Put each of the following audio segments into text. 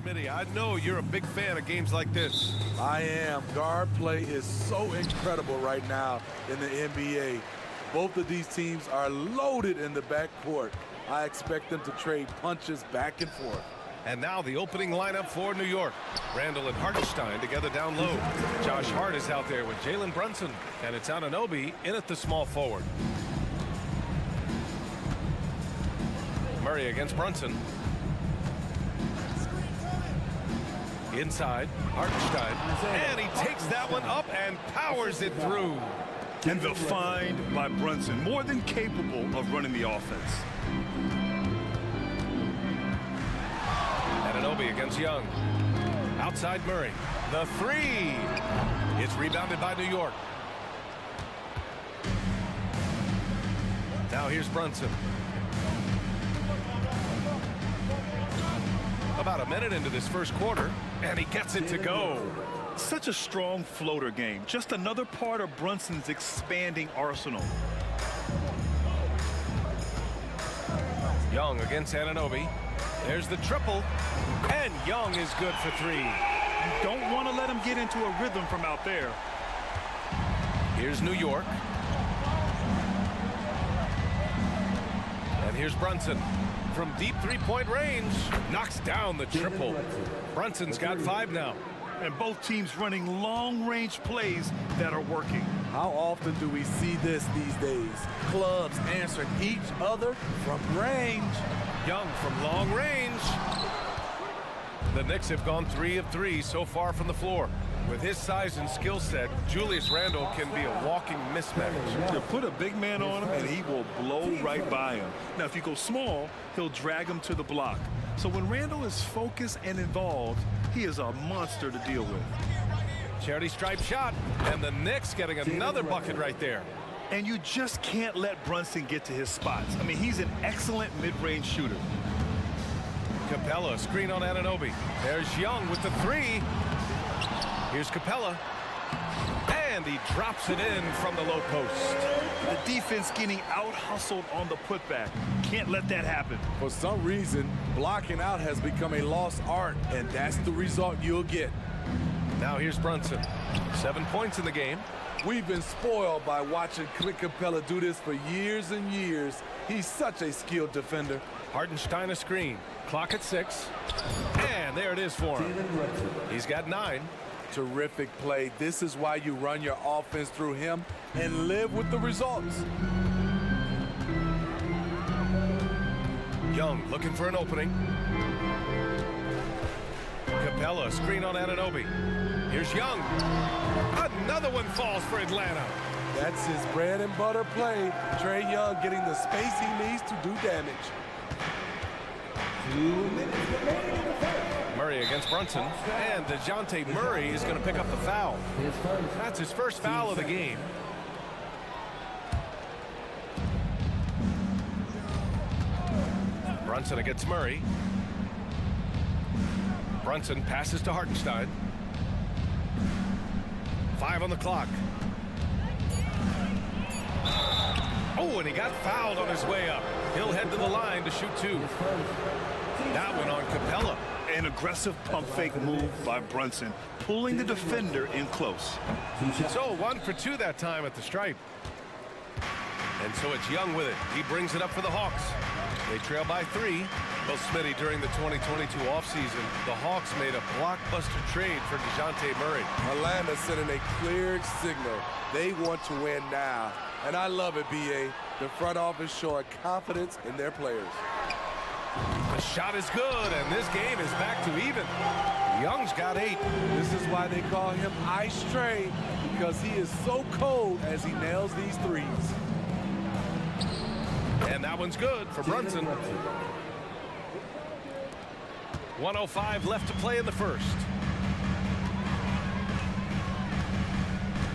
Smitty, I know you're a big fan of games like this. I am. Guard play is so incredible right now in the NBA. Both of these teams are loaded in the backcourt. I expect them to trade punches back and forth. And now the opening lineup for New York. Randall and Hartenstein together down low. Josh Hart is out there with Jalen Brunson. And it's Anunoby in at the small forward. Murray against Brunson. Inside, Hartenstein. And he takes that one up and powers it through. And the find by Brunson, more than capable of running the offense. Anunoby against Young. Outside Murray. The three. It's rebounded by New York. Now here's Brunson. About a minute into this first quarter, and he gets it to go. Such a strong floater game. Just another part of Brunson's expanding arsenal. Young against Anunoby. There's the triple, and Young is good for three. You don't want to let him get into a rhythm from out there. Here's New York. And here's Brunson. From deep three-point range, knocks down the triple. Brunson's got 5 now. And both teams running long-range plays that are working. How often do we see this these days? Clubs answering each other from range. Young from long range. The Knicks have gone 3 of 3 so far from the floor. With his size and skill set, Julius Randle can be a walking mismatch. You put a big man on him, and he will blow right by him. Now, if you go small, he'll drag him to the block. So when Randle is focused and involved, he is a monster to deal with. Charity stripe shot, and the Knicks getting another bucket right there. And you just can't let Brunson get to his spots. I mean, he's an excellent mid-range shooter. Capella, screen on Anunoby. There's Young with the three. Here's Capella. And he drops it in from the low post. The defense getting out-hustled on the putback. Can't let that happen. For some reason, blocking out has become a lost art, and that's the result you'll get. Now here's Brunson. 7 points in the game. We've been spoiled by watching Clint Capella do this for years and years. He's such a skilled defender. Hartenstein a screen. Clock at 6. And there it is for him. He's got 9. Terrific play. This is why you run your offense through him and live with the results. Young looking for an opening. Capella, screen on Anunoby. Here's Young. Another one falls for Atlanta. That's his bread and butter play. Trae Young getting the space he needs to do damage. 2 minutes remaining in the first. Murray against Brunson. And DeJounte Murray is going to pick up the foul. That's his first foul of the game. Brunson against Murray. Brunson passes to Hartenstein. 5 on the clock. Oh, and he got fouled on his way up. He'll head to the line to shoot 2. That one on Capella. An aggressive pump fake move by Brunson, pulling the defender in close. So 1 for 2 that time at the stripe. And so it's Young with it. He brings it up for the Hawks. They trail by 3. Well, Smitty, during the 2022 offseason, the Hawks made a blockbuster trade for DeJounte Murray. Atlanta sending a clear signal. They want to win now. And I love it, B.A. The front office showing confidence in their players. The shot is good, and this game is back to even. Young's got 8. This is why they call him Ice Trae, because he is so cold as he nails these threes. And that one's good for Brunson. 1:05 left to play in the first.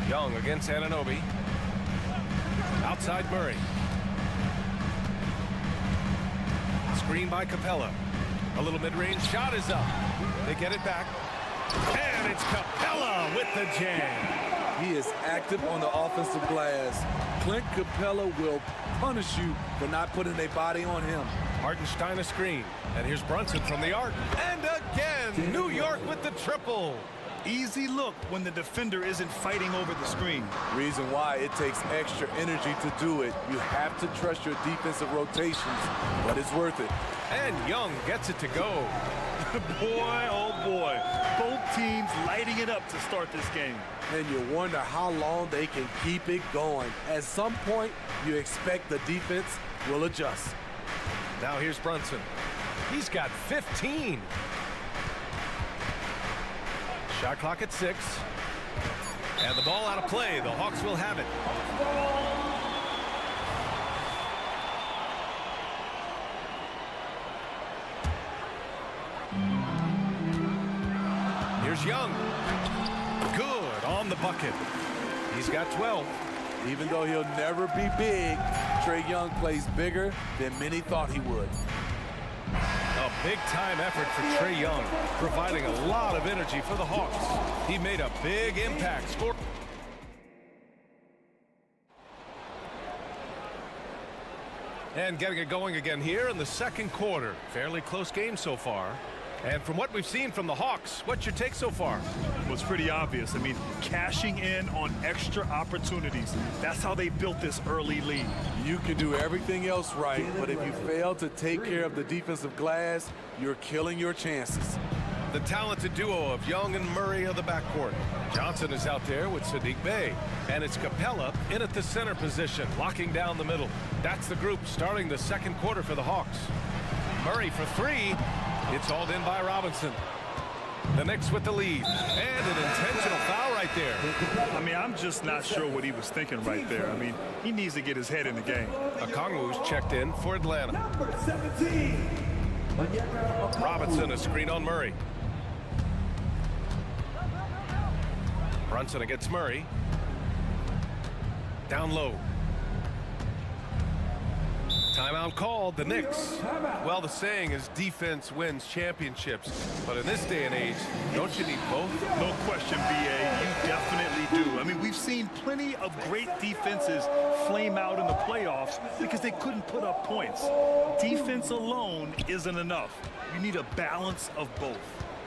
Young against Anunoby. Outside Murray. Screen by Capella. A little mid-range shot is up. They get it back. And it's Capella with the jam. He is active on the offensive glass. Clint Capella will punish you for not putting a body on him. Hartenstein a screen. And here's Brunson from the arc. And again. New York with the triple. Easy look when the defender isn't fighting over the screen. Reason why it takes extra energy to do it. You have to trust your defensive rotations, but it's worth it. And Young gets it to go. Boy, oh boy. Both teams lighting it up to start this game. And you wonder how long they can keep it going. At some point, you expect the defense will adjust. Now here's Brunson. He's got 15. Shot clock at 6. And the ball out of play. The Hawks will have it. Here's Young. Good on the bucket. He's got 12. Even though he'll never be big, Trae Young plays bigger than many thought he would. A big-time effort for Trae Young, providing a lot of energy for the Hawks. He made a big impact. Score. And getting it going again here in the second quarter. Fairly close game so far. And from what we've seen from the Hawks, what's your take so far? Well, it's pretty obvious. I mean, cashing in on extra opportunities. That's how they built this early lead. You can do everything else right, but if you fail to take care of the defensive glass, you're killing your chances. The talented duo of Young and Murray of the backcourt. Johnson is out there with Sadiq Bey. And it's Capella in at the center position, locking down the middle. That's the group starting the second quarter for the Hawks. Murray for 3. It's hauled in by Robinson. The Knicks with the lead. And an intentional foul right there. I mean, I'm just not sure what he was thinking right there. I mean, he needs to get his head in the game. Okongwu's checked in for Atlanta. Number 17. Robinson, a screen on Murray. Brunson against Murray. Down low. Timeout called, the Knicks. Well, the saying is defense wins championships. But in this day and age, don't you need both? No question, B.A. You definitely do. I mean, we've seen plenty of great defenses flame out in the playoffs because they couldn't put up points. Defense alone isn't enough. You need a balance of both.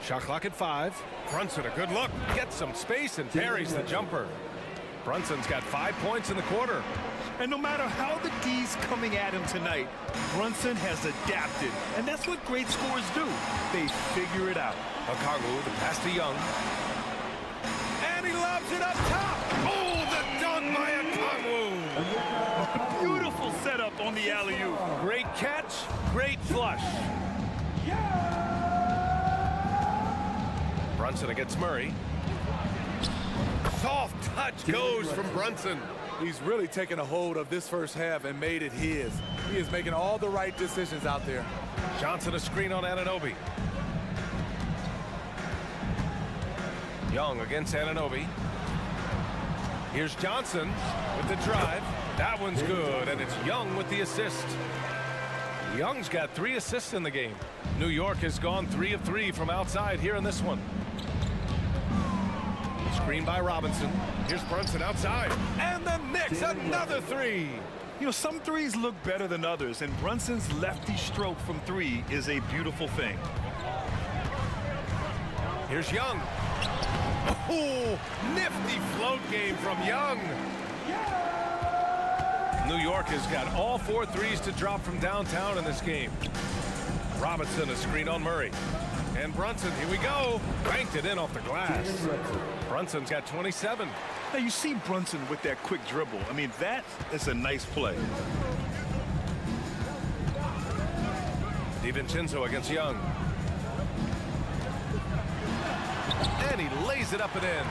Shot clock at 5. Brunson, a good look. Gets some space and parries the jumper. Brunson's got 5 points in the quarter. And no matter how the D's coming at him tonight, Brunson has adapted. And that's what great scorers do. They figure it out. Okongwu, the pass to Young. And he lobs it up top. Oh, the dunk by Okongwu. Beautiful setup on the alley-oop. Great catch, great flush. Brunson against Murray. Soft touch goes from Brunson. He's really taken a hold of this first half and made it his. He is making all the right decisions out there. Johnson a screen on Anunoby. Young against Anunoby. Here's Johnson with the drive. That one's good, and it's Young with the assist. Young's got 3 assists in the game. New York has gone 3 of 3 from outside here in this one. Screen by Robinson. Here's Brunson outside. And the Knicks, another 3. You know, some threes look better than others, and Brunson's lefty stroke from 3 is a beautiful thing. Here's Young. Oh, nifty float game from Young. New York has got all 4 threes to drop from downtown in this game. Robinson, a screen on Murray. And Brunson, here we go. Banked it in off the glass. Brunson's got 27. Now, you see Brunson with that quick dribble. I mean, that is a nice play. DiVincenzo against Young. And he lays it up and in.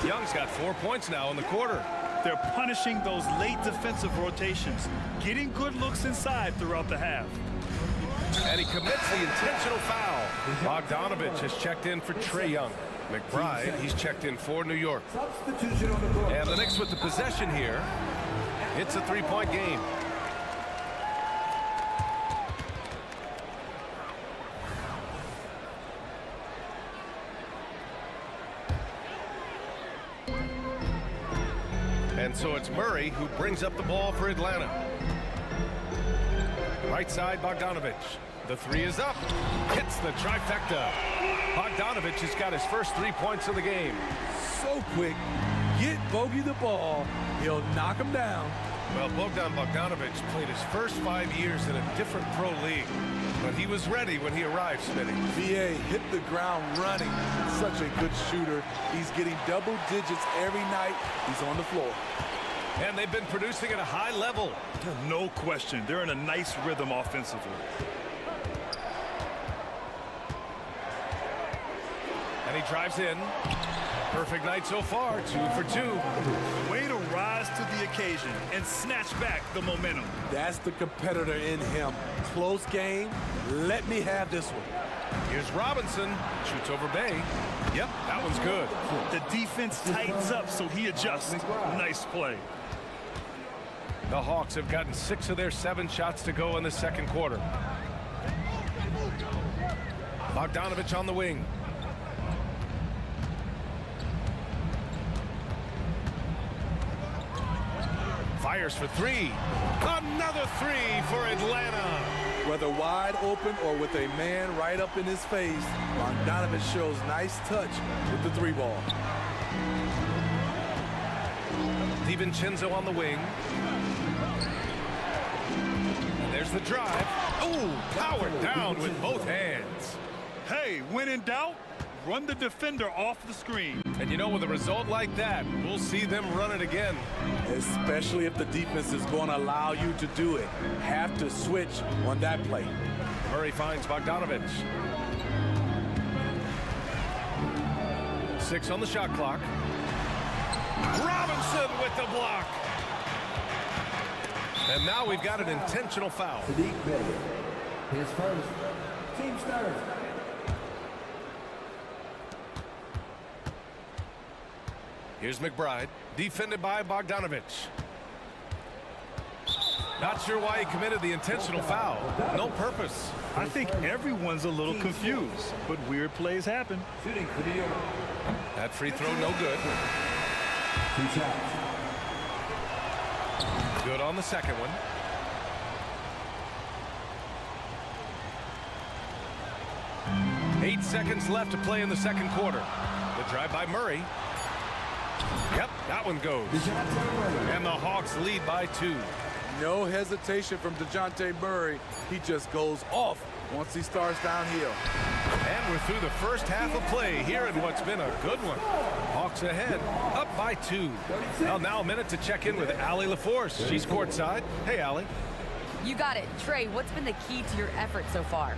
Young's got 4 points now in the quarter. They're punishing those late defensive rotations, getting good looks inside throughout the half. And he commits the intentional foul. Bogdanovich has checked in for Trae Young. McBride, he's checked in for New York. And the Knicks with the possession here. It's a 3-point game. And so it's Murray who brings up the ball for Atlanta. Right side, Bogdanovich. The three is up. Hits the trifecta. Bogdanovich has got his first 3 points of the game. So quick. Get Bogey the ball. He'll knock him down. Well, Bogdan Bogdanovich played his first 5 years in a different pro league. But he was ready when he arrived, Smitty. BA hit the ground running. Such a good shooter. He's getting double digits every night. He's on the floor. And they've been producing at a high level. No question. They're in a nice rhythm offensively. And he drives in. Perfect night so far, 2 for 2. Way to rise to the occasion and snatch back the momentum. That's the competitor in him. Close game. Let me have this one. Here's Robinson. Shoots over Bay. Yep, that one's good. The defense tightens up, so he adjusts. Nice play. The Hawks have gotten 6 of their 7 shots to go in the second quarter. Bogdanovich on the wing. Fires for 3. Another 3 for Atlanta. Whether wide open or with a man right up in his face, Bogdanovich shows nice touch with the 3 ball. DiVincenzo on the wing. And there's the drive. Oh, powered down with both hands. Hey, when in doubt, run the defender off the screen. And you know, with a result like that, we'll see them run it again. Especially if the defense is going to allow you to do it. Have to switch on that play. Murray finds Bogdanovich. 6 on the shot clock. Robinson with the block. And now we've got an intentional foul. His first. Team starts. Here's McBride, defended by Bogdanovich. Not sure why he committed the intentional foul. No purpose. I think everyone's a little confused, but weird plays happen. Shooting for New York. That free throw no good. 2 shots. Good on the second one. Eight seconds left to play in the second quarter. The drive by Murray. Yep, that one goes. And the Hawks lead by 2. No hesitation from DeJounte Murray. He just goes off once he starts downhill. And we're through the first half of play here in what's been a good one. Hawks ahead, up by 2. Well, now a minute to check in with Allie LaForce. She's courtside. Hey, Allie. You got it. Trey, what's been the key to your effort so far?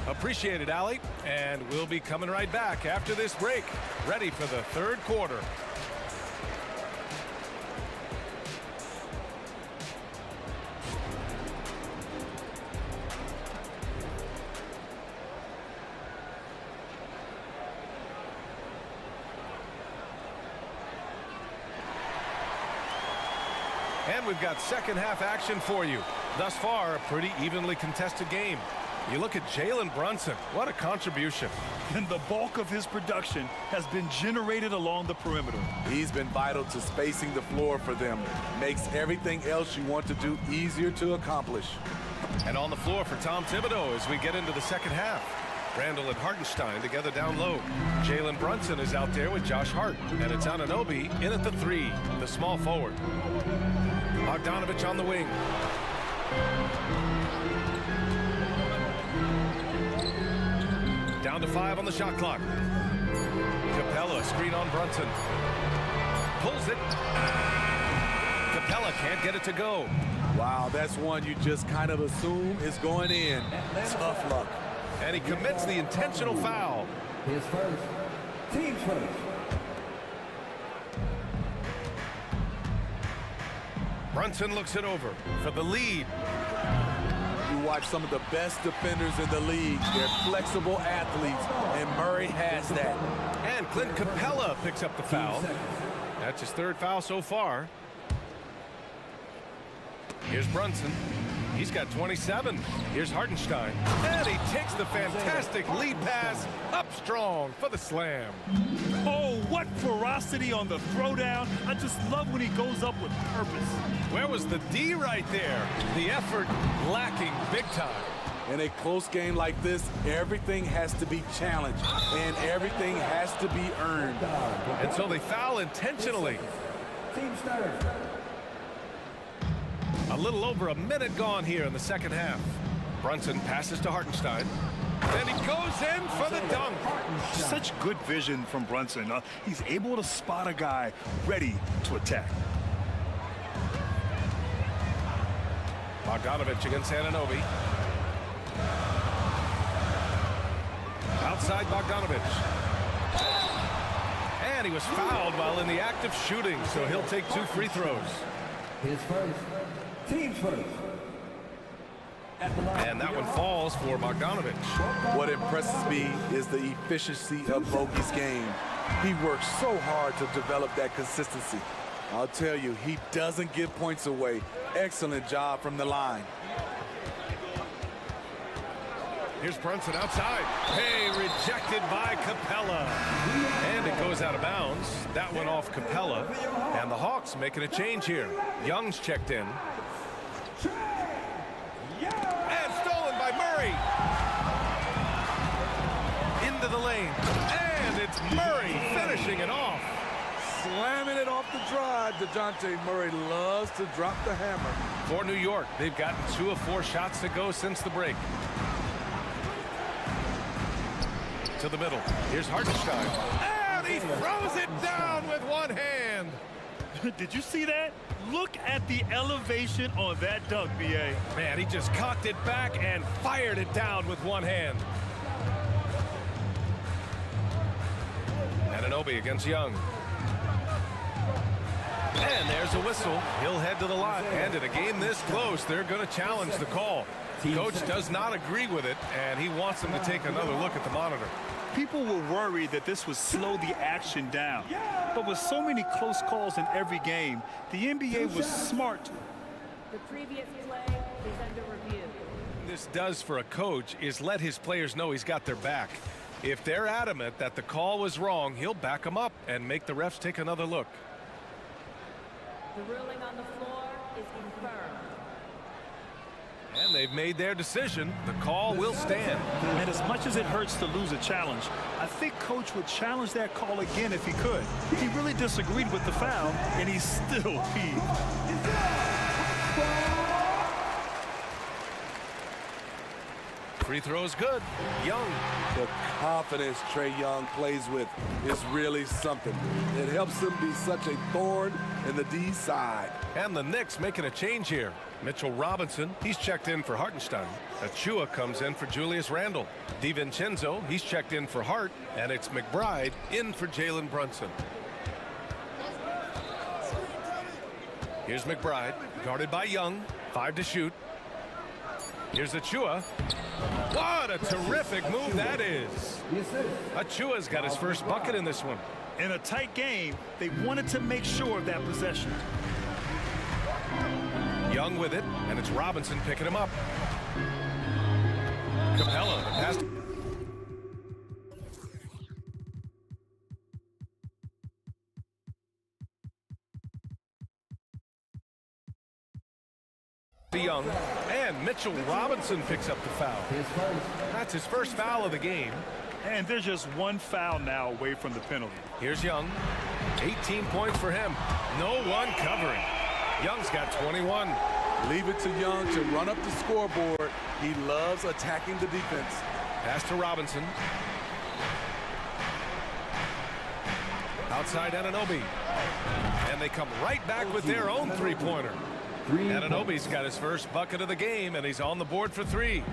Appreciate it, Allie. And we'll be coming right back after this break. Ready for the third quarter. And we've got second half action for you. Thus far, a pretty evenly contested game. You look at Jalen Brunson. What a contribution. And the bulk of his production has been generated along the perimeter. He's been vital to spacing the floor for them. Makes everything else you want to do easier to accomplish. And on the floor for Tom Thibodeau as we get into the second half. Randall and Hartenstein together down low. Jalen Brunson is out there with Josh Hart. And it's Anunoby in at the 3, the small forward. Bogdanovich on the wing. Down to 5 on the shot clock. Capella, screen on Brunson. Pulls it. Capella can't get it to go. Wow, that's one you just kind of assume is going in. Tough luck. And he commits the intentional foul. His first. Team's first. Brunson looks it over for the lead. You watch some of the best defenders in the league. They're flexible athletes, and Murray has that. And Clint Capella picks up the foul. That's his 3rd foul so far. Here's Brunson. He's got 27. Here's Hartenstein. And he takes the fantastic lead pass up strong for the slam. Oh, what ferocity on the throwdown. I just love when he goes up with purpose. Where was the D right there? The effort lacking big time. In a close game like this, everything has to be challenged, and everything has to be earned. And so they foul intentionally. Team starters. A little over a minute gone here in the second half. Brunson passes to Hartenstein. And he goes in for the dunk. Such good vision from Brunson. He's able to spot a guy ready to attack. Bogdanovich against Anunoby. Outside Bogdanovich. And he was fouled while in the act of shooting, so he'll take 2 free throws. His first. Team's first. And that one falls for Bogdanovich. What impresses me is the efficiency of Bogey's game. He works so hard to develop that consistency. I'll tell you, he doesn't give points away. Excellent job from the line. Here's Brunson outside. Hey, rejected by Capella. And it goes out of bounds. That went off Capella. And the Hawks making a change here. Young's checked in. And stolen by Murray. Into the lane. And it's Murray finishing it off. Slamming it off the drive. DeJounte Murray loves to drop the hammer. For New York, they've gotten 2 of 4 shots to go since the break. To the middle. Here's Hartenstein. And he throws it down with one hand. Did you see that? Look at the elevation on that dunk, B.A. Man, he just cocked it back and fired it down with one hand. Anunoby against Young. And there's a whistle. He'll head to the line. And in a game this close, they're going to challenge the call. Coach does not agree with it, and he wants them to take another look at the monitor. People were worried that this would slow the action down. But with so many close calls in every game, the NBA was smart. The previous play is under review. This does for a coach is let his players know he's got their back. If they're adamant that the call was wrong, he'll back them up and make the refs take another look. The ruling on the floor is confirmed. And they've made their decision. The call will stand. And as much as it hurts to lose a challenge, I think Coach would challenge that call again if he could. He really disagreed with the foul, and he's still peeved. Free throw's good. Young. The confidence Trae Young plays with is really something. It helps him be such a thorn in the D side. And the Knicks making a change here. Mitchell Robinson, he's checked in for Hartenstein. Achua comes in for Julius Randle. DiVincenzo, he's checked in for Hart. And it's McBride in for Jalen Brunson. Here's McBride, guarded by Young. 5 to shoot. Here's Achua. What a terrific move that is. Achua's got his first bucket in this one. In a tight game, they wanted to make sure of that possession. Young with it, and it's Robinson picking him up. Capella, the pass. Young, and Mitchell Robinson picks up the foul. That's his first foul of the game. And there's just one foul now away from the penalty. Here's Young. 18 points for him. No one covering. Young's got 21. Leave it to Young to run up the scoreboard. He loves attacking the defense. Pass to Robinson. Outside Anunoby. And they come right back with their own three-pointer. Anunoby's got his first bucket of the game, and he's on the board for 3.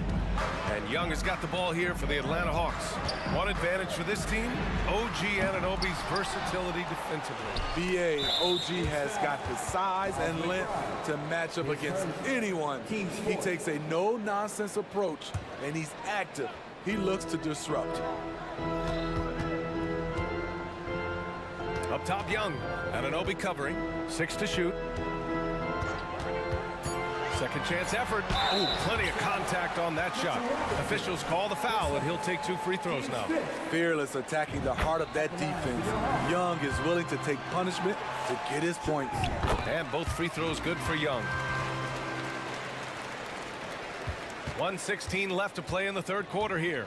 And Young has got the ball here for the Atlanta Hawks. One advantage for this team, OG Anunoby's versatility defensively. BA, OG has got the size and length to match up against anyone. He takes a no-nonsense approach, and he's active. He looks to disrupt. Up top, Young. Anunoby covering. 6 to shoot. Second chance effort. Oh, plenty of contact on that shot. Officials call the foul, and he'll take 2 free throws now. Fearless attacking the heart of that defense. Young is willing to take punishment to get his points. And both free throws good for Young. 1:16 left to play in the third quarter here.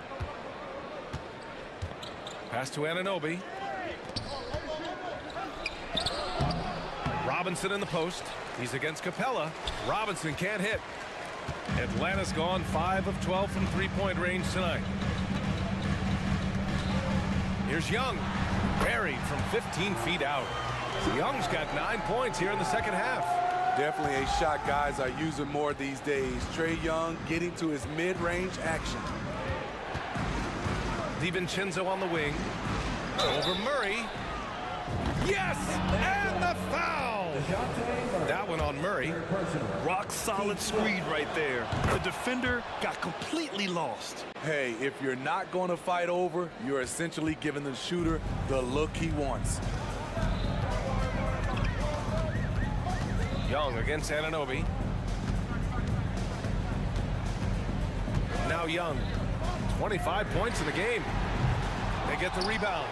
Pass to Anunoby. Robinson in the post. He's against Capella. Robinson can't hit. Atlanta's gone 5 of 12 from three-point range tonight. Here's Young. Buried from 15 feet out. Young's got 9 points here in the second half. Definitely a shot guys are using more these days. Trae Young getting to his mid-range action. DiVincenzo on the wing. Over Murray. Yes! And the foul! That one on Murray. Rock solid screen right there. The defender got completely lost. Hey, if you're not going to fight over, you're essentially giving the shooter the look he wants. Young against Anunoby. Now Young. 25 points in the game. They get the rebound.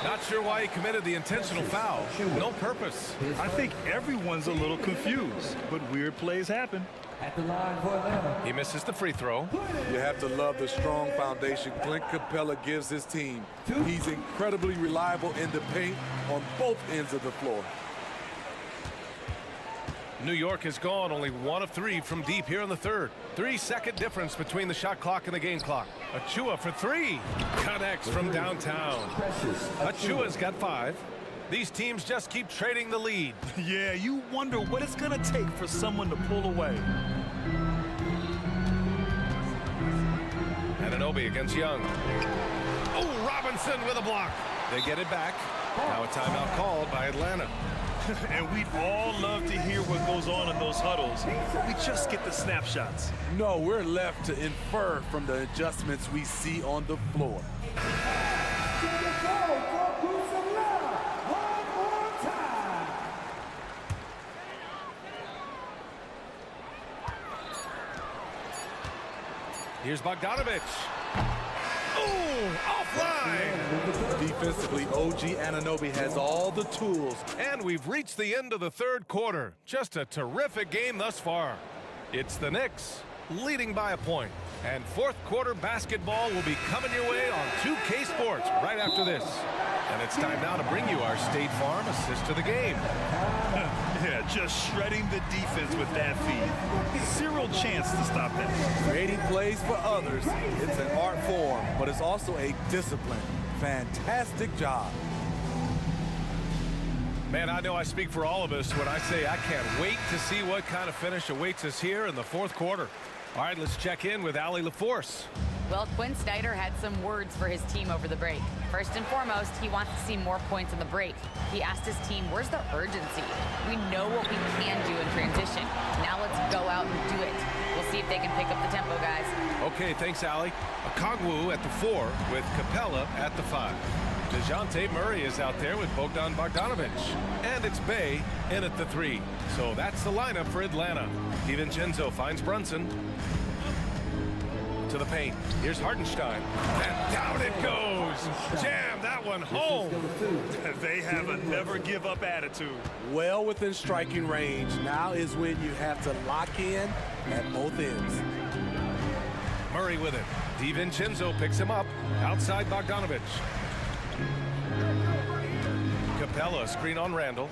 Not sure why he committed the intentional foul. No purpose. I think everyone's a little confused, but weird plays happen. At the line for Atlanta. He misses the free throw. You have to love the strong foundation Clint Capella gives his team. He's incredibly reliable in the paint on both ends of the floor. New York has gone only 1 of 3 from deep here in the third. 3-second difference between the shot clock and the game clock. Achua for 3. Connects from downtown. Achua's got 5. These teams just keep trading the lead. Yeah, you wonder what it's going to take for someone to pull away. Anunoby against Young. Oh, Robinson with a block. They get it back. Now a timeout called by Atlanta. And we'd all love to hear what goes on in those huddles. We just get the snapshots. No, we're left to infer from the adjustments we see on the floor. Here's Bogdanovich. Ooh, offline. Defensively, OG Anunoby has all the tools. And we've reached the end of the third quarter. Just a terrific game thus far. It's the Knicks leading by a point. And fourth quarter basketball will be coming your way on 2K Sports right after this. And it's time now to bring you our State Farm assist to the game. Yeah, just shredding the defense with that feed. Zero chance to stop that. Creating plays for others, it's an art form, but it's also a discipline. Fantastic job. Man, I know I speak for all of us when I say I can't wait to see what kind of finish awaits us here in the fourth quarter. All right, let's check in with Allie LaForce. Well, Quinn Snyder had some words for his team over the break. First and foremost, he wants to see more points in the break. He asked his team, where's the urgency? We know what we can do in transition. Now let's go out and do it. We'll see if they can pick up the tempo, guys. Okay, thanks, Allie. Okongwu at the 4 with Capella at the 5. DeJounte Murray is out there with Bogdan Bogdanovich. And it's Bay in at the 3. So that's the lineup for Atlanta. DiVincenzo finds Brunson. To the paint. Here's Hartenstein. And down it goes. Jam that one home. They have a never-give-up attitude. Well within striking range. Now is when you have to lock in at both ends. Murray with it. DiVincenzo picks him up. Outside Bogdanovich. Capella screen on Randall.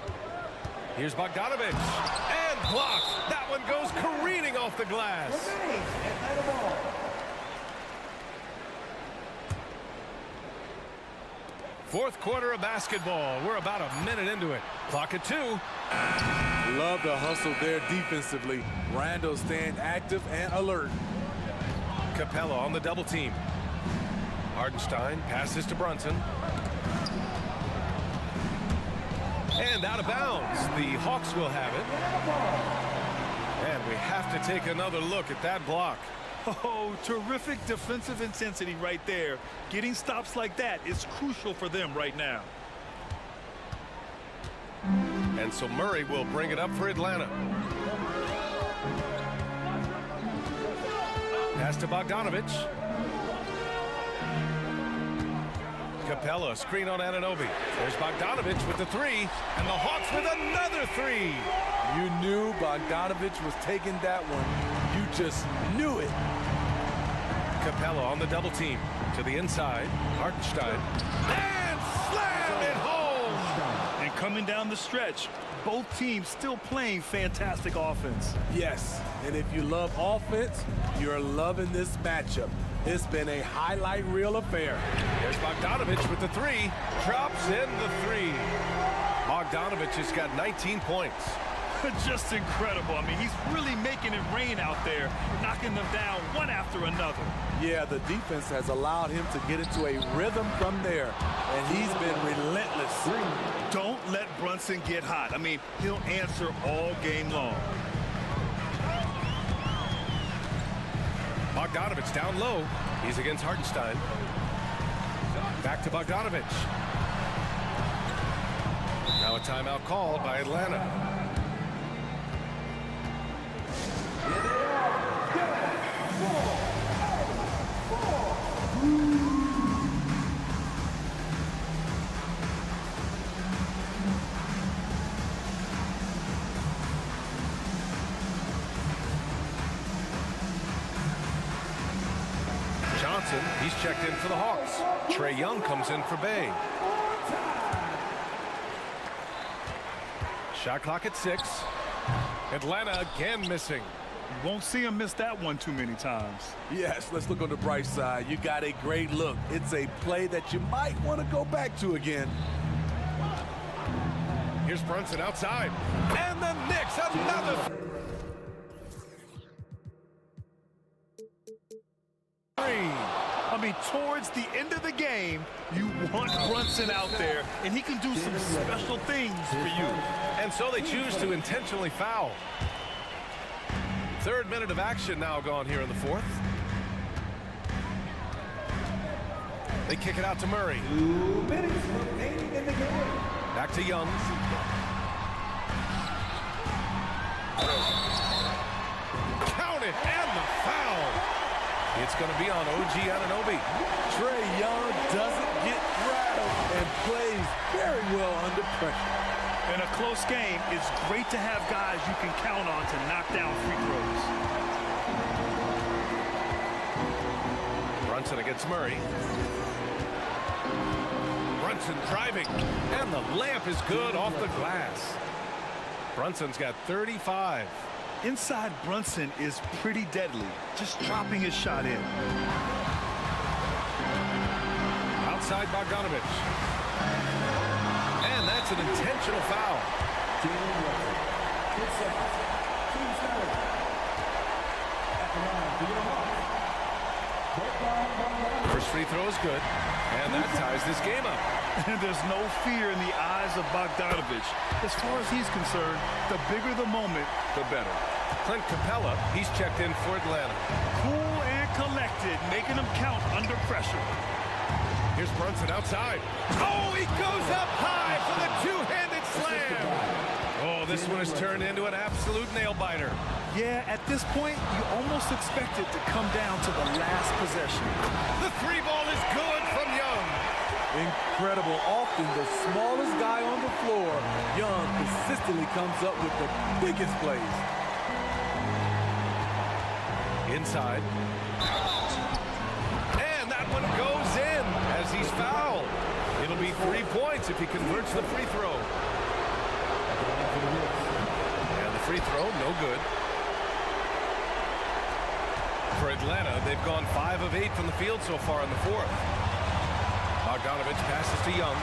Here's Bogdanovich. And blocked. That one goes careening off the glass. Fourth quarter of basketball. We're about a minute into it. Clock at 2. Love the hustle there defensively. Randall staying active and alert. Capella on the double team. Hartenstein passes to Brunson. And out of bounds. The Hawks will have it. And we have to take another look at that block. Oh, terrific defensive intensity right there. Getting stops like that is crucial for them right now. And so Murray will bring it up for Atlanta. Pass to Bogdanovich. Capella, screen on Anunoby. There's Bogdanovich with the 3, and the Hawks with another 3. You knew Bogdanovich was taking that one. You just knew it. Capella on the double team. To the inside. Hartenstein. And slam it home! And coming down the stretch, both teams still playing fantastic offense. Yes, and if you love offense, you're loving this matchup. It's been a highlight reel affair. There's Bogdanovich with the three. Drops in the three. Bogdanovich has got 19 points. Just incredible. I mean, he's really making it rain out there, knocking them down one after another. Yeah, the defense has allowed him to get into a rhythm from there, and he's been relentless. Don't let Brunson get hot. I mean, he'll answer all game long. Bogdanovich down low. He's against Hartenstein. Back to Bogdanovich. Now a timeout called by Atlanta. Johnson, he's checked in for the Hawks. Trae Young comes in for Bay. Shot clock at 6. Atlanta again missing. You won't see him miss that one too many times. Yes, let's look on the bright side. You got a great look. It's a play that you might want to go back to again. Here's Brunson outside. And the Knicks, another three. I mean, towards the end of the game, you want Brunson out there, and he can do some special things for you. And so they choose to intentionally foul. Third minute of action now gone here in the fourth. They kick it out to Murray. 2 minutes remaining in the game. Back to Young. Count it, and the foul. It's going to be on OG Anunoby. Trae Young doesn't get rattled and plays very well under pressure. In a close game, it's great to have guys you can count on to knock down free throws. Brunson against Murray. Brunson driving, and the layup is good off the glass. Brunson's got 35. Inside Brunson is pretty deadly, just dropping his shot in. Outside Bogdanovich. And that's an intentional foul. First free throw is good, and that ties this game up. And there's no fear in the eyes of Bogdanovich. As far as he's concerned, the bigger the moment, the better. Clint Capella, he's checked in for Atlanta. Cool and collected, making him count under pressure. Here's Brunson outside. Oh, he goes up high for the two-handed slam. Oh, this one has turned into an absolute nail-biter. Yeah, at this point, you almost expect it to come down to the last possession. The three ball is good from Young. Incredible. Often the smallest guy on the floor, Young consistently comes up with the biggest plays. Inside. And that one goes in as he's fouled. It'll be 3 points if he converts the free throw. And the free throw, no good. For Atlanta, they've gone 5 of 8 from the field so far in the fourth. Bogdanovich passes to Young.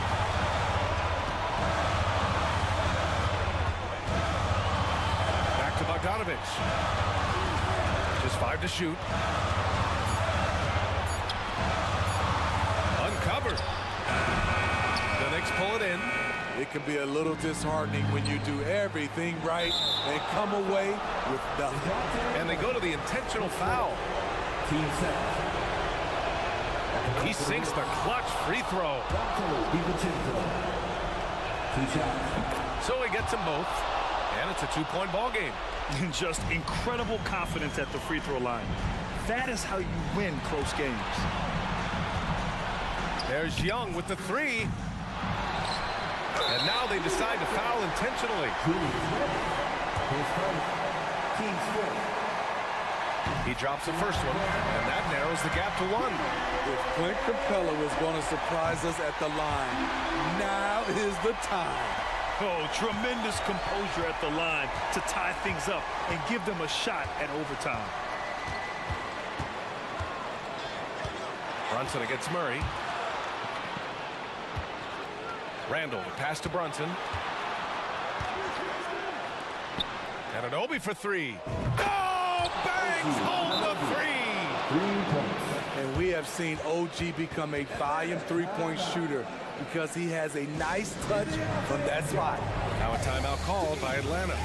Back to Bogdanovich. Just 5 to shoot. Uncovered. The Knicks pull it in. It can be a little disheartening when you do everything right and come away with nothing. And they go to the intentional foul. Team set. He sinks the clutch free throw. 2 shots. So he gets them both. And it's a 2-point ball game. Just incredible confidence at the free throw line. That is how you win close games. There's Young with the three. And now they decide to foul intentionally. Team first. He drops the first one, and that narrows the gap to one. If Clint Capella was going to surprise us at the line, now is the time. Oh, tremendous composure at the line to tie things up and give them a shot at overtime. Brunson against Murray. Randall, the pass to Brunson. And Anunoby for three. Oh, bangs home the three. 3 points. And we have seen OG become a volume three-point shooter because he has a nice touch from that spot. Now a timeout called by Atlanta.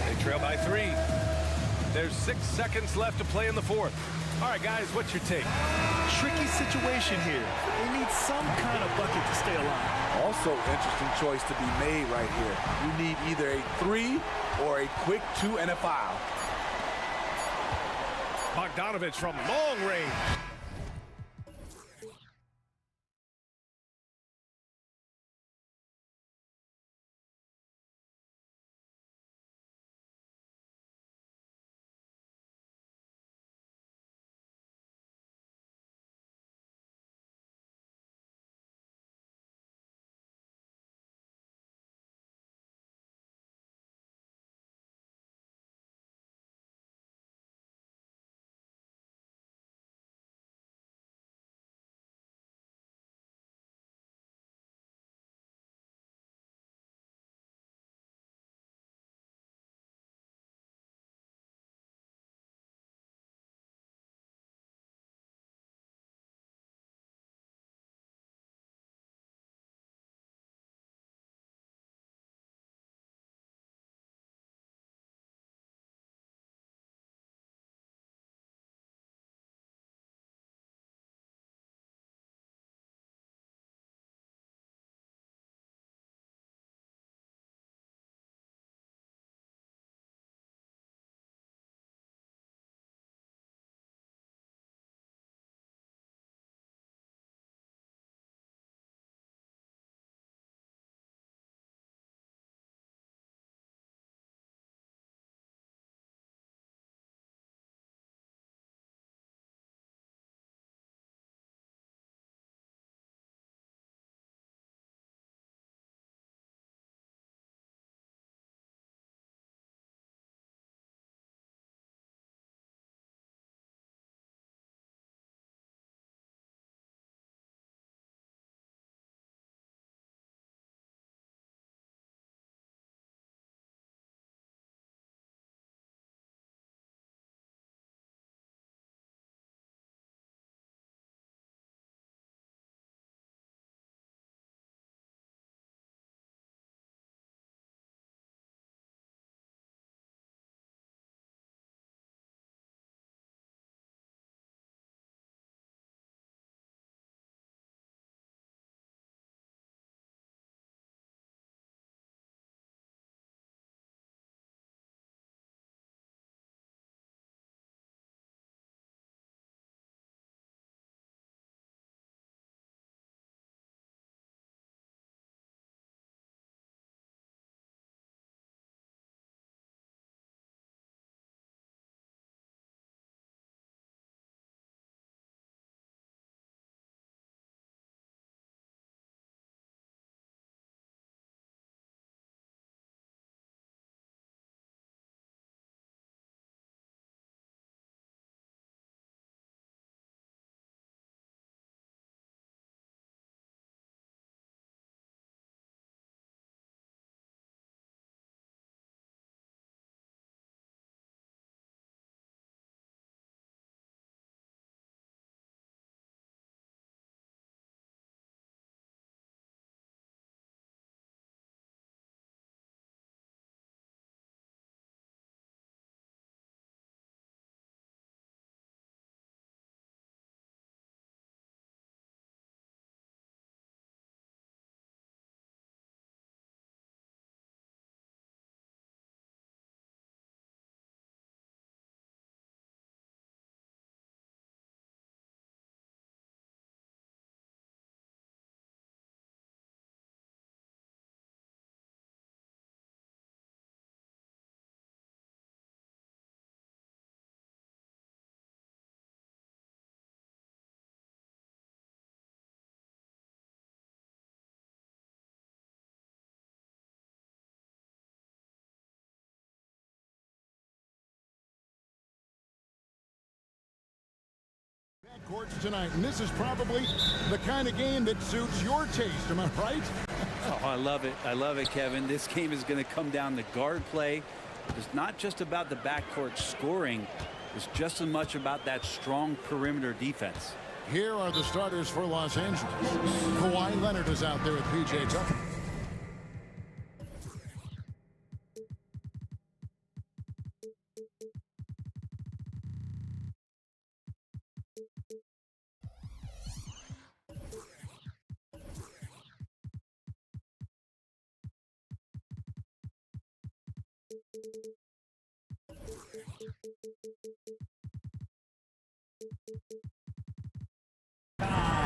They trail by 3. There's 6 seconds left to play in the fourth. All right, guys, what's your take? Tricky situation here. They need some kind of bucket to stay alive. Also, interesting choice to be made right here. You need either a 3 or a quick 2 and a foul. Bogdanovich from long range. Courts tonight, and this is probably the kind of game that suits your taste, am I right? Oh, I love it, Kevin. This game is going to come down to guard play. It's not just about the backcourt scoring. It's just as much about that strong perimeter defense. Here are the starters for Los Angeles. Kawhi Leonard is out there with P.J. Tucker.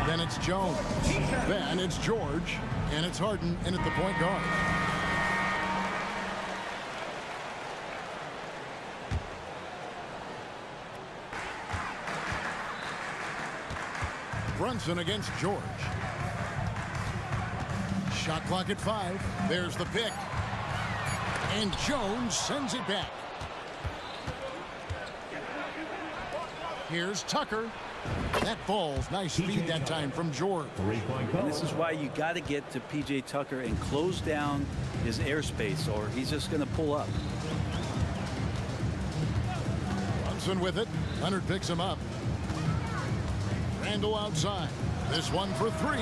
Then it's Jones. Then it's George. And it's Harden in at the point guard. Brunson against George. Shot clock at 5. There's the pick. And Jones sends it back. Here's Tucker. That falls. Nice feed that time from George. And this is why you got to get to P.J. Tucker and close down his airspace, or he's just going to pull up. Brunson with it. Leonard picks him up. Randall outside. This one for 3.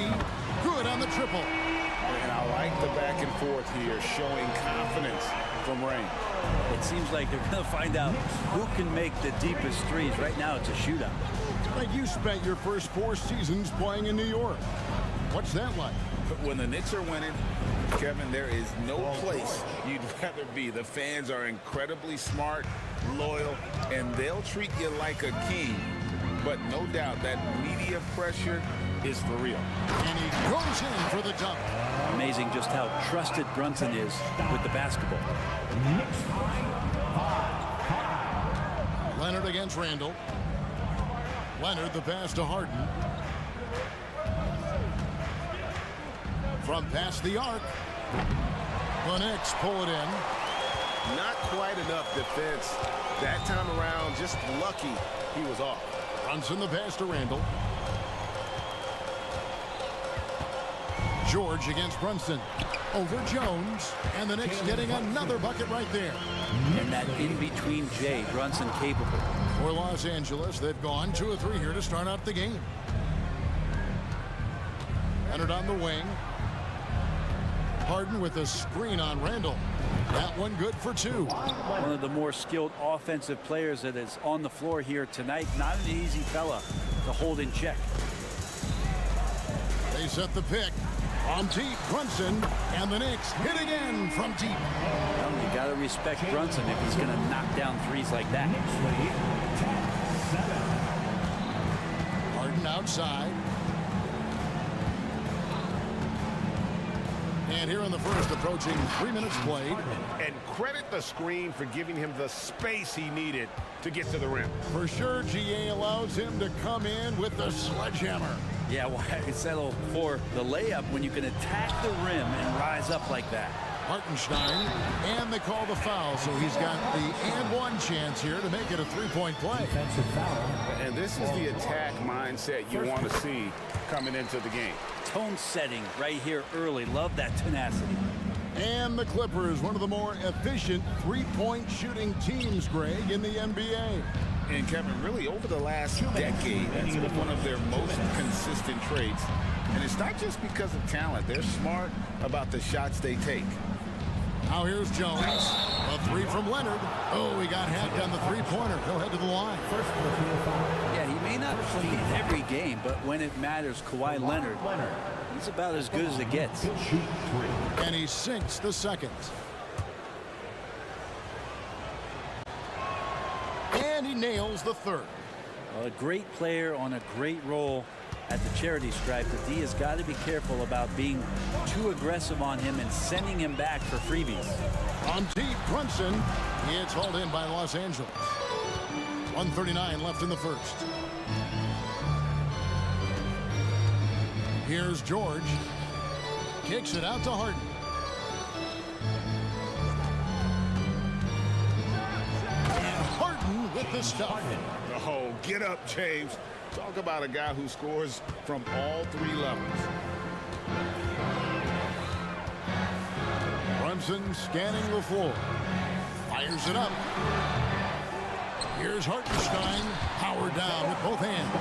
Good on the triple. And I like the back and forth here, showing confidence from Rain. It seems like they're going to find out who can make the deepest threes. Right now, it's a shootout. Like you spent your first 4 seasons playing in New York. What's that like? When the Knicks are winning, Kevin, there is no place you'd rather be. The fans are incredibly smart, loyal, and they'll treat you like a king. But no doubt that media pressure is for real. And he goes in for the dunk. Amazing just how trusted Brunson is with the basketball. Leonard against Randall. Leonard the pass to Harden. From past the arc. The Knicks pull it in. Not quite enough defense that time around. Just lucky he was off. Brunson the pass to Randall. George against Brunson. Over Jones. And the Knicks getting another bucket right there. And that in-between Jay, Brunson capable. For Los Angeles, they've gone 2 or 3 here to start out the game. Leonard on the wing. Harden with a screen on Randall. That one good for 2. One of the more skilled offensive players that is on the floor here tonight. Not an easy fella to hold in check. They set the pick. On deep, Brunson, and the Knicks hit again from deep. Well, you got to respect Brunson if he's going to knock down threes like that. Harden outside. And here in the first, approaching 3 minutes played. And credit the screen for giving him the space he needed to get to the rim. For sure, GA allows him to come in with the sledgehammer. Yeah, why settle for the layup when you can attack the rim and rise up like that? Hartenstein, and they call the foul, so he's got the and one chance here to make it a 3-point play. And this is the attack mindset you want to see coming into the game. Tone setting right here early. Love that tenacity. And the Clippers, one of the more efficient 3-point shooting teams, Greg, in the NBA. And Kevin, really over the last decade, that's been one of their most consistent traits. And it's not just because of talent. They're smart about the shots they take. Now here's Jones. A 3 from Leonard. Oh, he got hacked on the 3-pointer. He'll head to the line. Yeah, he may not play in every game, but when it matters, Kawhi Leonard, he's about as good as it gets. And he sinks the second. And he nails the third. Well, a great player on a great role at the charity stripe. The D has got to be careful about being too aggressive on him and sending him back for freebies. On deep, Brunson. He is hauled in by Los Angeles. 1:39 left in the first. Here's George. Kicks it out to Harden. And Harden with the stuff. Oh, get up, James. Talk about a guy who scores from all three levels. Brunson scanning the floor. Fires it up. Here's Hartenstein. Powered down with both hands.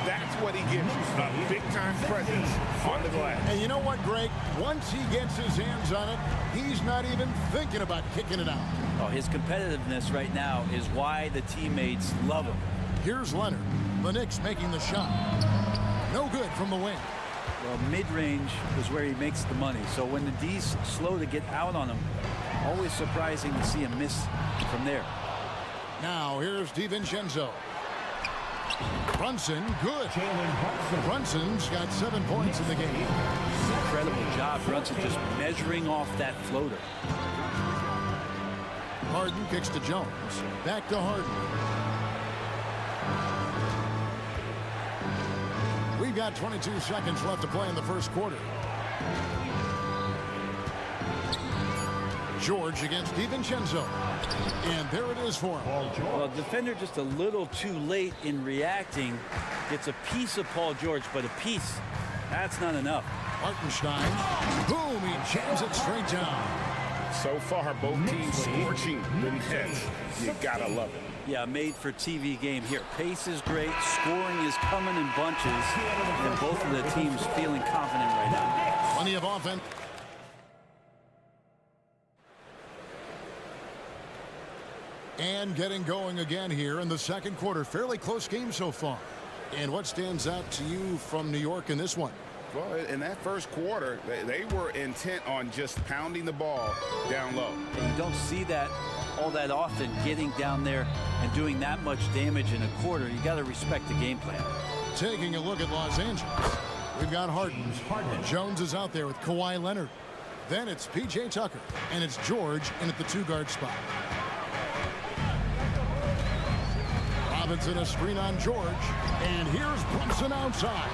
That's what he gives you, a big-time presence on the glass. And you know what, Greg? Once he gets his hands on it, he's not even thinking about kicking it out. Oh, his competitiveness right now is why the teammates love him. Here's Leonard. The Knicks making the shot. No good from the wing. Well, mid-range is where he makes the money. So when the D's slow to get out on him, always surprising to see him miss from there. Now here's DiVincenzo. Brunson, good. Brunson's got 7 points in the game. Incredible job, Brunson, just measuring off that floater. Harden kicks to Jones. Back to Harden. We've got 22 seconds left to play in the first quarter. George against DiVincenzo. And there it is for him. Well, defender just a little too late in reacting. Gets a piece of Paul George, but a piece, that's not enough. Hartenstein. Boom, he jams it straight down. So far, both teams scorching the Nets. You gotta love it. Yeah, made for TV game here. Pace is great, scoring is coming in bunches, and both of the teams feeling confident right now. Plenty of offense. And getting going again here in the second quarter. Fairly close game so far. And what stands out to you from New York in this one? Well, in that first quarter, they were intent on just pounding the ball down low. And you don't see that all that often, getting down there and doing that much damage in a quarter. You got to respect the game plan. Taking a look at Los Angeles. We've got Harden. Jones is out there with Kawhi Leonard. Then it's P.J. Tucker. And it's George in at the 2-guard spot. Robinson a screen on George. And here's Brunson outside.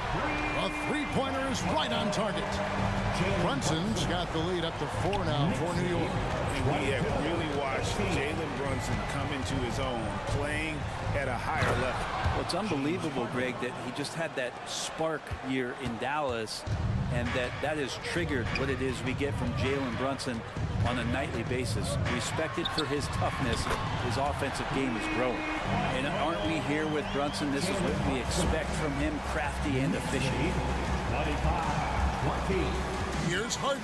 A three-pointer is right on target. Brunson's got the lead up to 4 now for New York. We have really watched Jalen Brunson come into his own, playing at a higher level. Well, it's unbelievable, Greg, that he just had that spark year in Dallas, and that has triggered what it is we get from Jalen Brunson on a nightly basis. Respected for his toughness, his offensive game is growing. And aren't we here with Brunson? This is what we expect from him, crafty and efficient. Here's Harden.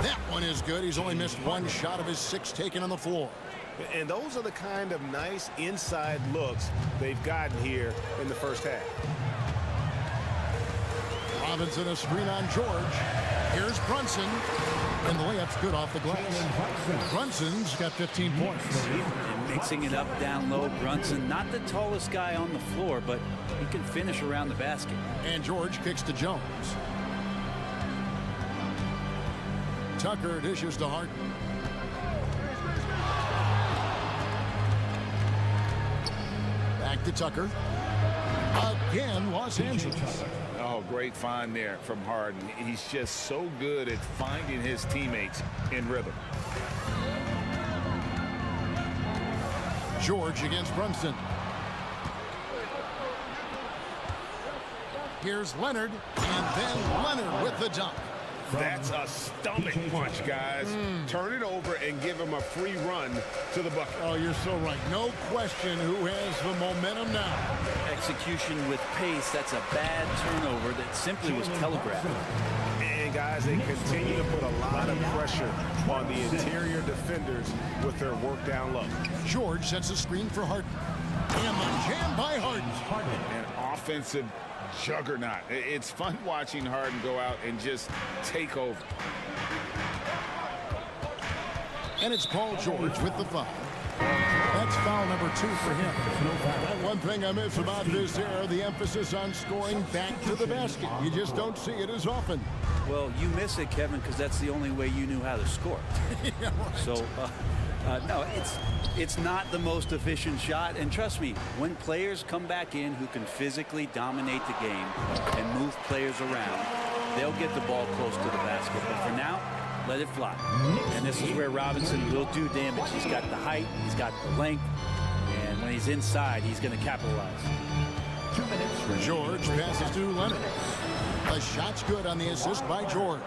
That one is good. He's only missed 1 shot of his 6 taken on the floor. And those are the kind of nice inside looks they've gotten here in the first half. Robinson a screen on George. Here's Brunson. And the layup's good off the glass. Brunson's got 15 points. And mixing it up down low, Brunson, not the tallest guy on the floor, but he can finish around the basket. And George kicks to Jones. Tucker dishes to Harden. Back to Tucker. Again, Los Angeles. Oh, great find there from Harden. He's just so good at finding his teammates in rhythm. George against Brunson. Here's Leonard, and then Leonard with the dunk. That's a stomach punch, guys. Turn it over and give him a free run to the bucket. Oh, you're so right. No question who has the momentum now. Execution with pace, that's a bad turnover that simply was telegraphed. And guys, they continue to put a lot of pressure on the interior defenders with their work down low. George sets a screen for Harden. And the jam by Harden. An offensive juggernaut. It's fun watching Harden go out and just take over. And it's Paul George with the foul. That's foul number 2 for him. And one thing I miss about this era, the emphasis on scoring back to the basket. You just don't see it as often. Well, you miss it, Kevin, because that's the only way you knew how to score. Yeah, right. So, no, it's not the most efficient shot. And trust me, when players come back in who can physically dominate the game and move players around, they'll get the ball close to the basket. But for now, let it fly. And this is where Robinson will do damage. He's got the height, he's got the length, and When he's inside, he's going to capitalize. 2 minutes. George passes to Leonard. The shot's good on the assist by George.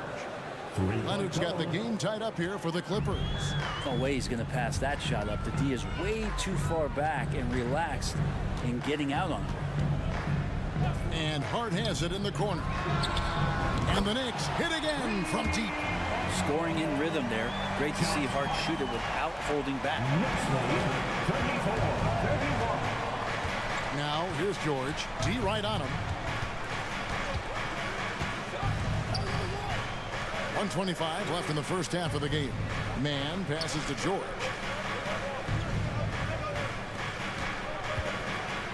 Leonard's got the game tied up here for the Clippers. No way he's going to pass that shot up. The D is way too far back and relaxed in getting out on it. And Hart has it in the corner. And the Knicks hit again from deep. Scoring in rhythm there. Great to see Hart shoot it without holding back. Now here's George. D right on him. 1:25 left in the first half of the game. Man passes to George.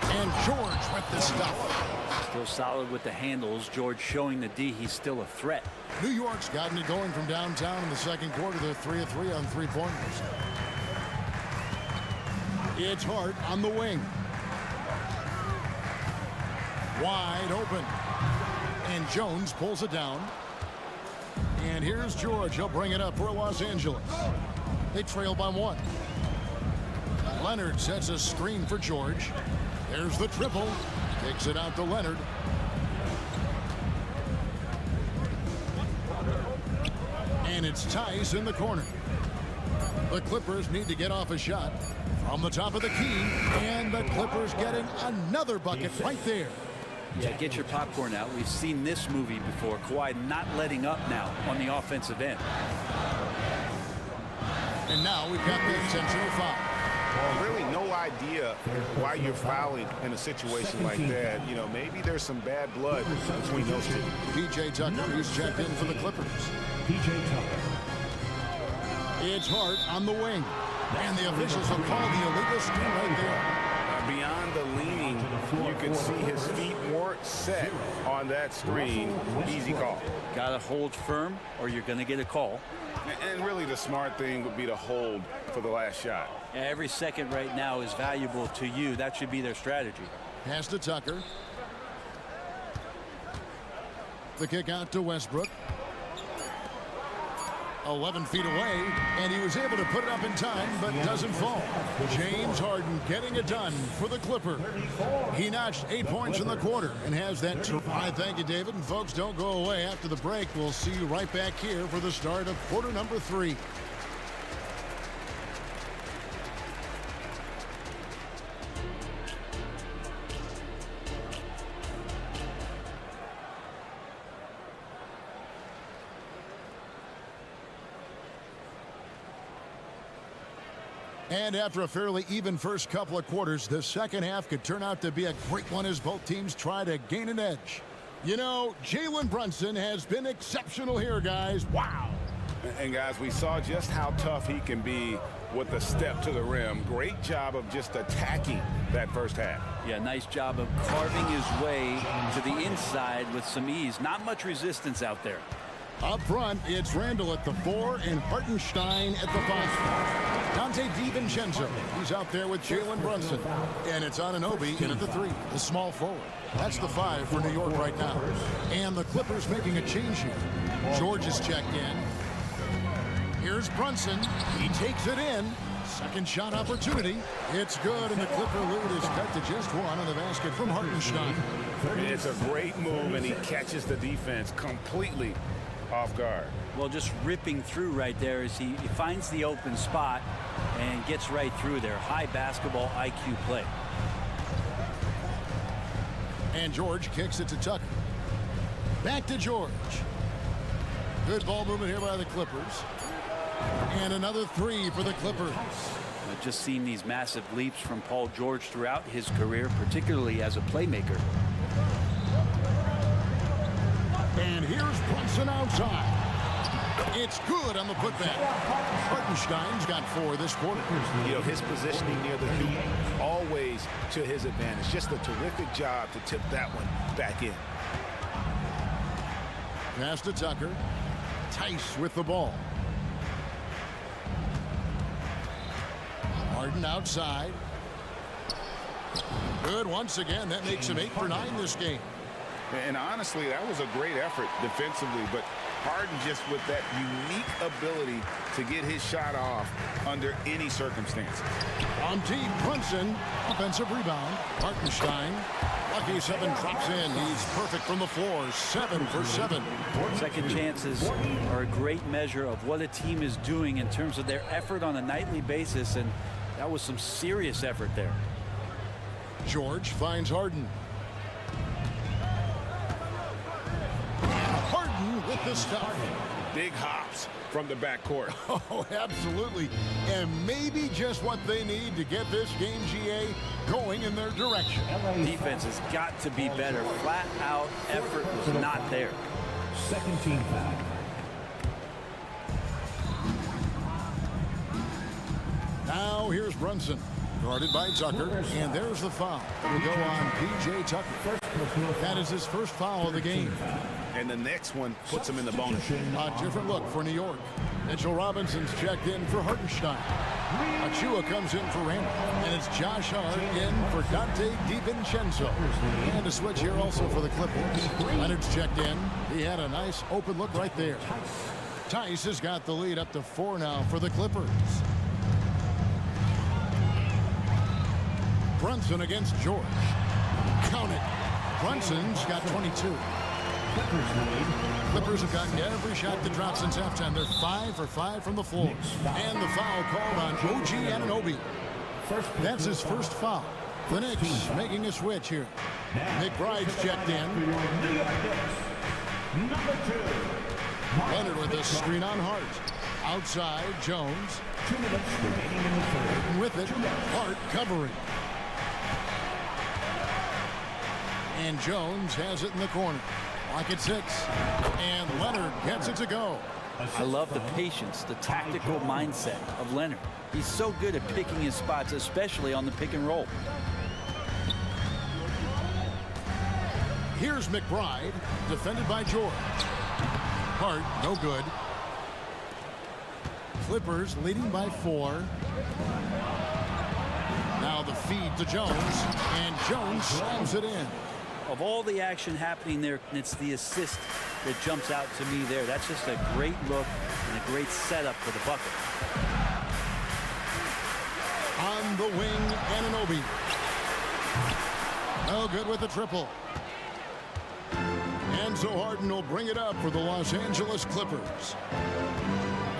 And George with the stuff. Still solid with the handles. George showing the D he's still a threat. New York's gotten it going from downtown in the second quarter. They're 3 of 3 on three-pointers. It's Hart on the wing. Wide open. And Jones pulls it down. And here's George. He'll bring it up for Los Angeles. They trail by 1. Leonard sets a screen for George. There's the triple. Kicks it out to Leonard. And it's Tice in the corner. The Clippers need to get off a shot from the top of the key. And the Clippers getting another bucket right there. Yeah, get your popcorn out. We've seen this movie before. Kawhi not letting up now on the offensive end. And now we've got the intentional foul. Really no idea why you're fouling in a situation like that. You know, maybe there's some bad blood between those two. P.J. Tucker, he's checked in for the Clippers. P.J. Tucker. It's Hart on the wing. And the officials will call the illegal screen right there. Beyond the leaning, you can see his feet weren't set on that screen. Easy call. Got to hold firm or you're going to get a call. And really the smart thing would be to hold for the last shot. Yeah, every second right now is valuable to you. That should be their strategy. Pass to Tucker. The kick out to Westbrook. 11 feet away, and he was able to put it up in time, but doesn't fall. James Harden getting it done for the Clippers. He notched 8 points in the quarter and has that 2. I thank you, David. And folks, don't go away after the break. We'll see you right back here for the start of quarter number 3. And after a fairly even first couple of quarters, the second half could turn out to be a great one as both teams try to gain an edge. You know, Jalen Brunson has been exceptional here, guys. Wow. And guys, we saw just how tough he can be with a step to the rim. Great job of just attacking that first half. Yeah, nice job of carving his way to the inside with some ease. Not much resistance out there. Up front, it's Randall at the 4 and Hartenstein at the 5. Dante DiVincenzo, he's out there with Jalen Brunson. And it's Anunoby in at the 3, the small forward. That's the 5 for New York right now. And the Clippers making a change here. George is checked in. Here's Brunson. He takes it in. Second shot opportunity. It's good, and the Clipper lead is cut to just 1 on the basket from Hartenstein. It's a great move, and he catches the defense completely off guard. Well, just ripping through right there as he finds the open spot and gets right through there. High basketball IQ play. And George kicks it to Tucker. Back to George. Good ball movement here by the Clippers. And another 3 for the Clippers. I've just seen these massive leaps from Paul George throughout his career, particularly as a playmaker. And here's Brunson outside. It's good on the putback. Hartenstein's got 4 this quarter. You know, his positioning near the hoop, always to his advantage. Just a terrific job to tip that one back in. Pass to Tucker. Tice with the ball. Harden outside. Good once again. That makes him 8 for 9 this game. And honestly, that was a great effort defensively, but Harden just with that unique ability to get his shot off under any circumstance. On deep, Brunson, offensive rebound. Hartenstein, lucky 7 drops in. He's perfect from the floor, 7 for 7. Second chances are a great measure of what a team is doing in terms of their effort on a nightly basis, and that was some serious effort there. George finds Harden. Harden with the stop. Big hops from the backcourt. Oh, absolutely. And maybe just what they need to get this game, GA, going in their direction. Defense has got to be better. Flat out effort was not there. Second team foul. Now here's Brunson, guarded by Tucker, and there's the foul. It'll go on P.J. Tucker. That is his first foul of the game. And the next one puts him in the bonus. A different look for New York. Mitchell Robinson's checked in for Hartenstein. Achua comes in for Randall. And it's Josh Hart in for Dante DiVincenzo. And a switch here also for the Clippers. Leonard's checked in. He had a nice open look right there. Tice has got the lead up to 4 now for the Clippers. Brunson against George. Count it. Brunson's got 22. Clippers have gotten every shot that dropped since halftime. They're 5 for 5 from the floor. And the foul called on OG Anunoby. That's his first foul. The Knicks making a switch here. McBride's checked in. Leonard with a screen on Hart. Outside, Jones. 2 minutes remaining in the third. With it, Hart covering. And Jones has it in the corner. Lock at 6. And Leonard gets it to go. I love the patience, the tactical mindset of Leonard. He's so good at picking his spots, especially on the pick and roll. Here's McBride, defended by George. Hart, no good. Clippers leading by 4. Now the feed to Jones, and Jones slams it in. Of all the action happening there, it's the assist that jumps out to me there. That's just a great look and a great setup for the bucket. On the wing, Anunoby. No good with the triple. And so Harden will bring it up for the Los Angeles Clippers.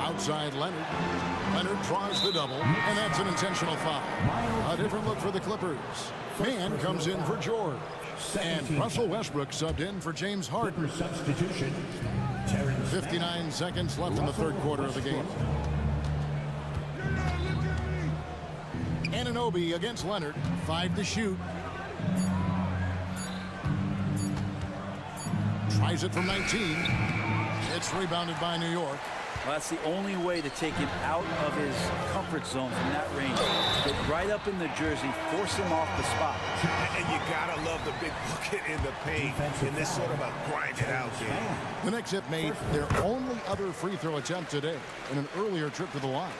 Outside Leonard. Leonard draws the double, and that's an intentional foul. A different look for the Clippers. Man comes in for George. And Russell Westbrook subbed in for James Harden. Substitution. 59 seconds left in the third quarter of the game. Anunoby against Leonard. 5 to shoot. Tries it from 19. It's rebounded by New York. Well, that's the only way to take him out of his comfort zone from that range. Get right up in the jersey, force him off the spot. And you gotta love the big bucket in the paint in this sort of a grind-it-out game. The Knicks have made their only other free throw attempt today in an earlier trip to the line.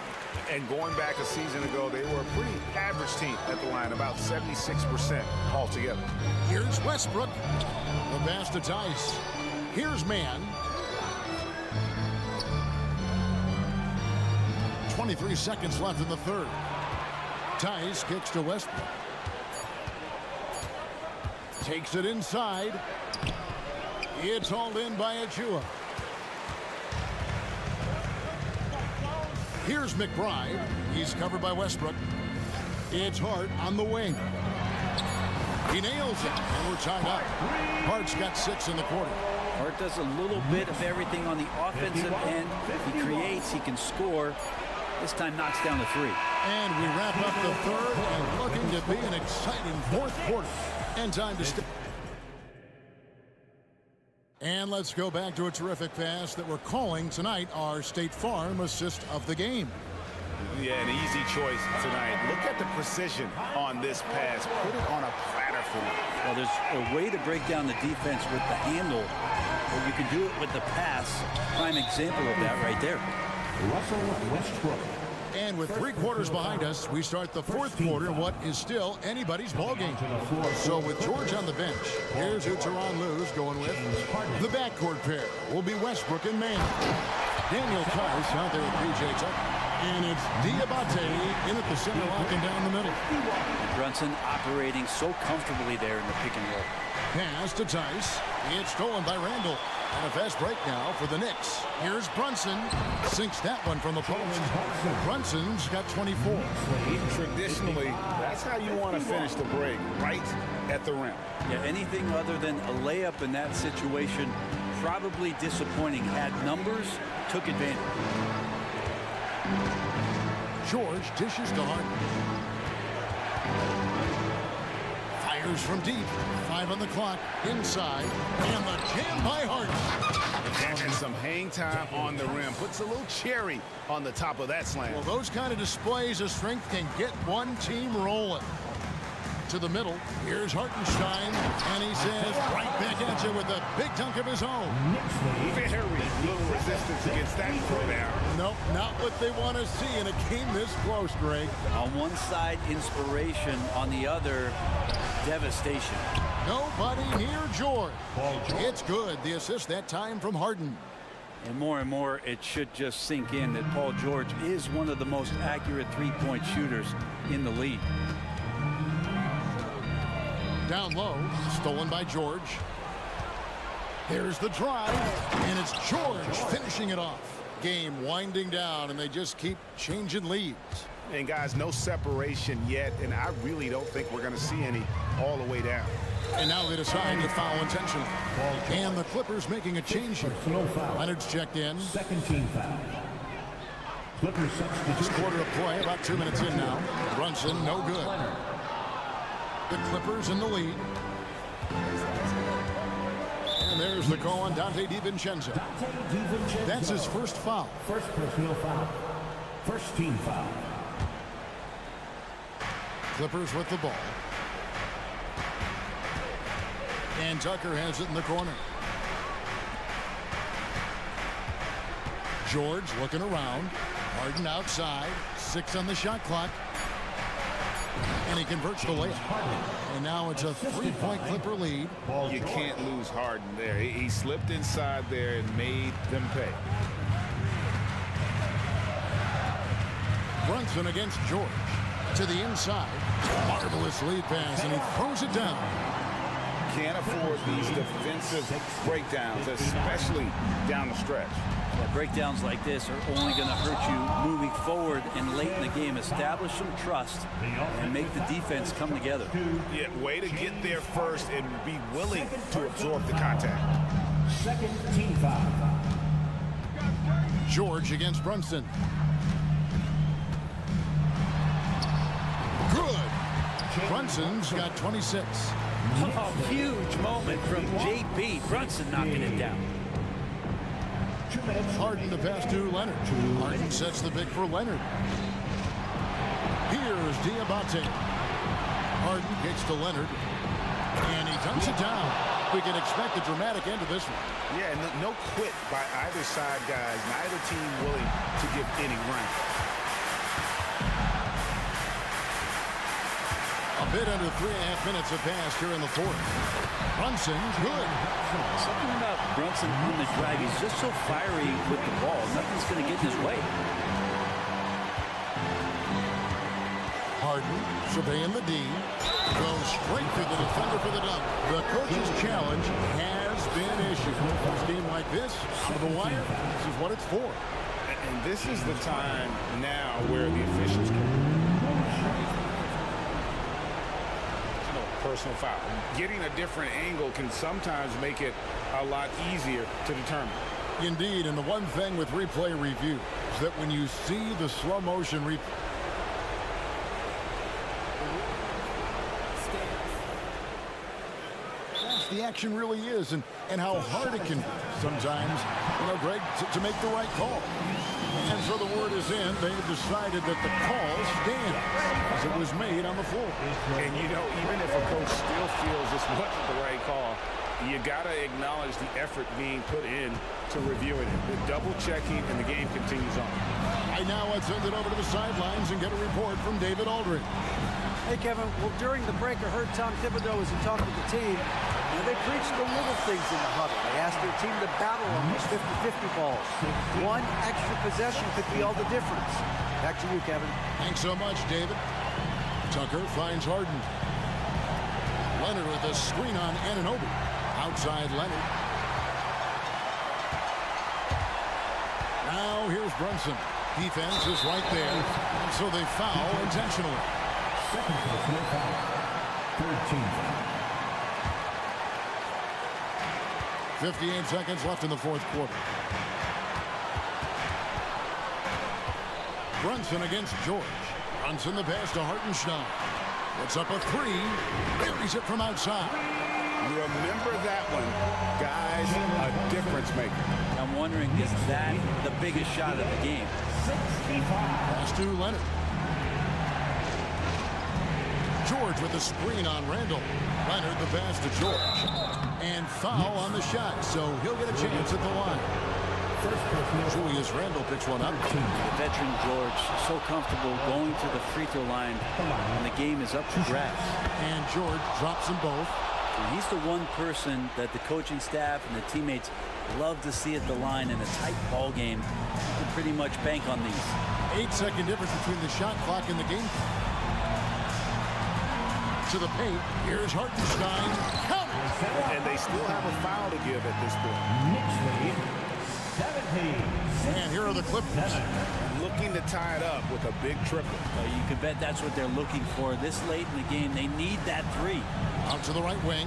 And going back a season ago, they were a pretty average team at the line, about 76% altogether. Here's Westbrook. The pass to Tice. Here's Man. 23 seconds left in the third. Tice kicks to Westbrook. Takes it inside. It's hauled in by Achua. Here's McBride. He's covered by Westbrook. It's Hart on the wing. He nails it, and we're tied up. Hart's got 6 in the quarter. Hart does a little bit of everything on the offensive end. He creates, he can score. This time knocks down the 3. And we wrap up the third, and looking to be an exciting fourth quarter. And time to stay. And let's go back to a terrific pass that we're calling tonight our State Farm assist of the game. Yeah, an easy choice tonight. Look at the precision on this pass. Put it on a platter for me. Well, there's a way to break down the defense with the handle, but you can do it with the pass. Prime example of that right there. Russell Westbrook. And with 3 quarters behind us, we start the 4th quarter, what is still anybody's ballgame. So with George on the bench, here's who Tyronn Lue's going with. The backcourt pair will be Westbrook and Mann. Daniel Tice out there with P.J. Tucker. And it's Diabate in at the center, locking down the middle. Brunson operating so comfortably there in the pick and roll. Pass to Tice. It's stolen by Randall. And a fast break now for the Knicks. Here's Brunson. Sinks that one from the post. Brunson's got 24. Traditionally, that's how you want to finish the break, right at the rim. Yeah, anything other than a layup in that situation, probably disappointing. Had numbers, took advantage. George dishes to Harden. Fires from deep. 5 on the clock. Inside. And the jam by Harden. And some hang time on the rim. Puts a little cherry on the top of that slam. Well, those kind of displays of strength can get one team rolling. To the middle. Here's Hartenstein. And he says, right back at you with a big dunk of his own. Very little resistance against that throwdown. Nope, not what they want to see in a game this close, Greg. On one side, inspiration. On the other, devastation. Nobody near George. It's good. The assist that time from Harden. And more, it should just sink in that Paul George is one of the most accurate three-point shooters in the league. Down low, stolen by George. There's the drive, and it's George finishing it off. Game winding down, and they just keep changing leads. And guys, no separation yet, and I really don't think we're going to see any all the way down. And now they decide to foul intentionally. And the Clippers making a change here. Leonard's checked in. Second team foul. Clippers substitute. This quarter of play, about 2 minutes in now. Brunson, no good. The Clippers in the lead. And there's the call on Dante DiVincenzo. That's his first foul. First personal foul. First team foul. Clippers with the ball. And Tucker has it in the corner. George looking around. Harden outside. 6 on the shot clock. And he converts the layup. And now it's a 3-point Clipper lead. You can't lose Harden there. He slipped inside there and made them pay. Brunson against George. To the inside. Marvelous lead pass, and he throws it down. Can't afford these defensive breakdowns, especially down the stretch. Yeah, breakdowns like this are only going to hurt you moving forward and late in the game. Establish some trust and make the defense come together. Yeah, way to get there first and be willing to absorb the contact. Second team foul. George against Brunson. Good. Brunson's got 26. Oh, huge moment from JB. Brunson knocking it down. Harden to pass to Leonard. Harden sets the pick for Leonard. Here's Diabate. Harden gets to Leonard. And he dunks it down. We can expect a dramatic end to this one. Yeah, no quit by either side, guys. Neither team willing to give any ground. A bit under 3.5 minutes have passed here in the fourth. Brunson, good. Something about Brunson on the drive. He's just so fiery with the ball. Nothing's going to get in his way. Harden surveying the D. Goes straight through the defender for the dunk. The coach's challenge has been issued. A game like this, out of the wire, this is what it's for. And this is the time now where the officials can... personal foul. Getting a different angle can sometimes make it a lot easier to determine. Indeed, and the one thing with replay review is that when you see the slow motion replay, the action really is, and how hard it can be sometimes, Greg, to make the right call. And so the word is in. They've decided that the call stands as it was made on the floor. And, even if a coach still feels this wasn't the right call, you got to acknowledge the effort being put in to reviewing it. They're double checking, and the game continues on. Right now, let's send it over to the sidelines and get a report from David Aldridge. Hey, Kevin. Well, during the break, I heard Tom Thibodeau as he talked with the team. And they preached the little things in the huddle. They asked their team to battle on these 50-50 balls. One extra possession could be all the difference. Back to you, Kevin. Thanks so much, David. Tucker finds Harden. Leonard with a screen on Anunoby. Outside Leonard. Now here's Brunson. Defense is right there. And so they foul intentionally. Second personal foul. Third team foul. 58 seconds left in the fourth quarter. Brunson against George. Brunson the pass to Hartenstein. Puts up a three. Buries it from outside. Remember that one. Guys, a difference maker. I'm wondering, is that the biggest shot of the game? Pass to Leonard. George with the screen on Randall. Leonard the pass to George. And foul on the shot, so he'll get a chance at the line. Julius Randle picks one up. The veteran George, so comfortable going to the free throw line, and the game is up to grabs. And George drops them both. And he's the one person that the coaching staff and the teammates love to see at the line in a tight ball game. You can pretty much bank on these. 8-second difference between the shot clock and the game clock. To the paint. Here's Hartenstein. Count it! And they still have a foul to give at this point. Knicks lead 17. And here are the Clippers. Looking to tie it up with a big triple. You can bet that's what they're looking for this late in the game. They need that three. Out to the right wing.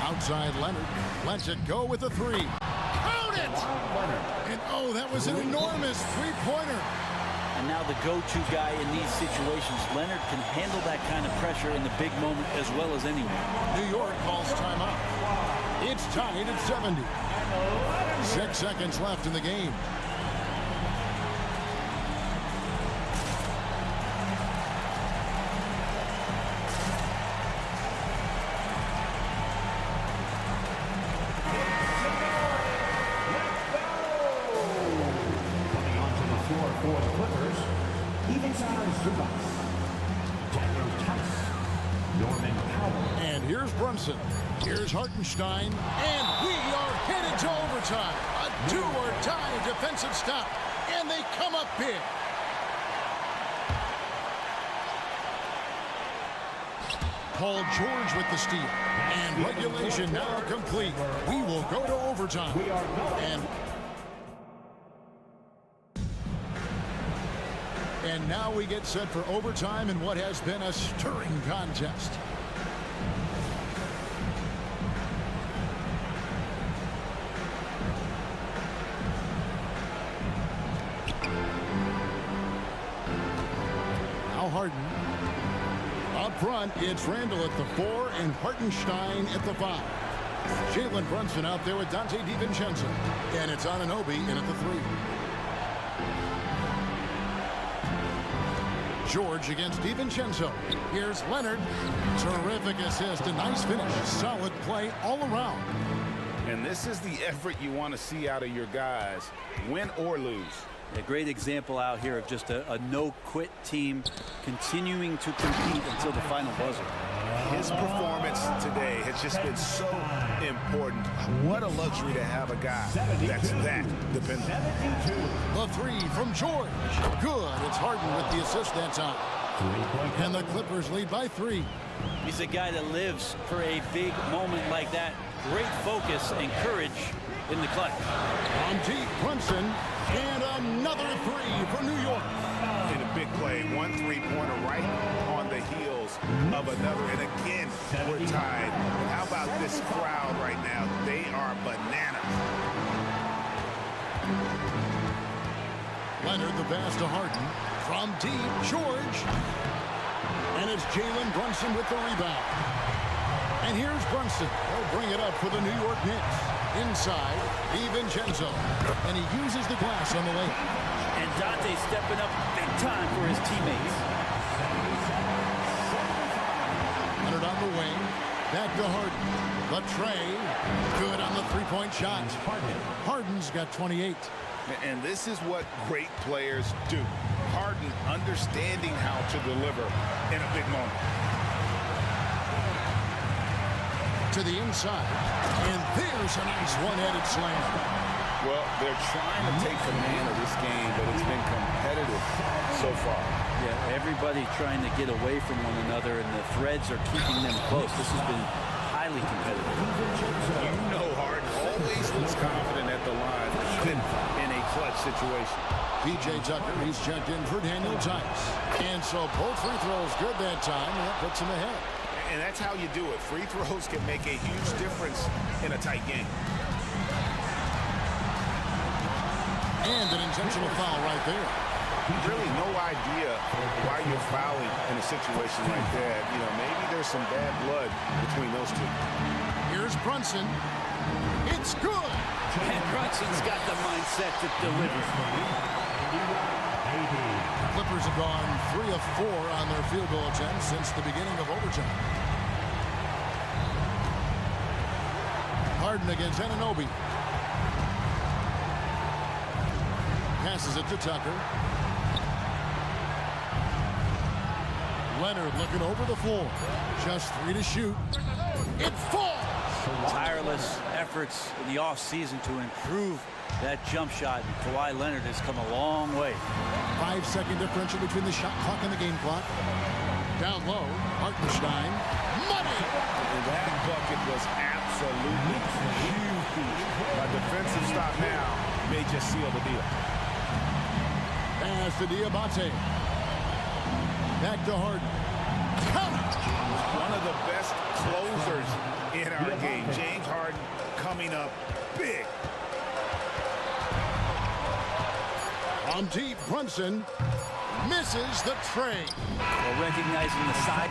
Outside Leonard. Lets it go with a three. Count it! And oh, that was an enormous three-pointer. And now the go-to guy in these situations. Leonard can handle that kind of pressure in the big moment as well as anyone. New York calls timeout. It's tied at 70. 6 seconds left in the game. And here's Brunson. Here's Hartenstein. And we are headed to overtime. A do-or-die defensive stop. And they come up big. Paul George with the steal. And regulation now complete. We will go to overtime. And now we get set for overtime in what has been a stirring contest. Now Harden. Up front, it's Randall at the 4 and Hartenstein at the 5. Jalen Brunson out there with Dante DiVincenzo. And it's Anunoby in at the 3. George against DiVincenzo. Here's Leonard. Terrific assist. A nice finish. Solid play all around. And this is the effort you want to see out of your guys, win or lose. A great example out here of just a no-quit team continuing to compete until the final buzzer. His performance today has just been so important. What a luxury to have a guy that's that dependent. The 3 from George. Good. It's Harden with the assist. That's out. And the Clippers lead by 3. He's a guy that lives for a big moment like that. Great focus and courage in the clutch. On deep, Brunson. And another 3 for New York. In a big play, 1 3-pointer right on the heels of another. And again, we're tied. And how about this crowd right now? They are bananas. Leonard the pass to Harden. From deep, George. And it's Jalen Brunson with the rebound. And here's Brunson. He'll bring it up for the New York Knicks. Inside, DiVincenzo. And he uses the glass on the lane. And Dante stepping up big time for his teammates. Leonard on the wing. Back to Harden. The tray. Good on the three-point shot. Harden's got 28. And this is what great players do. Harden understanding how to deliver in a big moment. To the inside. And there's a nice one-headed slam. Well, they're trying to take command of this game, but it's been competitive so far. Yeah, everybody trying to get away from one another, and the threads are keeping them close. This has been highly competitive. You know Harden always looks confident at the line, even in a clutch situation. P.J. Tucker, he's checked in for Daniel Tice. And so both free throws good that time, and that puts him ahead. And that's how you do it. Free throws can make a huge difference in a tight game. And an intentional foul right there. Really no idea why you're fouling in a situation like that. You know, maybe there's some bad blood between those two. Here's Brunson. It's good. And Brunson's got the mindset to deliver. Clippers have gone 3 of 4 on their field goal attempts since the beginning of overtime. Harden against Anunoby. Passes it to Tucker. Leonard looking over the floor. Just 3 to shoot. It falls! Tireless efforts in the offseason to improve that jump shot. And Kawhi Leonard has come a long way. 5-second differential between the shot clock and the game clock. Down low, Hartenstein. Money! And that bucket was absolutely huge. A defensive stop now may just seal the deal. Pass to Diabate. Back to Harden. One of the best closers in our game. James Harden coming up big. On deep, Brunson misses the tray. Well, recognizing the side.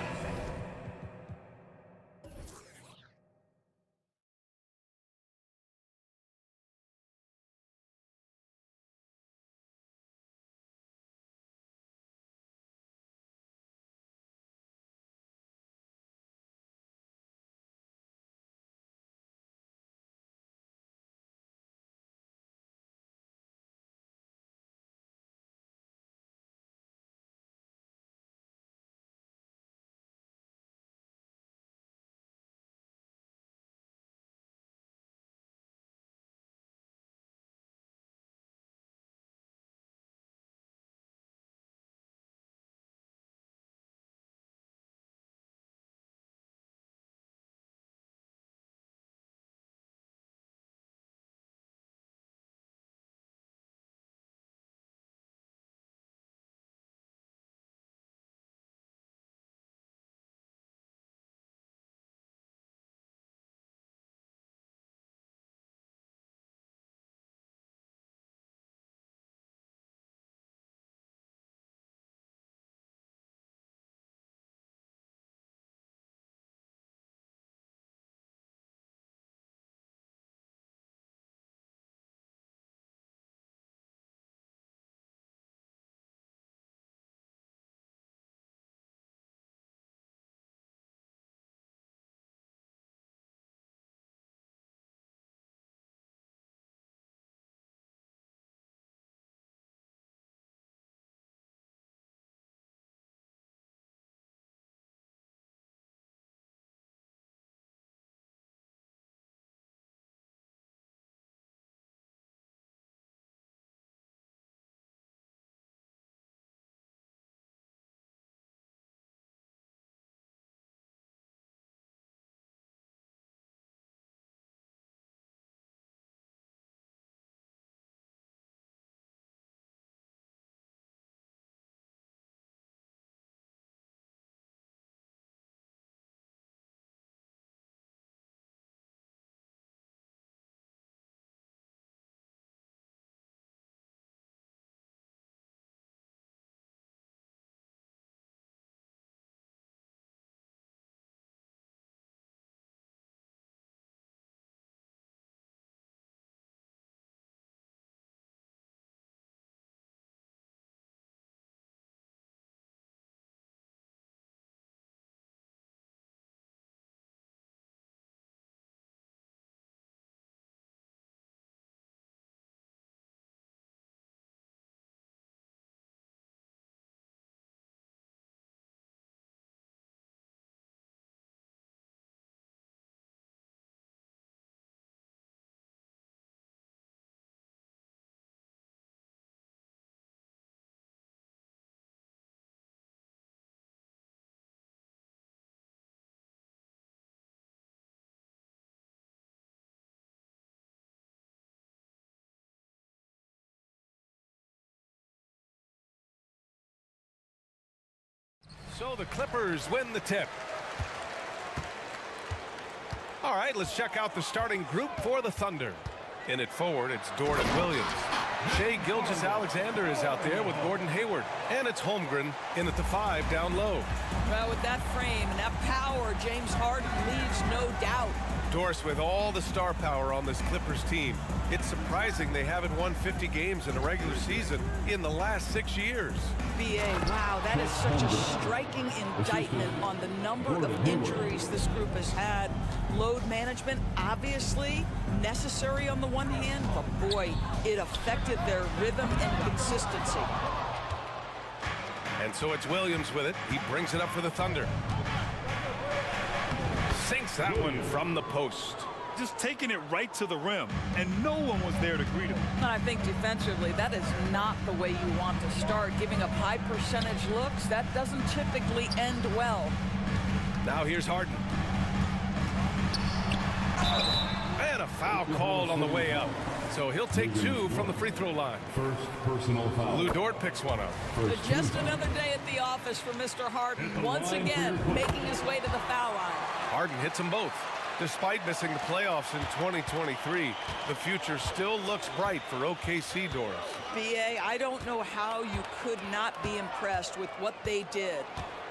So the Clippers win the tip. All right, let's check out the starting group for the Thunder. In it forward, it's Dort and Williams. Shai Gilgeous-Alexander is out there with Gordon Hayward. And it's Holmgren in at the 5 down low. Well, with that frame and that power, James Harden leaves no doubt. Doris, with all the star power on this Clippers team, it's surprising they haven't won 50 games in a regular season in the last 6 years. BA, wow, that is such a striking indictment on the number of injuries this group has had. Load management, obviously necessary on the one hand, but boy, it affected their rhythm and consistency. And so it's Williams with it. He brings it up for the Thunder. Sinks that one from the post. Just taking it right to the rim, and no one was there to greet him. And I think defensively, that is not the way you want to start. Giving up high percentage looks, that doesn't typically end well. Now here's Harden. And a foul called on the way up. So he'll take 2 from the free throw line. First personal foul. Lou Dort picks one up. But just another day at the office for Mr. Harden. Once again, making his way to the foul line. Harden hits them both. Despite missing the playoffs in 2023, the future still looks bright for OKC, Doris. BA, I don't know how you could not be impressed with what they did.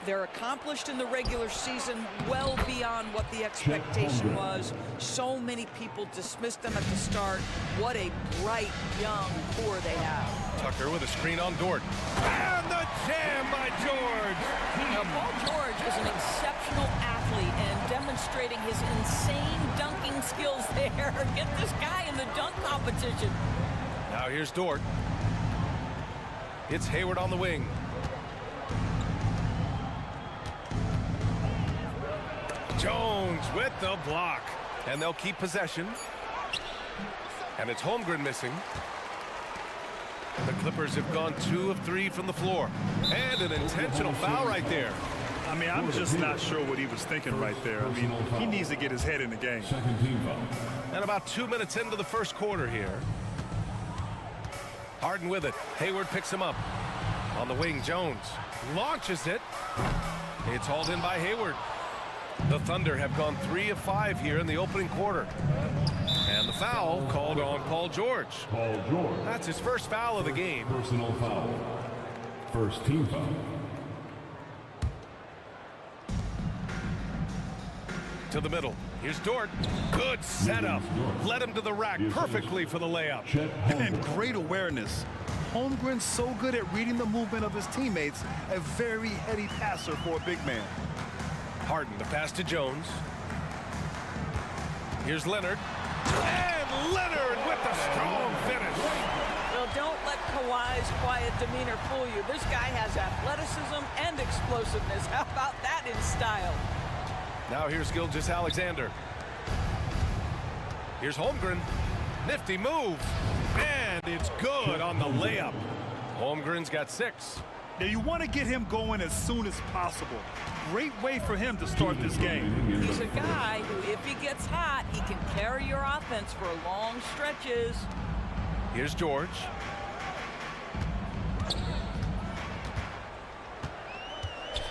They're accomplished in the regular season well beyond what the expectation was. So many people dismissed them at the start. What a bright young core they have. Tucker with a screen on Dort. And the jam by George. Now, Paul George is an exceptional athlete and demonstrating his insane dunking skills there. Get this guy in the dunk competition. Now here's Dort. It's Hayward on the wing. Jones with the block. And they'll keep possession. And it's Holmgren missing. The Clippers have gone 2 of 3 from the floor. And an intentional foul right there. I mean, I'm just not sure what he was thinking right there. I mean, he needs to get his head in the game. Second team foul. And about 2 minutes into the first quarter here. Harden with it. Hayward picks him up. On the wing, Jones launches it. It's hauled in by Hayward. The Thunder have gone 3 of 5 here in the opening quarter. And the foul called on Paul George. Paul George. That's his first foul of the game. Personal foul. First team foul. To the middle. Here's Dort. Good setup. Led him to the rack perfectly for the layup. And great awareness. Holmgren's so good at reading the movement of his teammates. A very heady passer for a big man. Harden, the pass to Jones. Here's Leonard. And Leonard with the strong finish. Well, don't let Kawhi's quiet demeanor fool you. This guy has athleticism and explosiveness. How about that in style? Now here's Gilgeous-Alexander. Here's Holmgren. Nifty move. And it's good on the layup. Holmgren's got 6. Now, you want to get him going as soon as possible. Great way for him to start this game. He's a guy who, if he gets hot, he can carry your offense for long stretches. Here's George.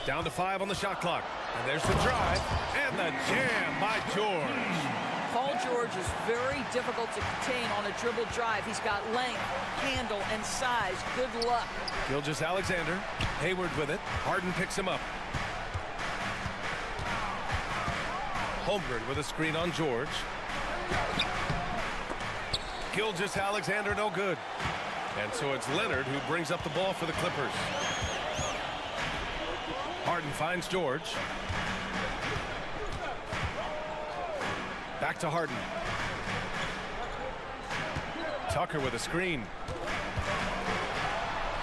Down to 5 on the shot clock. And there's the drive. And the jam by George. Paul George is very difficult to contain on a dribble drive. He's got length, handle, and size. Good luck. Gilgeous-Alexander. Hayward with it. Harden picks him up. Holmgren with a screen on George. Gilgeous-Alexander no good. And so it's Leonard who brings up the ball for the Clippers. Harden finds George. Back to Harden. Tucker with a screen.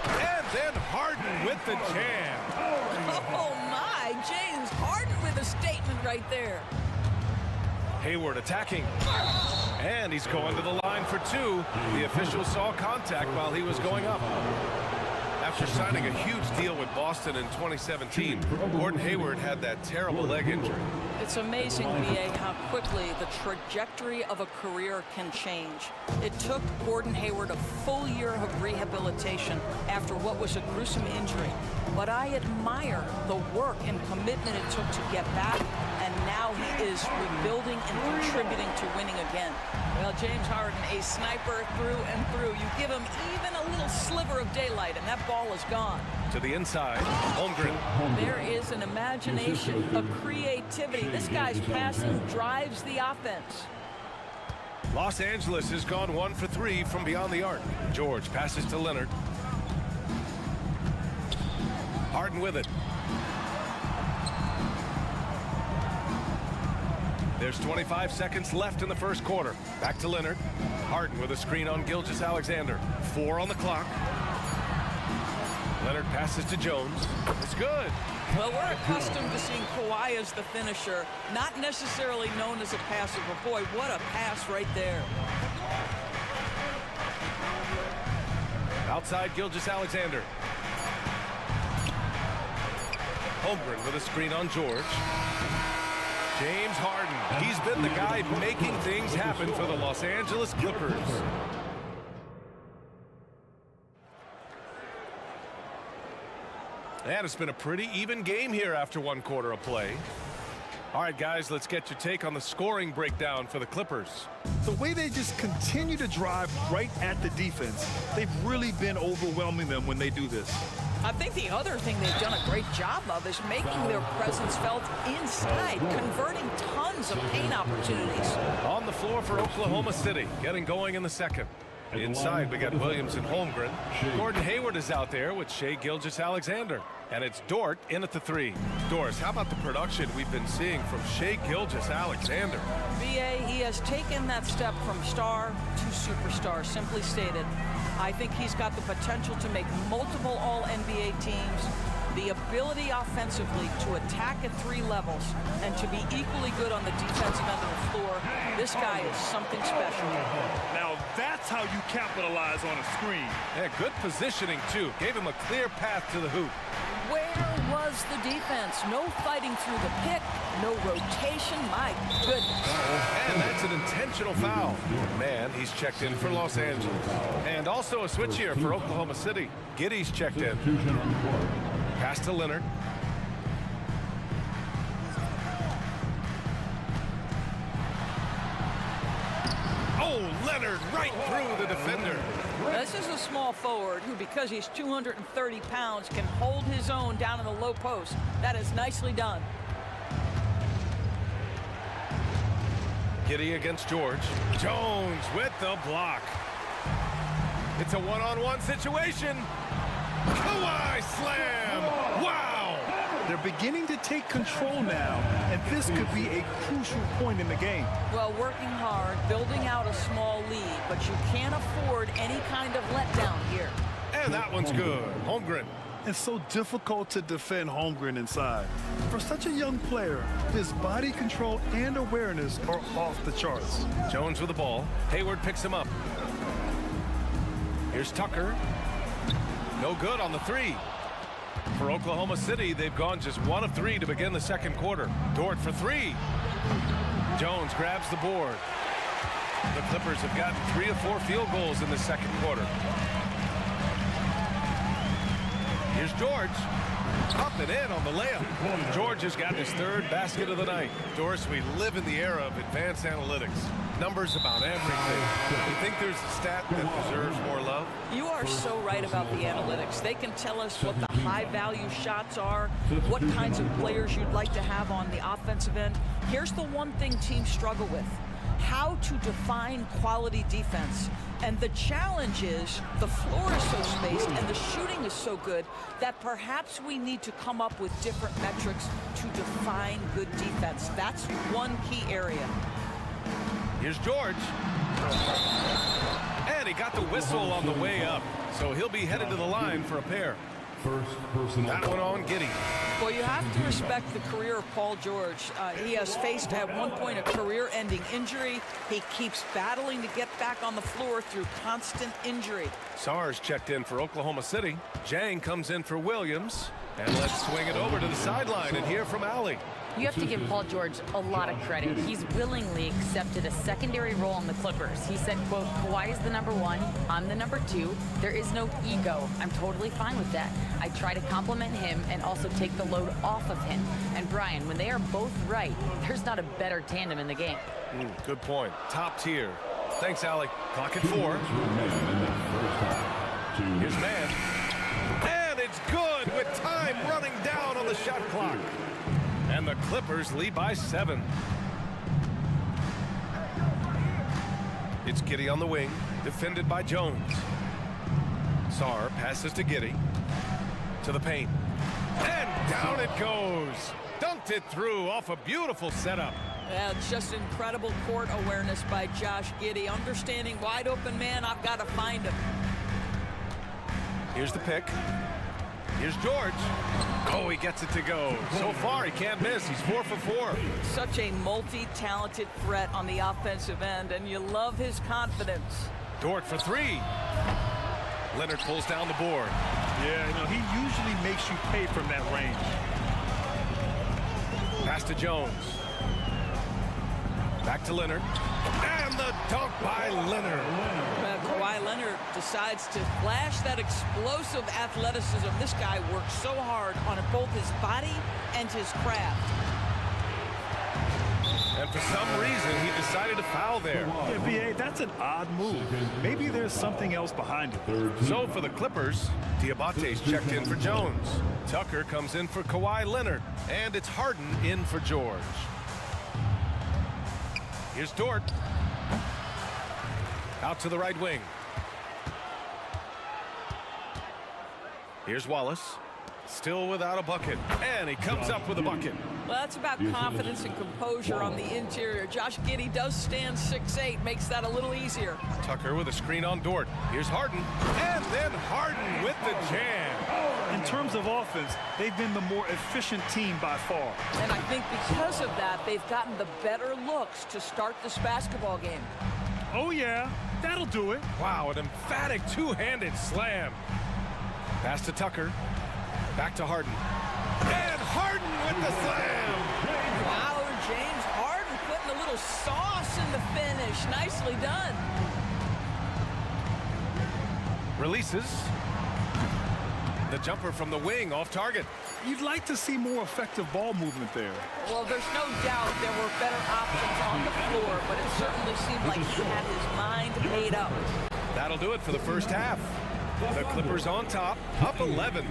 And then Harden with the jam. Oh my, James Harden with a statement right there. Hayward attacking. And he's going to the line for 2. The official saw contact while he was going up. After signing a huge deal with Boston in 2017, Gordon Hayward had that terrible leg injury. It's amazing, BA, how quickly the trajectory of a career can change. It took Gordon Hayward a full year of rehabilitation after what was a gruesome injury. But I admire the work and commitment it took to get back, and now he is rebuilding and contributing to winning again. Well, James Harden, a sniper through and through. You give him even a little sliver of daylight, and that ball is gone. To the inside, Holmgren. There is an imagination, a creativity. This guy's passing drives the offense. Los Angeles has gone 1 for 3 from beyond the arc. George passes to Leonard. Harden with it. There's 25 seconds left in the first quarter. Back to Leonard. Harden with a screen on Gilgeous-Alexander. 4 on the clock. Leonard passes to Jones. It's good. Well, we're accustomed to seeing Kawhi as the finisher, not necessarily known as a passer, but boy, what a pass right there. Outside Gilgeous-Alexander. Holmgren with a screen on George. James Harden. He's been the guy making things happen for the Los Angeles Clippers. And it's been a pretty even game here after 1 quarter of play. All right, guys, let's get your take on the scoring breakdown for the Clippers. The way they just continue to drive right at the defense, they've really been overwhelming them when they do this. I think the other thing they've done a great job of is making their presence felt inside, converting tons of paint opportunities. On the floor for Oklahoma City, getting going in the second. Inside, we got Williams and Holmgren. Gordon Hayward is out there with Shai Gilgeous-Alexander. And it's Dort in at the 3. Doris, how about the production we've been seeing from Shai Gilgeous-Alexander? BA, he has taken that step from star to superstar, simply stated. I think he's got the potential to make multiple All-NBA teams, the ability offensively to attack at 3 levels, and to be equally good on the defensive end of the floor. This guy is something special. Now that's how you capitalize on a screen. Yeah, good positioning, too. Gave him a clear path to the hoop. Where was the defense? No fighting through the pick, no rotation. My goodness. And that's an intentional foul. Man, he's checked in for Los Angeles. And also a switch here for Oklahoma City. Giddey's checked in. Pass to Leonard. Oh, Leonard right through the defender. This is a small forward who, because he's 230 pounds, can hold his own down in the low post. That is nicely done. Giddey against George. Jones with the block. It's a one-on-one situation. Kawhi slam! Wow! They're beginning to take control now, and this could be a crucial point in the game. Well, working hard, building out a small lead, but you can't afford any kind of letdown here. And that one's good. Holmgren. It's so difficult to defend Holmgren inside. For such a young player, his body control and awareness are off the charts. Jones with the ball. Hayward picks him up. Here's Tucker. No good on the 3. For Oklahoma City, they've gone just 1 of 3 to begin the second quarter. Dort for 3. Jones grabs the board. The Clippers have gotten 3 of 4 field goals in the second quarter. Here's George. Up and in on the layup. George has gotten his 3rd basket of the night. Doris, we live in the era of advanced analytics. Numbers about everything. You think there's a stat that deserves more love? You are so right about the analytics. They can tell us what the high-value shots are, what kinds of players you'd like to have on the offensive end. Here's the one thing teams struggle with: how to define quality defense. And the challenge is the floor is so spaced and the shooting is so good that perhaps we need to come up with different metrics to define good defense. That's one key area. Here's George. And he got the whistle on the way up, so he'll be headed to the line for a pair. First personal That one on Giddey. Well, you have to respect the career of Paul George. He has faced at one point a career-ending injury. He keeps battling to get back on the floor through constant injury. Sars checked in for Oklahoma City. Jang comes in for Williams. And let's swing it over to the sideline and hear from Allie. You have to give Paul George a lot of credit. He's willingly accepted a secondary role on the Clippers. He said, quote, Kawhi is the number one, I'm the number two. There is no ego. I'm totally fine with that. I try to compliment him and also take the load off of him. And Brian, when they are both right, there's not a better tandem in the game. Good point. Top tier. Thanks, Allie. Clock at 4. Here's man. And it's good with time running down on the shot clock. And the Clippers lead by 7. It's Giddey on the wing, defended by Jones. Sar passes to Giddey. To the paint. And down it goes. Dunked it through off a beautiful setup. Yeah, it's just incredible court awareness by Josh Giddey. Understanding wide open man, I've got to find him. Here's the pick. Here's George. Oh, he gets it to go. So far, he can't miss. He's 4 for 4. Such a multi-talented threat on the offensive end, and you love his confidence. Dort for 3. Leonard pulls down the board. Yeah, you know, he usually makes you pay from that range. Pass to Jones. Back to Leonard. And the dunk by Leonard. Kawhi Leonard decides to flash that explosive athleticism. This guy works so hard on both his body and his craft. And for some reason, he decided to foul there. Yeah, B.A., that's an odd move. Maybe there's something else behind it. So for the Clippers, Diabate's checked in for Jones. Tucker comes in for Kawhi Leonard. And it's Harden in for George. Here's Dort. Out to the right wing. Here's Wallace. Still without a bucket. And he comes up with a bucket. Well, that's about confidence and composure on the interior. Josh Giddey does stand 6'8", makes that a little easier. Tucker with a screen on Dort. Here's Harden. And then Harden with the jam. In terms of offense, they've been the more efficient team by far. And I think because of that, they've gotten the better looks to start this basketball game. Oh, yeah. That'll do it. Wow, an emphatic two-handed slam. Pass to Tucker. Back to Harden. And Harden with the slam. Wow, James Harden putting a little sauce in the finish. Nicely done. Releases. The jumper from the wing off target. You'd like to see more effective ball movement there. Well, there's no doubt there were better options on the floor, but it certainly seemed like he had his mind made up. That'll do it for the first half. The Clippers on top, up 11.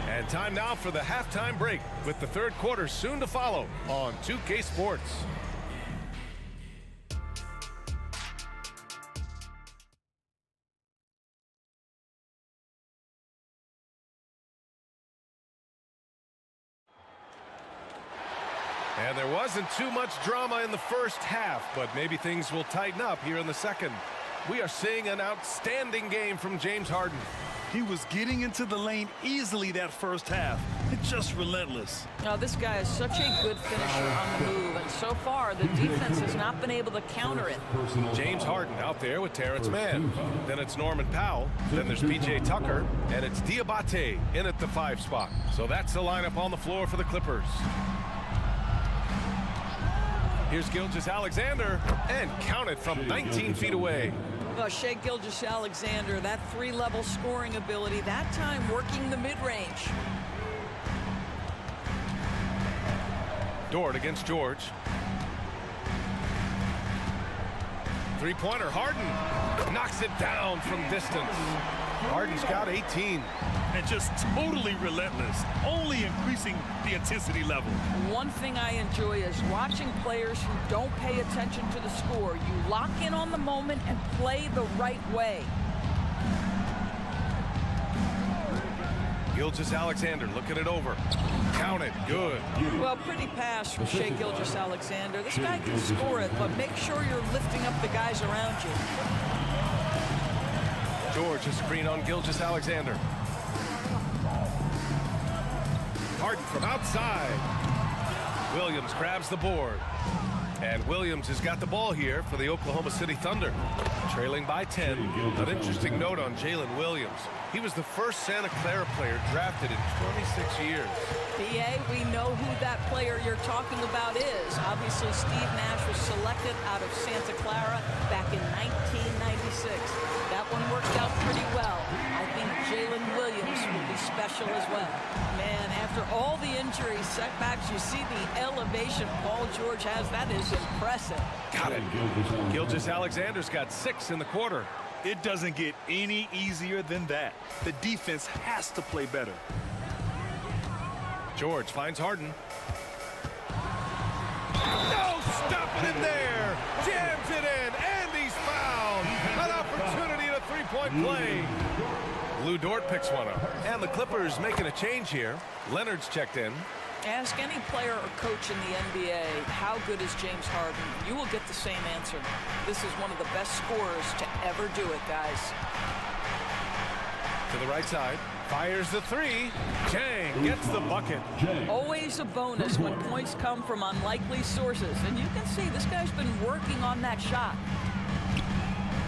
And time now for the halftime break, with the third quarter soon to follow on 2K Sports. And there wasn't too much drama in the first half, but maybe things will tighten up here in the second. We are seeing an outstanding game from James Harden. He was getting into the lane easily that first half. It's just relentless. Now, this guy is such a good finisher on the move, and so far the defense has not been able to counter it. James Harden out there with Terrence Mann. Then it's Norman Powell. Then there's P.J. Tucker. And it's Diabate in at the 5 spot. So that's the lineup on the floor for the Clippers. Here's Gilgeous-Alexander, and count it from 19 feet away. Well, Shai Gilgeous-Alexander, that 3-level scoring ability, that time working the mid-range. Dort against George. Three-pointer, Harden knocks it down from distance. Harden's got 18. And just totally relentless, only increasing the intensity level. One thing I enjoy is watching players who don't pay attention to the score. You lock in on the moment and play the right way. Gilgeous-Alexander looking it over. Count it. Good. Well, pretty pass from Shai Gilgeous-Alexander. This guy can score it, but make sure you're lifting up the guys around you. George, a screen on Gilgeous-Alexander. Harden from outside. Williams grabs the board. And Williams has got the ball here for the Oklahoma City Thunder. Trailing by 10. An interesting note on Jalen Williams. He was the first Santa Clara player drafted in 26 years. PA, we know who that player you're talking about is. Obviously, Steve Nash was selected out of Santa Clara back in 1996. That one worked out pretty well. I think Jalen Williams will be special as well. Man, after all the injuries, setbacks, you see the elevation Paul George has. That is impressive. Got it. Gilgeous-Alexander's got 6 in the quarter. It doesn't get any easier than that. The defense has to play better. George finds Harden. No, stop it in there. Jams it in, and he's fouled. An opportunity at a three-point play. Lou Dort picks one up. And the Clippers making a change here. Leonard's checked in. Ask any player or coach in the NBA, how good is James Harden? You will get the same answer. This is one of the best scorers to ever do it, guys. To the right side, fires the three. Chang gets the bucket. Always a bonus when points come from unlikely sources. And you can see this guy's been working on that shot.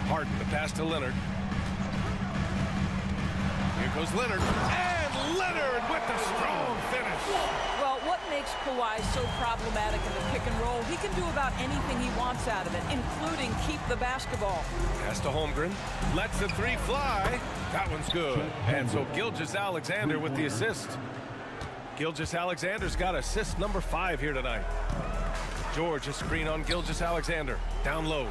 Harden, the pass to Leonard. Here goes Leonard. And Leonard with the strong finish. Well, what makes Kawhi so problematic in the pick and roll? He can do about anything he wants out of it, including keep the basketball. Pass to Holmgren. Lets the three fly. That one's good. And so Gilgeous-Alexander with the assist. Gilgeous-Alexander's got assist number 5 here tonight. George, a screen on Gilgeous-Alexander. Down low.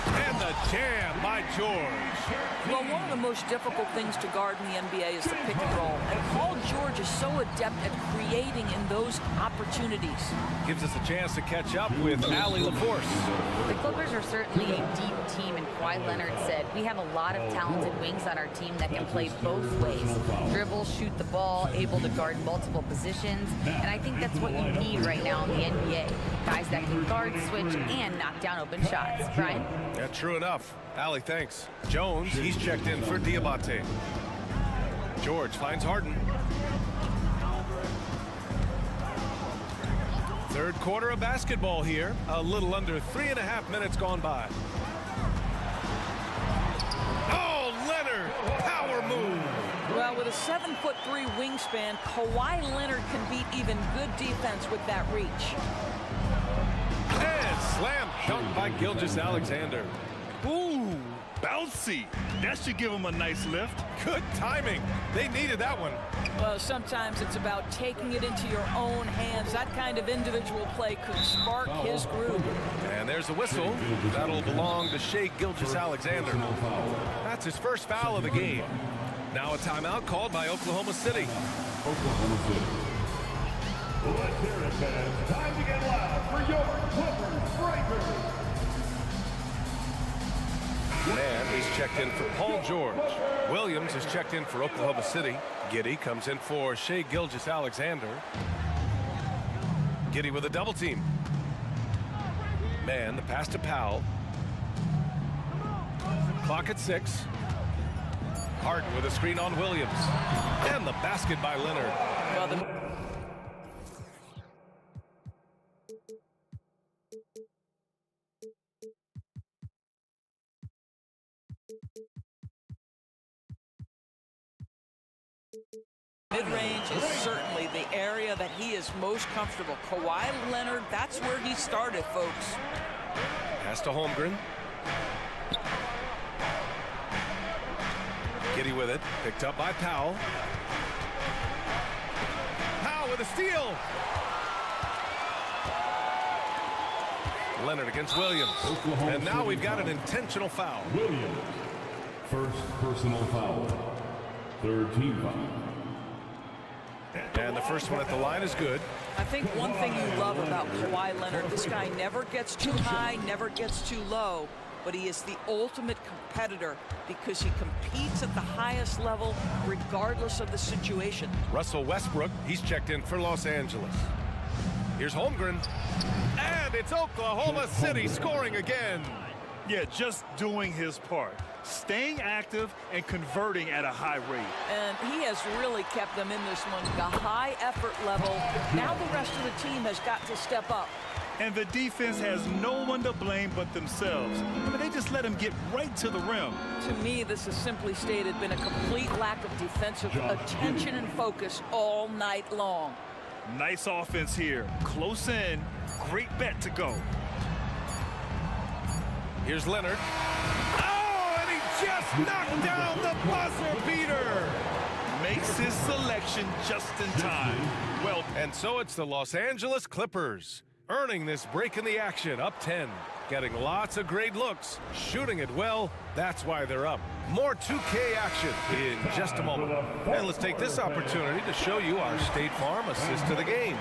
And the jam by George. Well, one of the most difficult things to guard in the NBA is the pick and roll. And Paul George is so adept at creating in those opportunities. Gives us a chance to catch up with Allie LaForce. The Clippers are certainly a deep team, and Kawhi Leonard said, we have a lot of talented wings on our team that can play both ways. Dribble, shoot the ball, able to guard multiple positions. And I think that's what you need right now in the NBA. Guys that can guard, switch, and knock down open shots. Brian? Yeah, true enough. Allie, thanks. Jones, he's checked in for Diabate. George finds Harden. Third quarter of basketball here. A little under 3.5 minutes gone by. Oh, Leonard! Power move! Well, with a 7'3" wingspan, Kawhi Leonard can beat even good defense with that reach. And slam dunk by Gilgeous-Alexander. Ooh, bouncy. That should give him a nice lift. Good timing. They needed that one. Well, sometimes it's about taking it into your own hands. That kind of individual play could spark his groove. And there's a whistle. That'll belong to Shai Gilgeous-Alexander. That's his first foul of the game. Now a timeout called by Oklahoma City. Oklahoma City. Let's hear it, fans. Time to get loud for your Clippers Breakers. Man, he's checked in for Paul George. Williams is checked in for Oklahoma City. Giddey comes in for Shai Gilgeous-Alexander. Giddey with a double team. Man, the pass to Powell. Clock at 6. Harden with a screen on Williams. And the basket by Leonard. Well, mid-range is certainly the area that he is most comfortable. Kawhi Leonard, that's where he started, folks. Pass to Holmgren. Giddey with it. Picked up by Powell. Powell with a steal. Leonard against Williams. And now we've got an intentional foul. Williams. First personal foul. Third team foul. And the first one at the line is good. I think one thing you love about Kawhi Leonard, this guy never gets too high, never gets too low, but he is the ultimate competitor because he competes at the highest level regardless of the situation. Russell Westbrook, he's checked in for Los Angeles. Here's Holmgren. And it's Oklahoma City scoring again. Yeah, just doing his part. Staying active and converting at a high rate. And he has really kept them in this one. The high effort level. Now the rest of the team has got to step up. And the defense has no one to blame but themselves. I mean, they just let him get right to the rim. To me, this is simply stated been a complete lack of defensive attention and focus all night long. Nice offense here. Close in. Great bet to go. Here's Leonard. Oh, and he just knocked down the buzzer beater. Makes his selection just in time. Well, and so it's the Los Angeles Clippers, earning this break in the action, up 10. Getting lots of great looks, shooting it well. That's why they're up. More 2K action in just a moment. And let's take this opportunity to show you our State Farm assist to the game.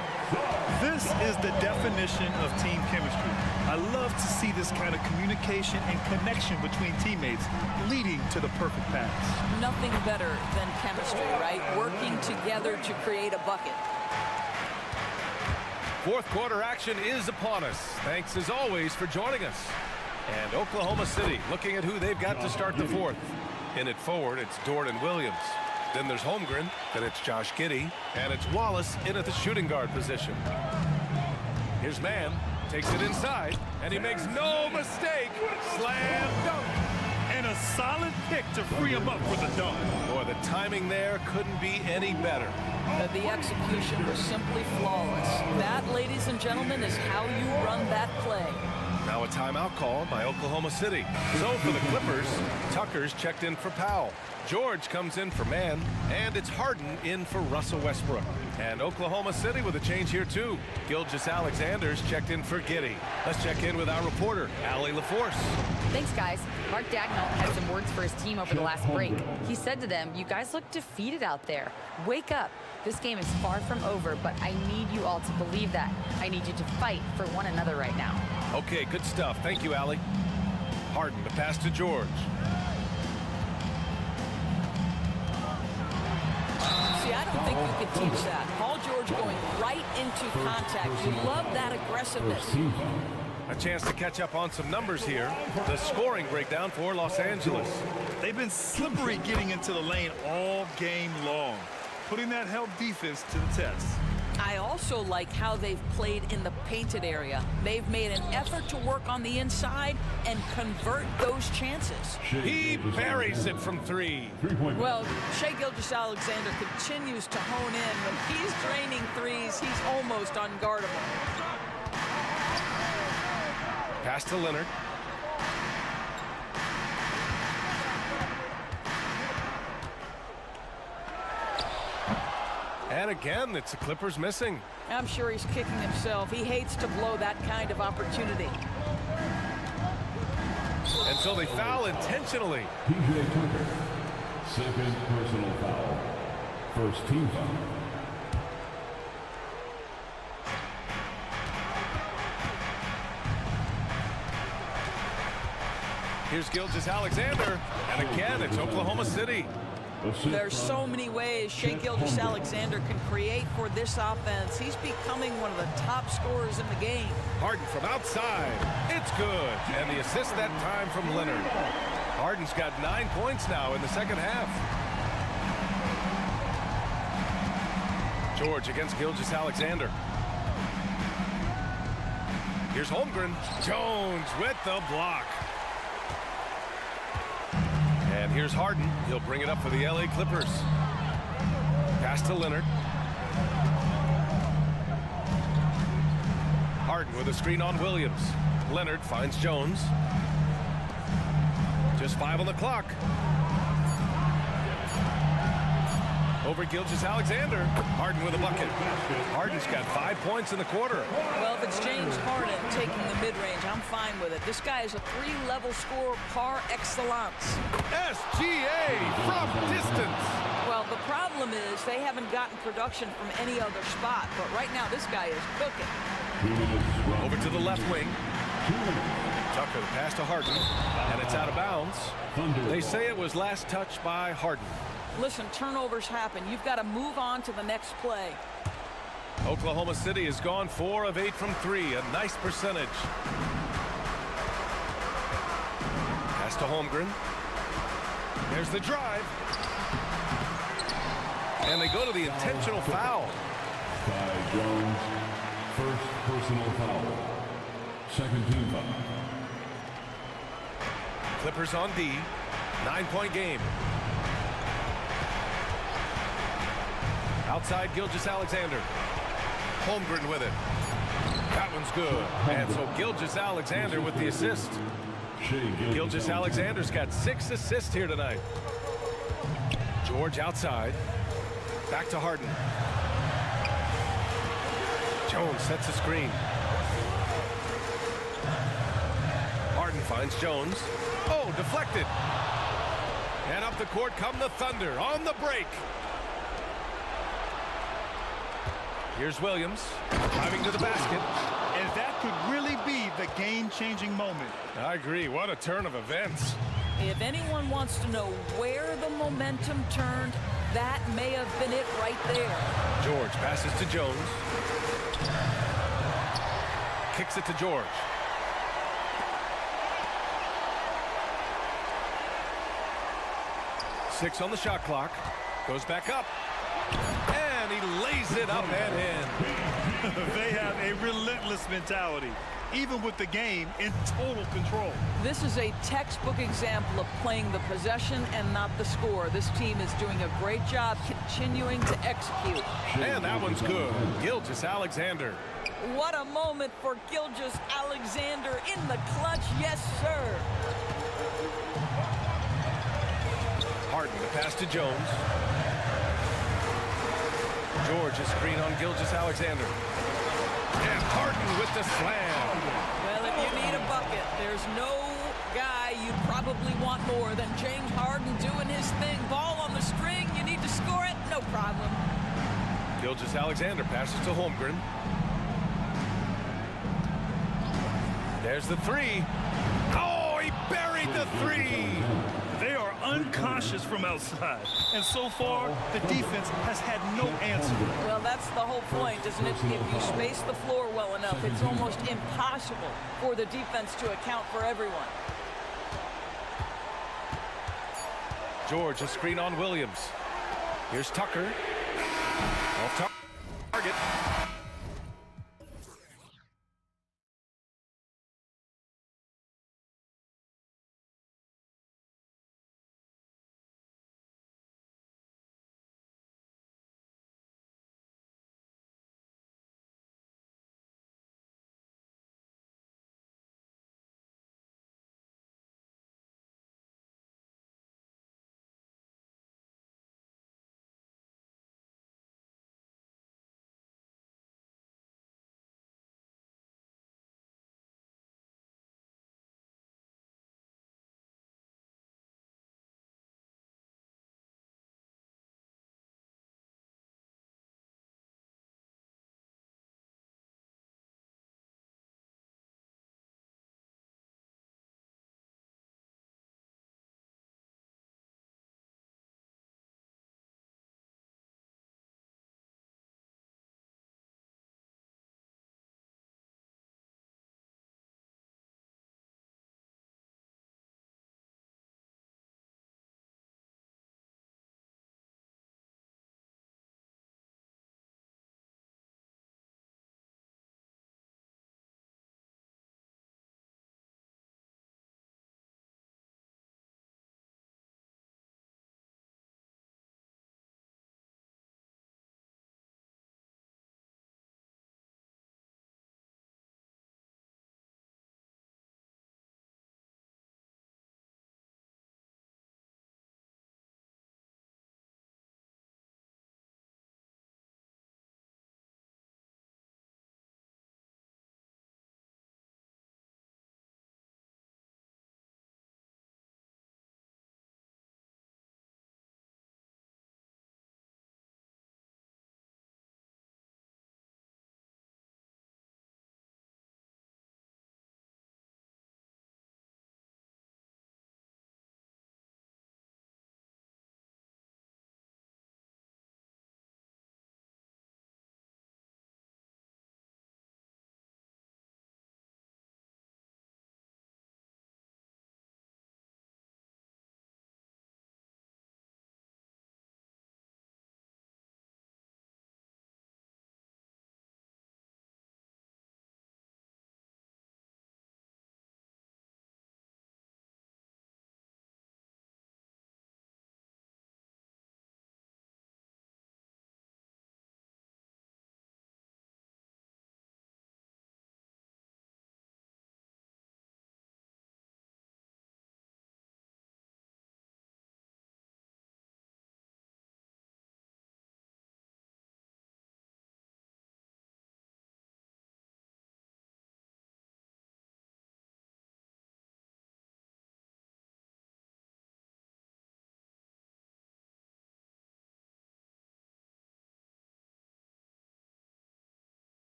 This is the definition of team chemistry. I love to see this kind of communication and connection between teammates leading to the perfect pass. Nothing better than chemistry, right? Working together to create a bucket. Fourth quarter action is upon us. Thanks as always for joining us. And Oklahoma City looking at who they've got to start the fourth. In it forward, it's Jordan Williams. Then there's Holmgren, then it's Josh Giddey, and it's Wallace in at the shooting guard position. Here's Mann, takes it inside, and he makes no mistake. Slam dunk. And a solid pick to free him up for the dunk. Boy, the timing there couldn't be any better. The execution was simply flawless. That, ladies and gentlemen, is how you run that play. Now a timeout call by Oklahoma City. So for the Clippers, Tucker's checked in for Powell. George comes in for Mann, and it's Harden in for Russell Westbrook. And Oklahoma City with a change here too. Gilgeous-Alexander's checked in for Giddey. Let's check in with our reporter, Allie LaForce. Thanks, guys. Mark Dagnall had some words for his team over the last break. He said to them, "You guys look defeated out there. Wake up. This game is far from over, but I need you all to believe that. I need you to fight for one another right now." Okay, good stuff. Thank you, Allie. Harden, the pass to George. See, I don't think you could teach that. Paul George going right into contact. You love that aggressiveness. A chance to catch up on some numbers here. The scoring breakdown for Los Angeles. They've been slippery getting into the lane all game long, putting that help defense to the test. I also like how they've played in the painted area. They've made an effort to work on the inside and convert those chances. He buries it from three. Well, Shai Gilgeous-Alexander continues to hone in. When he's draining threes, he's almost unguardable. Pass to Leonard. And again, it's the Clippers missing. I'm sure he's kicking himself. He hates to blow that kind of opportunity. And so they foul intentionally. PJ Tucker, second personal foul. First team foul. Here's Gilgeous-Alexander, and again, it's Oklahoma City. There's so many ways Shai Gilgeous-Alexander can create for this offense. He's becoming one of the top scorers in the game. Harden from outside. It's good. And the assist that time from Leonard. Harden's got 9 points now in the second half. George against Gilgeous-Alexander. Here's Holmgren. Jones with the block. And here's Harden. He'll bring it up for the LA Clippers. Pass to Leonard. Harden with a screen on Williams. Leonard finds Jones. Just 5 on the clock. Over Gilgeous-Alexander. Harden with a bucket. Harden's got 5 points in the quarter. Well, if it's James Harden taking the mid-range, I'm fine with it. This guy is a 3-level scorer par excellence. SGA from distance. Well, the problem is they haven't gotten production from any other spot, but right now this guy is cooking. Over to the left wing. Tucker, the pass to Harden, and it's out of bounds. They say it was last touched by Harden. Listen, turnovers happen. You've got to move on to the next play. Oklahoma City has gone 4 of 8 from 3, a nice percentage. to Holmgren. There's the drive. And they go to the intentional foul. Ty Jones, first personal foul. Second team foul. Clippers on D. 9-point game. Outside Gilgeous-Alexander. Holmgren with it. That one's good. And so Gilgeous-Alexander with the assist. Gilgeous-Alexander's got 6 assists here tonight. George outside. Back to Harden. Jones sets a screen. Harden finds Jones. Oh, deflected. And up the court come the Thunder on the break. Here's Williams driving to the basket. And that could really be the game-changing moment. I agree. What a turn of events. If anyone wants to know where the momentum turned, that may have been it right there. George passes to Jones. Kicks it to George. Six on the shot clock. Goes back up. And he lays it up and in. They have a relentless mentality, even with the game in total control. This is a textbook example of playing the possession and not the score. This team is doing a great job continuing to execute. And that one's good. Gilgeous-Alexander. What a moment for Gilgeous-Alexander in the clutch. Yes, sir. Harden, the pass to Jones. George, a screen on Gilgeous-Alexander. And Harden with the slam. Well, if you need a bucket, there's no guy you probably want more than James Harden doing his thing. Ball on the string, you need to score it, no problem. Gilgeous-Alexander passes to Holmgren. There's the three. Oh, he buried the three. They are unconscious from outside. And so far, the defense has had no answer. Well, that's the whole point, isn't it? If you space the floor well enough, it's almost impossible for the defense to account for everyone. George, a screen on Williams. Here's Tucker. Off target.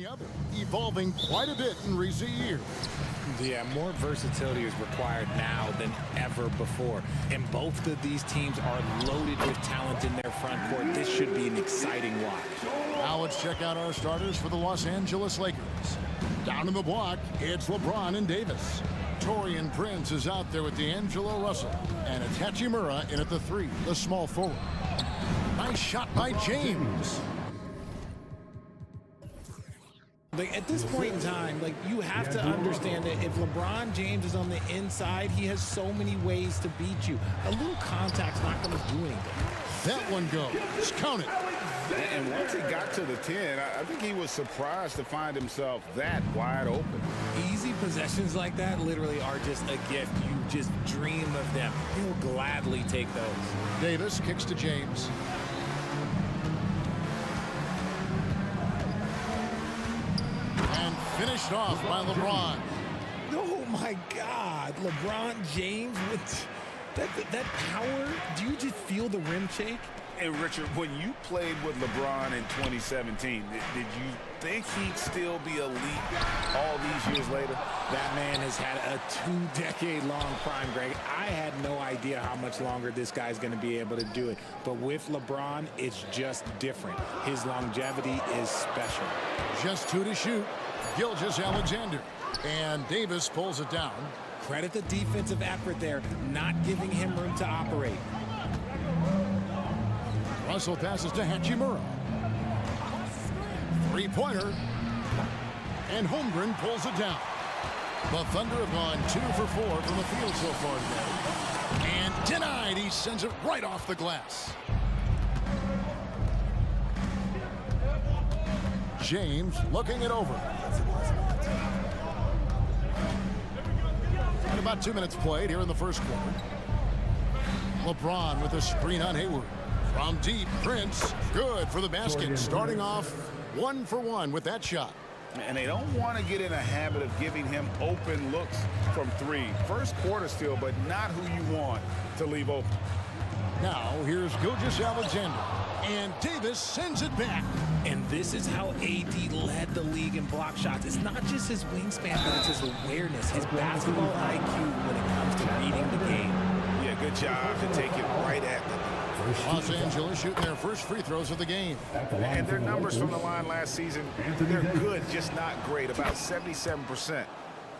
the other, evolving quite a bit in recent years. Yeah, more versatility is required now than ever before. And both of these teams are loaded with talent in their front court. This should be an exciting watch. Now let's check out our starters for the Los Angeles Lakers. Down in the block, it's LeBron and Davis. Torian Prince is out there with D'Angelo Russell. And it's Hachimura in at the 3, the small forward. Nice shot by James. Like, at this point in time, like, you have to understand that if LeBron James is on the inside, he has so many ways to beat you. A little contact's not going to do anything. That one goes. Count it. And once he got to the 10, I think he was surprised to find himself that wide open. Easy possessions like that literally are just a gift. You just dream of them. He'll gladly take those. Davis kicks to James. And finished off by LeBron. Oh my God, LeBron James with that power. Do you just feel the rim shake? And Richard, when you played with LeBron in 2017, did you think he'd still be elite all these years later? That man has had a 2-decade-long prime, Greg. I had no idea how much longer this guy's going to be able to do it. But with LeBron, it's just different. His longevity is special. Just 2 to shoot. Gilgeous-Alexander. And Davis pulls it down. Credit the defensive effort there, not giving him room to operate. Russell passes to Hachimura. 3-pointer. And Holmgren pulls it down. The Thunder have gone 2 for 4 from the field so far today. And denied. He sends it right off the glass. James looking it over. And about 2 minutes played here in the first quarter. LeBron with a screen on Hayward. From deep, Prince, good for the basket. Starting off 1 for 1 with that shot. And they don't want to get in a habit of giving him open looks from 3. First quarter still, but not who you want to leave open. Now, here's Gilgeous-Alexander. And Davis sends it back. And this is how AD led the league in block shots. It's not just his wingspan, but it's his awareness, his basketball IQ when it comes to reading the game. Yeah, good job to take it right at them. Los Angeles shooting their first free throws of the game. And their numbers from the line last season, they're good, just not great, about 77%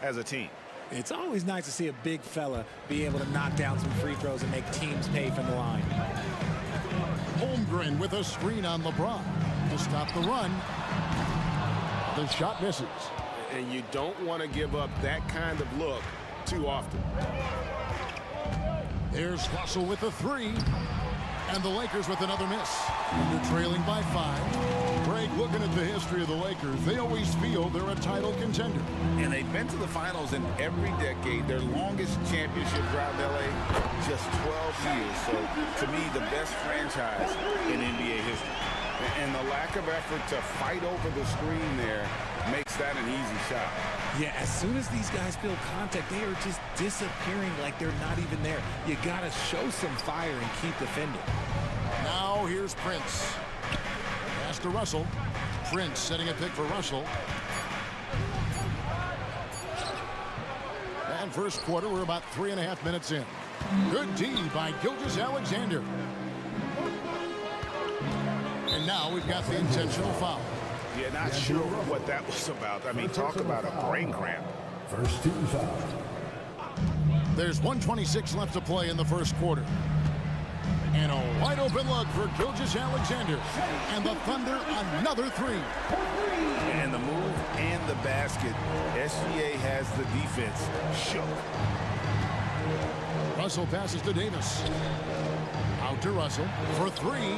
as a team. It's always nice to see a big fella be able to knock down some free throws and make teams pay from the line. Holmgren with a screen on LeBron to stop the run. The shot misses. And you don't want to give up that kind of look too often. There's Russell with a 3. And the Lakers with another miss. They're trailing by 5. Greg, looking at the history of the Lakers, they always feel they're a title contender. And they've been to the finals in every decade. Their longest championship drought in LA, just 12 years. So, to me, the best franchise in NBA history. And the lack of effort to fight over the screen there makes that an easy shot. Yeah, as soon as these guys feel contact, they are just disappearing like they're not even there. You gotta show some fire and keep defending. Now here's Prince. Pass to Russell. Prince setting a pick for Russell. And first quarter, we're about 3.5 minutes in. Good D by Gilgeous-Alexander. And now we've got the intentional foul. Yeah, not sure what that was about. I mean, talk about a brain cramp. First team foul. There's 1:26 left to play in the first quarter. And a wide open look for Gilgeous-Alexander. And the Thunder another 3. And the move and the basket. SGA has the defense shook. Russell passes to Davis. Out to Russell for 3.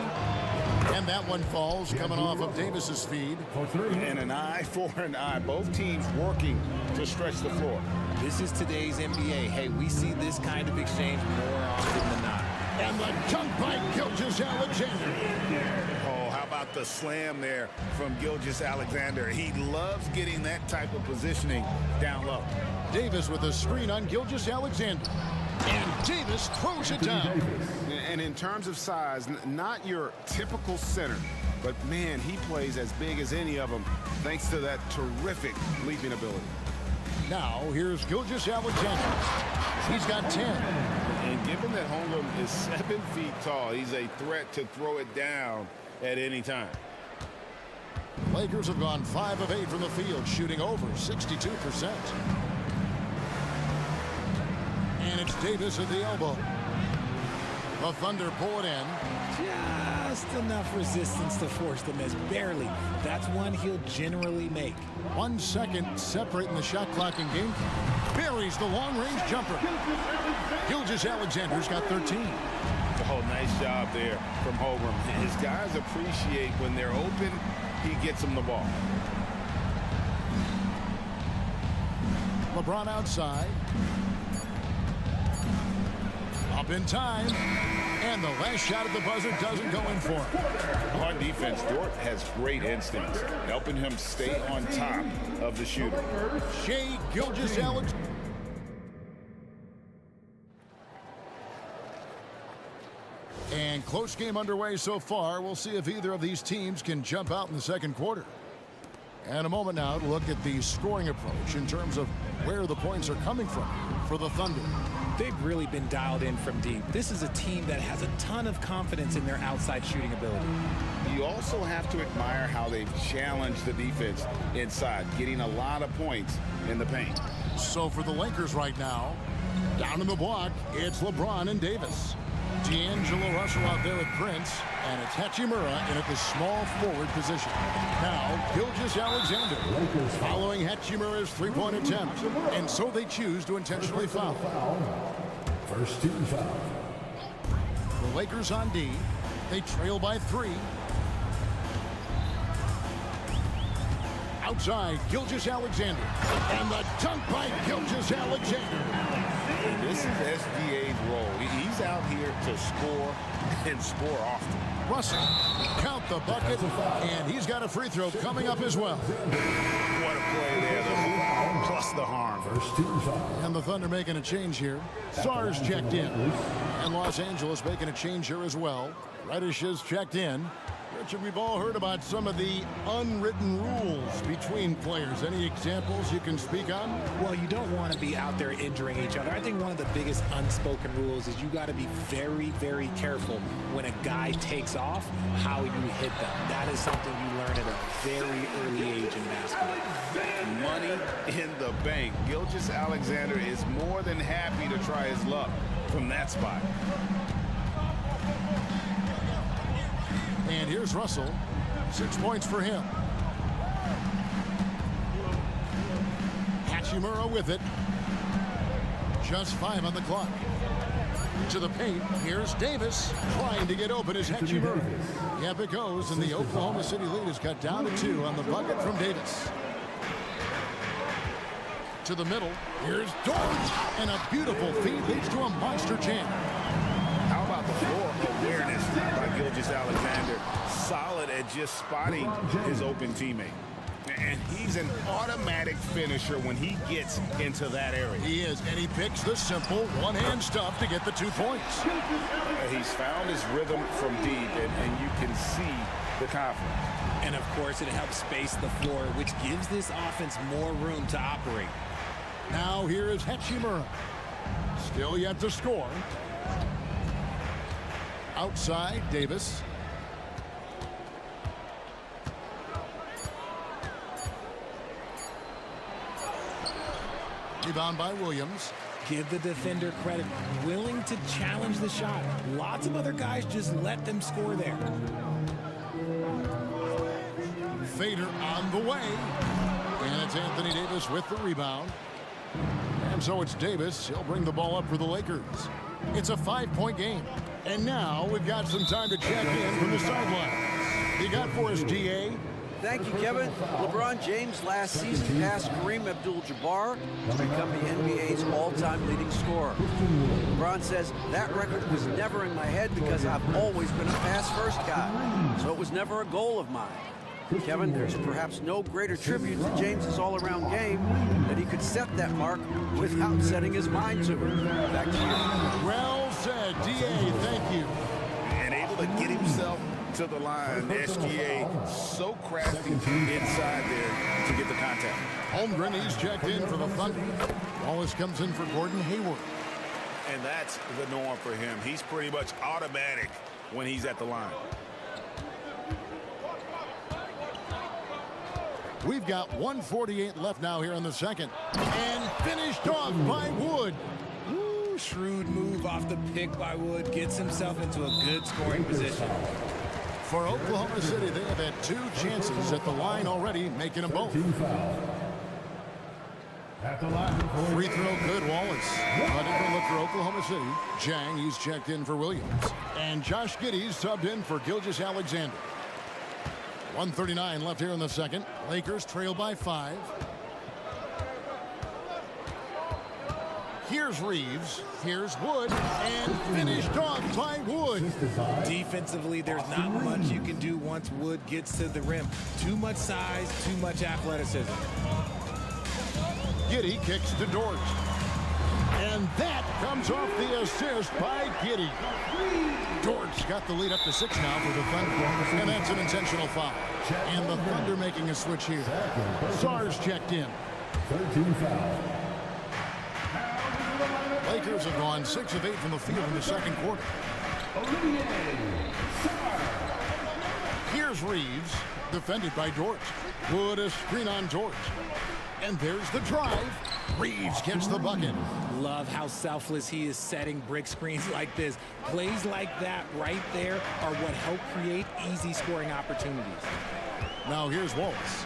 And that one falls coming off of Davis's feed. And an eye for an eye. Both teams working to stretch the floor. This is today's NBA. Hey, we see this kind of exchange more often than not. And the dunk by Gilgeous-Alexander. Oh, how about the slam there from Gilgeous-Alexander? He loves getting that type of positioning down low. Davis with a screen on Gilgeous-Alexander. And Davis throws it down. And in terms of size, not your typical center, But man, he plays as big as any of them thanks to that terrific leaping ability. Now, here's Gilgeous Alexander. He's got 10. And given that Holmgren is 7 feet tall, he's a threat to throw it down at any time. Lakers have gone 5 of 8 from the field, shooting over 62%. And it's Davis at the elbow. The Thunder pull it in. Just enough resistance to force the miss. Barely. That's one he'll generally make. 1 second separating the shot clock and game. Buries the long-range jumper. Gilgeous Alexander's got 13. Oh, nice job there from Holmgren. His guys appreciate when they're open, he gets them the ball. LeBron outside. Up in time. And the last shot at the buzzer doesn't go in for him. On defense, Dort has great instincts, helping him stay on top of the shooter. Shai Gilgeous-Alexander. And close game underway so far. We'll see if either of these teams can jump out in the second quarter. And a moment now to look at the scoring approach in terms of where the points are coming from for the Thunder. They've really been dialed in from deep. This is a team that has a ton of confidence in their outside shooting ability. You also have to admire how they've challenged the defense inside, getting a lot of points in the paint. So for the Lakers right now, down in the block, it's LeBron and Davis. D'Angelo Russell out there at Prince, and it's Hachimura in at the small forward position. Now, Gilgeous-Alexander following Hachimura's three-point attempt, and so they choose to intentionally foul. First team foul. The Lakers on D. They trail by 3. Outside, Gilgeous-Alexander. And the dunk by Gilgeous-Alexander. And this is SGA's role. He's out here to score and score often. Russell, count the bucket, and he's got a free throw coming up as well. What a play there, the foul plus the harm. First team foul. And the Thunder making a change here. Stars checked in. And Los Angeles making a change here as well. Reddish is checked in. Richard, we've all heard about some of the unwritten rules between players. Any examples you can speak on? Well, you don't want to be out there injuring each other. I think one of the biggest unspoken rules is you got to be very, very careful when a guy takes off, how you hit them. That is something you learn at a very early age in basketball. Money in the bank. Gilgeous-Alexander is more than happy to try his luck from that spot. And here's Russell. 6 points for him. Hachimura with it. Just 5 on the clock. To the paint. Here's Davis. Trying to get open as Hachimura. Yep, it goes. And the Oklahoma City lead is cut down to 2 on the bucket from Davis. To the middle. Here's Dort. And a beautiful feed leads to a monster jam. How about the floor awareness by Gilgeous-Alexander? Solid at just spotting his open teammate. And he's an automatic finisher when he gets into that area. He is, and he picks the simple one-hand stuff to get the 2 points. He's found his rhythm from deep, and you can see the confidence. And, of course, it helps space the floor, which gives this offense more room to operate. Now here is Hachimura. Still yet to score. Outside, Davis. Rebound by Williams. Give the defender credit. Willing to challenge the shot. Lots of other guys just let them score there. Fader on the way. And it's Anthony Davis with the rebound. And so it's Davis. He'll bring the ball up for the Lakers. It's a 5-point game. And now we've got some time to check in from the sidelines. You got for us, DA? Thank you, Kevin. LeBron James last season passed Kareem Abdul-Jabbar to become the NBA's all-time leading scorer. LeBron says, that record was never in my head because I've always been a pass-first guy, so it was never a goal of mine. Kevin, there's perhaps no greater tribute to James's all-around game that he could set that mark without setting his mind to it. Back to you. Well said, DA. Thank you. And able to get himself to the line. SGA so crafty inside there to get the contact. Holmgren, he's checked in for the Thunder. Wallace comes in for Gordon Hayward. And that's the norm for him. He's pretty much automatic when he's at the line. We've got 1:48 left now here in the second. And finished off by Wood. Ooh, shrewd move off the pick by Wood. Gets himself into a good scoring position. For Oklahoma City, they have had 2 chances at the line already, making them both. At the line for Free throw good, Wallace. A different look for Oklahoma City. Jang, he's checked in for Williams. And Josh Giddey's subbed in for Gilgeous-Alexander. 1:39 left here in the second. Lakers trail by 5. Here's Reeves. Here's Wood. And finished off by Wood. Defensively, there's not much you can do once Wood gets to the rim. Too much size, too much athleticism. Giddey kicks to Dort. And that comes off the assist by Giddey. Dort's got the lead up to 6 now for the Thunder. And that's an intentional foul. And the Thunder making a switch here. Sar's checked in. 13 foul. Lakers have gone 6 of 8 from the field in the second quarter. Here's Reeves, defended by Dort. Wood a screen on Dort. And there's the drive. Reeves gets the bucket. Love how selfless he is setting brick screens like this. Plays like that right there are what help create easy scoring opportunities. Now here's Wallace.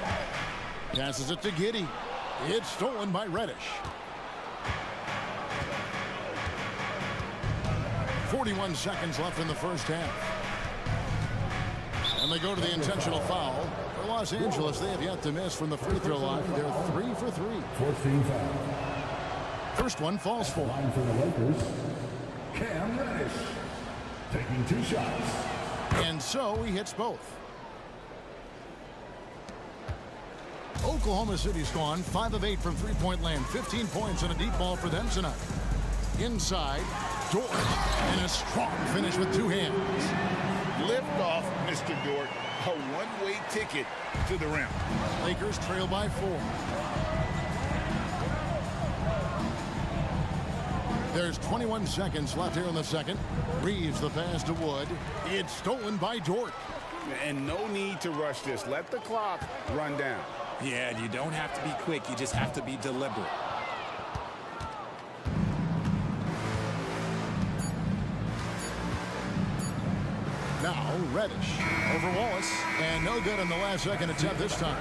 Passes it to Giddey. It's stolen by Reddish. 41 seconds left in the first half. And they go to the intentional foul. For Los Angeles, they have yet to miss from the free throw line. They're 3 for 3. 14 foul. First one falls for. Line for the Lakers. Cam Reddish taking 2 shots. And so he hits both. Oklahoma City's gone 5 of 8 from three-point land. 15 points and a deep ball for them tonight. Inside, Dort, and a strong finish with 2 hands. Lift off, Mr. Dort. A one-way ticket to the rim. Lakers trail by 4. There's 21 seconds left here in the second. Reeves the pass to Wood. It's stolen by Dort. And no need to rush this. Let the clock run down. Yeah, you don't have to be quick. You just have to be deliberate. Now Reddish over Wallace, and no good on the last second attempt this time.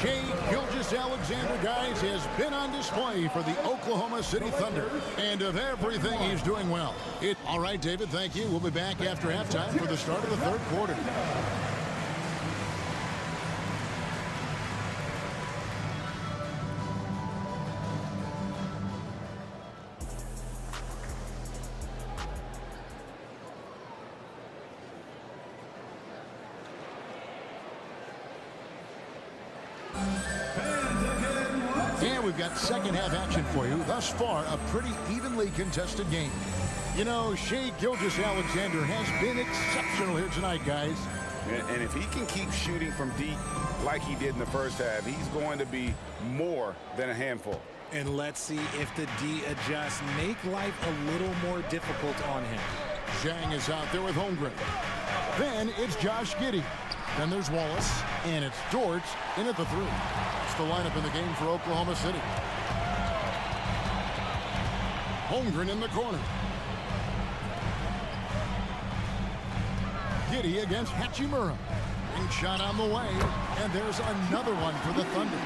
Shai Gilgeous-Alexander, guys, has been on display for the Oklahoma City Thunder, and of everything, he's doing well. All right, David, thank you. We'll be back after halftime for the start of the third quarter. And we've got second half action for you. Thus far, a pretty evenly contested game. You know, Shai Gilgeous-Alexander has been exceptional here tonight, guys. And if he can keep shooting from deep like he did in the first half, he's going to be more than a handful. And let's see if the D adjusts, make life a little more difficult on him. Zhang is out there with Holmgren. Then it's Josh Giddey. Then there's Wallace, and it's Dort in at the 3. It's the lineup in the game for Oklahoma City. Holmgren in the corner. Giddey against Hachimura. Ring shot on the way, and there's another one for the Thunder.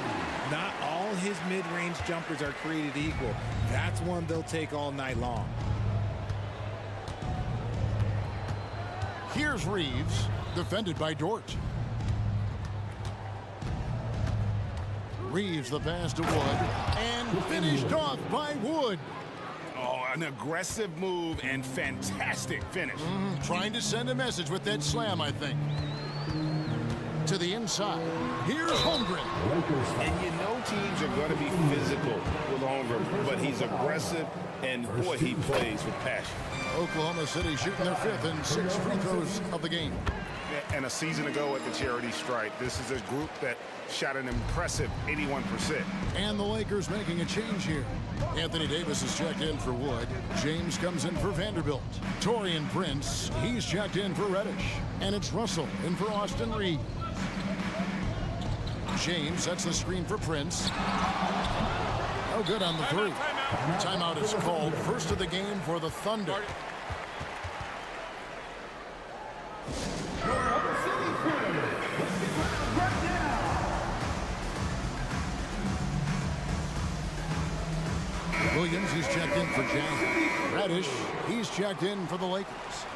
Not all his mid-range jumpers are created equal. That's one they'll take all night long. Here's Reeves, defended by Dort. Reeves the pass to Wood, and finished off by Wood. Oh, an aggressive move and fantastic finish. Trying to send a message with that slam, I think. To the inside. Here's Holmgren. And you know teams are going to be physical with Holmgren, but he's aggressive, and boy, he plays with passion. Oklahoma City shooting their 5th and 6th free throws of the game. and a season ago at the charity stripe. This is a group that shot an impressive 81%. And the Lakers making a change here. Anthony Davis is checked in for Wood. James comes in for Vanderbilt. Taurean Prince, he's checked in for Reddish. And it's Russell in for Austin Reed. James sets the screen for Prince. No good on the three. Timeout is called. First of the game for the Thunder. Williams, he's checked in for Jang. Reddish, he's checked in for the Lakers.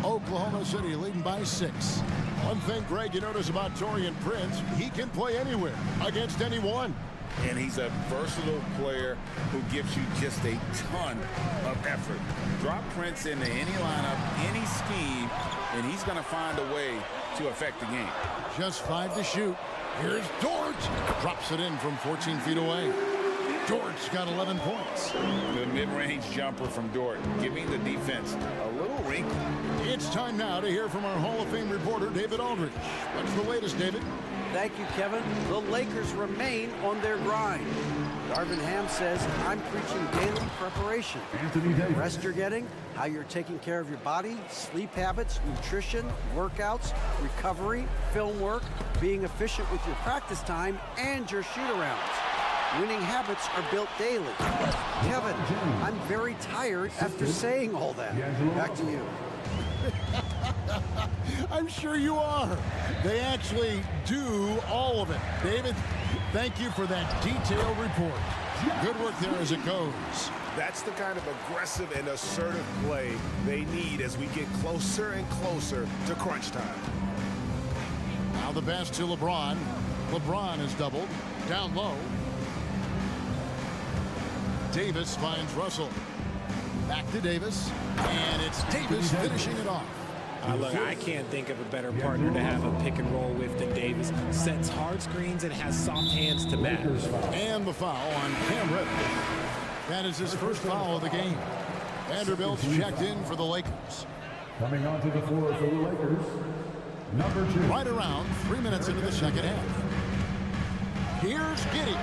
Oklahoma City leading by 6. One thing, Greg, you notice about Taurean Prince, he can play anywhere against anyone. And he's a versatile player who gives you just a ton of effort. Drop Prince into any lineup, any scheme, and he's going to find a way to affect the game. Just 5 to shoot. Here's Dort. Drops it in from 14 feet away. Dort's got 11 points. The mid-range jumper from Dort, giving the defense a little wrinkle. It's time now to hear from our Hall of Fame reporter, David Aldridge. What's the latest, David? Thank you, Kevin. The Lakers remain on their grind. Darvin Ham says, I'm preaching daily preparation. The rest you're getting, how you're taking care of your body, sleep habits, nutrition, workouts, recovery, film work, being efficient with your practice time, and your shoot-arounds. Winning habits are built daily. Kevin, I'm very tired after saying all that. Back to you. I'm sure you are. They actually do all of it. David, thank you for that detailed report. Good work there as it goes. That's the kind of aggressive and assertive play they need as we get closer and closer to crunch time. Now the pass to LeBron. LeBron is doubled. Down low. Davis finds Russell. Back to Davis. And it's Davis finishing it off. Look, I can't think of a better partner to have a pick and roll with than Davis. Sets hard screens and has soft hands to match. And the foul on Cam Reddish. That is his first foul of the game. Vanderbilt's checked in for the Lakers. Coming onto the floor for the Lakers, number 2. Right around 3 minutes into the second half. Here's Giddey.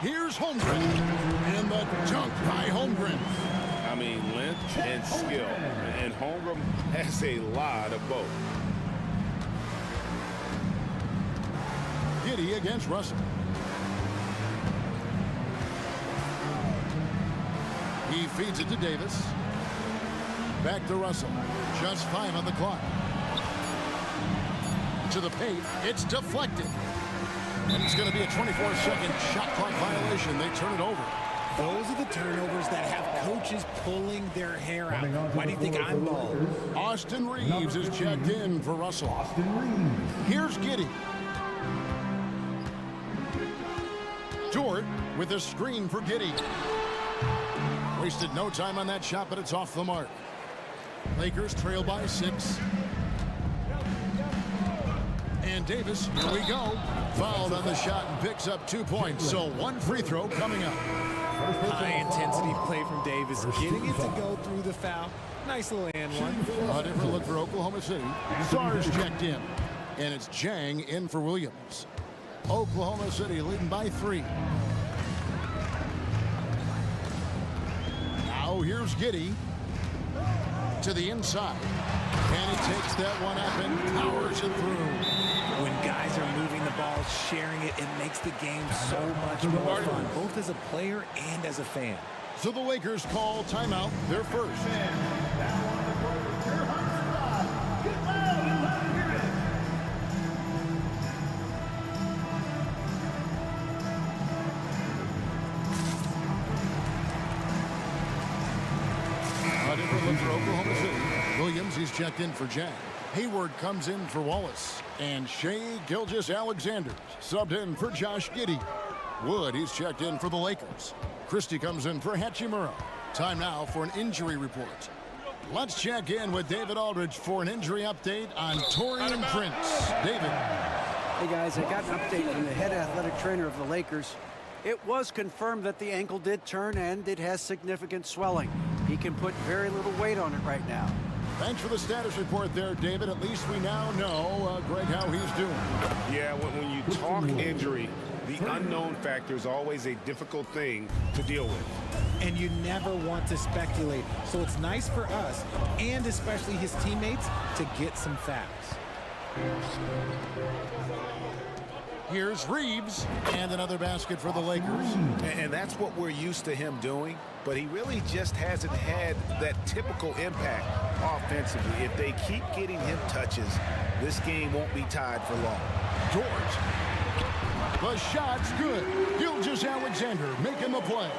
Here's Holmgren. And the dunk by Holmgren. I mean, length and skill. And Holmgren has a lot of both. Giddey against Russell. He feeds it to Davis. Back to Russell. Just 5 on the clock. To the paint. It's deflected. And it's going to be a 24-second shot clock violation. They turn it over. Those are the turnovers that have coaches pulling their hair out. Why do you think I'm bald? Austin Reeves is checked in for Russell. Here's Giddey. Dort with a screen for Giddey. Wasted no time on that shot, but it's off the mark. Lakers trail by 6. And Davis, here we go. Fouled on the shot and picks up 2 points. So 1 free throw coming up. High-intensity play from Davis, getting it to go through the foul. Nice little and one. A different look for Oklahoma City. Sars checked in. And it's Jang in for Williams. Oklahoma City leading by 3. Now here's Giddey. To the inside. And he takes that one up and powers it through. When guys are moving the ball, sharing it, it makes the game so much more fun, both as a player and as a fan. So the Lakers call timeout, their first. A different look for Oklahoma City. Williams, he's checked in for Jack. Hayward comes in for Wallace. And Shai Gilgeous-Alexander subbed in for Josh Giddey. Wood, he's checked in for the Lakers. Christie comes in for Hachimura. Time now for an injury report. Let's check in with David Aldridge for an injury update on Taurean Prince. David. Hey guys, I got an update from the head athletic trainer of the Lakers. It was confirmed that the ankle did turn and it has significant swelling. He can put very little weight on it right now. Thanks for the status report there, David. At least we now know, Greg, how he's doing. Yeah, when you talk injury, the unknown factor is always a difficult thing to deal with. And you never want to speculate. So it's nice for us, and especially his teammates, to get some facts. Here's Reeves, and another basket for the Lakers. And that's what we're used to him doing, but he really just hasn't had that typical impact offensively. If they keep getting him touches, this game won't be tied for long. George. The shot's good. Gilgeous-Alexander making the play.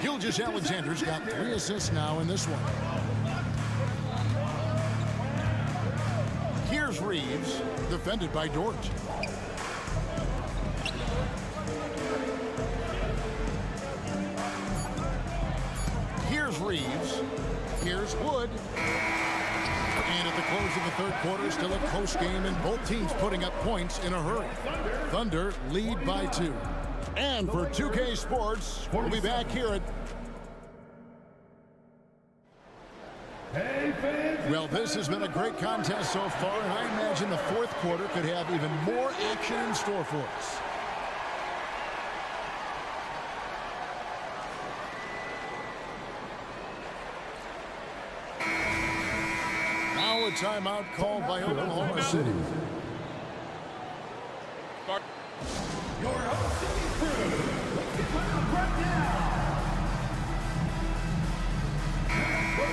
Gilgeous-Alexander's got 3 assists now in this one. Here's Reeves, defended by George. Here's Reeves. Here's Wood. And at the close of the third quarter, still a close game, and both teams putting up points in a hurry. Thunder lead by 2. And for 2K Sports, we'll be back here at... Well, this has been a great contest so far, and I imagine the fourth quarter could have even more action in store for us. Now a timeout called by Oklahoma City. Your hosting crew, let's declare a breakdown.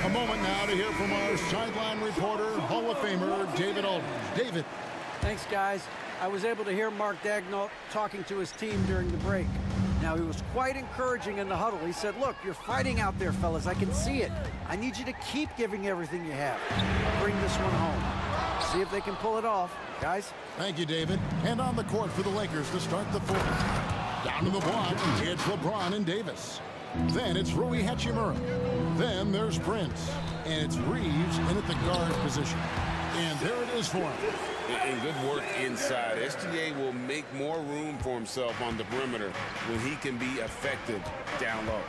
A moment now to hear from our sideline reporter, Hall of Famer David Aldridge. David. Thanks, guys. I was able to hear Mark Daigneault talking to his team during the break. Now, he was quite encouraging in the huddle. He said, look, you're fighting out there, fellas. I can see it. I need you to keep giving everything you have. Bring this one home. See if they can pull it off. Guys? Thank you, David. And on the court for the Lakers to start the fourth. Down in the block, it's LeBron and Davis. Then it's Rui Hachimura. Then there's Prince. And it's Reeves in at the guard position. And there it is for him. And good work inside. SGA will make more room for himself on the perimeter when he can be effective down low.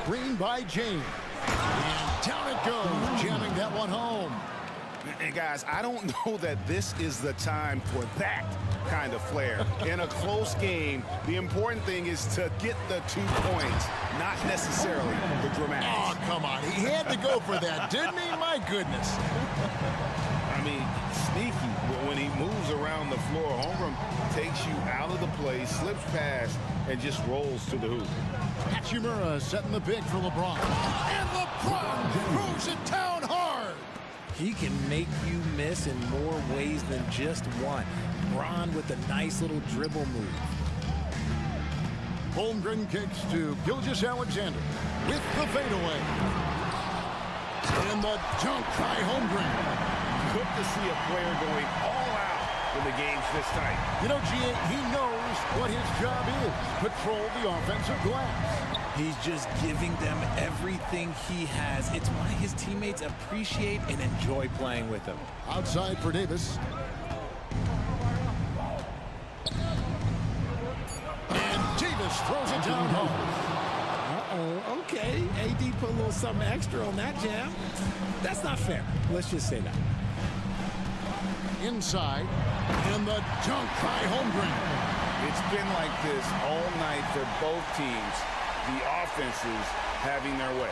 Screen by James. And down it goes, jamming that one home. And guys, I don't know that this is the time for that kind of flair. In a close game, the important thing is to get the 2 points, not necessarily the dramatics. Oh, come on. He had to go for that, didn't he? My goodness. I mean, sneaky. When he moves around the floor, Holmgren takes you out of the play, slips past, and just rolls to the hoop. Hachimura setting the big for LeBron. And LeBron throws it down hard. He can make you miss in more ways than just one. Bron with a nice little dribble move. Holmgren kicks to Gilgeous-Alexander with the fadeaway. And the dunk by Holmgren. Good to see a player going all out when the game's this tight. You know, G.A., he knows what his job is. Patrol the offensive glass. He's just giving them everything he has. It's why his teammates appreciate and enjoy playing with him. Outside for Davis. And Davis throws it down home. Uh-oh, okay. AD put a little something extra on that jam. That's not fair. Let's just say that. Inside. And the dunk by Holmgren. It's been like this all night for both teams. The offenses having their way.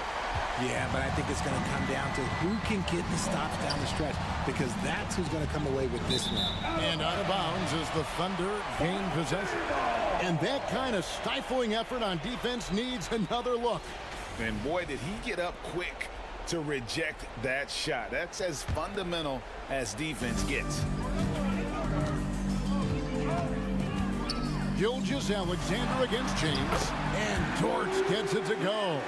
Yeah, but I think it's going to come down to who can get the stops down the stretch, because that's who's going to come away with this one. And out of bounds as the Thunder gain possession. And that kind of stifling effort on defense needs another look. And boy, did he get up quick to reject that shot. That's as fundamental as defense gets. Gilgeous-Alexander against James. And George gets it to go.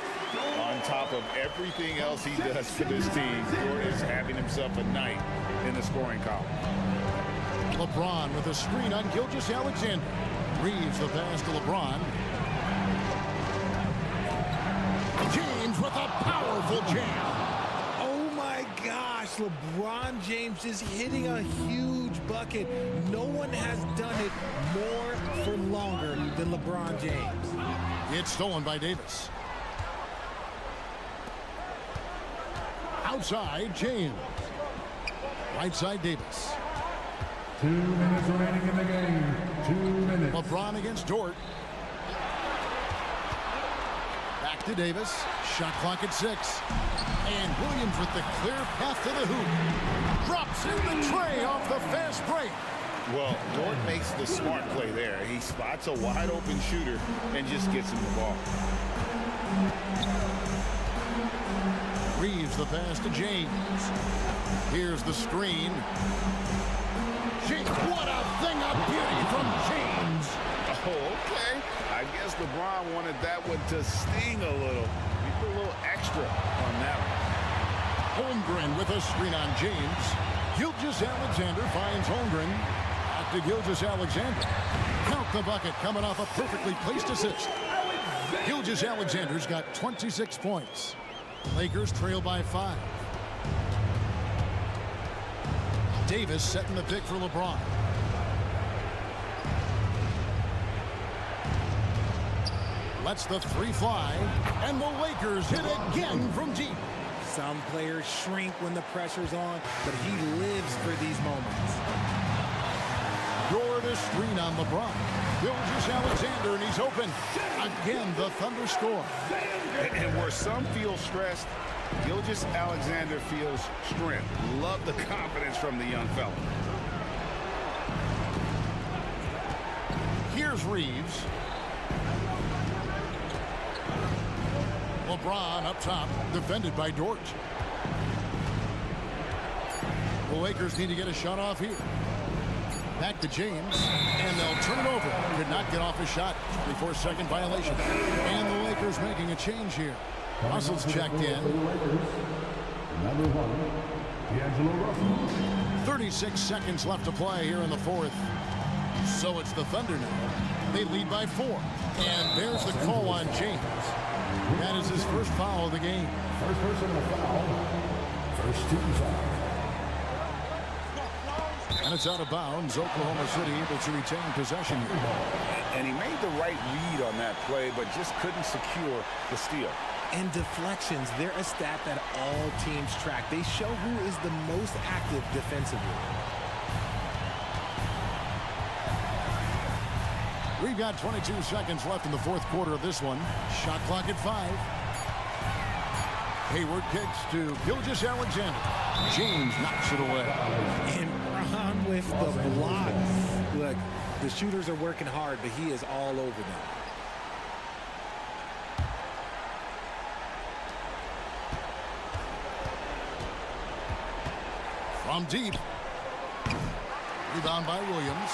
On top of everything else he does for this team, George is having himself a night in the scoring column. LeBron with a screen on Gilgeous-Alexander. Reeves the pass to LeBron. James with a powerful jam. Oh my gosh, LeBron James is hitting a huge bucket. No one has done it more for longer than LeBron James. It's stolen by Davis. Outside, James. Right side, Davis. 2 minutes remaining in the game. 2 minutes. LeBron against Dort. Back to Davis. Shot clock at 6. And Williams with the clear path to the hoop. Drops in the tray off the fast break. Well, Dort makes the smart play there. He spots a wide open shooter and just gets him the ball. Reeves the pass to James. Here's the screen. James, what a thing of beauty from James. Oh, okay. I guess LeBron wanted that one to sting a little. He put a little extra on that one. Holmgren with a screen on James. Gilgeous-Alexander finds Holmgren. Back to Gilgeous-Alexander. Count the bucket coming off a perfectly placed assist. Gilgeous-Alexander's got 26 points. Lakers trail by 5. Davis setting the pick for LeBron. Lets the 3 fly, and the Lakers hit again from deep. Some players shrink when the pressure's on, but he lives for these moments. Dort a screen on LeBron. Gilgeous-Alexander, and he's open. Again, the Thunder score. And where some feel stressed, Gilgeous-Alexander feels strength. Love the confidence from the young fella. Here's Reeves. LeBron up top, defended by Dort. The Lakers need to get a shot off here. Back to James, and they'll turn it over. Could not get off his shot. 24-second violation. And the Lakers making a change here. Russell's checked in. Number 1, D'Angelo Russell. 36 seconds left to play here in the 4th. So it's the Thunder now. They lead by 4. And there's the call on James. That is his first foul of the game. First person to foul. First team foul. And it's out of bounds. Oklahoma City able to retain possession here. And he made the right read on that play, but just couldn't secure the steal. And deflections, they're a stat that all teams track. They show who is the most active defensively. We've got 22 seconds left in the 4th quarter of this one. Shot clock at 5. Hayward kicks to Gilgeous-Alexander. James knocks it away. And Braun with the block. Look, the shooters are working hard, but he is all over them. From deep. Rebound by Williams.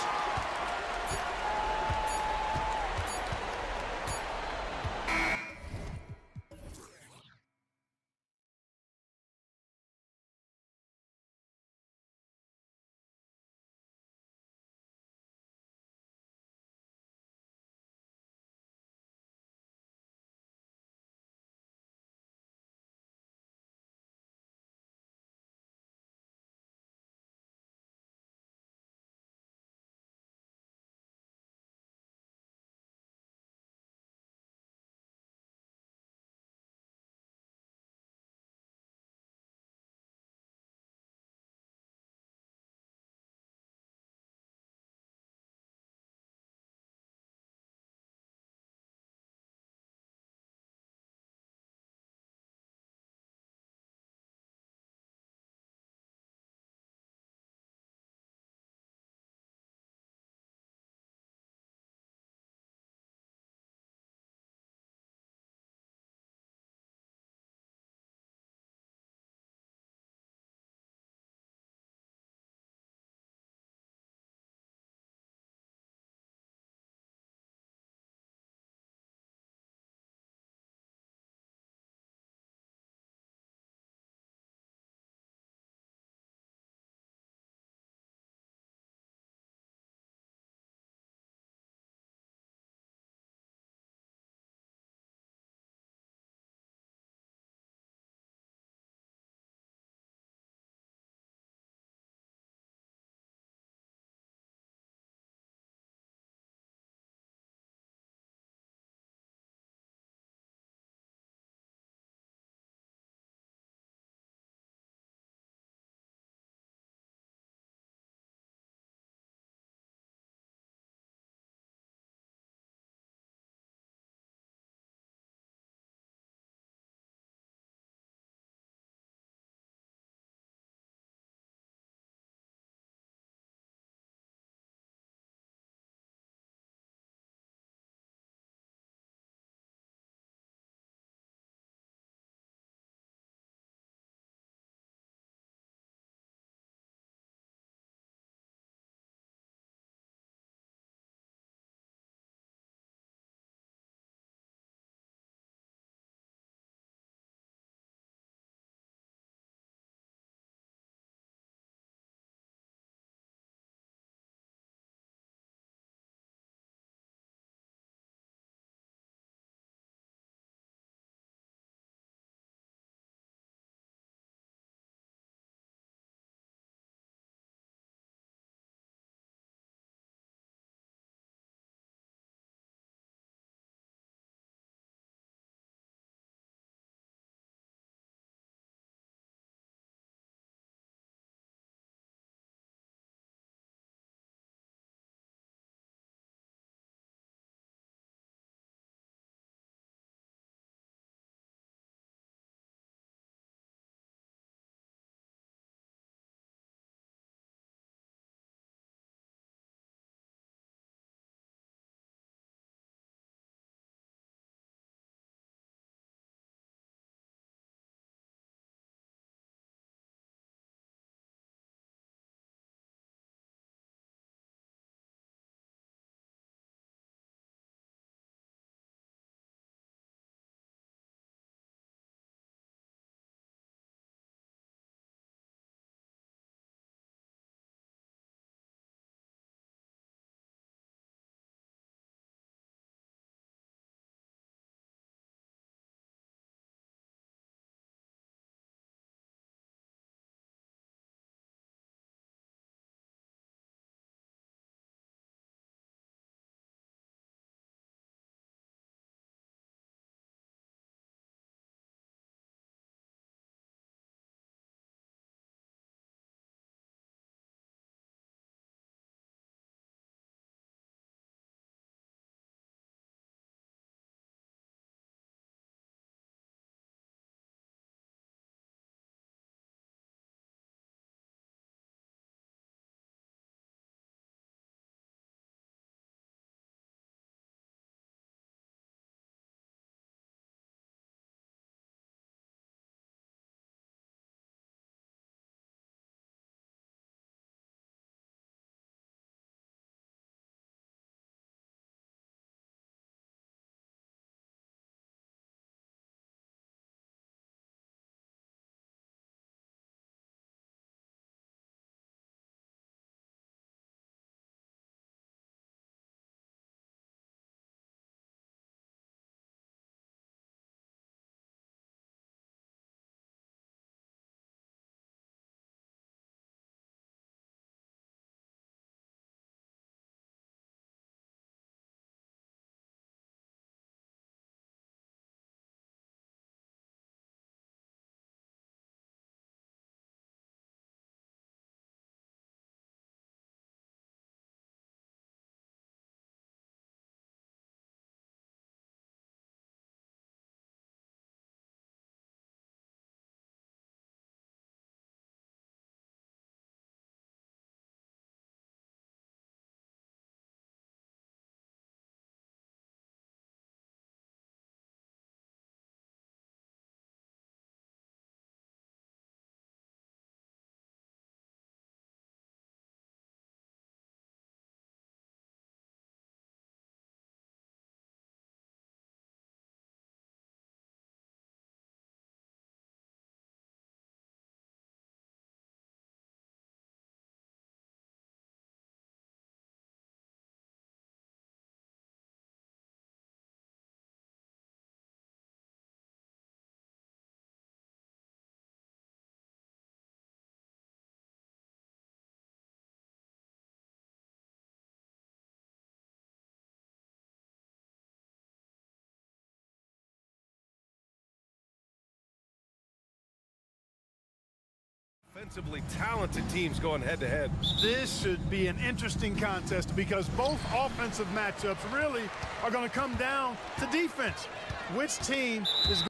Offensively talented teams going head-to-head. This should be an interesting contest because both offensive matchups really are going to come down to defense. Which team is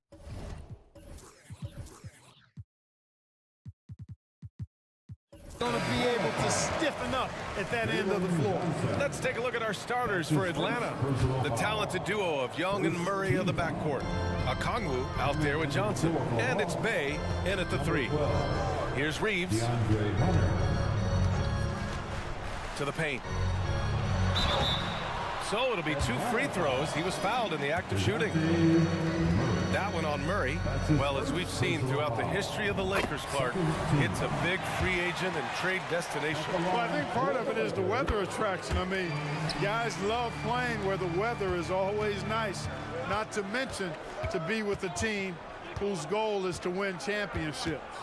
going to be able to stiffen up at that end of the floor? Let's take a look at our starters for Atlanta. The talented duo of Young and Murray of the backcourt. Okongwu out there with Johnson. And it's Bay in at the 3. Here's Reeves. To the paint. So it'll be 2 free throws. He was fouled in the act of shooting. That one on Murray. Well, as we've seen throughout the history of the Lakers, Clark, it's a big free agent and trade destination. Well, I think part of it is the weather attraction. I mean, guys love playing where the weather is always nice, not to mention to be with a team whose goal is to win championships.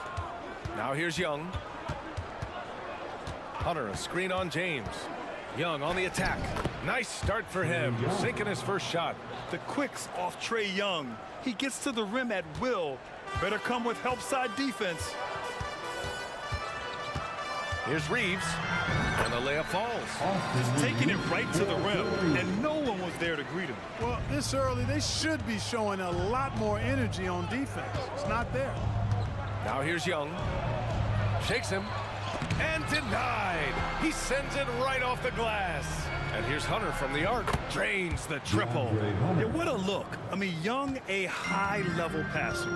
Now here's Young. Hunter, a screen on James. Young on the attack. Nice start for him, sinking his first shot. The quicks off Trae Young. He gets to the rim at will. Better come with help side defense. Here's Reeves, and the layup falls. Just taking it right to the rim, and no one was there to greet him. Well, this early, they should be showing a lot more energy on defense. It's not there. Now here's Young. Shakes him. And denied. He sends it right off the glass. And here's Hunter from the arc. Drains the triple. Yeah, what a look. I mean, Young, a high-level passer.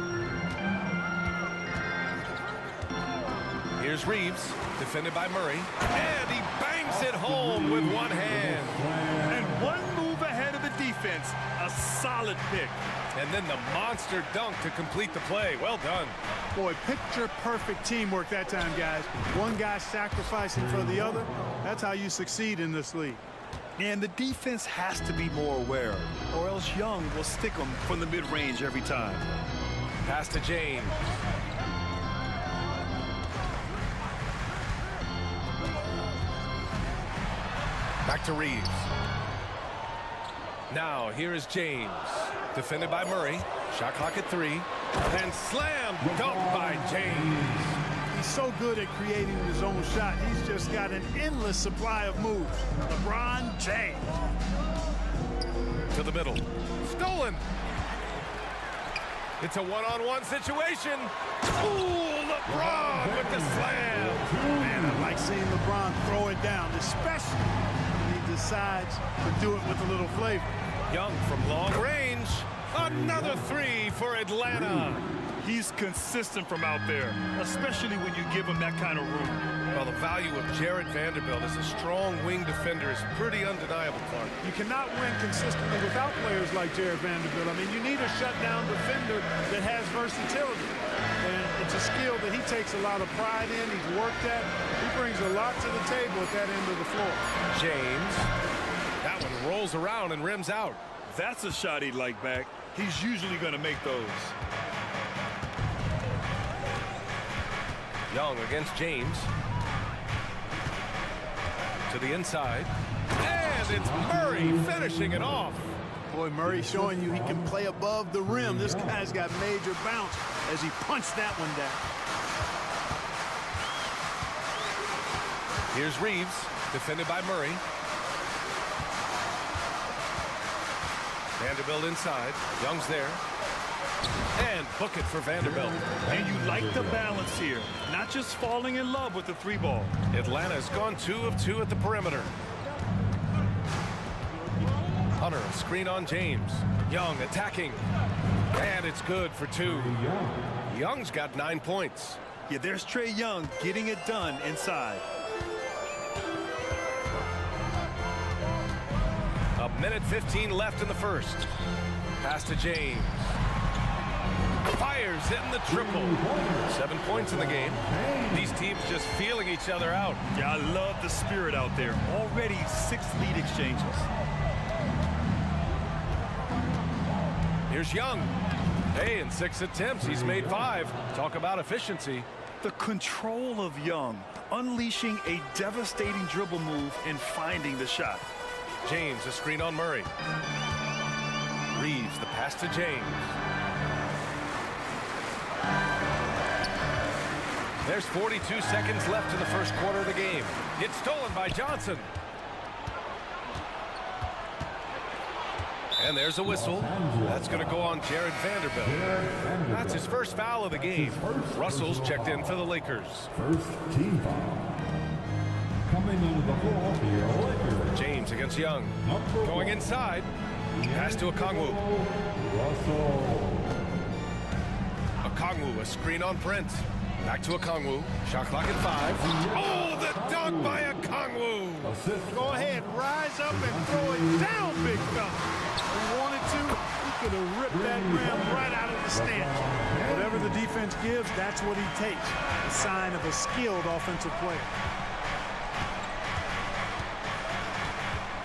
Here's Reeves, defended by Murray. And he bangs it home with one hand. And one move ahead of the defense. A solid pick. And then the monster dunk to complete the play. Well done. Boy, picture-perfect teamwork that time, guys. One guy sacrificing for the other. That's how you succeed in this league. And the defense has to be more aware, or else Young will stick them from the mid-range every time. Pass to James. Back to Reeves. Now, here is James. Defended by Murray. Shot clock at 3. And slam dunk by James. He's so good at creating his own shot. He's just got an endless supply of moves. LeBron James. To the middle. Stolen. It's a one-on-one situation. Ooh, LeBron with the slam. Man, I like seeing LeBron throw it down, especially when he decides to do it with a little flavor. Young from long range. Another 3 for Atlanta. He's consistent from out there, especially when you give him that kind of room. Well, the value of Jared Vanderbilt as a strong wing defender is pretty undeniable, Clark. You cannot win consistently without players like Jared Vanderbilt. I mean, you need a shutdown defender that has versatility. And it's a skill that he takes a lot of pride in. He's worked at. He brings a lot to the table at that end of the floor. James. That one rolls around and rims out. That's a shot he'd like back. He's usually going to make those. Young against James. To the inside. And it's Murray finishing it off. Boy, Murray showing you he can play above the rim. This guy's got major bounce as he punched that one down. Here's Reeves, defended by Murray. Vanderbilt inside. Young's there. And book it for Vanderbilt. And you like the balance here. Not just falling in love with the 3-ball. Atlanta's gone 2 of 2 at the perimeter. Hunter, a screen on James. Young attacking. And it's good for 2. Young's got 9 points. Yeah, there's Trae Young getting it done inside. A minute 15 left in the first. Pass to James. Fires in the triple. 7 points in the game. These teams just feeling each other out. Yeah, I love the spirit out there. Already 6 lead exchanges. Here's Young. Hey, in 6 attempts, he's made 5. Talk about efficiency. The control of Young, unleashing a devastating dribble move and finding the shot. James, a screen on Murray. Reeves, the pass to James. There's 42 seconds left in the first quarter of the game. It's stolen by Johnson. And there's a whistle. That's going to go on Jared Vanderbilt. That's his first foul of the game. Russell's checked in for the Lakers. First team foul. Coming into the ball here, Lakers. James against Young. Going inside. Pass to Okongwu. Russell. Okongwu, a screen on Prince. Back to Okongwu. Shot clock at 5. Oh, the dunk by Okongwu. Go ahead, rise up and throw it down, big fella. If he wanted to, he could have ripped that rim right out of the stance. Whatever the defense gives, that's what he takes. A sign of a skilled offensive player.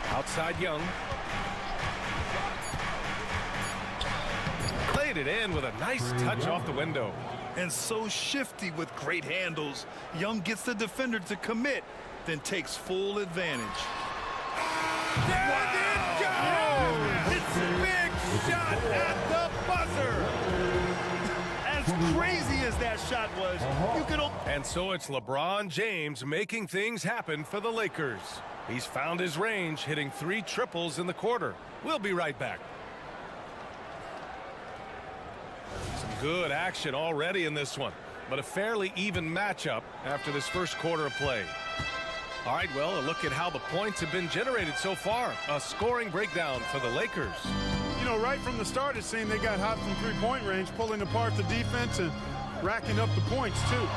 Outside Young. Played it in with a nice touch off the window. And so shifty with great handles. Young gets the defender to commit, then takes full advantage. There it goes! It's a big shot at the buzzer! As crazy as that shot was, you could... And so it's LeBron James making things happen for the Lakers. He's found his range, hitting 3 triples in the quarter. We'll be right back. Some good action already in this one, but a fairly even matchup after this first quarter of play. All right, well, a look at how the points have been generated so far. A scoring breakdown for the Lakers. You know, right from the start, it seemed they got hot from three-point range, pulling apart the defense and racking up the points, too.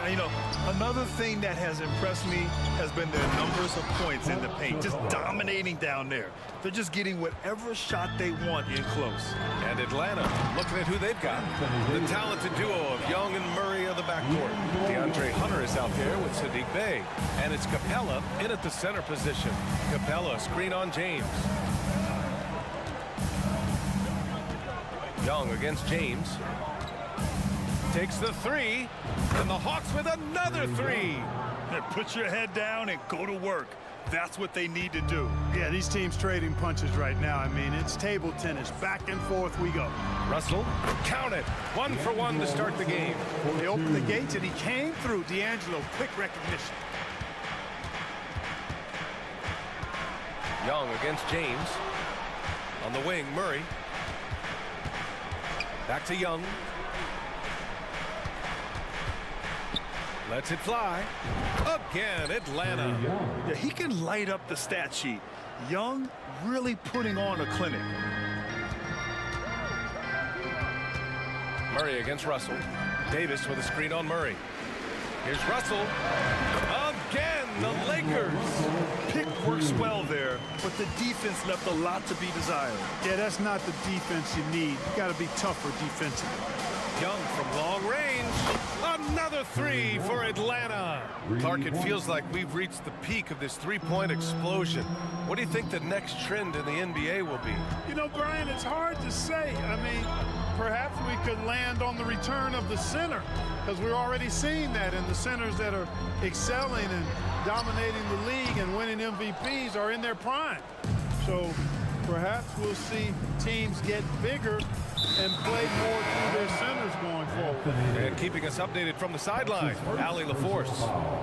You know, another thing that has impressed me has been their numbers of points in the paint, just dominating down there. They're just getting whatever shot they want in close. And Atlanta, looking at who they've got. The talented duo of Young and Murray of the backcourt. DeAndre Hunter is out there with Sadiq Bey. And it's Capella in at the center position. Capella, screen on James. Young against James. Takes the 3, and the Hawks with another 3. Put your head down and go to work. That's what they need to do. Yeah, these teams trading punches right now. I mean, it's table tennis. Back and forth we go. Russell, count it. 1 for 1 to start the game. They opened the gates, and he came through. D'Angelo, quick recognition. Young against James. On the wing, Murray. Back to Young. Lets it fly. Again, Atlanta. Yeah, he can light up the stat sheet. Young really putting on a clinic. Murray against Russell. Davis with a screen on Murray. Here's Russell. Again, the Lakers. Pick works well there, but the defense left a lot to be desired. Yeah, that's not the defense you need. You got to be tougher defensively. Young from long range. Another 3 for Atlanta. Clark, it feels like we've reached the peak of this three-point explosion. What do you think the next trend in the NBA will be? You know, Brian, it's hard to say. I mean, perhaps we could land on the return of the center, because we're already seeing that, and the centers that are excelling and dominating the league and winning MVPs are in their prime. So perhaps we'll see teams get bigger and play more through their centers going forward. And keeping us updated from the sideline, Allie LaForce.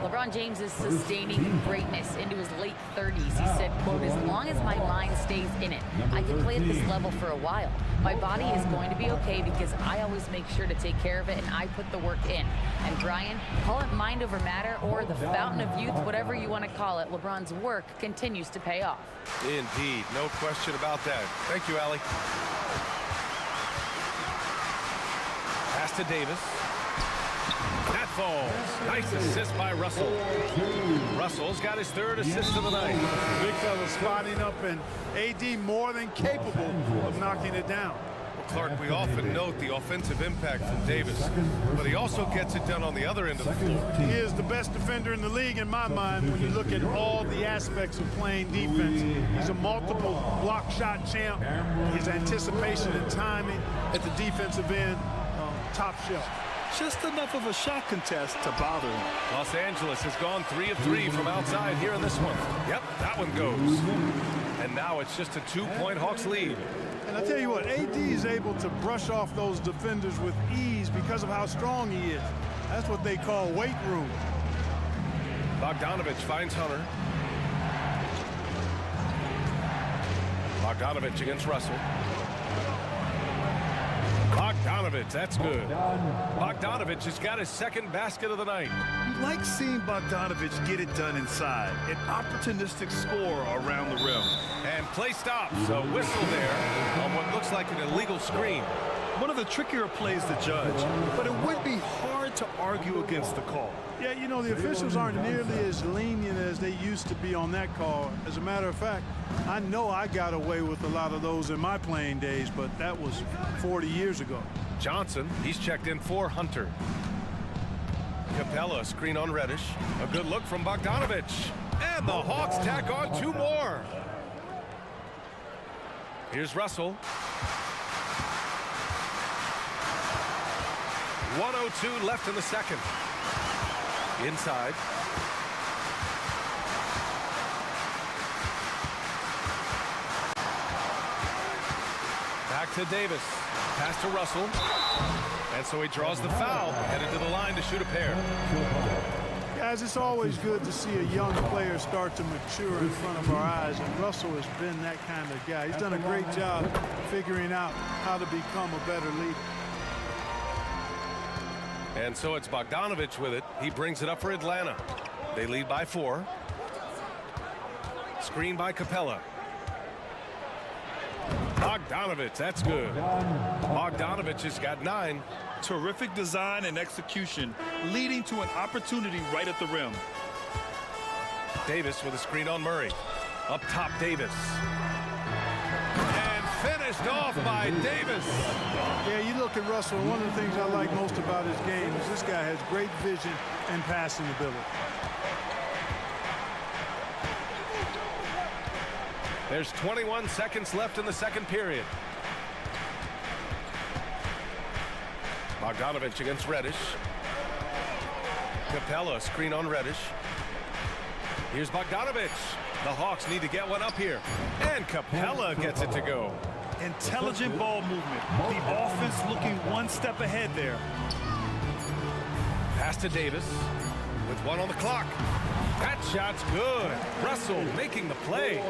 LeBron James is sustaining greatness into his late 30s. He said, quote, "As long as my mind stays in it, I can play at this level for a while. My body is going to be okay because I always make sure to take care of it and I put the work in." And Brian, call it mind over matter or the fountain of youth, whatever you want to call it, LeBron's work continues to pay off. Indeed, no question about that. Thank you, Allie. Pass to Davis. That falls. Nice assist by Russell. Russell's got his 3rd assist of the night. Big fella spotting up, and AD more than capable of knocking it down. Well, Clark, we often note the offensive impact from Davis, but he also gets it done on the other end of the floor. He is the best defender in the league in my mind when you look at all the aspects of playing defense. He's a multiple block shot champ. His anticipation and timing at the defensive end, top shelf. Just enough of a shot contest to bother him. Los Angeles has gone 3 of 3 from outside here in this one. Yep, that one goes. And now it's just a 2-point Hawks lead. And I tell you what, AD is able to brush off those defenders with ease because of how strong he is. That's what they call weight room. Bogdanovich finds Hunter. Bogdanovich against Russell. Bogdanovich, that's good. Bogdanovich has got his second basket of the night. You like seeing Bogdanovich get it done inside. An opportunistic score around the rim. And play stops. A whistle there on what looks like an illegal screen. One of the trickier plays to judge, but it would be hard to argue against the call. Yeah, you know, the officials aren't nearly as lenient as they used to be on that call. As a matter of fact, I know I got away with a lot of those in my playing days, but that was 40 years ago. Johnson, he's checked in for Hunter. Capella, screen on Reddish. A good look from Bogdanovich. And the Hawks tack on two more. Here's Russell. 1:02 left in the second. Inside. Back to Davis. Pass to Russell. And so he draws the foul, headed to the line to shoot a pair. Guys, it's always good to see a young player start to mature in front of our eyes, and Russell has been that kind of guy. He's done a great job figuring out how to become a better leader. And so it's Bogdanovich with it. He brings it up for Atlanta. They lead by 4. Screen by Capella. Bogdanovich, that's good. Bogdanovich has got 9. Terrific design and execution, leading to an opportunity right at the rim. Davis with a screen on Murray. Up top, Davis. And finished off by Davis. Yeah, you look at Russell, one of the things I like most about his game is this guy has great vision and passing ability. There's 21 seconds left in the second period. Bogdanovich against Reddish. Capella, screen on Reddish. Here's Bogdanovich. The Hawks need to get one up here. And Capella gets it to go. Intelligent ball movement. The offense looking one step ahead there. Pass to Davis with 1 on the clock. That shot's good. Russell making the play.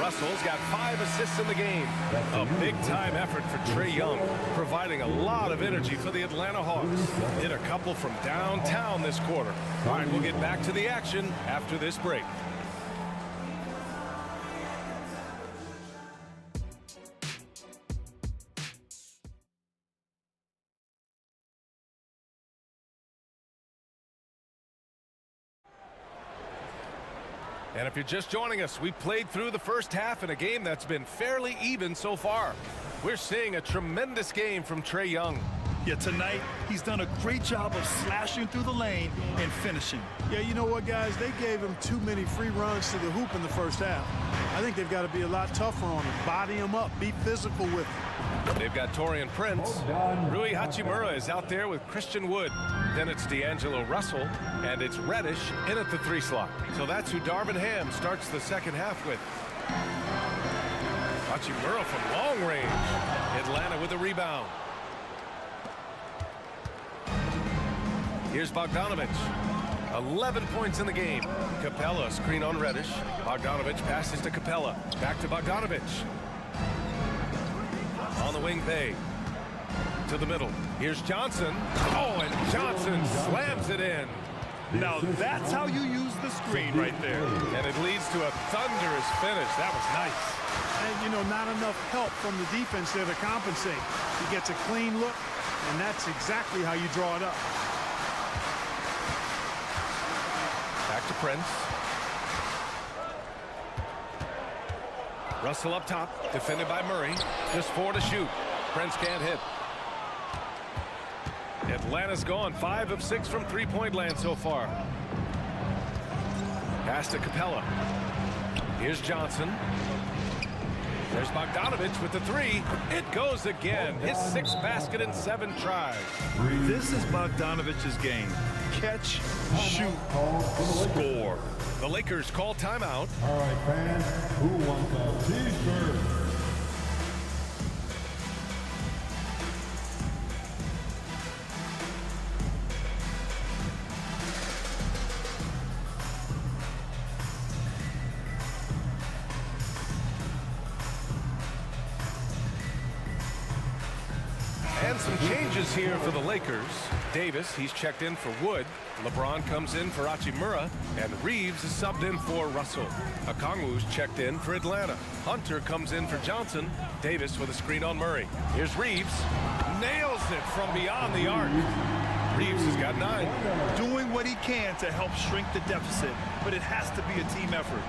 Russell's got 5 assists in the game. A big-time effort for Trae Young, providing a lot of energy for the Atlanta Hawks. Hit a couple from downtown this quarter. All right, we'll get back to the action after this break. And if you're just joining us, we played through the first half in a game that's been fairly even so far. We're seeing a tremendous game from Trae Young. Yeah, tonight, he's done a great job of slashing through the lane and finishing. Yeah, you know what, guys? They gave him too many free runs to the hoop in the first half. I think they've got to be a lot tougher on him. Body him up. Be physical with him. They've got Torian Prince. Rui Hachimura is out there with Christian Wood. Then it's D'Angelo Russell, and it's Reddish in at the 3 slot. So that's who Darvin Ham starts the second half with. Hachimura from long range. Atlanta with a rebound. Here's Bogdanovich. 11 points in the game. Capella, screen on Reddish. Bogdanovich passes to Capella. Back to Bogdanovich. On the wing, Bay. To the middle. Here's Johnson. Oh, and Johnson slams it in. Now that's how you use the screen right there. And it leads to a thunderous finish. That was nice. And, you know, not enough help from the defense there to compensate. He gets a clean look, and that's exactly how you draw it up. Back to Prince. Russell up top, defended by Murray. Just 4 to shoot. Prince can't hit. Atlanta's gone 5 of 6 from three-point land so far. Pass to Capella. Here's Johnson. There's Bogdanovich with the 3. It goes again. His 6th basket in 7 tries. This is Bogdanovich's game. Catch, shoot, score. The Lakers call timeout. All right, fans, who wants a t-shirt? And some changes here for the Lakers. Davis, he's checked in for Wood. LeBron comes in for Hachimura. And Reeves is subbed in for Russell. Okongwu's checked in for Atlanta. Hunter comes in for Johnson. Davis with a screen on Murray. Here's Reeves. Nails it from beyond the arc. Reeves has got 9. Doing what he can to help shrink the deficit, but it has to be a team effort.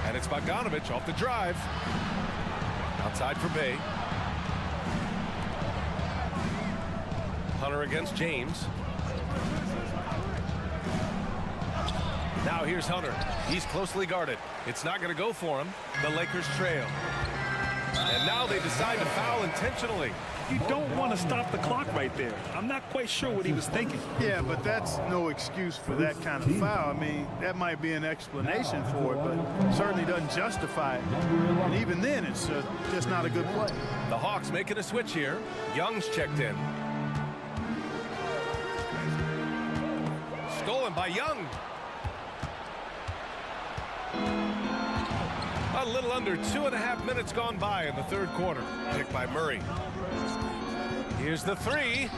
And it's Bogdanovich off the drive. Outside for Bay. Hunter against James. Now here's Hunter. He's closely guarded. It's not going to go for him. The Lakers trail. And now they decide to foul intentionally. You don't want to stop the clock right there. I'm not quite sure what he was thinking. Yeah, but that's no excuse for that kind of foul. I mean, that might be an explanation for it, but certainly doesn't justify it. And even then, it's just not a good play. The Hawks making a switch here. Young's checked in. Stolen by Young. A little under 2.5 minutes gone by in the third quarter. Picked by Murray. Here's the 3.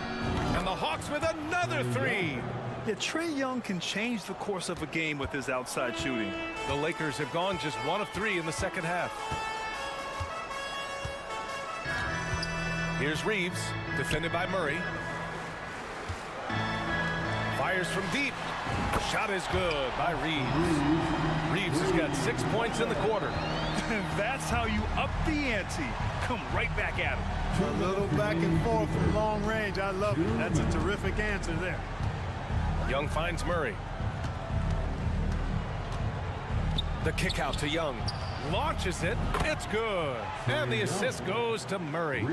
And the Hawks with another 3. Yeah, Trae Young can change the course of a game with his outside shooting. The Lakers have gone just 1 of 3 in the second half. Here's Reeves, defended by Murray. Fires from deep. Shot is good by Reeves. Reeves has got 6 points in the quarter. That's how you up the ante. Come right back at him. A little back and forth from long range. I love it. That's a terrific answer there. Young finds Murray. The kick out to Young. Launches it. It's good. And the assist goes to Murray.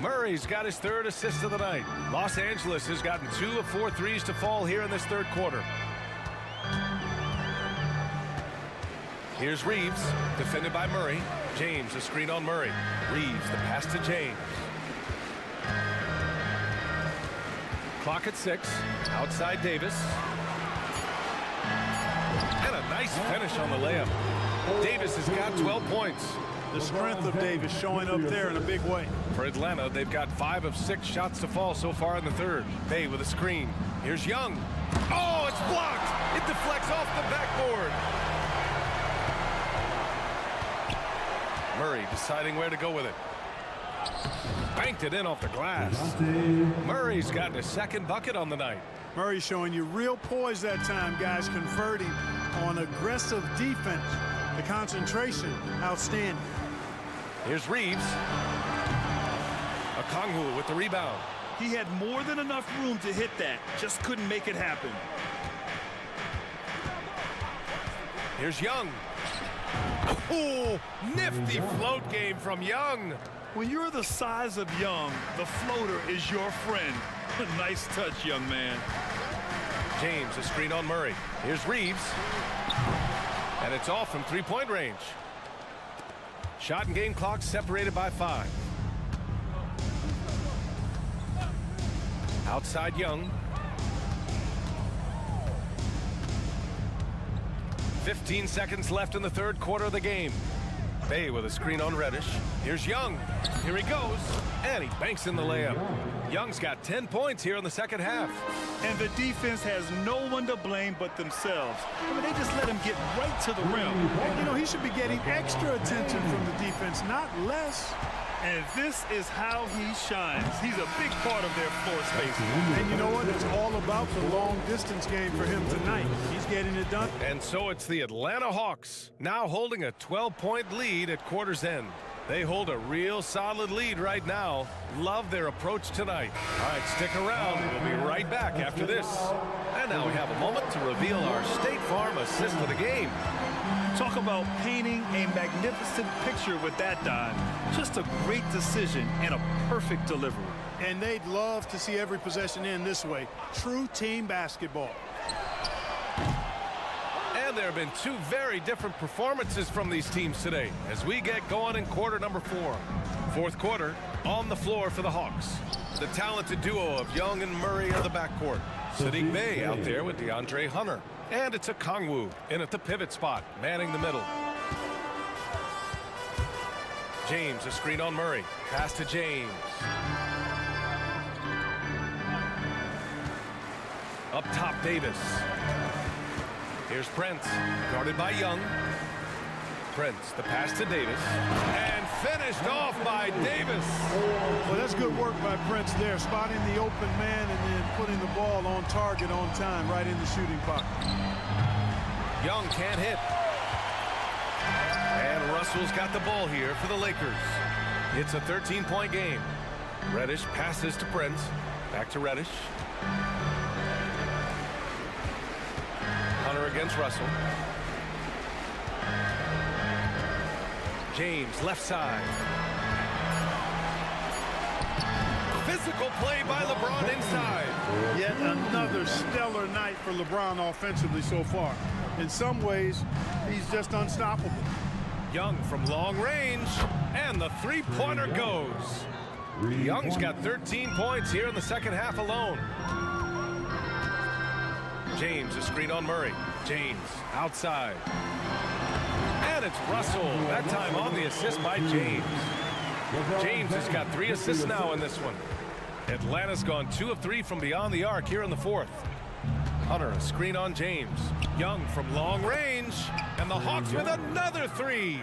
Murray's got his 3rd assist of the night. Los Angeles has gotten 2 of 4 threes to fall here in this third quarter. Here's Reeves, defended by Murray. James, a screen on Murray. Reeves, the pass to James. Clock at 6. Outside Davis. And a nice finish on the layup. Davis has got 12 points. The strength of Davis showing up there in a big way. For Atlanta, they've got 5 of 6 shots to fall so far in the third. Bay with a screen. Here's Young. Oh, it's blocked. It deflects off the backboard. Murray deciding where to go with it. Banked it in off the glass. Murray's gotten his 2nd bucket on the night. Murray showing you real poise that time, guys, converting on aggressive defense. The concentration, outstanding. Here's Reeves. Okongwu with the rebound. He had more than enough room to hit that. Just couldn't make it happen. Here's Young. Oh, nifty float game from Young. When you're the size of Young, the floater is your friend. Nice touch, young man. James, a screen on Murray. Here's Reeves. And it's off from 3-point range. Shot and game clock separated by 5. Outside Young. 15 seconds left in the third quarter of the game. Bay with a screen on Reddish. Here's Young. Here he goes. And he banks in the layup. Young's got 10 points here in the second half. And the defense has no one to blame but themselves. I mean, they just let him get right to the rim. And, you know, he should be getting extra attention from the defense, not less. And this is how he shines. He's a big part of their floor space. And you know what? It's all about the long-distance game for him tonight. He's getting it done. And so it's the Atlanta Hawks, now holding a 12-point lead at quarter's end. They hold a real solid lead right now. Love their approach tonight. All right, stick around. We'll be right back after this. And now we have a moment to reveal our State Farm assist of the game. Talk about painting a magnificent picture with that dive. Just a great decision and a perfect delivery. And they'd love to see every possession end this way. True team basketball. And there have been 2 very different performances from these teams today as we get going in quarter number 4. Fourth quarter, on the floor for the Hawks. The talented duo of Young and Murray are the backcourt. Sadiq Bey out there with DeAndre Hunter. And it's Okongwu in at the pivot spot, manning the middle. James, a screen on Murray. Pass to James. Up top, Davis. Here's Prince, guarded by Young. Prince, the pass to Davis. And finished off by Davis. Well, that's good work by Prince there, spotting the open man and then putting the ball on target on time, right in the shooting pocket. Young can't hit. And Russell's got the ball here for the Lakers. It's a 13-point game. Reddish passes to Prince. Back to Reddish. Hunter against Russell. James, left side. Physical play by LeBron inside. Yet another stellar night for LeBron offensively so far. In some ways, he's just unstoppable. Young from long range, and the three-pointer goes. Young's got 13 points here in the second half alone. James, a screen on Murray. James, outside. And it's Russell, that time on the assist by James. James has got 3 assists now in this one. Atlanta's gone 2 of 3 from beyond the arc here in the fourth. Hunter, a screen on James. Young from long range, and the Hawks with another 3.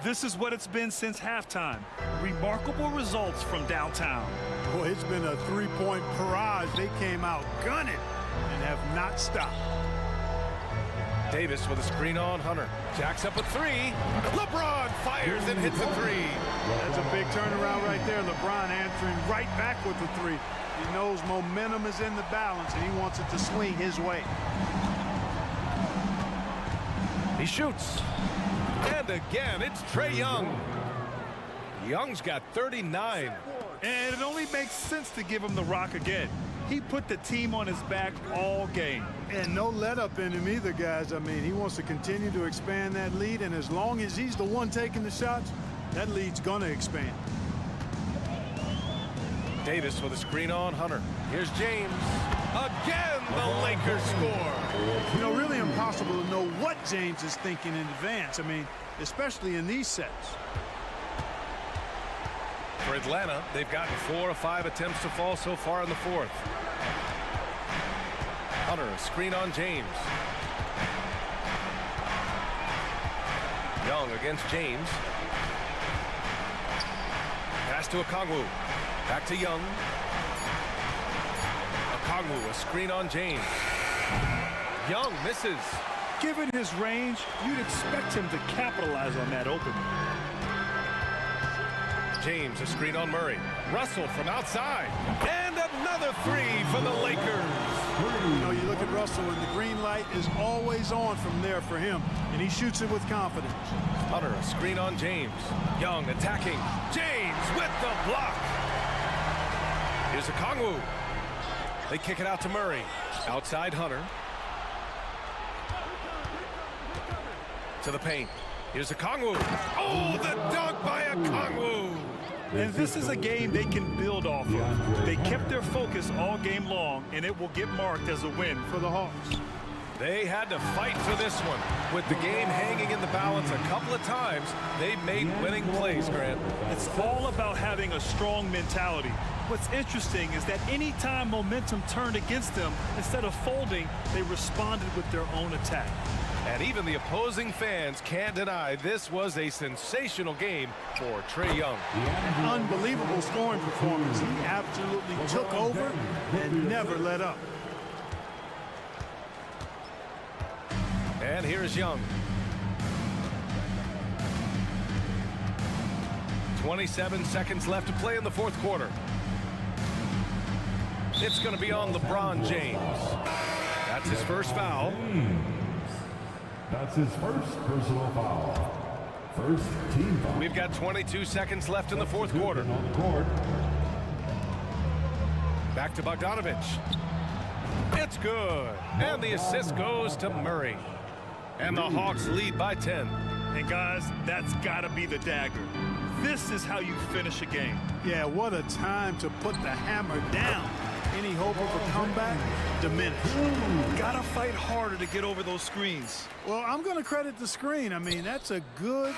This is what it's been since halftime. Remarkable results from downtown. Boy, it's been a three-point barrage. They came out gunning and have not stopped. Davis with a screen on Hunter. Jacks up a 3. LeBron fires and hits a 3. That's a big turnaround right there. LeBron answering right back with the 3. He knows momentum is in the balance, and he wants it to swing his way. He shoots. And again, it's Trae Young. Young's got 39. And it only makes sense to give him the rock again. He put the team on his back all game. And no let up in him either, guys. I mean, he wants to continue to expand that lead, and as long as he's the one taking the shots, that lead's going to expand. Davis with a screen on Hunter. Here's James. Again, the Lakers score. You know, really impossible to know what James is thinking in advance. I mean, especially in these sets. For Atlanta, they've gotten 4 of 5 attempts to fall so far in the fourth. Hunter, a screen on James. Young against James. Pass to Okongwu. Back to Young. Okongwu, a screen on James. Young misses. Given his range, you'd expect him to capitalize on that opening. James, a screen on Murray. Russell from outside. And another 3 for the Lakers. You know, you look at Russell, and the green light is always on from there for him, and he shoots it with confidence. Hunter, a screen on James. Young attacking. James with the block. Here's Okongwu. They kick it out to Murray. Outside Hunter. To the paint. Here's Okongwu. Oh, the dunk by Okongwu. And this is a game they can build off of. They kept their focus all game long, and it will get marked as a win for the Hawks. They had to fight for this one. With the game hanging in the balance a couple of times, they made winning plays, Grant. It's all about having a strong mentality. What's interesting is that any time momentum turned against them, instead of folding, they responded with their own attack. And even the opposing fans can't deny this was a sensational game for Trae Young. An unbelievable scoring performance. He absolutely took over and never let up. And here's Young. 27 seconds left to play in the fourth quarter. It's going to be on LeBron James. That's his first foul. That's his first personal foul. First team foul. We've got 22 seconds left in the fourth quarter. Back to Bogdanovich. It's good. And the assist goes to Murray. And the Hawks lead by 10. And guys, that's got to be the dagger. This is how you finish a game. Yeah, what a time to put the hammer down. Any hope of a comeback? Diminished. Gotta fight harder to get over those screens. Well, I'm going to credit the screen. I mean, that's a good...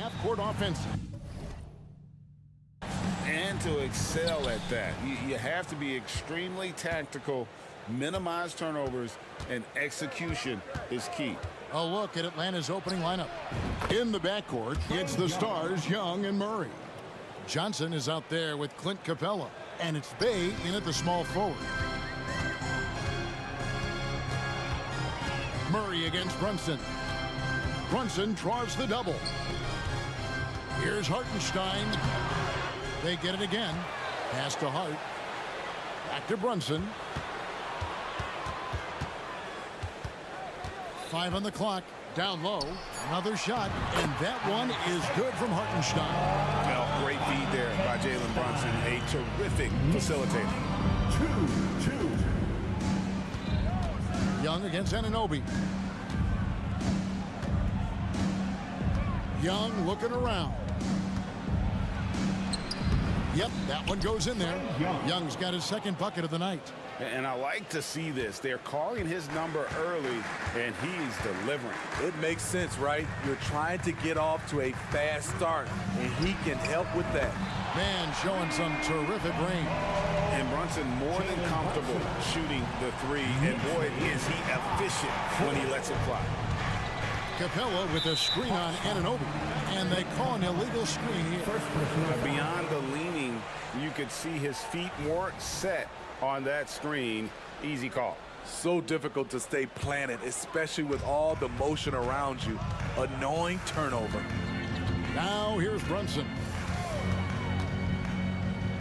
half-court offensive. And to excel at that, you have to be extremely tactical, minimize turnovers, and execution is key. A look at Atlanta's opening lineup. In the backcourt, it's the stars, Young and Murray. Johnson is out there with Clint Capella, and it's Bay in at the small forward. Murray against Brunson. Brunson draws the double. Here's Hartenstein. They get it again. Pass to Hart. Back to Brunson. 5 on the clock. Down low. Another shot. And that one is good from Hartenstein. Well, great feed there by Jalen Brunson. A terrific facilitator. 2-2. Young against Anunoby. Young looking around. Yep, that one goes in there. Young's got his second bucket of the night. And I like to see this. They're calling his number early, and he's delivering. It makes sense, right? You're trying to get off to a fast start, and he can help with that. Man showing some terrific range. And Brunson more than comfortable shooting the three, and boy, is he efficient when he lets it fly. Capella with a screen on Anunoby, and they call an illegal screen here. Beyond the leaning, you could see his feet more set on that screen. Easy call. So difficult to stay planted, especially with all the motion around you. Annoying turnover. Now here's Brunson.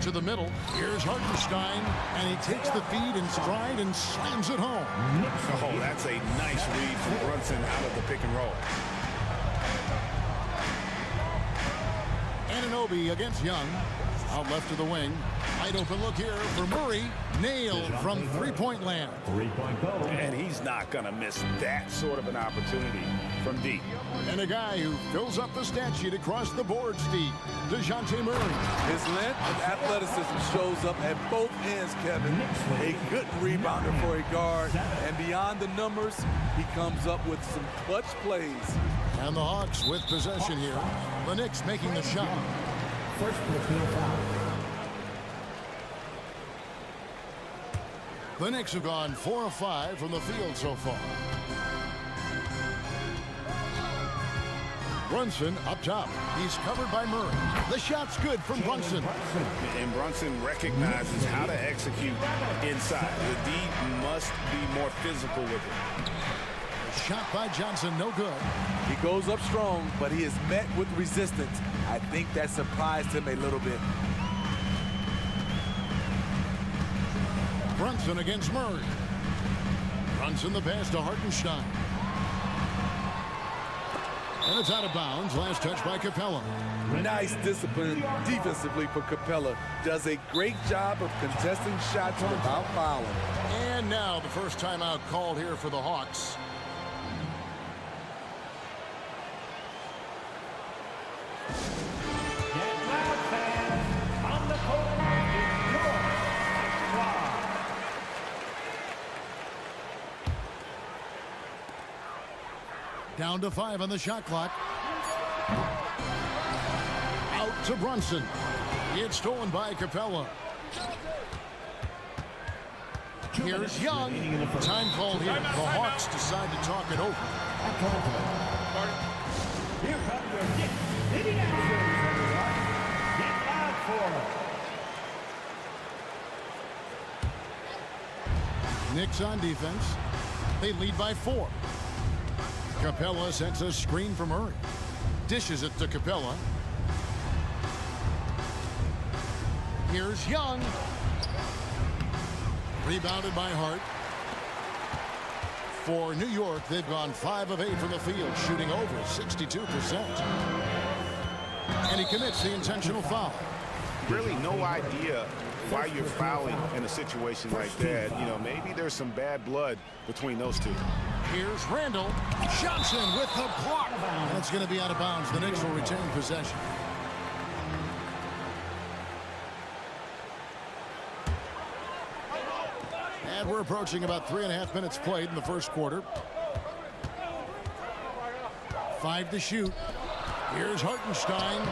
To the middle. Here's Hartenstein, and he takes the feed in stride and slams it home. Oh, that's a nice read from Brunson out of the pick and roll. Anunoby against Young. Out left to the wing. Wide open look here for Murray. Nailed from three-point land. And he's not going to miss that sort of an opportunity from deep. And a guy who fills up the stat sheet across the board, Steve. DeJounte Murray. His length and athleticism shows up at both ends, Kevin. A good rebounder for a guard. And beyond the numbers, he comes up with some clutch plays. And the Hawks with possession here. The Knicks making the shot. First personal foul. The Knicks have gone 4 of 5 from the field so far. Brunson up top. He's covered by Murray. The shot's good from Brunson. And Brunson recognizes how to execute inside. The D must be more physical with it. Shot by Johnson, no good. He goes up strong, but he is met with resistance. I think that surprised him a little bit. Brunson against Murray. Brunson the pass to Hartenstein. And it's out of bounds. Last touch by Capella. Nice discipline defensively for Capella. Does a great job of contesting shots without fouling. And now the first timeout called here for the Hawks. Down to 5 on the shot clock. Out to Brunson. It's stolen by Capella. Here's Young. Time called here. The Hawks decide to talk it over. Here comes your Knicks hitting answers, everyone. Get loud for them. Knicks on defense. They lead by 4. Capella sends a screen for Murray. Dishes it to Capella. Here's Young. Rebounded by Hart. For New York, they've gone 5 of 8 from the field, shooting over 62%. And he commits the intentional foul. Really no idea why you're fouling in a situation like that. You know, maybe there's some bad blood between those two. Here's Randall. Johnson with the block. That's going to be out of bounds. The Knicks will retain possession. And we're approaching about 3.5 minutes played in the first quarter. 5 to shoot. Here's Hartenstein.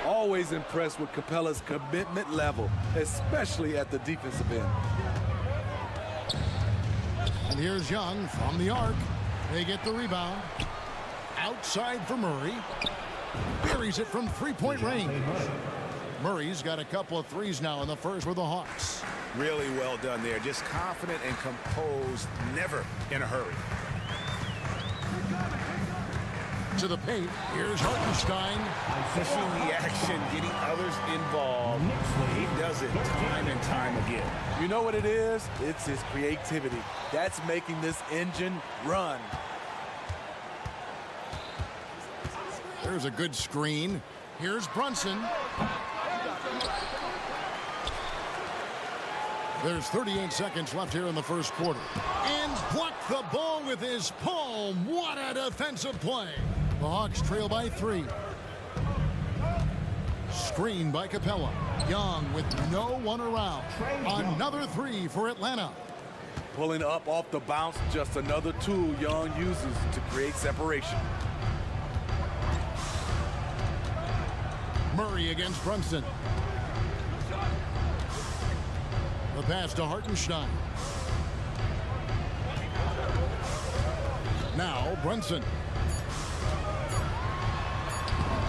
Always impressed with Capella's commitment level, especially at the defensive end. And here's Young from the arc. They get the rebound. Outside for Murray. Buries it from three-point range. Murray's got a couple of threes now in the first for the Hawks. Really well done there. Just confident and composed, never in a hurry. To the paint, here's Hartenstein. Pushing the action, getting others involved. He does it time and time again. You know what it is? It's his creativity. That's making this engine run. There's a good screen. Here's Brunson. There's 38 seconds left here in the first quarter. And blocked the ball with his palm. What a defensive play. The Hawks trail by 3. Screen by Capella. Young with no one around. Another 3 for Atlanta. Pulling up off the bounce, just another tool Young uses to create separation. Murray against Brunson. The pass to Hartenstein. Now Brunson.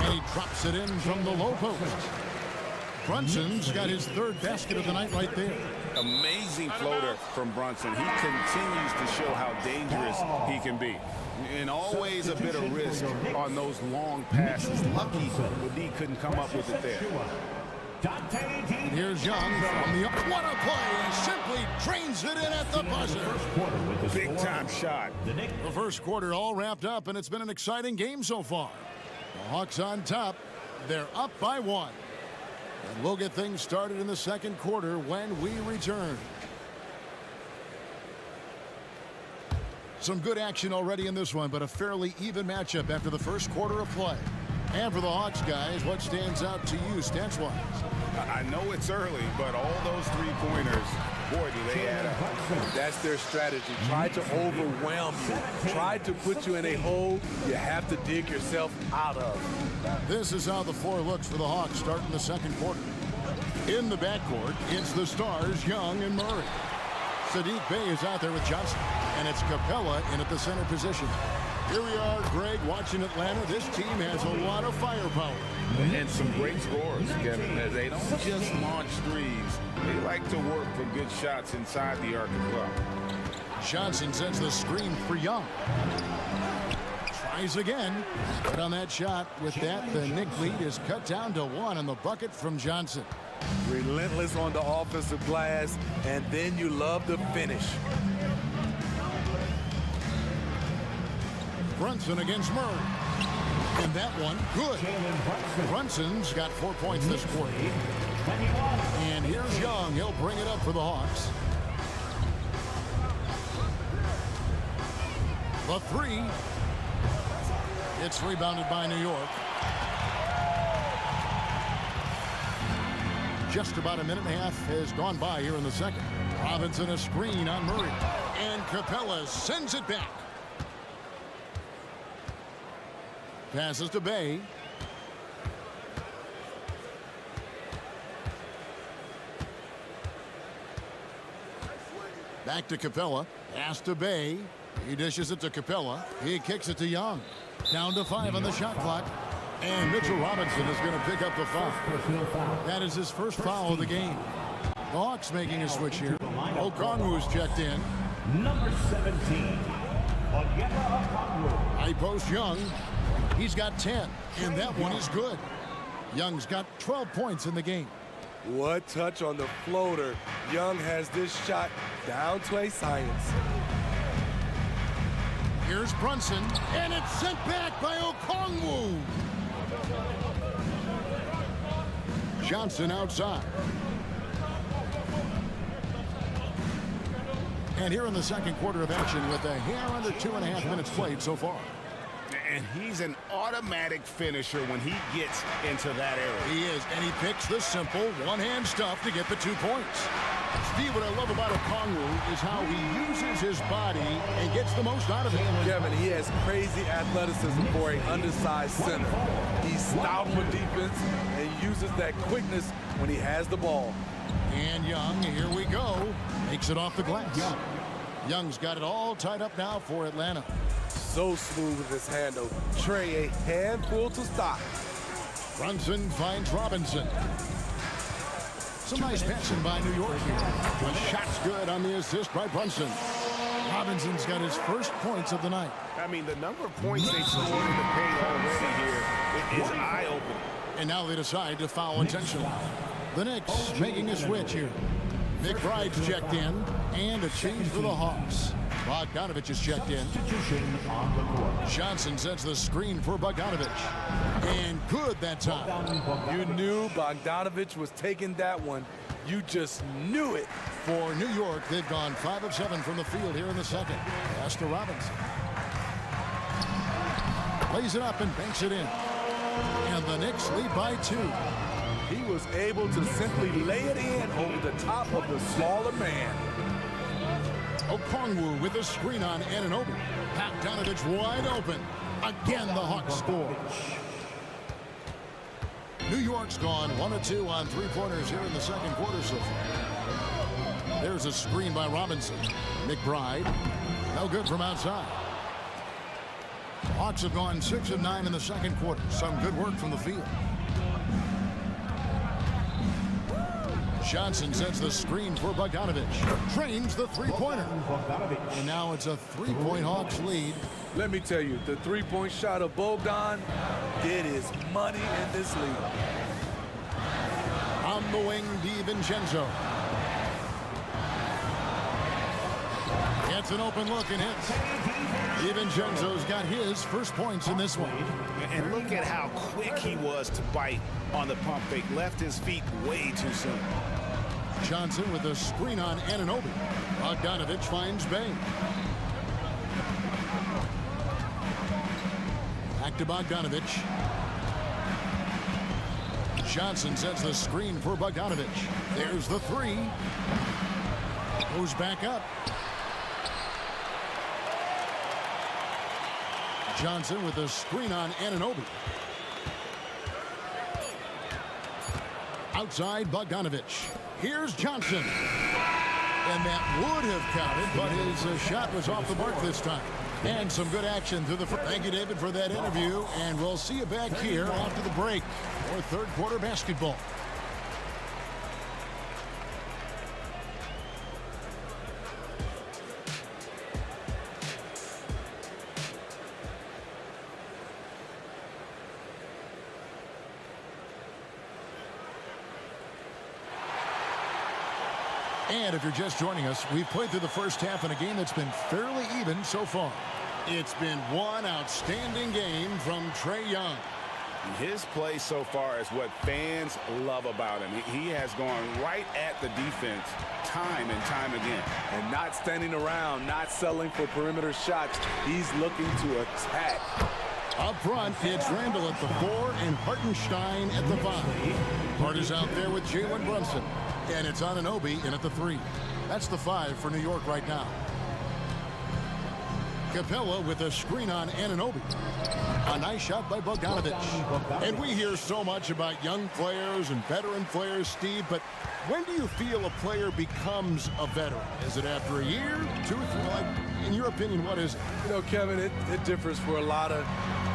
And he drops it in from the low post. Brunson's got his third basket of the night right there. Amazing floater from Brunson. He continues to show how dangerous he can be. And always a bit of risk on those long passes. Lucky he couldn't come up with it there. And here's Young from the... What a play! He simply drains it in at the buzzer. Big time shot. The first quarter all wrapped up, and it's been an exciting game so far. The Hawks on top. They're up by 1. And we'll get things started in the second quarter when we return. Some good action already in this one, but a fairly even matchup after the first quarter of play. And for the Hawks guys, what stands out to you stats-wise? I know it's early, but all those three-pointers, boy, do they add up. That's their strategy. Try to overwhelm you. Try to put you in a hole you have to dig yourself out of. This is how the floor looks for the Hawks starting the second quarter. In the backcourt, it's the stars, Young and Murray. Sadiq Bey is out there with Johnson, and it's Capella in at the center position. Here we are, Greg, watching Atlanta. This team has a lot of firepower. And some great scores, Kevin. They don't just launch threes. They like to work for good shots inside the arc as well. Johnson sends the screen for Young. Tries again. But on that shot, with that, the Knicks lead is cut down to 1 on the bucket from Johnson. Relentless on the offensive glass, and then you love the finish. Brunson against Murray. And that one, good. Brunson's got 4 points this quarter. And here's Young. He'll bring it up for the Hawks. The 3. It's rebounded by New York. Just about a minute and a half has gone by here in the second. Robinson a screen on Murray. And Capella sends it back. Passes to Bey. Back to Capella. Pass to Bey. He dishes it to Capella. He kicks it to Young. Down to 5 on the shot clock. And Mitchell Robinson is going to pick up the foul. That is his first foul of the game. The Hawks making a switch here. Okongwu's checked in. Number 17. High post Young. He's got 10, and that one is good. Young's got 12 points in the game. What touch on the floater. Young has this shot down to a science. Here's Brunson, and it's sent back by Okongwu. Johnson outside. And here in the second quarter of action with a hair under 2.5 minutes played so far. And he's an automatic finisher when he gets into that area. He is, and he picks the simple one-hand stuff to get the 2 points. Steve, what I love about Okongwu is how he uses his body and gets the most out of it. Kevin, he has crazy athleticism for an undersized center. He's stout for defense and uses that quickness when he has the ball. And Young, here we go, makes it off the glass. Young's got it all tied up now for Atlanta. So smooth with his handle. Trey, a handful to stop. Brunson finds Robinson. Some nice passing by New York here. The shot's good on the assist by Brunson. Robinson's got his first points of the night. I mean, the number of points they scored in the paint already here is eye-opening. And now they decide to foul intentionally. The Knicks making a switch here. McBride's checked in, and a change for the Hawks. Bogdanovich is checked in. Johnson sets the screen for Bogdanovich. And good that time. You knew Bogdanovich was taking that one. You just knew it. For New York, they've gone 5 of 7 from the field here in the second. Pass to Robinson. Plays it up and banks it in. And the Knicks lead by 2. He was able to simply lay it in over the top of the smaller man. Okongwu with a screen on Anunoby. Bogdanovich wide open. Again, the Hawks score. New York's gone 1 of 2 on three-pointers here in the second quarter so far. There's a screen by Robinson. McBride, no good from outside. The Hawks have gone 6 of 9 in the second quarter. Some good work from the field. Johnson sets the screen for Bogdanovich. Trains the three-pointer. And now it's a 3-point Hawks lead. Let me tell you, the three-point shot of Bogdan, it is money in this league. On the wing, DiVincenzo. Gets an open look and hits. DiVincenzo's got his first points in this one. And look at how quick he was to bite on the pump fake. Left his feet way too soon. Johnson with a screen on Anunoby. Bogdanovich finds Bain. Back to Bogdanovich. Johnson sets the screen for Bogdanovich. There's the three. Goes back up. Johnson with a screen on Anunoby. Outside Bogdanovich. Here's Johnson. And that would have counted, but his shot was off the mark this time. And some good action through the first. Thank you, David, for that interview. And we'll see you back here after the break for third quarter basketball. And if you're just joining us, we've played through the first half in a game that's been fairly even so far. It's been one outstanding game from Trae Young. His play so far is what fans love about him. He has gone right at the defense time and time again. And not standing around, not settling for perimeter shots. He's looking to attack. Up front, it's Randall at the 4 and Hartenstein at the 5. Hart is out there with Jalen Brunson. And it's Anunoby in at the 3. That's the 5 for New York right now. Capella with a screen on Anunoby. A nice shot by Bogdanovich. And we hear so much about young players and veteran players, Steve, but when do you feel a player becomes a veteran? Is it after a year, 2 or 3? Like, in your opinion, what is it? You know, Kevin, it differs for a lot of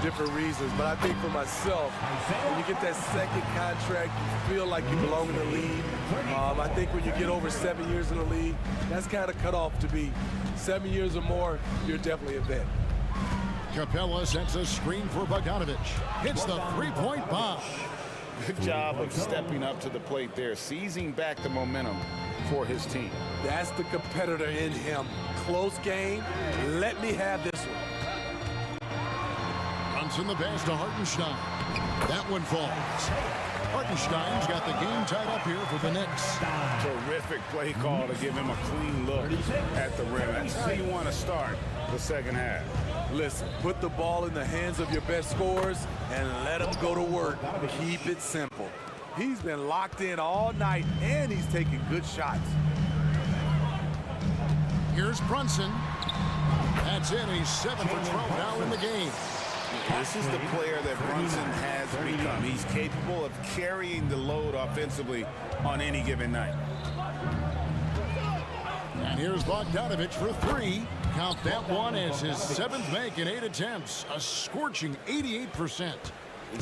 different reasons, but I think for myself, when you get that second contract, you feel like you belong in the league. I think when you get over 7 years in the league, that's kind of cut off to be 7 years or more, you're definitely a vet. Capella sets a screen for Bogdanovich. Hits the three-point bomb. Good job of stepping up to the plate there, seizing back the momentum for his team. That's the competitor in him. Close game. Let me have this one. Brunson the pass to Hartenstein. That one falls. Hartenstein's got the game tied up here for the Knicks. Terrific play call to give him a clean look at the rim. That's how you want to start the second half. Listen, put the ball in the hands of your best scorers and let them go to work. Keep it simple. He's been locked in all night, and he's taking good shots. Here's Brunson. That's it. He's 7 for 12 now in the game. This is the player that Brunson has become. He's capable of carrying the load offensively on any given night. And here's Bogdanovich for 3. Count that one as his 7th make in 8 attempts. A scorching 88%.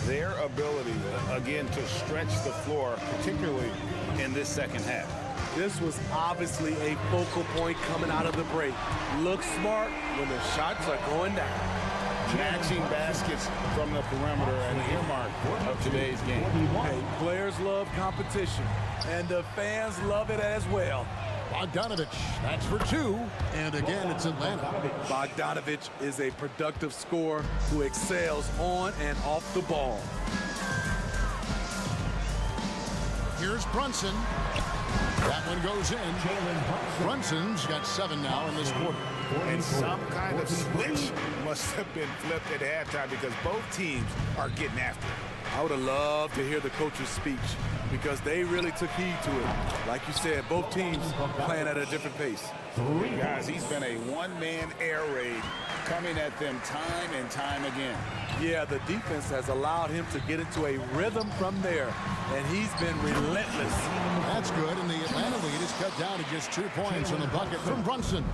Their ability, again, to stretch the floor, particularly in this second half. This was obviously a focal point coming out of the break. Look smart when the shots are going down. Matching baskets from the perimeter, an earmark of today's game. Hey, players love competition, and the fans love it as well. Bogdanovich, that's for 2. And again, it's Atlanta. Bogdanovich is a productive scorer who excels on and off the ball. Here's Brunson. That one goes in. Brunson's got 7 now in this quarter. And some kind of switch must have been flipped at halftime because both teams are getting after it. I would have loved to hear the coach's speech because they really took heed to it. Like you said, both teams playing at a different pace. Guys, he's been a one-man air raid coming at them time and time again. Yeah, the defense has allowed him to get into a rhythm from there, and he's been relentless. That's good, and the Atlanta lead is cut down to just 2 points on the bucket from Brunson.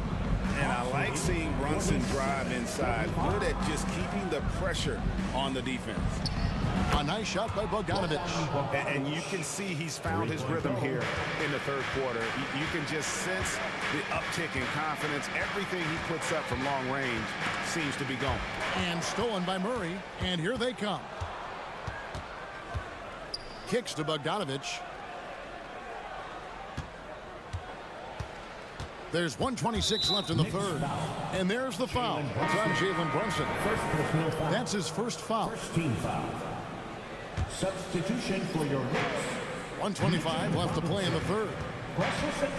And I like seeing Brunson drive inside. Good at just keeping the pressure on the defense. A nice shot by Bogdanovich. And you can see he's found his rhythm here in the third quarter. You can just sense the uptick in confidence. Everything he puts up from long range seems to be going. And stolen by Murray, and here they come. Kicks to Bogdanovich. There's 1:26 left in the third. And there's the foul. It's on Jalen Brunson. That's his first foul. First team foul. Substitution for your Knicks. 1:25 left to play in the third.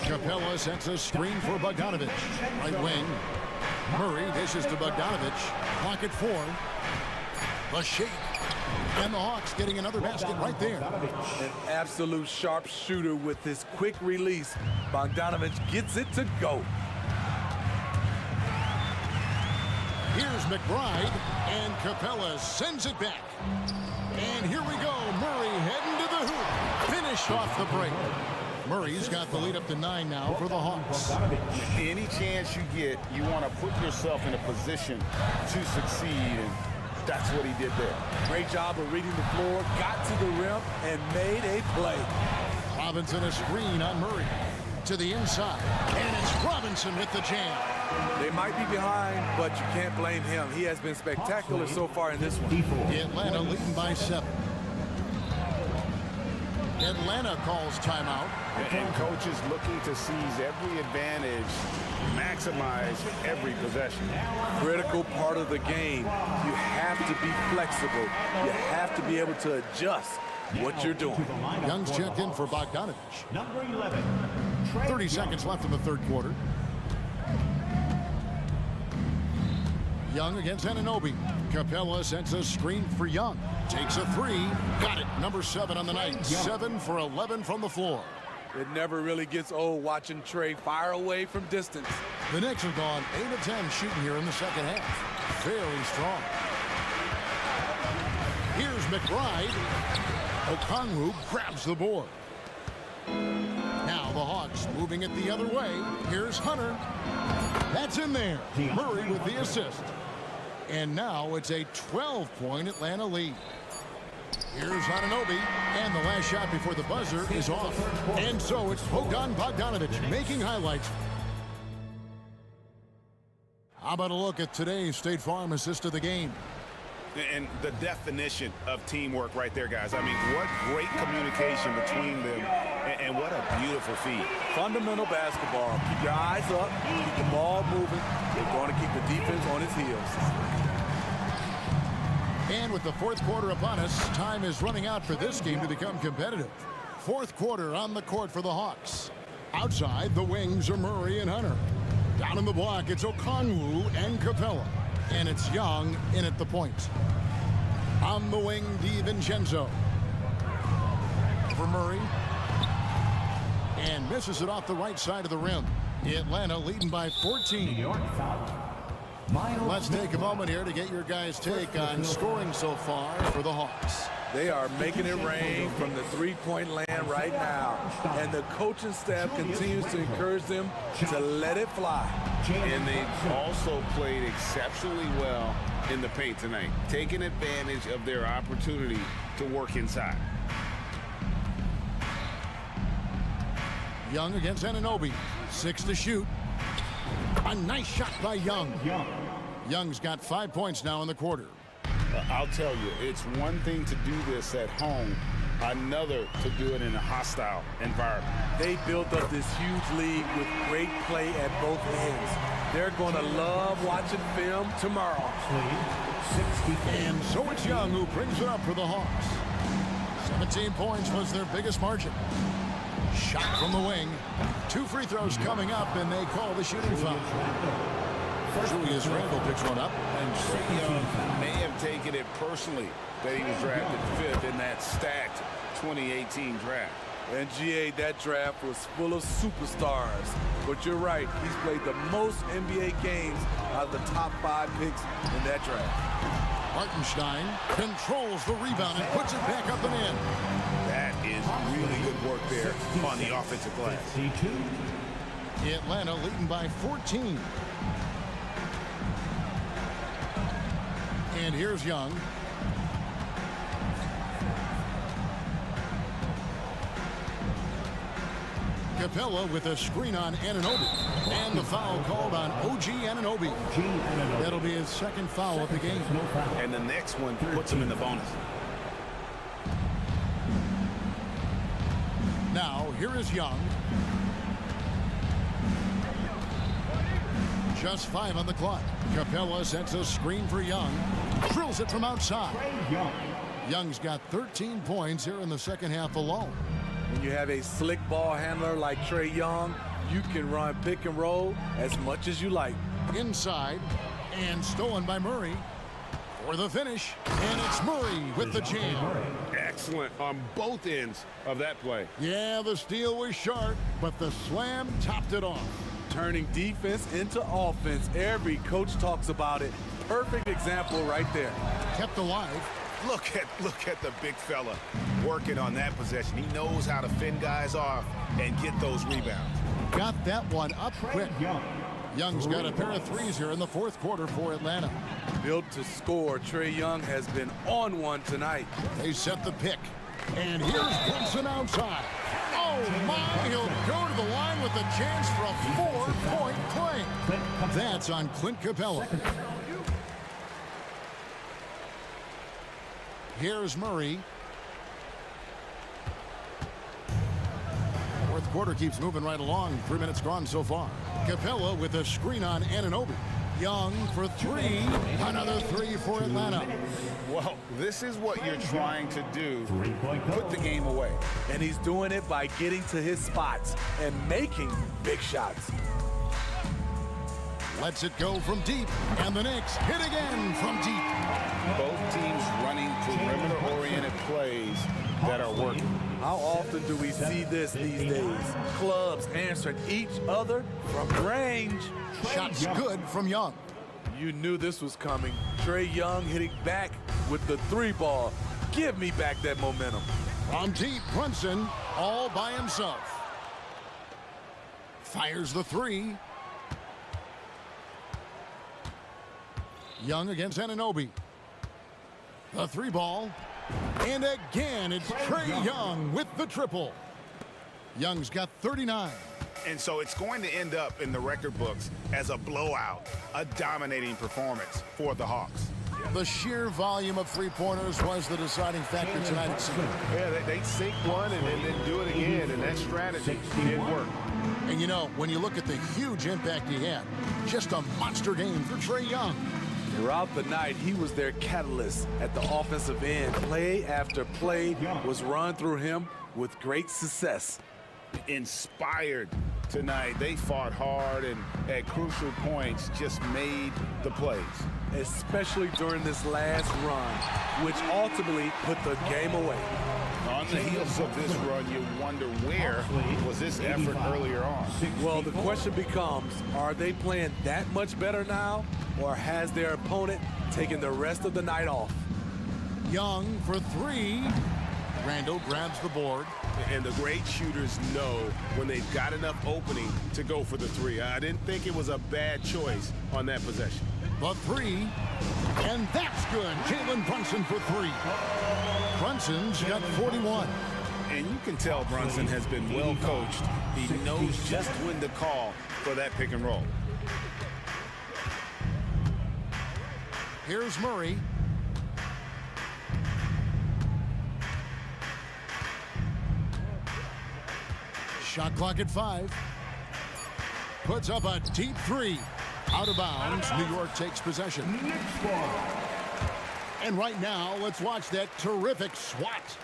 Capella sets a screen for Bogdanovich. Right wing. Murray dishes to Bogdanovich. Pocket 4. The shake. And the Hawks getting another basket right there. An absolute sharp shooter with his quick release. Bogdanovich gets it to go. Here's McBride, and Capella sends it back. And here we go. Murray heading to the hoop. Finished off the break. Murray's got the lead up to 9 now for the Hawks. Any chance you get, you want to put yourself in a position to succeed, and that's what he did there. Great job of reading the floor, got to the rim, and made a play. Robinson a screen on Murray. To the inside, and it's Robinson with the jam. They might be behind, but you can't blame him. He has been spectacular so far in this one. Atlanta leading by 7. Atlanta calls timeout. And coach is looking to seize every advantage, maximize every possession. Critical part of the game. You have to be flexible. You have to be able to adjust what you're doing. Young's checked in for Bogdanovich. Number 11. 30 seconds left in the third quarter. Young against Anunoby. Capella sends a screen for Young. Takes a 3. Got it. Number 7 on the night. 7 for 11 from the floor. It never really gets old watching Trey fire away from distance. The Knicks have gone 8 of 10 shooting here in the second half. Very strong. Here's McBride. Okongwu grabs the board. Now the Hawks moving it the other way. Here's Hunter. That's in there. Murray with the assist. And now it's a 12-point Atlanta lead. Here's Anunoby, and the last shot before the buzzer is off. And so it's Bogdanovich making highlights. How about a look at today's State Farm assist of the game? And the definition of teamwork right there, guys. I mean, what great communication between them, and what a beautiful feed. Fundamental basketball. Keep your eyes up, keep the ball moving. They're going to keep the defense on its heels. And with the fourth quarter upon us, time is running out for this game to become competitive. Fourth quarter on the court for the Hawks. Outside, the wings are Murray and Hunter. Down in the block, it's Okongwu and Capella. And it's Young in at the point. On the wing, DiVincenzo. For Murray. And misses it off the right side of the rim. Atlanta leading by 14. Let's take a moment here to get your guys' take on scoring so far for the Hawks. They are making it rain from the three-point land right now. And the coaching staff continues to encourage them to let it fly. And they've also played exceptionally well in the paint tonight, taking advantage of their opportunity to work inside. Young against Anunoby. 6 to shoot. A nice shot by Young. Young's got 5 points now in the quarter. I'll tell you, it's one thing to do this at home, another to do it in a hostile environment. They built up this huge lead with great play at both ends. They're going to love watching film tomorrow. And so it's Young who brings it up for the Hawks. 17 points was their biggest margin. Shot from the wing. 2 free throws coming up, and they call the shooting foul. Julius Randle picks one up. And Trae Young may have taken it personally that he was drafted 5th in that stacked 2018 draft. And GA, that draft was full of superstars. But you're right, he's played the most NBA games out of the top 5 picks in that draft. Hartenstein controls the rebound and puts it back up and in. That is really good work there on the offensive glass. Atlanta leading by 14. And here's Young. Capella with a screen on Anunoby. And the foul called on OG Anunoby. That'll be his 2nd foul of the game. And the next one puts him in the bonus. Now, here is Young. Just 5 on the clock. Capella sets a screen for Young. Drills it from outside. Young's got 13 points here in the second half alone. When you have a slick ball handler like Trae Young, you can run pick and roll as much as you like. Inside, and stolen by Murray for the finish. And it's Murray with the jam. Excellent on both ends of that play. Yeah, the steal was sharp, but the slam topped it off. Turning defense into offense. Every coach talks about it. Perfect example right there. Kept alive. Look at the big fella working on that possession. He knows how to fend guys off and get those rebounds. Got that one up quick. Young's got a pair of threes here in the 4th quarter for Atlanta. Built to score, Trae Young has been on one tonight. They set the pick. And here's Brunson outside. Oh my, he'll go to the line with a chance for a 4-point play. That's on Clint Capella. Here's Murray. 4th quarter keeps moving right along. 3 minutes gone so far. Capella with a screen on Anunoby. Young for 3. Another 3 for Atlanta. Well, this is what you're trying to do. Put the game away. And he's doing it by getting to his spots and making big shots. Lets it go from deep. And the Knicks hit again from deep. Both teams running perimeter-oriented plays that are working. How often do we see this these days? Clubs answering each other from range. Shots good from Young. You knew this was coming. Trae Young hitting back with the 3 ball. Give me back that momentum. From deep, Brunson all by himself. Fires the 3. Young against Anunoby. The 3 ball. And again, it's Trae Young with the triple. Young's got 39. And so it's going to end up in the record books as a blowout, a dominating performance for the Hawks. The sheer volume of 3-pointers was the deciding factor tonight, it seemed. Yeah, they sink one and then do it again, and that strategy did work. And you know, when you look at the huge impact he had, just a monster game for Trae Young. Throughout the night, he was their catalyst at the offensive end. Play after play was run through him with great success. Inspired tonight. They fought hard and at crucial points just made the plays. Especially during this last run, which ultimately put the game away. On the heels of this run, you wonder where was this effort earlier on? Well, the question becomes, are they playing that much better now, or has their opponent taken the rest of the night off? Young for three. Randall grabs the board. And the great shooters know when they've got enough opening to go for the three. I didn't think it was a bad choice on that possession. The three, and that's good. Jalen Brunson for three. Brunson's got 41. And you can tell Brunson has been well coached. He knows just when to call for that pick and roll. Here's Murray. Shot clock at 5. Puts up a deep three. Out of bounds. New York takes possession. And right now, let's watch that terrific swat.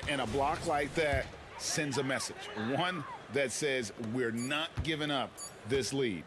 And a block like that sends a message. One that says we're not giving up this lead.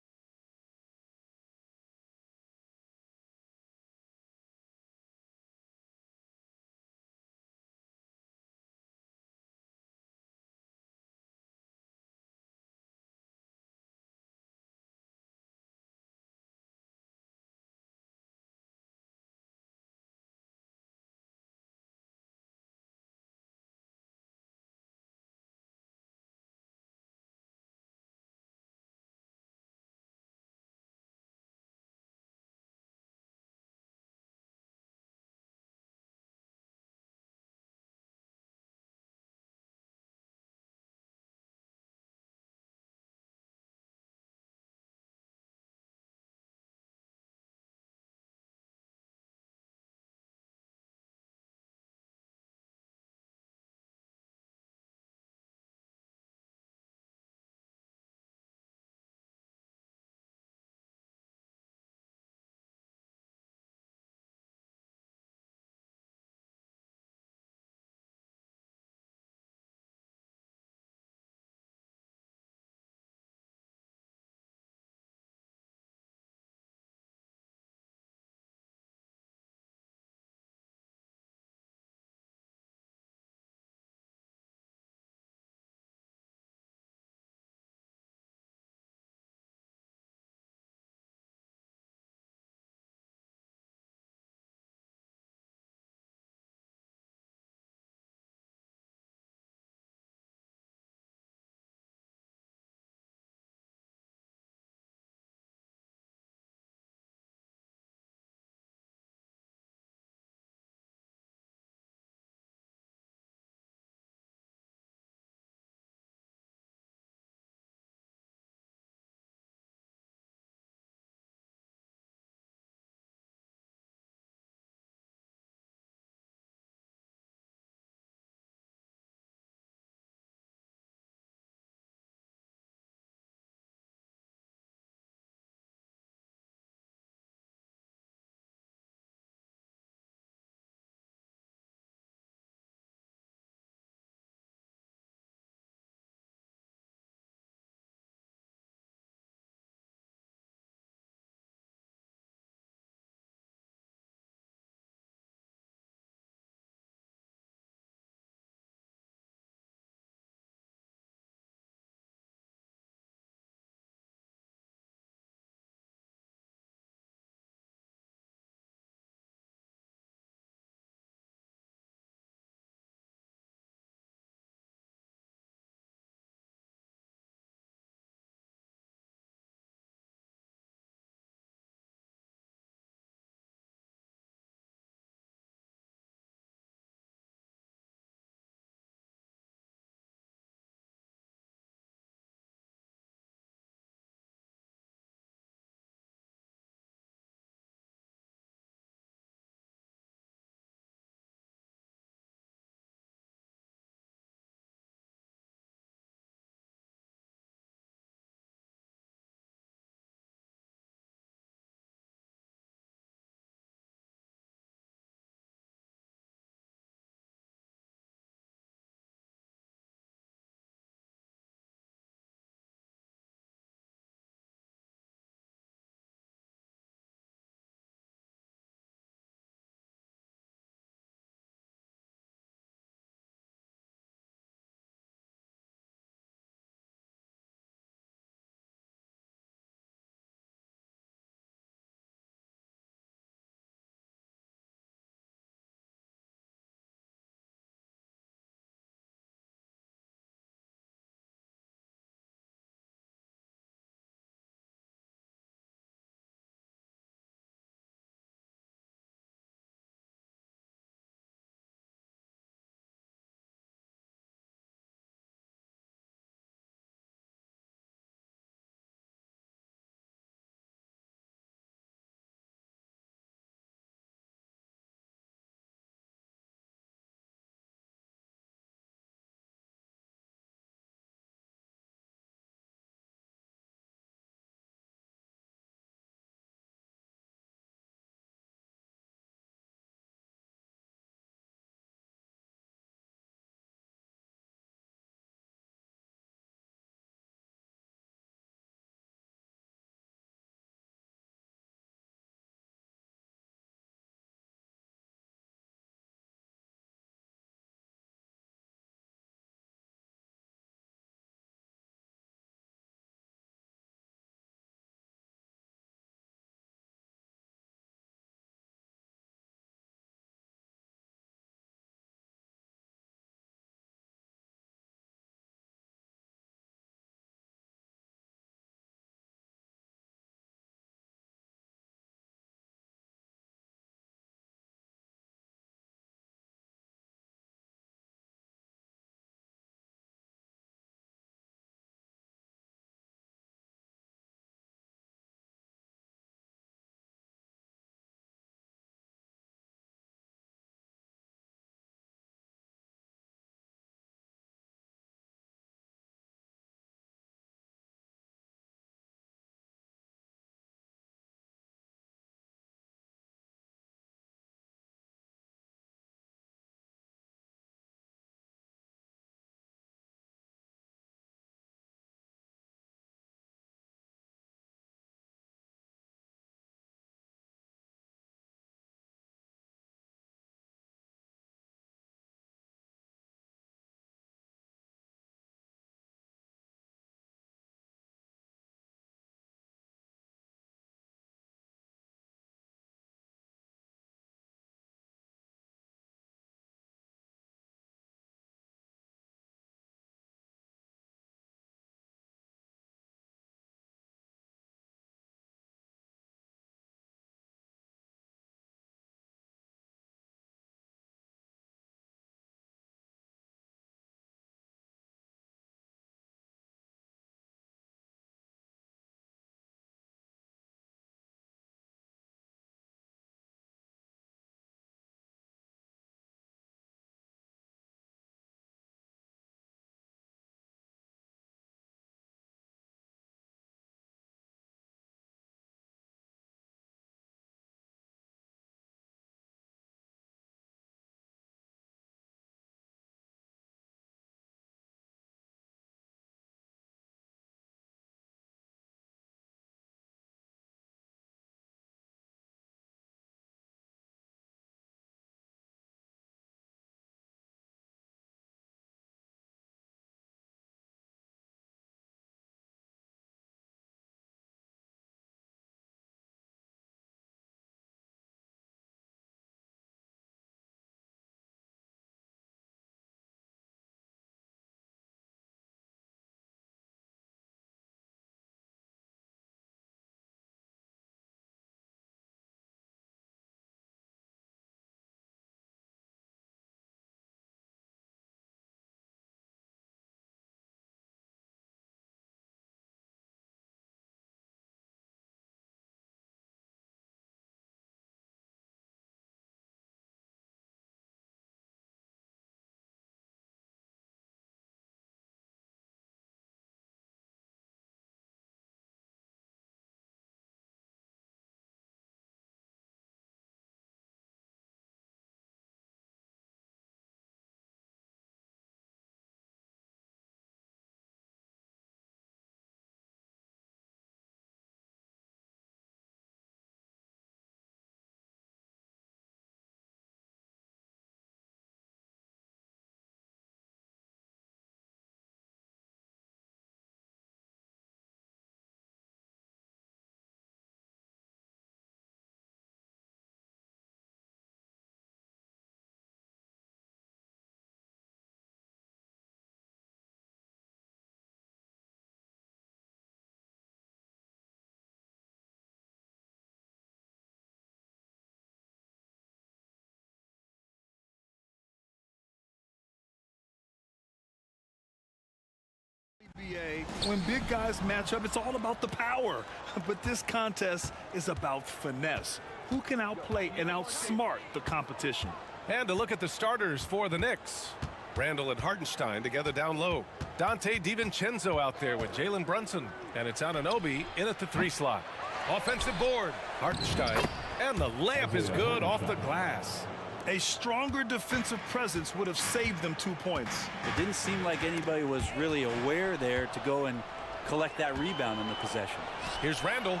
when big guys match up, it's all about the power. But this contest is about finesse. Who can outplay and outsmart the competition? And to look at the starters for the Knicks. Randall and Hartenstein together down low. Dante DiVincenzo out there with Jalen Brunson. And it's Anunoby in at the 3 slot. Offensive board, Hartenstein. And the layup is good off the glass. A stronger defensive presence would have saved them 2 points. It didn't seem like anybody was really aware there to go and collect that rebound in the possession. Here's Randall.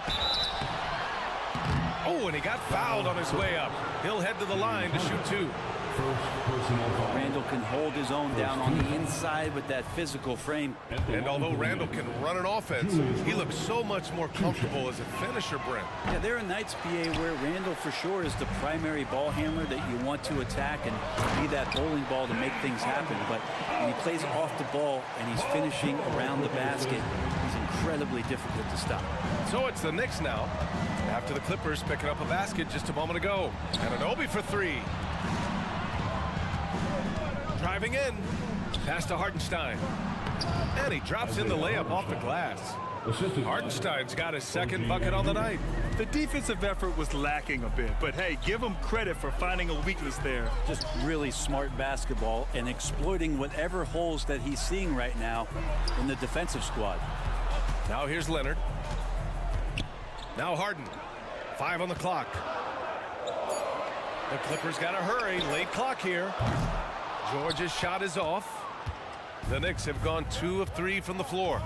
Oh, and he got fouled on his way up. He'll head to the line to shoot 2. Randall can hold his own down on the inside with that physical frame. And although Randall can run an offense, he looks so much more comfortable as a finisher, Brent. Yeah, there are nights, BA, where Randall for sure is the primary ball handler that you want to attack and be that bowling ball to make things happen. But when he plays off the ball and he's finishing around the basket, he's incredibly difficult to stop. So it's the Knicks now, after the Clippers picking up a basket just a moment ago. And Anunoby for 3. Driving in, pass to Hartenstein. And he drops in the layup off the glass. Hartenstein's got his second bucket on the night. The defensive effort was lacking a bit, but hey, give him credit for finding a weakness there. Just really smart basketball and exploiting whatever holes that he's seeing right now in the defensive squad. Now here's Leonard. Now Harden. 5 on the clock. The Clippers got to hurry. Late clock here. George's shot is off. The Knicks have gone 2 of 3 from the floor.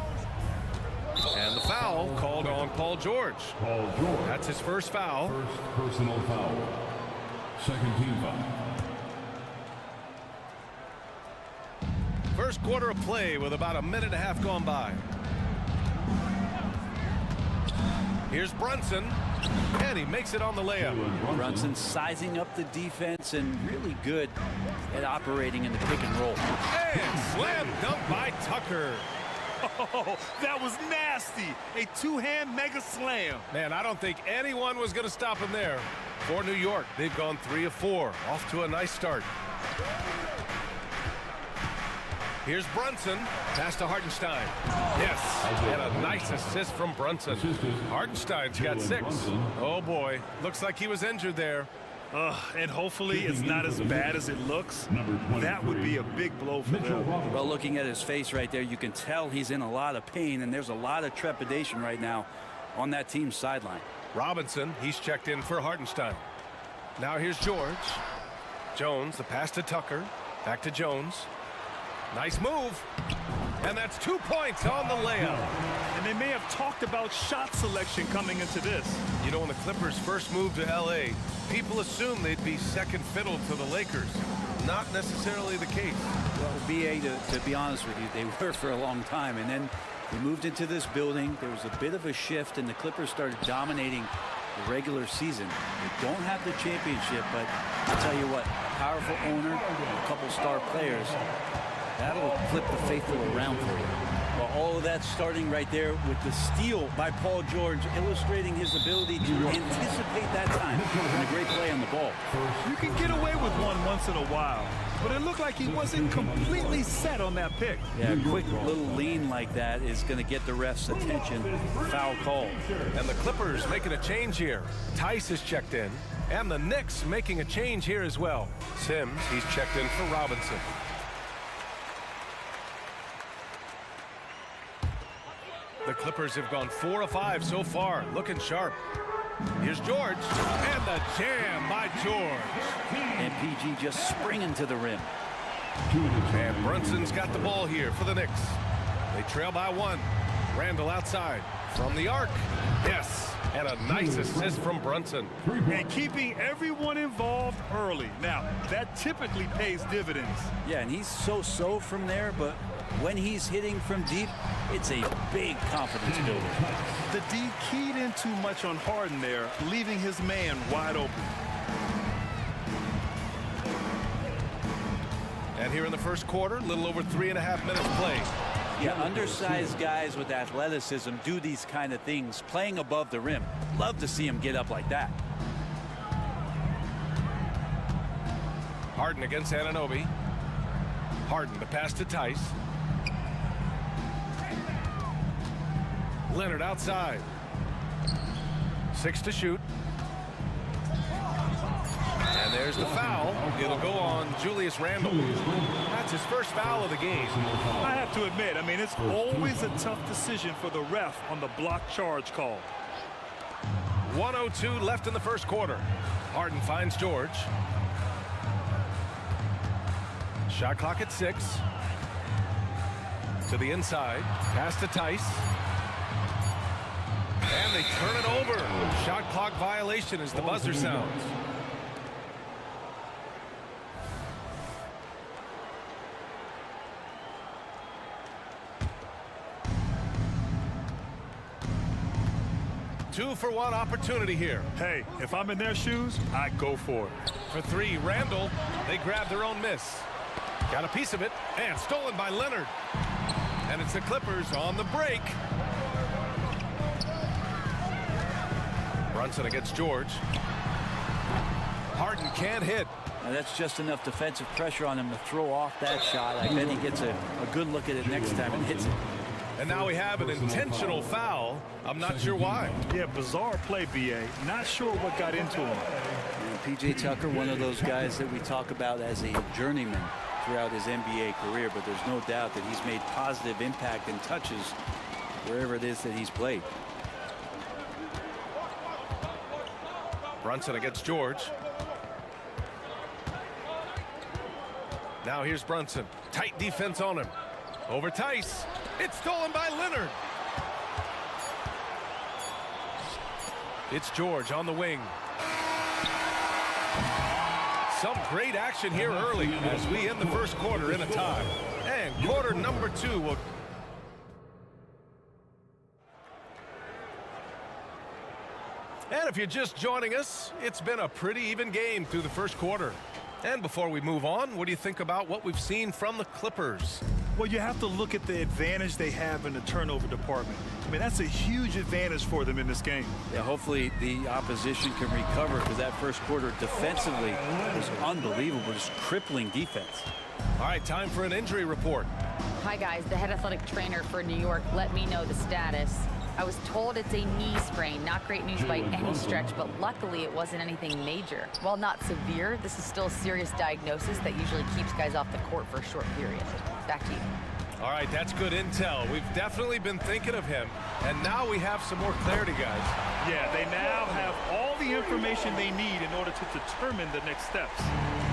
And the foul called on Paul George. That's his first foul. First personal foul. Second team foul. First quarter of play with about a minute and a half gone by. Here's Brunson, and he makes it on the layup. Brunson sizing up the defense and really good at operating in the pick and roll. And slam dunk by Tucker. Oh, that was nasty. A 2-hand mega slam. Man, I don't think anyone was going to stop him there. For New York, they've gone 3 of 4. Off to a nice start. Here's Brunson. Pass to Hartenstein. Yes, and a nice assist from Brunson. Hartenstein's got 6. Oh, boy. Looks like he was injured there. And hopefully it's not as bad as it looks. That would be a big blow for them. Well, looking at his face right there, you can tell he's in a lot of pain, and there's a lot of trepidation right now on that team's sideline. Robinson, he's checked in for Hartenstein. Now here's George. Jones, the pass to Tucker. Back to Jones. Nice move. And that's 2 points on the layup. And they may have talked about shot selection coming into this. You know, when the Clippers first moved to L.A., people assumed they'd be second fiddle to the Lakers. Not necessarily the case. Well, BA, to be honest with you, they were for a long time. And then we moved into this building. There was a bit of a shift, and the Clippers started dominating the regular season. They don't have the championship, but I'll tell you what, a powerful owner, a couple star players, that'll flip the faithful around for you. Well, all of that starting right there with the steal by Paul George, illustrating his ability to anticipate that time and a great play on the ball. You can get away with one once in a while, but it looked like he wasn't completely set on that pick. Yeah, a quick little lean like that is going to get the ref's attention. Foul call. And the Clippers making a change here. Tice is checked in, and the Knicks making a change here as well. Sims, he's checked in for Robinson. The Clippers have gone 4 of 5 so far, looking sharp. Here's George, and the jam by George. And PG just springing to the rim. And Brunson's got the ball here for the Knicks. They trail by 1. Randall outside from the arc. Yes, and a nice assist from Brunson. And keeping everyone involved early. Now, that typically pays dividends. Yeah, and he's so-so from there, but when he's hitting from deep, it's a big confidence builder. The D keyed in too much on Harden there, leaving his man wide open. And here in the first quarter, a little over 3.5 minutes played. Yeah, undersized guys with athleticism do these kind of things, playing above the rim. Love to see him get up like that. Harden against Anunoby. Harden, the pass to Tice. Leonard outside. 6 to shoot. And there's the foul. It'll go on Julius Randle. That's his first foul of the game. I have to admit, I mean, it's always a tough decision for the ref on the block charge call. 1:02 left in the first quarter. Harden finds George. Shot clock at 6. To the inside. Pass to Tice. And they turn it over. Shot clock violation as the buzzer sounds. Two-for-one opportunity here. Hey, if I'm in their shoes, I go for it. For 3, Randall. They grab their own miss. Got a piece of it, and stolen by Leonard. And it's the Clippers on the break. Brunson against George. Harden can't hit. Now that's just enough defensive pressure on him to throw off that shot. I bet he gets a good look at it next time and hits it. And now we have an intentional foul. I'm not sure why. Yeah, bizarre play, B.A. Not sure what got into him. And P.J. Tucker, one of those guys that we talk about as a journeyman throughout his NBA career, but there's no doubt that he's made positive impact and touches wherever it is that he's played. Brunson against George. Now here's Brunson. Tight defense on him. Over Tice. It's stolen by Leonard. It's George on the wing. Some great action here early as we end the first quarter in a tie. And quarter number 2 will... And if you're just joining us, it's been a pretty even game through the first quarter. And before we move on, what do you think about what we've seen from the Clippers? Well, you have to look at the advantage they have in the turnover department. I mean, that's a huge advantage for them in this game. Yeah, hopefully the opposition can recover, because that first quarter defensively was unbelievable, just crippling defense. All right, time for an injury report. Hi, guys. The head athletic trainer for New York let me know the status. I was told it's a knee sprain. Not great news by any stretch, but luckily it wasn't anything major. While not severe, this is still a serious diagnosis that usually keeps guys off the court for a short period. Back to you. All right, that's good intel. We've definitely been thinking of him, and now we have some more clarity, guys. Yeah, they now have all the information they need in order to determine the next steps.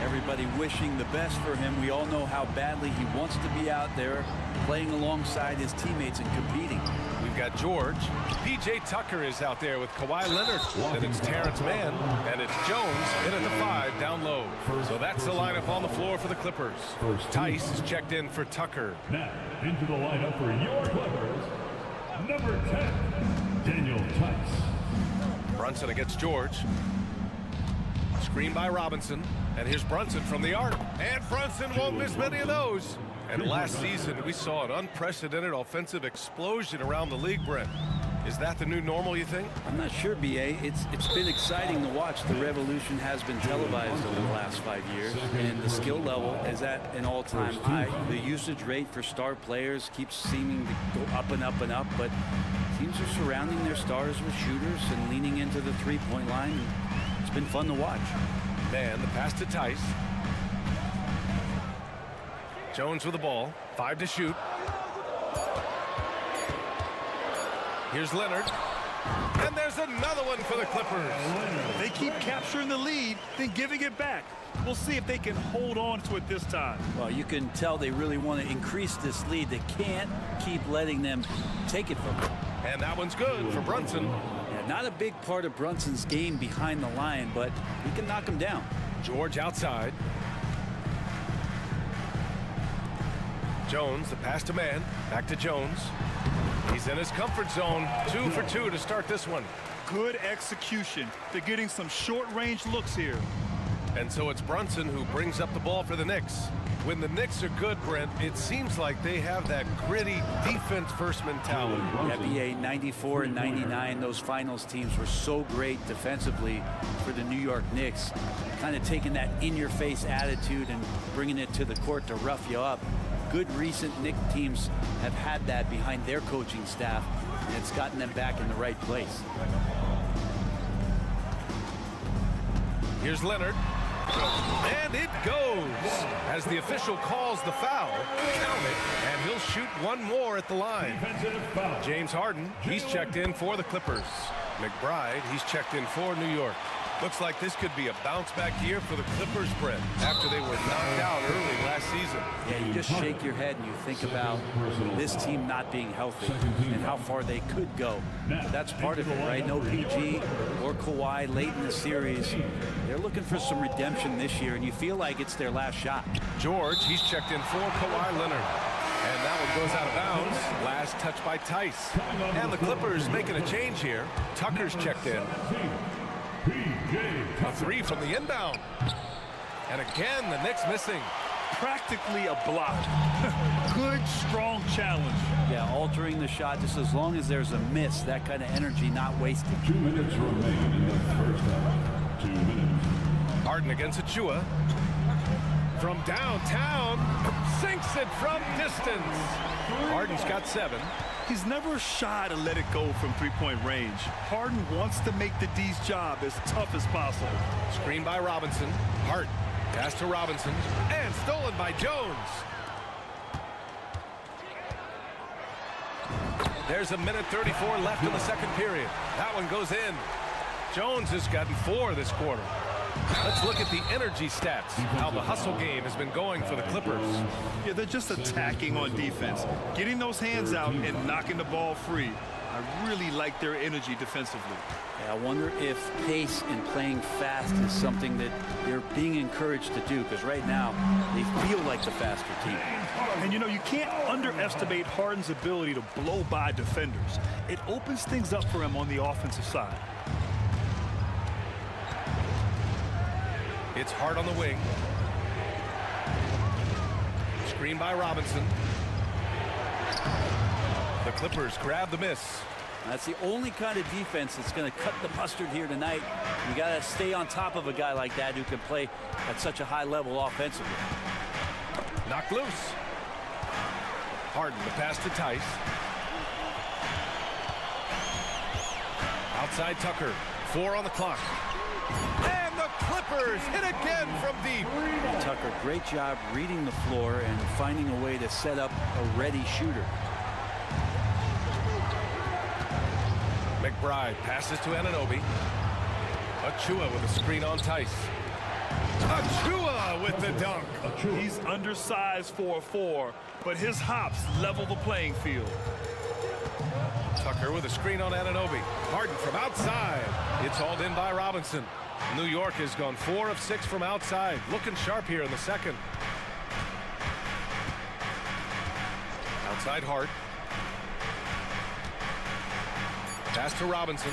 Everybody wishing the best for him. We all know how badly he wants to be out there playing alongside his teammates and competing. We've got George. P.J. Tucker is out there with Kawhi Leonard. And it's Terrence Mann. And it's Jones in at the 5 down low. So that's the lineup on the floor for the Clippers. Tice is checked in for Tucker. Now, into the lineup for your Clippers, number 10, Daniel Tice. Brunson against George. Screen by Robinson. And here's Brunson from the arc. And Brunson won't miss many of those. And last season, we saw an unprecedented offensive explosion around the league, Brent. Is that the new normal, you think? I'm not sure, B.A. It's been exciting to watch. The revolution has been televised over the last 5 years, and the skill level is at an all-time high. The usage rate for star players keeps seeming to go up and up and up, but teams are surrounding their stars with shooters and leaning into the three-point line. It's been fun to watch. Man, the pass to Tice. Jones with the ball. 5 to shoot. Here's Leonard. And there's another one for the Clippers. They keep capturing the lead, then giving it back. We'll see if they can hold on to it this time. Well, you can tell they really want to increase this lead. They can't keep letting them take it from them. And that one's good for Brunson. Yeah, not a big part of Brunson's game behind the line, but he can knock him down. George outside. Jones, the pass to Mann. Back to Jones. He's in his comfort zone. 2 for 2 to start this one. Good execution. They're getting some short-range looks here. And so it's Brunson who brings up the ball for the Knicks. When the Knicks are good, Brent, it seems like they have that gritty defense-first mentality. NBA 94 and 99, those finals teams were so great defensively for the New York Knicks. Kind of taking that in-your-face attitude and bringing it to the court to rough you up. Good recent Knicks teams have had that behind their coaching staff. and it's gotten them back in the right place. Here's Leonard. And it goes. As the official calls the foul, count it, and he'll shoot one more at the line. James Harden, he's checked in for the Clippers. McBride, he's checked in for New York. Looks like this could be a bounce-back year for the Clippers, Brett, after they were knocked out early last season. Yeah, you just shake your head and you think about this team not being healthy and how far they could go. But that's part of it, right? No PG or Kawhi late in the series. They're looking for some redemption this year, and you feel like it's their last shot. George, he's checked in for Kawhi Leonard. And that one goes out of bounds. Last touch by Tice. And the Clippers making a change here. Tucker's checked in. A three from the inbound. And again, the Knicks missing. Practically a block. Good, strong challenge. Yeah, altering the shot just as long as there's a miss. That kind of energy not wasted. 2 minutes remain in the first half. 2 minutes. Harden against Achua. From downtown, sinks it from distance. Harden's got 7. He's never shy to let it go from three-point range. Harden wants to make the D's job as tough as possible. Screen by Robinson. Hart, pass to Robinson, and stolen by Jones. There's a minute 34 left in the second period. That one goes in. Jones has gotten 4 this quarter. Let's look at the energy stats, how the hustle game has been going for the Clippers. Yeah, they're just attacking on defense, getting those hands out and knocking the ball free. I really like their energy defensively. Yeah, I wonder if pace and playing fast is something that they're being encouraged to do, because right now they feel like the faster team. And you know, you can't underestimate Harden's ability to blow by defenders. It opens things up for him on the offensive side. It's Hart on the wing. Screen by Robinson. The Clippers grab the miss. That's the only kind of defense that's going to cut the mustard here tonight. You got to stay on top of a guy like that who can play at such a high level offensively. Knocked loose. Harden, the pass to Tice. Outside Tucker. 4 on the clock. And the Clippers hit again from deep. Tucker, great job reading the floor and finding a way to set up a ready shooter. McBride passes to Anunoby. Achua with a screen on Tice. Achua with the dunk. He's undersized for a 4, but his hops level the playing field. Tucker with a screen on Anunoby. Harden from outside. It's hauled in by Robinson. New York has gone 4 of 6 from outside. Looking sharp here in the second. Outside Hart. Pass to Robinson.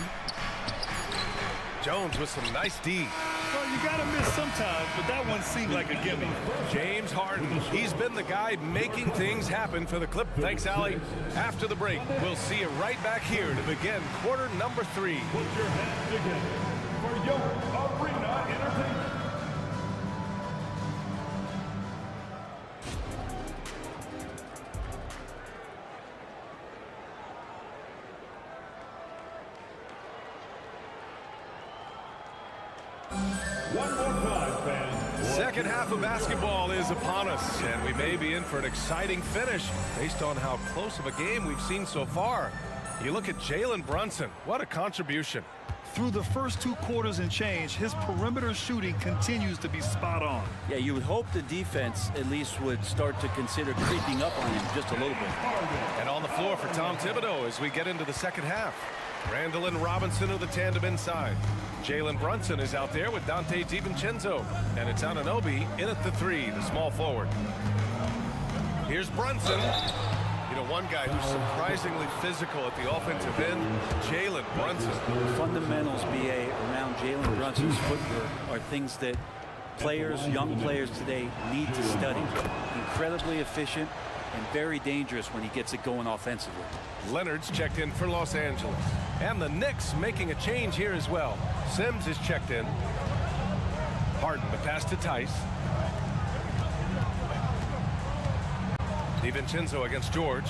Jones with some nice D. Well, you got to miss sometimes, but that one seemed like a gimme. James Harden, he's been the guy making things happen for the Clip. Thanks, Allie. After the break, we'll see you right back here to begin quarter number 3. Put your hands together for your arena entertainment. One more time, fans. Second half of basketball is upon us, and we may be in for an exciting finish based on how close of a game we've seen so far. You look at Jalen Brunson. What a contribution. Through the first 2 quarters and change, his perimeter shooting continues to be spot on. Yeah, you would hope the defense at least would start to consider creeping up on him just a little bit. And on the floor for Tom Thibodeau as we get into the second half. Randall and Robinson are the tandem inside. Jalen Brunson is out there with Dante DiVincenzo. And it's Anunoby in at the 3, the small forward. Here's Brunson. You know, one guy who's surprisingly physical at the offensive end, Jalen Brunson. The fundamentals, BA, around Jalen Brunson's footwork are things that players, young players today need to study. Incredibly efficient and very dangerous when he gets it going offensively. Leonard's checked in for Los Angeles. And the Knicks making a change here as well. Sims is checked in. Harden, the pass to Tice. DiVincenzo against George.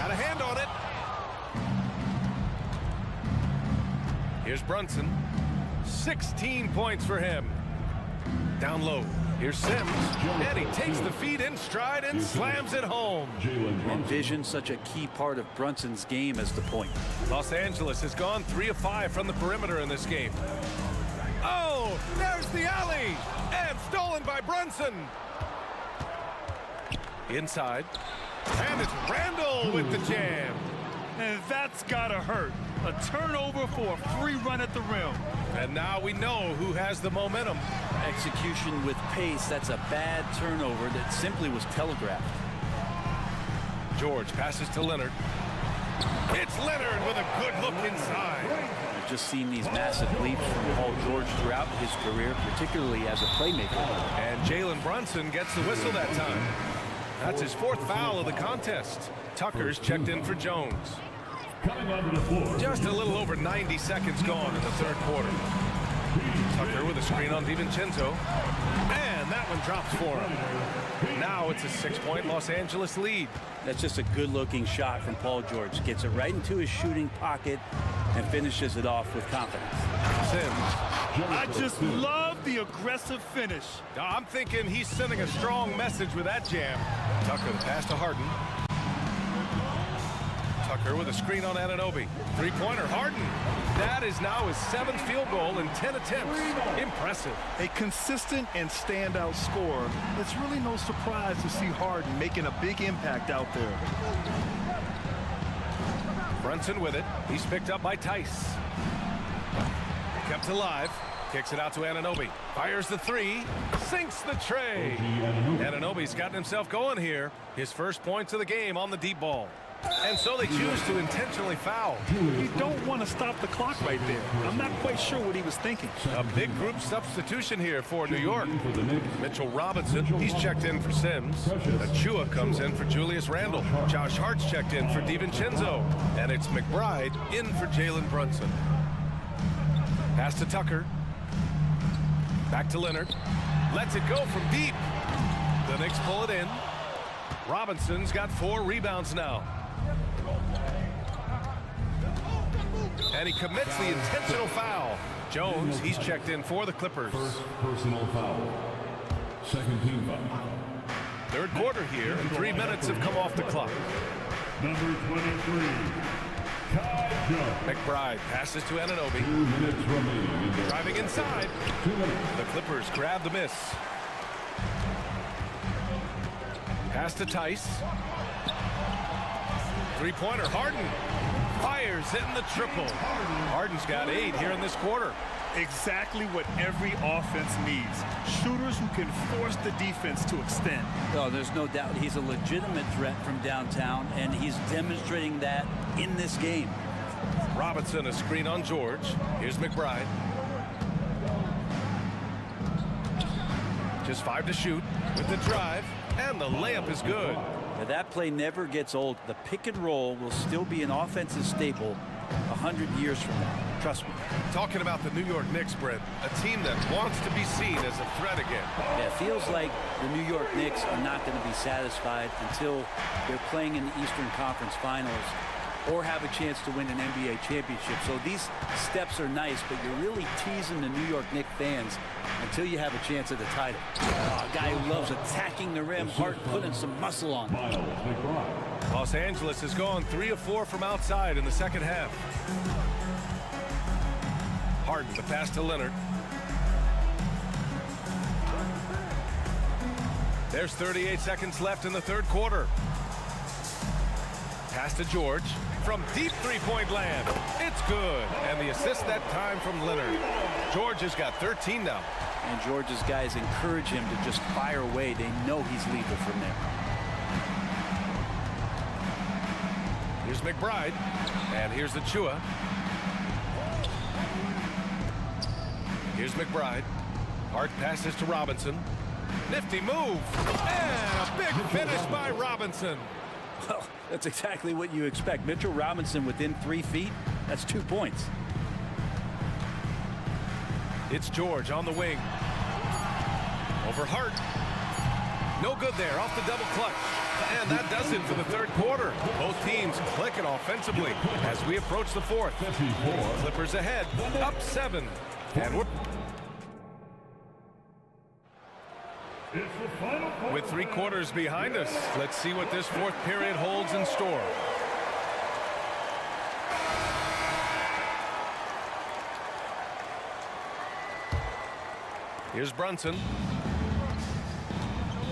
Got a hand on it. Here's Brunson. 16 points for him. Down low. Here's Sims. And he takes the feed in stride and slams it home. Envision such a key part of Brunson's game as the point. Los Angeles has gone 3 of 5 from the perimeter in this game. Oh, there's the alley. And stolen by Brunson. Inside. And it's Randall with the jam. And that's gotta hurt. A turnover for a free run at the rim. And now we know who has the momentum. Execution with pace, that's a bad turnover that simply was telegraphed. George passes to Leonard. It's Leonard with a good look inside. We've just seen these massive leaps from Paul George throughout his career, particularly as a playmaker. And Jalen Brunson gets the whistle that time. That's his 4th foul of the contest. Tucker's checked in for Jones. Just a little over 90 seconds gone in the 3rd quarter. Tucker with a screen on DiVincenzo. And that one drops for him. Now it's a 6-point Los Angeles lead. That's just a good-looking shot from Paul George. Gets it right into his shooting pocket and finishes it off with confidence. Sims. I just love the aggressive finish. I'm thinking he's sending a strong message with that jam. Tucker the pass to Harden. Tucker with a screen on Anunoby. 3-pointer, Harden. That is now his 7th field goal in 10 attempts. Impressive. A consistent and standout scorer. It's really no surprise to see Harden making a big impact out there. Brunson with it. He's picked up by Tice. Kept alive. Kicks it out to Anunoby. Fires the 3. Sinks the tray. Anunoby's gotten himself going here. His first points of the game on the deep ball. And so they choose to intentionally foul. You don't want to stop the clock right there. I'm not quite sure what he was thinking. A big group substitution here for New York. Mitchell Robinson, he's checked in for Sims. Achua comes in for Julius Randle. Josh Hart's checked in for DiVincenzo. And it's McBride in for Jalen Brunson. Pass to Tucker. Back to Leonard. Lets it go from deep. The Knicks pull it in. Robinson's got 4 rebounds now. And he commits the intentional foul. Jones, he's checked in for the Clippers. First personal foul. Second team foul. 3rd quarter here, and 3 minutes have come off the clock. Number 23, Kai Jones. McBride passes to Anunoby. 2 minutes remaining. Driving inside. 2 minutes. The Clippers grab the miss. Pass to Tice. 3-pointer, Harden. Fires, hitting the triple. Harden's got 8 here in this quarter. Exactly what every offense needs. Shooters who can force the defense to extend. Oh, there's no doubt he's a legitimate threat from downtown, and he's demonstrating that in this game. Robinson, a screen on George. Here's McBride. Just 5 to shoot with the drive, and the layup is good. Now, that play never gets old. The pick and roll will still be an offensive staple 100 years from now. Trust me. Talking about the New York Knicks, Brent, a team that wants to be seen as a threat again. Yeah, it feels like the New York Knicks are not going to be satisfied until they're playing in the Eastern Conference Finals or have a chance to win an NBA championship. So these steps are nice, but you're really teasing the New York Knicks fans until you have a chance at the title. A guy who loves attacking the rim, Hart putting some muscle on. Los Angeles has gone 3 of 4 from outside in the second half. Harden, the pass to Leonard. There's 38 seconds left in the 3rd quarter. Pass to George. From deep 3-point land. It's good. And the assist that time from Leonard. George has got 13 now. And George's guys encourage him to just fire away. They know he's lethal from there. Here's McBride. And here's Achua. Here's McBride. Hart passes to Robinson. Nifty move. And a big finish by Robinson. Well, that's exactly what you expect. Mitchell Robinson within 3 feet. That's 2 points. It's George on the wing. Over Hart. No good there. Off the double clutch. And that does it for the third quarter. Both teams clicking offensively as we approach the fourth. Clippers ahead, up 7. And we're... With 3 quarters behind us, let's see what this fourth period holds in store. Here's Brunson.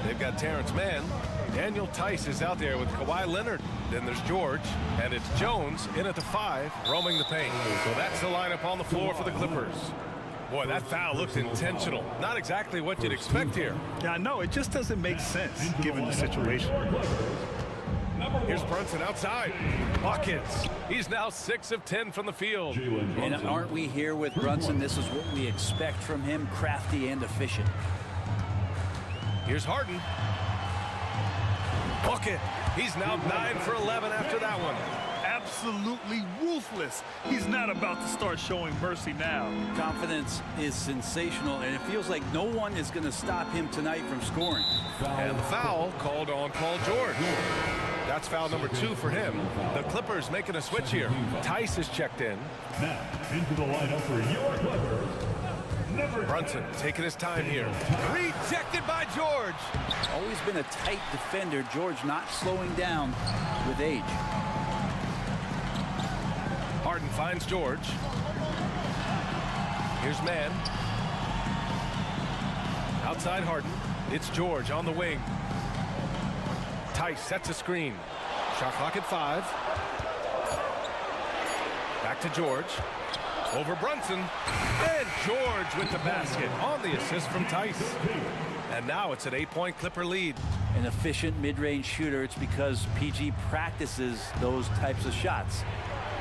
They've got Terrence Mann. Daniel Tice is out there with Kawhi Leonard. Then there's George, and it's Jones in at the 5, roaming the paint. So that's the lineup on the floor for the Clippers. Boy, that foul looked intentional. Not exactly what you'd expect here. Yeah, I know. It just doesn't make sense given the situation. Here's Brunson outside. Buckets. He's now 6 of 10 from the field. And aren't we here with Brunson? This is what we expect from him, crafty and efficient. Here's Harden. Bucket. He's now 9 for 11 after that one. Absolutely ruthless. He's not about to start showing mercy now. Confidence is sensational, and it feels like no one is going to stop him tonight from scoring. And the foul called on Paul George. That's foul number 2 for him. The Clippers making a switch here. Tice is checked in. Now, into the lineup for your Clippers. Brunson taking his time here. Rejected by George. Always been a tight defender. George not slowing down with age. Harden finds George. Here's Mann. Outside Harden. It's George on the wing. Tice sets a screen. Shot clock at 5. Back to George. Over Brunson. And George with the basket on the assist from Tice. And now it's an 8-point Clipper lead. An efficient mid-range shooter. It's because PG practices those types of shots.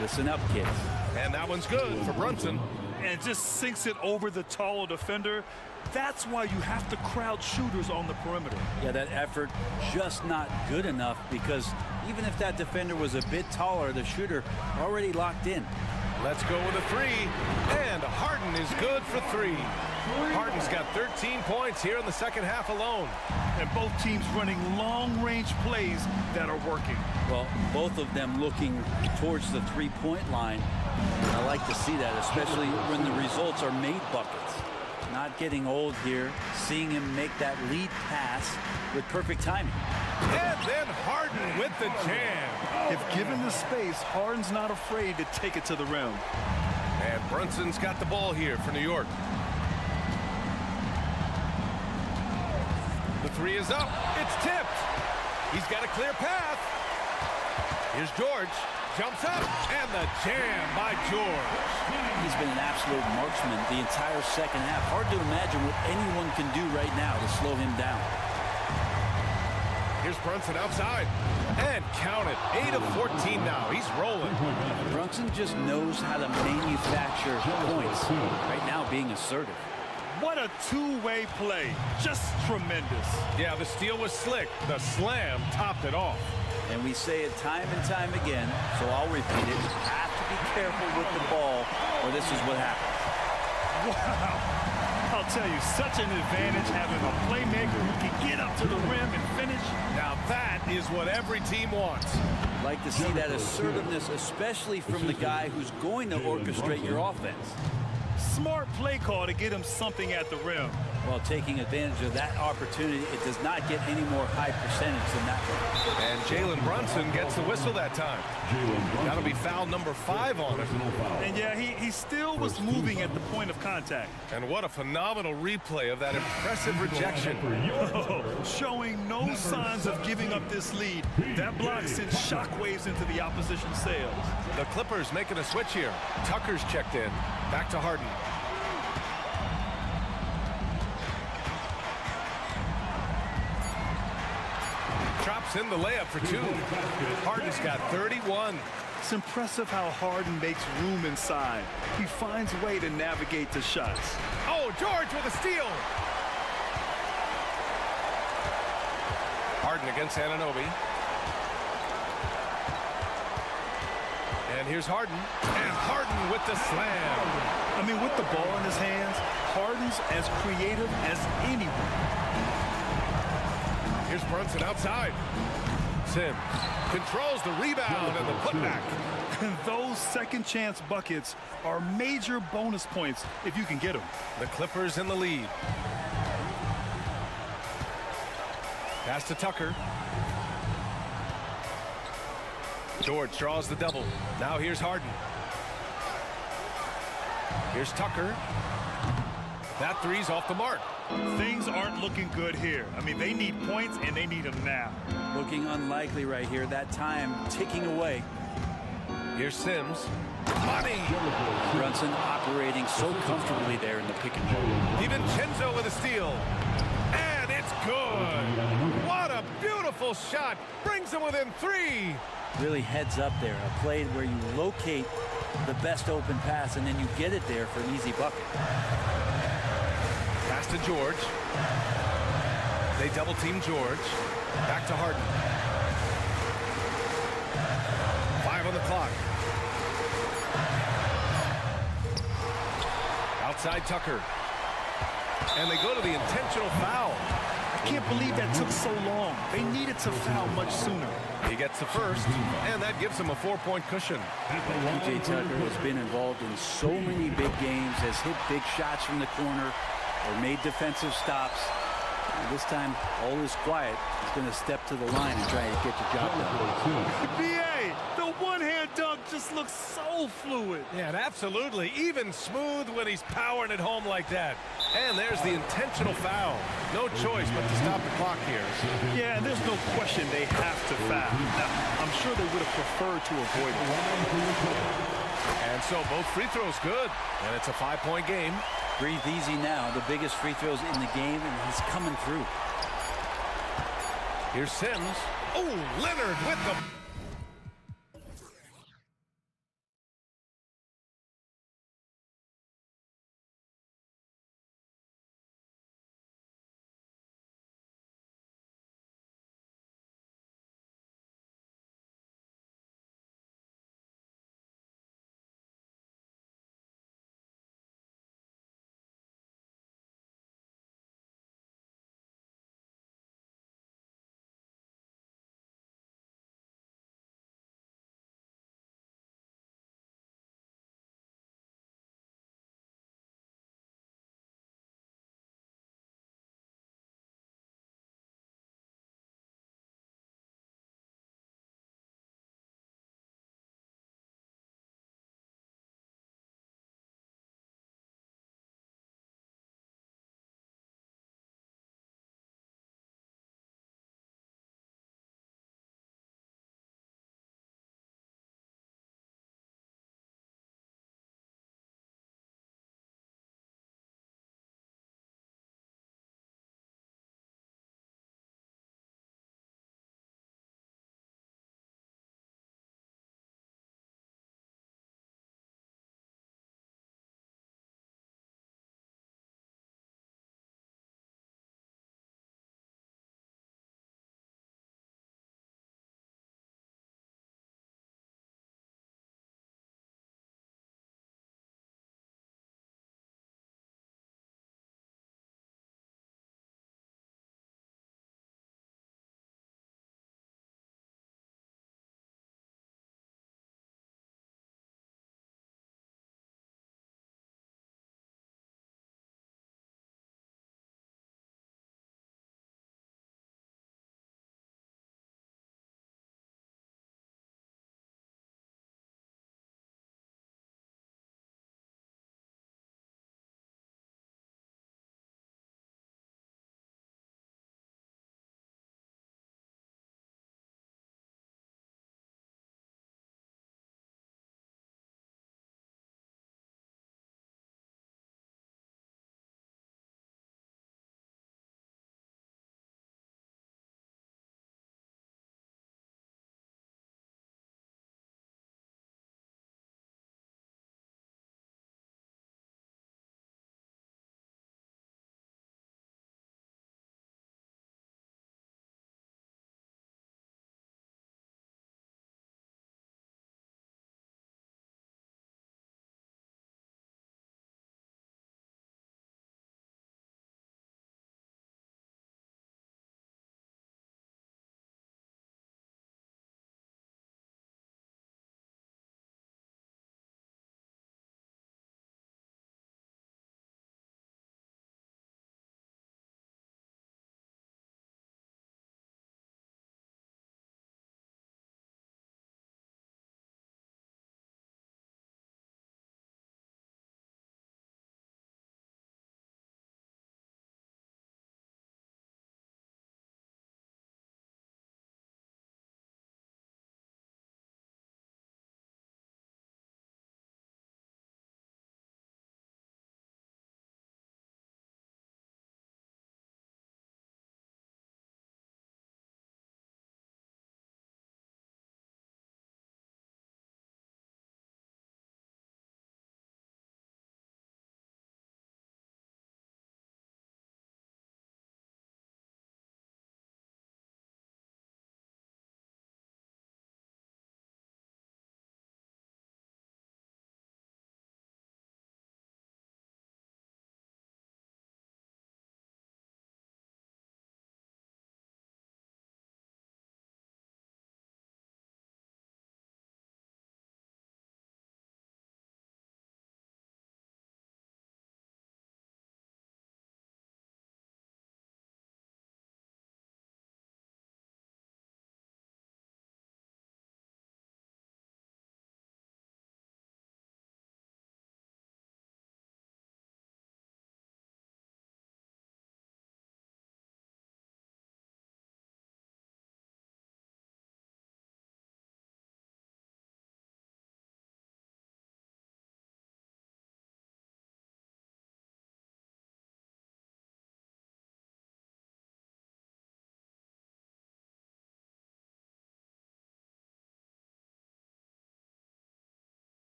Listen up, kids. And that one's good for Brunson. And just sinks it over the taller defender. That's why you have to crowd shooters on the perimeter. Yeah, that effort just not good enough, because even if that defender was a bit taller, the shooter already locked in. Let's go with a 3. And Harden is good for 3. Harden's got 13 points here in the second half alone. And both teams running long-range plays that are working. Well, both of them looking towards the three-point line. I like to see that, especially when the results are made buckets. Not getting old here, seeing him make that lead pass with perfect timing. And then Harden with the jam. If given the space, Harden's not afraid to take it to the rim. And Brunson's got the ball here for New York. The 3 is up. It's tipped. He's got a clear path. Here's George. Jumps up. And the jam by George. He's been an absolute marksman the entire second half. Hard to imagine what anyone can do right now to slow him down. Here's Brunson outside. And count it. 8 of 14 now. He's rolling. Brunson just knows how to manufacture points. Right now being assertive. What a two-way play. Just tremendous. Yeah, the steal was slick. The slam topped it off. And we say it time and time again, so I'll repeat it. You have to be careful with the ball, or this is what happens. Wow. I'll tell you, such an advantage having a playmaker who can get up to the rim and finish. Now that is what every team wants. Like to see that assertiveness, especially from the guy who's going to orchestrate your offense. Smart play call to get him something at the rim. Well, taking advantage of that opportunity, it does not get any more high percentage than that one. And Jalen Brunson gets the whistle that time. That'll be foul number 5 on him. And yeah, he still was moving at the point of contact. And what a phenomenal replay of that impressive rejection. Oh, showing no signs of giving up this lead. That block sent shockwaves into the opposition sails. The Clippers making a switch here. Tucker's checked in. Back to Harden. Drops in the layup for 2. Harden's got 31. It's impressive how Harden makes room inside. He finds a way to navigate the shots. Oh, George with a steal. Harden against Anunoby. And here's Harden. And Harden with the slam. I mean, with the ball in his hands, Harden's as creative as anyone. Here's Brunson outside. Sims controls the rebound and the putback. And those second chance buckets are major bonus points if you can get them. The Clippers in the lead. Pass to Tucker. George draws the double. Now here's Harden. Here's Tucker. That three's off the mark. Things aren't looking good here. I mean, they need points, and they need them now. Looking unlikely right here. That time ticking away. Here's Sims. Money! Brunson operating so comfortably there in the pick and roll. DiVincenzo with a steal. And it's good. What a beautiful shot. Brings them within 3. Really heads up there. A play where you locate the best open pass, and then you get it there for an easy bucket. Pass to George. They double team George. Back to Harden. 5 on the clock. Outside Tucker. And they go to the intentional foul. I can't believe that took so long. They needed to foul much sooner. He gets the first, and that gives him a 4-point cushion. PJ Tucker has been involved in so many big games, has hit big shots from the corner, or made defensive stops. And this time, all is quiet. He's going to step to the line and try to get the job done. BA, the one-hand dunk just looks so fluid. Yeah, and absolutely. Even smooth when he's powering it home like that. And there's the intentional foul. No choice but to stop the clock here. Yeah, and there's no question they have to foul. Now, I'm sure they would have preferred to avoid it. And so both free throws good. And it's a 5-point game. Breathe easy now. The biggest free throws in the game, and he's coming through. Here's Sims. Oh, Leonard with the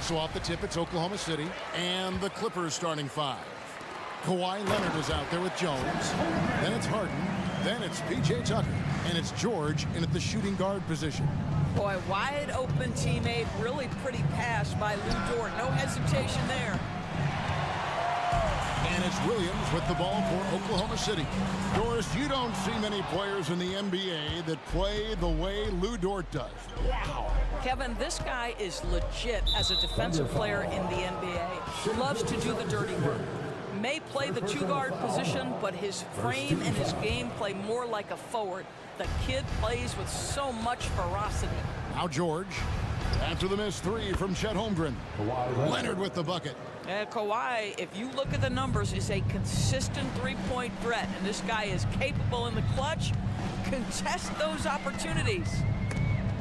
And so off the tip, it's Oklahoma City and the Clippers starting 5. Kawhi Leonard is out there with Jones. Then it's Harden. Then it's P.J. Tucker. And it's George in at the shooting guard position. Boy, wide open teammate, really pretty pass by Lou Dort. No hesitation there. And it's Williams with the ball for Oklahoma City. Doris, you don't see many players in the NBA that play the way Lou Dort does. Wow. Kevin, this guy is legit as a defensive player in the NBA. Loves to do the dirty work. May play the two-guard position, but his frame and his game play more like a forward. The kid plays with so much ferocity. Now George, after the missed 3 from Chet Holmgren. Leonard with the bucket. Kawhi, if you look at the numbers, is a consistent three-point threat, and this guy is capable in the clutch. Contest those opportunities.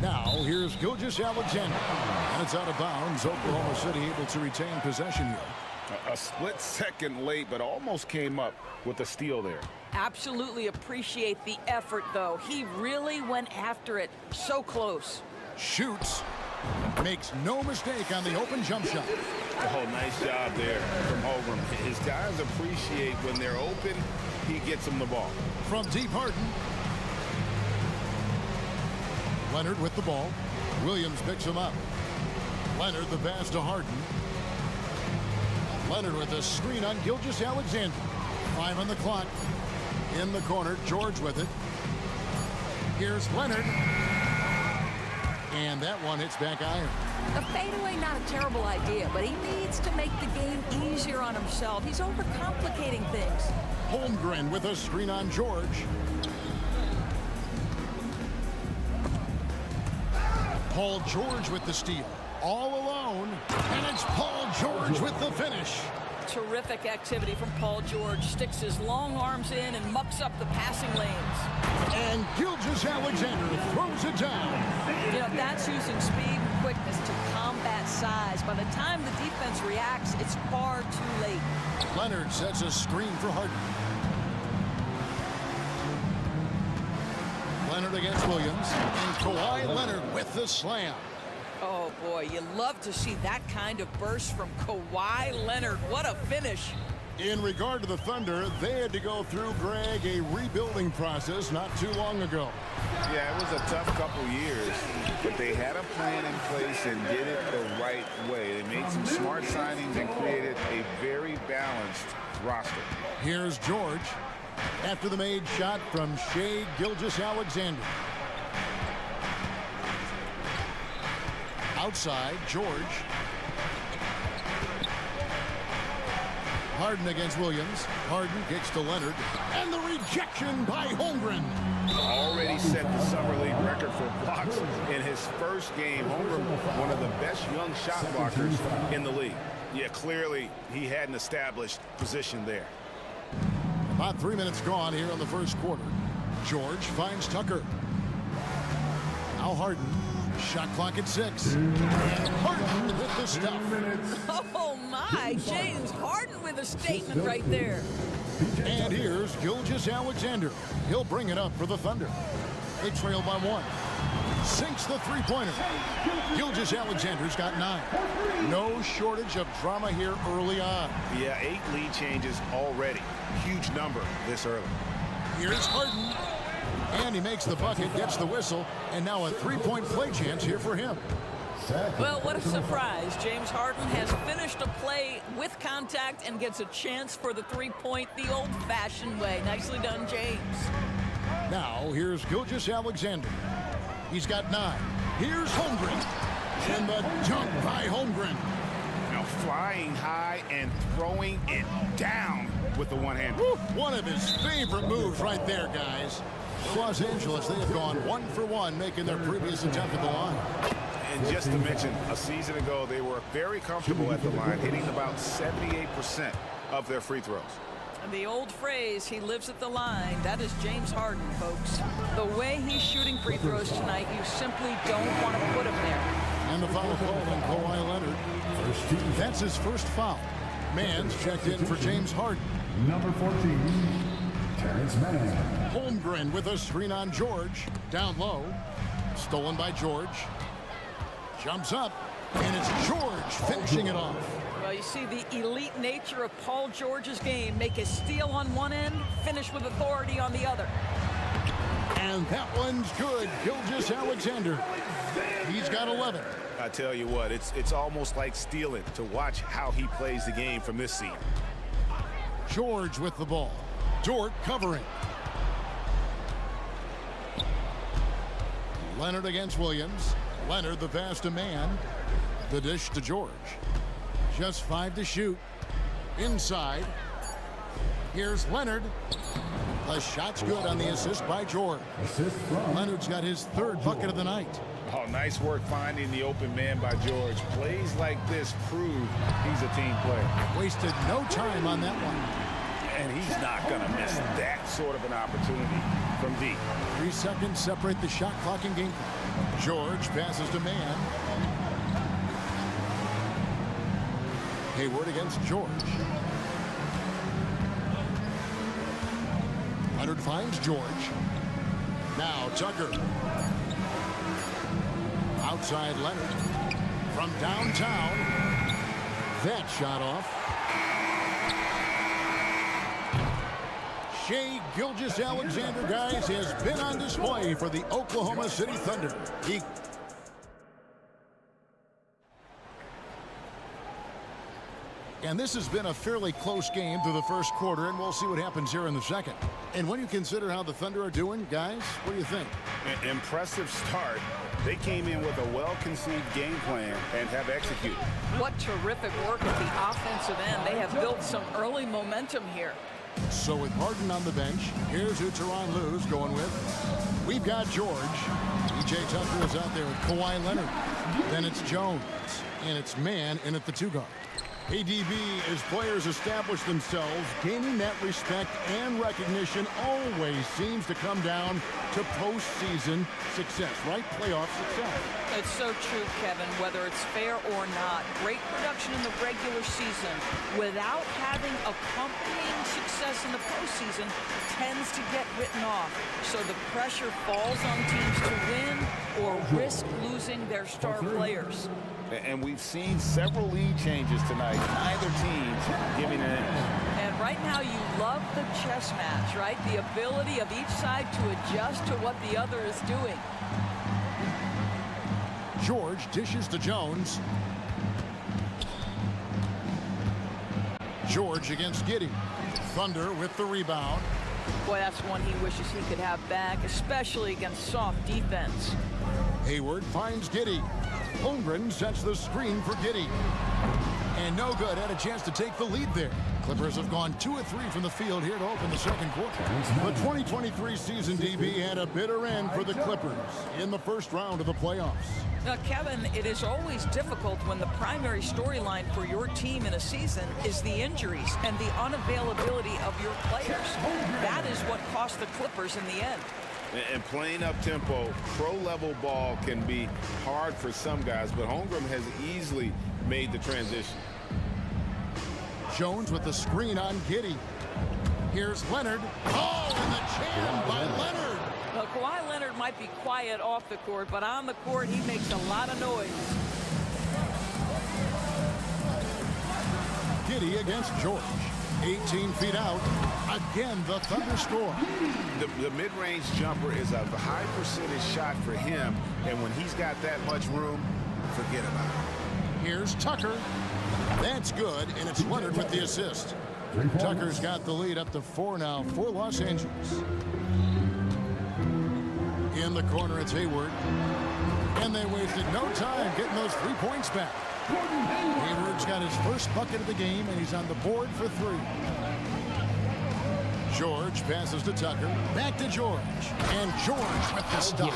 Now, here's Gilgeous-Alexander. And it's out of bounds. Oklahoma City able to retain possession here. A split second late, but almost came up with a steal there. Absolutely appreciate the effort, though. He really went after it. So close. Shoots. Makes no mistake on the open jump shot. Oh, nice job there from Holmgren. His guys appreciate when they're open, he gets them the ball. From deep, Harden. Leonard with the ball. Williams picks him up. Leonard the pass to Harden. Leonard with a screen on Gilgeous-Alexander. 5 on the clock. In the corner, George with it. Here's Leonard. And that one hits back iron. A fadeaway, not a terrible idea, but he needs to make the game easier on himself. He's overcomplicating things. Holmgren with a screen on George. Paul George with the steal. All alone. And it's Paul George with the finish. Terrific activity from Paul George. Sticks his long arms in and mucks up the passing lanes. And Gilgeous-Alexander throws it down. You know, that's using speed and quickness to combat size. By the time the defense reacts, it's far too late. Leonard sets a screen for Harden. Leonard against Williams. And Kawhi Leonard with the slam. Oh, boy, you love to see that kind of burst from Kawhi Leonard. What a finish. In regard to the Thunder, they had to go through, Greg, a rebuilding process not too long ago. Yeah, it was a tough couple years, but they had a plan in place and did it the right way. They made some smart signings and created a very balanced roster. Here's George after the made shot from Shai Gilgeous-Alexander. Outside, George. Harden against Williams. Harden kicks to Leonard. And the rejection by Holmgren. Already set the Summer League record for blocks in his first game. Holmgren, one of the best young shot blockers in the league. Yeah, clearly he had an established position there. About 3 minutes gone here in the first quarter. George finds Tucker. Now Harden. Shot clock at 6. And Harden with the stuff. Oh, my. James Harden with a statement right there. And here's Gilgeous-Alexander. He'll bring it up for the Thunder. They trail by 1. Sinks the three-pointer. Gilgeous-Alexander's got 9. No shortage of drama here early on. Yeah, 8 lead changes already. Huge number this early. Here's Harden. And he makes the bucket, gets the whistle, and now a three-point play chance here for him. Well, what a surprise. James Harden has finished a play with contact and gets a chance for the three-point the old-fashioned way. Nicely done, James. Now, here's Gilgeous-Alexander. He's got 9. Here's Holmgren. And the dunk by Holmgren. Now flying high and throwing it down with the one-hand. One of his favorite moves right there, guys. Los Angeles, they have gone 1 for 1, making their previous attempt at the line. And just to mention, a season ago, they were very comfortable at the line, hitting about 78% of their free throws. And the old phrase, he lives at the line, that is James Harden, folks. The way he's shooting free throws tonight, you simply don't want to put him there. And the foul call on Kawhi Leonard. That's his first foul. Mann's checked in for James Harden. Number 14. Holmgren with a screen on George. Down low. Stolen by George. Jumps up. And it's George finishing it off. Well, you see the elite nature of Paul George's game. Make a steal on one end, finish with authority on the other. And that one's good. Gilgeous-Alexander. He's got 11. I tell you what, it's almost like stealing to watch how he plays the game from this seat. George with the ball. Dort covering. Leonard against Williams. Leonard the pass to Mann. The dish to George. Just 5 to shoot. Inside. Here's Leonard. The shot's good on the assist by George. Leonard's got his 3rd bucket of the night. Oh, nice work finding the open man by George. Plays like this prove he's a team player. Wasted no time on that one. And he's not going to miss that sort of an opportunity from deep. 3 seconds separate the shot clock and game clock. George passes to Mann. Hayward against George. Leonard finds George. Now Tucker. Outside Leonard. From downtown. That shot off. Shai Gilgeous-Alexander, guys, has been on display for the Oklahoma City Thunder. And this has been a fairly close game through the first quarter, and we'll see what happens here in the second. And when you consider how the Thunder are doing, guys, what do you think? An impressive start. They came in with a well-conceived game plan and have executed. What terrific work at the offensive end. They have built some early momentum here. So with Martin on the bench, here's who Tyronn Lue's going with. We've got George. P.J. Tucker is out there with Kawhi Leonard. Then it's Jones. And it's Mann in at the 2 guard. ADB, as players establish themselves, gaining that respect and recognition always seems to come down to postseason success, right? Playoff success. It's so true, Kevin, whether it's fair or not. Great production in the regular season without having accompanying success in the postseason tends to get written off. So the pressure falls on teams to win or risk losing their star players. And we've seen several lead changes tonight. Neither team's giving an inch. And right now you love the chess match, right? The ability of each side to adjust to what the other is doing. George dishes to Jones. George against Giddey. Thunder with the rebound. Boy, that's one he wishes he could have back, especially against soft defense. Hayward finds Giddey. Holmgren sets the screen for Giddey. And no good. Had a chance to take the lead there. Clippers have gone 2 of 3 from the field here to open the second quarter. The 2023 season, DB, had a bitter end for the Clippers in the first round of the playoffs. Now, Kevin, it is always difficult when the primary storyline for your team in a season is the injuries and the unavailability of your players. That is what cost the Clippers in the end. And playing up-tempo, pro-level ball can be hard for some guys, but Holmgren has easily made the transition. Jones with the screen on Giddey. Here's Leonard. Oh, and the jam by Leonard. Well, Kawhi Leonard might be quiet off the court, but on the court, he makes a lot of noise. Giddey against George. 18 feet out. Again, the Thunder score. The mid-range jumper is a high percentage shot for him, and when he's got that much room, forget about it. Here's Tucker. That's good, and it's Leonard with the assist. Tucker's got the lead up to 4 now for Los Angeles. In the corner, it's Hayward. And they wasted no time getting those 3 points back. Hayward's got his first bucket of the game, and he's on the board for 3. George passes to Tucker. Back to George. And George with the stop.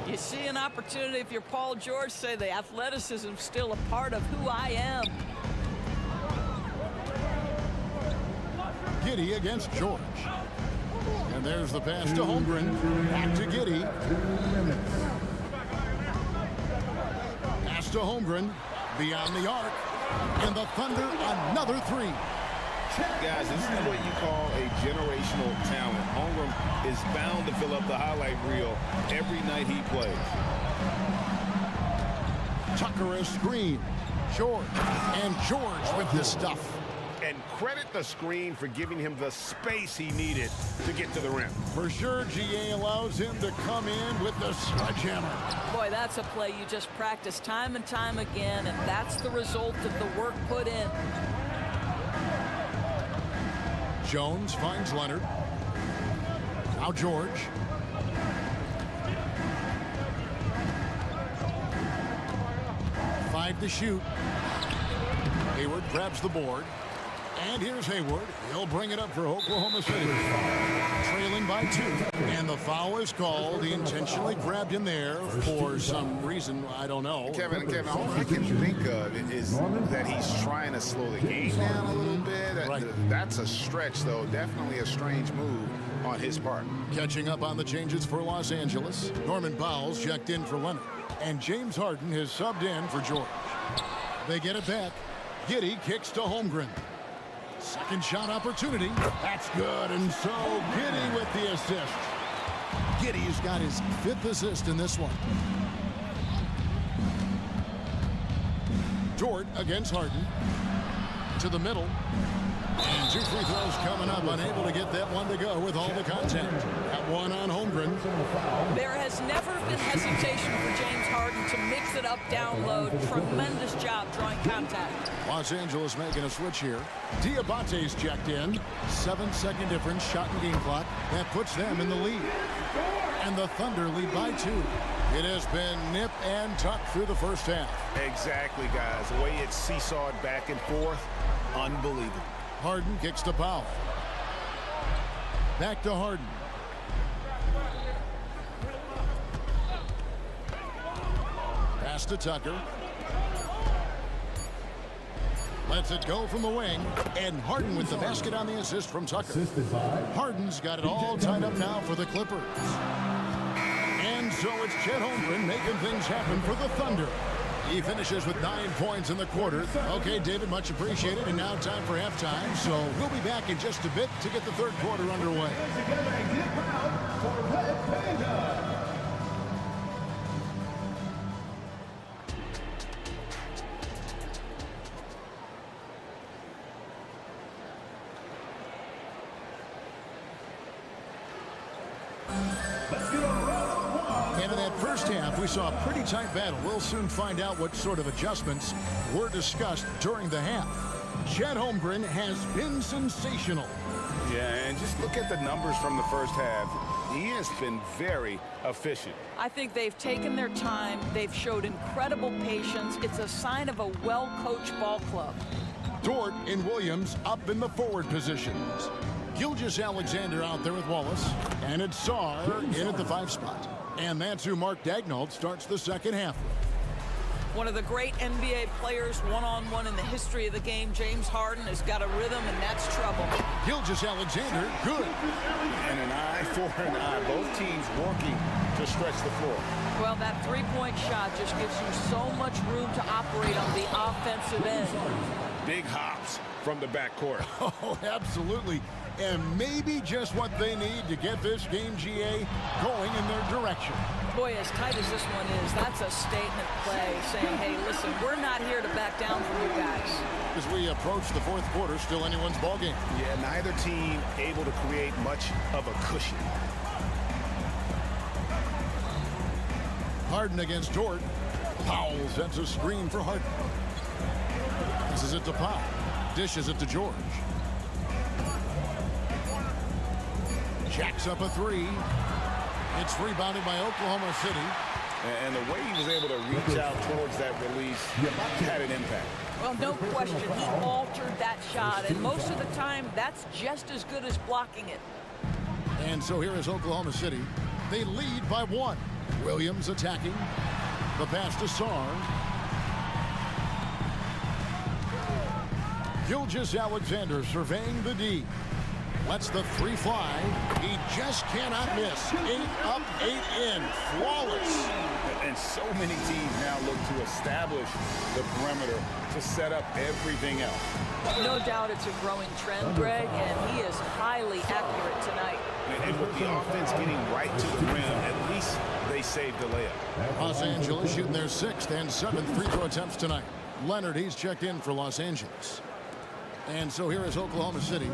You see an opportunity if you're Paul George, say the athleticism's still a part of who I am. Giddey against George. And there's the pass to Holmgren. Back to Giddey. Pass to Holmgren. Beyond the arc. And the Thunder another 3. Guys, this is what you call a generational talent. Holmgren is bound to fill up the highlight reel every night he plays. Tucker a screen. George. And George with the stuff. And credit the screen for giving him the space he needed to get to the rim. For sure, GA allows him to come in with the sledgehammer. Boy, that's a play you just practice time and time again, and that's the result of the work put in. Jones finds Leonard. Now George. Five to shoot. Hayward grabs the board. And here's Hayward. He'll bring it up for Oklahoma City. Trailing by 2. And the foul is called. He intentionally grabbed him there for some reason. I don't know. Kevin, all I can think of is that he's trying to slow the game down a little bit. Right. That's a stretch, though. Definitely a strange move on his part. Catching up on the changes for Los Angeles. Norman Powell's checked in for Leonard. And James Harden has subbed in for George. They get it back. Giddey kicks to Holmgren. Second shot opportunity. That's good. And so Giddey with the assist. Giddey's got his 5th assist in this one. Dort against Harden. To the middle. And 2 free throws coming up. Unable to get that one to go with all the contact. That one on Holmgren. There has never been hesitation for James Harden to mix it up down low. Tremendous job drawing contact. Los Angeles making a switch here. Diabate's checked in. 7-second difference, shot and game clock. That puts them in the lead. And the Thunder lead by 2. It has been nip and tuck through the first half. Exactly, guys. The way it's seesawed back and forth, unbelievable. Harden kicks to Powell. Back to Harden. Pass to Tucker. Lets it go from the wing. And Harden with the basket on the assist from Tucker. Harden's got it all tied up now for the Clippers. And so it's Chet Holmgren making things happen for the Thunder. He finishes with 9 points in the quarter. Okay, David, much appreciated. And now time for halftime. So we'll be back in just a bit to get the third quarter underway. And in that first half, we saw a pretty tight battle. We'll soon find out what sort of adjustments were discussed during the half. Chet Holmgren has been sensational. Yeah, and just look at the numbers from the first half. He has been very efficient. I think they've taken their time. They've showed incredible patience. It's a sign of a well-coached ball club. Dort and Williams up in the forward positions. Gilgeous-Alexander out there with Wallace. And it's Sarr in at the 5 spot. And that's who Mark Daignault starts the second half. One of the great NBA players one-on-one in the history of the game, James Harden, has got a rhythm, and that's trouble. Gilgeous-Alexander, good. And an eye for an eye. Both teams working to stretch the floor. Well, that three-point shot just gives you so much room to operate on the offensive end. Big hops from the backcourt. Oh, absolutely. And maybe just what they need to get this game, GA, going in their direction. Boy, as tight as this one is, that's a statement play saying, hey, listen, we're not here to back down from you guys. As we approach the fourth quarter, still anyone's ballgame. Yeah, neither team able to create much of a cushion. Harden against Dort. Powell sends a screen for Harden. Passes it to Powell. Dishes it to George. Jacks up a 3. It's rebounded by Oklahoma City. And the way he was able to reach out towards that release had an impact. Well, no question. He altered that shot. And most of the time, that's just as good as blocking it. And so here is Oklahoma City. They lead by 1. Williams attacking. The pass to Sarr. Gilgeous-Alexander surveying the D. Lets the 3 fly. He just cannot miss. 8 up, 8 in. Flawless. And so many teams now look to establish the perimeter to set up everything else. No doubt it's a growing trend, Greg, and he is highly accurate tonight. And with the offense getting right to the rim, at least they saved the layup. Los Angeles shooting their 6th and 7th free throw attempts tonight. Leonard, he's checked in for Los Angeles. And so here is Oklahoma City,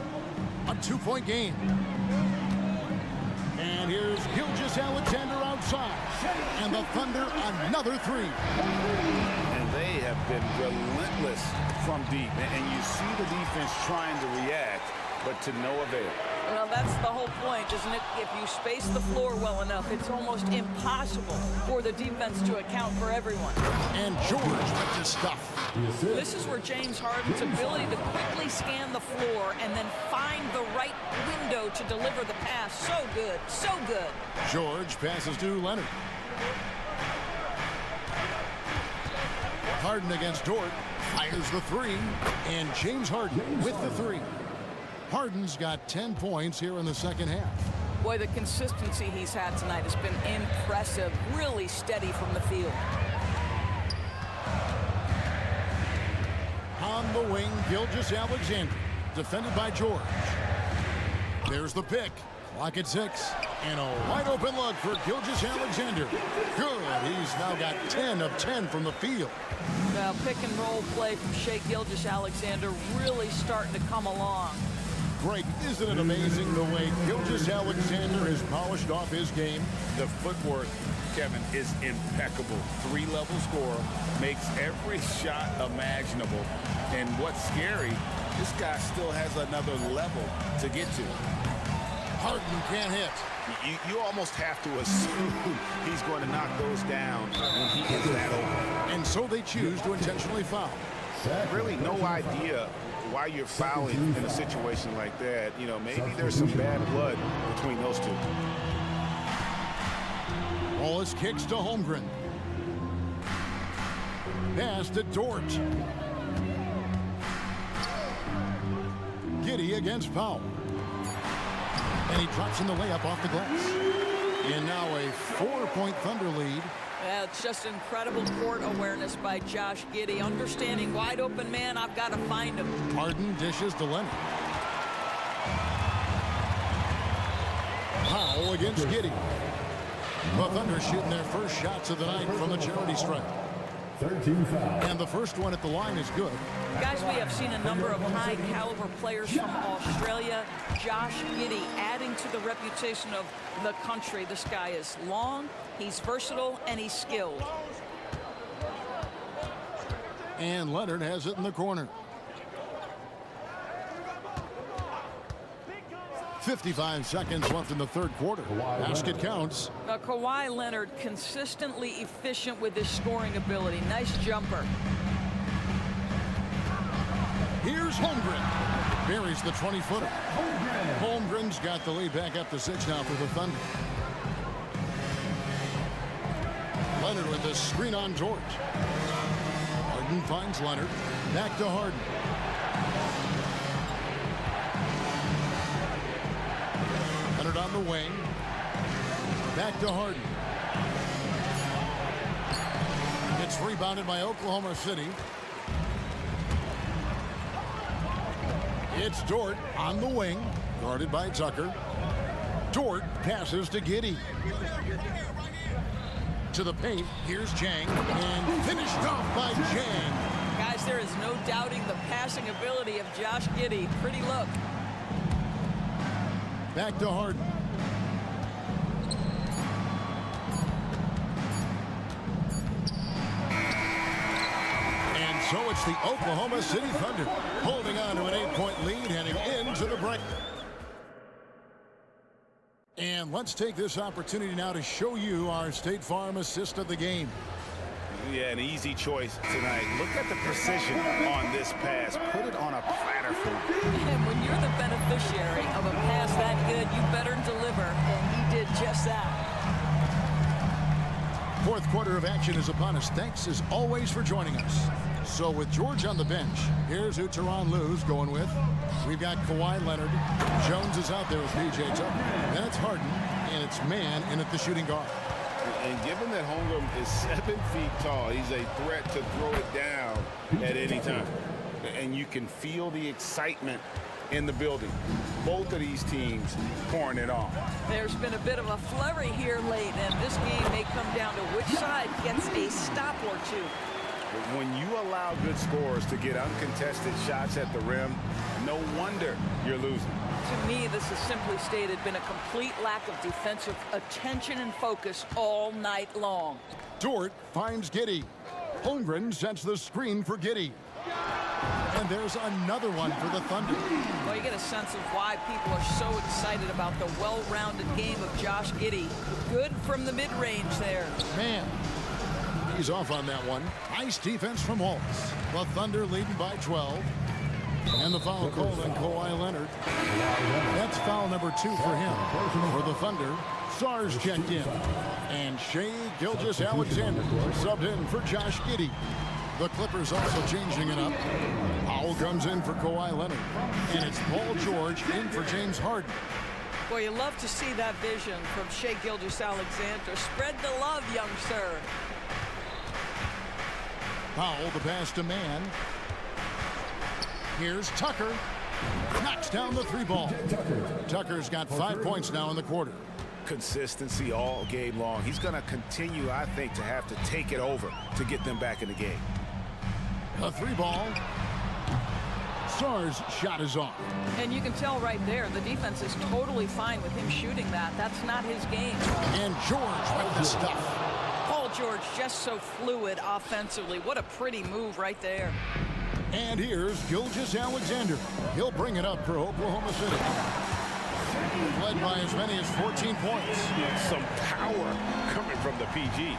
a 2-point game. And here's Gilgeous-Alexander outside. And the Thunder another 3. And they have been relentless from deep. And you see the defense trying to react, but to no avail. Well, that's the whole point, isn't it? If you space the floor well enough, it's almost impossible for the defense to account for everyone. And George with the stuff. This is where James Harden's ability to quickly scan the floor and then find the right window to deliver the pass. So good, so good. George passes to Leonard. Harden against Dort, fires the 3, and James Harden with the 3. Harden's got 10 points here in the second half. Boy, the consistency he's had tonight has been impressive, really steady from the field. On the wing, Gilgeous-Alexander, defended by George. There's the pick, clock at 6, and a wide open look for Gilgeous-Alexander. Good, he's now got 10 of 10 from the field. Now, pick and roll play from Shai Gilgeous-Alexander really starting to come along. Greg, isn't it amazing the way Gilgeous-Alexander has polished off his game? The footwork, Kevin, is impeccable. 3-level scorer, makes every shot imaginable. And what's scary, this guy still has another level to get to. Harden can't hit. You almost have to assume he's going to knock those down when he is that open. And so they choose to intentionally foul. Really no idea why you're fouling in a situation like that. You know, maybe there's some bad blood between those two. Wallace kicks to Holmgren. Pass to Dort. Giddey against Powell. And he drops in the layup off the glass. And now a 4-point Thunder lead. Yeah, it's just incredible court awareness by Josh Giddey. Understanding wide open man, I've got to find him. Harden dishes to Leonard. Powell against Giddey. The Thunder shooting their first shots of the night from the charity stripe. 13 fouls. And the first one at the line is good. Guys, we have seen a number of high-caliber players from Australia. Josh Giddey adding to the reputation of the country. This guy is long, he's versatile, and he's skilled. And Leonard has it in the corner. 55 seconds left in the third quarter. Basket counts. Now, Kawhi Leonard consistently efficient with his scoring ability. Nice jumper. Here's Holmgren. Buries the 20-footer. Holmgren's got the lead back up to 6 now for the Thunder. Leonard with the screen on George. Harden finds Leonard. Back to Harden. Leonard on the wing. Back to Harden. It's rebounded by Oklahoma City. It's Dort on the wing, guarded by Tucker. Dort passes to Giddey. To the paint, here's Jang, and finished off by Jang. Guys, there is no doubting the passing ability of Josh Giddey. Pretty look. Back to Harden. And so it's the Oklahoma City Thunder holding on to an 8-point lead heading into the break. And let's take this opportunity now to show you our State Farm assist of the game. Yeah, an easy choice tonight. Look at the precision on this pass. Put it on a platter for him. And when you're the beneficiary of a pass that good, you better deliver, and he did just that. Fourth quarter of action is upon us. Thanks as always for joining us. So with George on the bench, here's who Tyronn Lue's going with. We've got Kawhi Leonard. Jones is out there with P.J. Tucker. Then it's Harden, and it's man in at the shooting guard. And given that Holmgren is 7 feet tall, he's a threat to throw it down at any time. And you can feel the excitement in the building. Both of these teams pouring it on. There's been a bit of a flurry here late, and this game may come down to which side gets a stop or two. But when you allow good scorers to get uncontested shots at the rim, no wonder you're losing. To me, this has simply stated been a complete lack of defensive attention and focus all night long. Dort finds Giddey. Holmgren sets the screen for Giddey. And there's another one for the Thunder. Well, you get a sense of why people are so excited about the well-rounded game of Josh Giddey. Good from the mid-range there. Man, he's off on that one. Nice defense from Holtz. The Thunder leading by 12. And the foul called on Kawhi Leonard. That's foul number 2 for him. For the Thunder, Sars checked in. And Shai Gilgeous-Alexander subbed in for Josh Giddey. The Clippers also changing it up. Powell comes in for Kawhi Leonard. And it's Paul George in for James Harden. Boy, you love to see that vision from Shai Gilgeous-Alexander. Spread the love, young sir. Powell, the pass to Mann. Here's Tucker. Knocks down the 3 ball. Tucker's got 5 points now in the quarter. Consistency all game long. He's going to continue, I think, to have to take it over to get them back in the game. A 3 ball. Sars' shot is off. And you can tell right there, the defense is totally fine with him shooting that. That's not his game. And George with the stuff. Paul George just so fluid offensively. What a pretty move right there. And here's Gilgeous-Alexander. He'll bring it up for Oklahoma City. Led by as many as 14 points. Some power coming from the PG.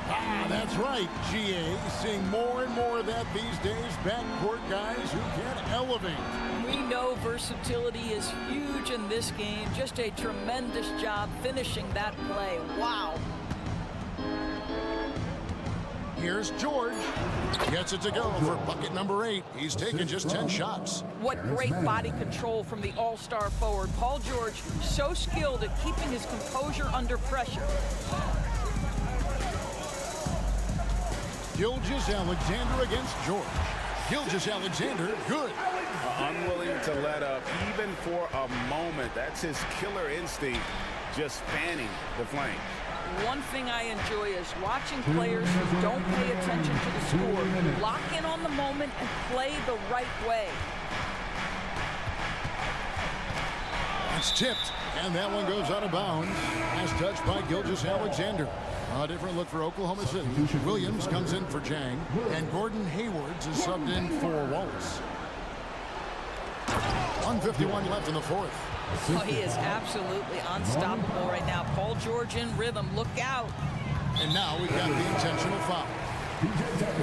That's right, GA. Seeing more and more of that these days. Backcourt guys who can elevate. We know versatility is huge in this game. Just a tremendous job finishing that play. Wow. Here's George. Gets it to go for bucket number 8. He's taken just 10 shots. What great body control from the all-star forward. Paul George, so skilled at keeping his composure under pressure. Gilgeous-Alexander against George. Gilgeous-Alexander, good. Unwilling to let up, even for a moment. That's his killer instinct, just fanning the flames. One thing I enjoy is watching players who don't pay attention to the score, lock in on the moment and play the right way. It's tipped, and that one goes out of bounds. As touched by Gilgeous-Alexander. A different look for Oklahoma City. Williams comes in for Jang, and Gordon Haywards is subbed in for Wallace. 1:51 left in the 4th. Oh, he is absolutely unstoppable right now. Paul George in rhythm. Look out. And now we've got the intentional foul.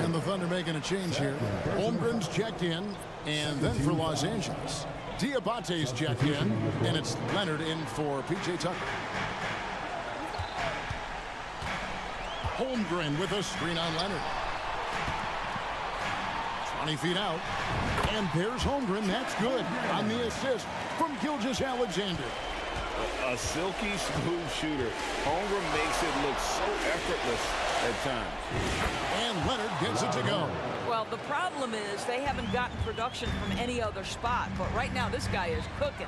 And the Thunder making a change here. Holmgren's checked in, and then for Los Angeles, Diabate's checked in, and it's Leonard in for P.J. Tucker. Holmgren with a screen on Leonard. 20 feet out. And there's Holmgren. That's good on the assist from Gilgeous-Alexander. A silky smooth shooter. Holmgren makes it look so effortless at times. And Leonard gets it to go. Well, the problem is they haven't gotten production from any other spot. But right now, this guy is cooking.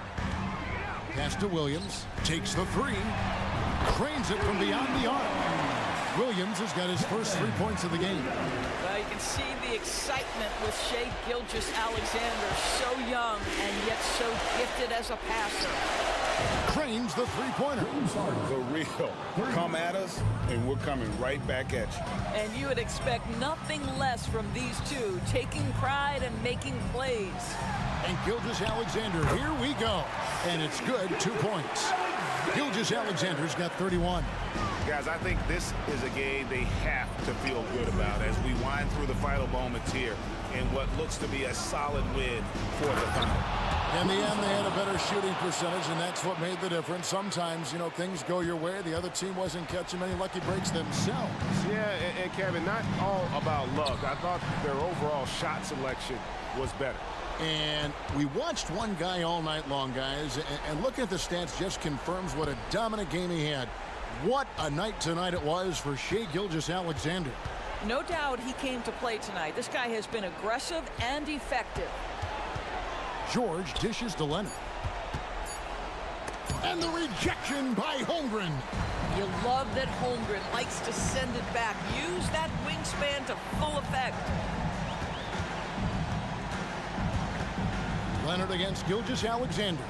Pass to Williams. Takes the 3. Cranes it from beyond the arc. Williams has got his first 3 points of the game. Well, you can see the excitement with Shai Gilgeous-Alexander. So young and yet so gifted as a passer. Cranes the 3-pointer. The real. Come at us, and we're coming right back at you. And you would expect nothing less from these two, taking pride and making plays. And Gilgeous-Alexander, here we go. And it's good, 2 points. Gilgeous-Alexander's got 31. Guys, I think this is a game they have to feel good about as we wind through the final moments here in what looks to be a solid win for the Thunder. In the end, they had a better shooting percentage, and that's what made the difference. Sometimes, you know, things go your way. The other team wasn't catching many lucky breaks themselves. Yeah, and Kevin, not all about luck. I thought their overall shot selection was better. And we watched one guy all night long, guys, and looking at the stats just confirms what a dominant game he had. What a night tonight it was for Shai Gilgeous-Alexander. No doubt he came to play tonight. This guy has been aggressive and effective. George dishes to Leonard. And the rejection by Holmgren. You love that Holmgren likes to send it back. Use that wingspan to full effect. Leonard against Gilgeous-Alexander.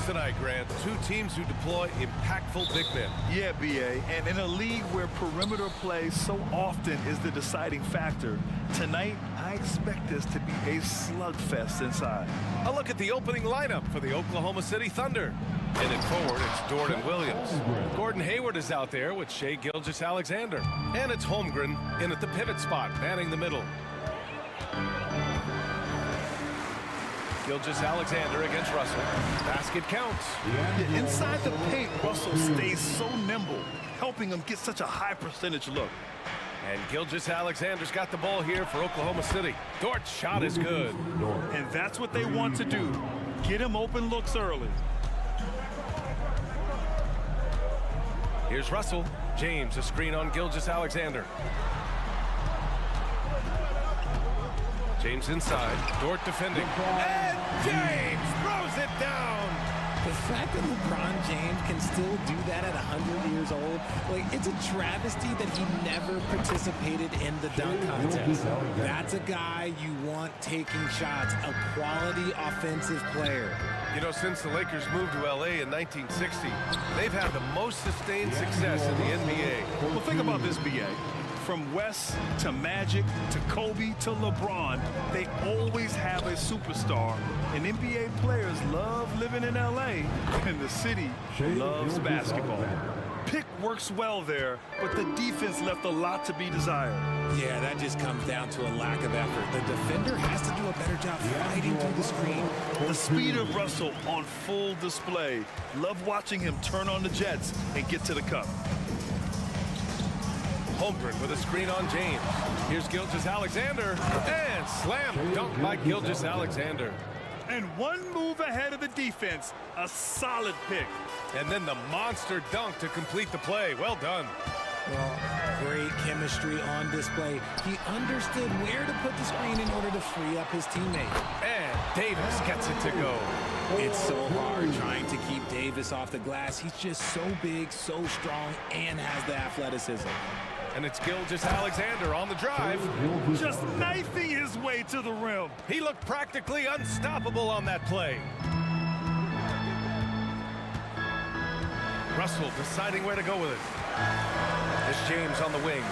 tonight, Grant. Two teams who deploy impactful big men. Yeah, BA. And in a league where perimeter play so often is the deciding factor, tonight I expect this to be a slugfest inside. A look at the opening lineup for the Oklahoma City Thunder. In it forward, it's Jordan Williams. Gordon Hayward is out there with Shai Gilgeous-Alexander. And it's Holmgren in at the pivot spot, manning the middle. Gilgeous-Alexander against Russell. Basket counts. Yeah, inside the paint, Russell stays so nimble, helping him get such a high percentage look. And Gilgeous-Alexander's got the ball here for Oklahoma City. Dort's shot is good. And that's what they want to do. Get him open looks early. Here's Russell. James, a screen on Gilgeous-Alexander. James inside. Dort defending. And James throws it down. The fact that LeBron James can still do that at 100 years old, like, it's a travesty that he never participated in the dunk contest. That's a guy you want taking shots, a quality offensive player. You know, since the Lakers moved to L.A. in 1960, they've had the most sustained success in the NBA. Well, think about this, BA. From West to Magic to Kobe to LeBron, they always have a superstar. And NBA players love living in LA, and the city loves basketball. Pick works well there, but the defense left a lot to be desired. Yeah, that just comes down to a lack of effort. The defender has to do a better job fighting through the screen. The speed of Russell on full display. Love watching him turn on the jets and get to the cup. Holmgren with a screen on James. Here's Gilgeous-Alexander. And slam dunk by Gilgeous-Alexander. And one move ahead of the defense. A solid pick. And then the monster dunk to complete the play. Well done. Well, great chemistry on display. He understood where to put the screen in order to free up his teammate. And Davis gets it to go. It's so hard trying to keep Davis off the glass. He's just so big, so strong, and has the athleticism. And it's Gilgeous-Alexander on the drive. Just knifing his way to the rim. He looked practically unstoppable on that play. Russell deciding where to go with it. It's James on the wing.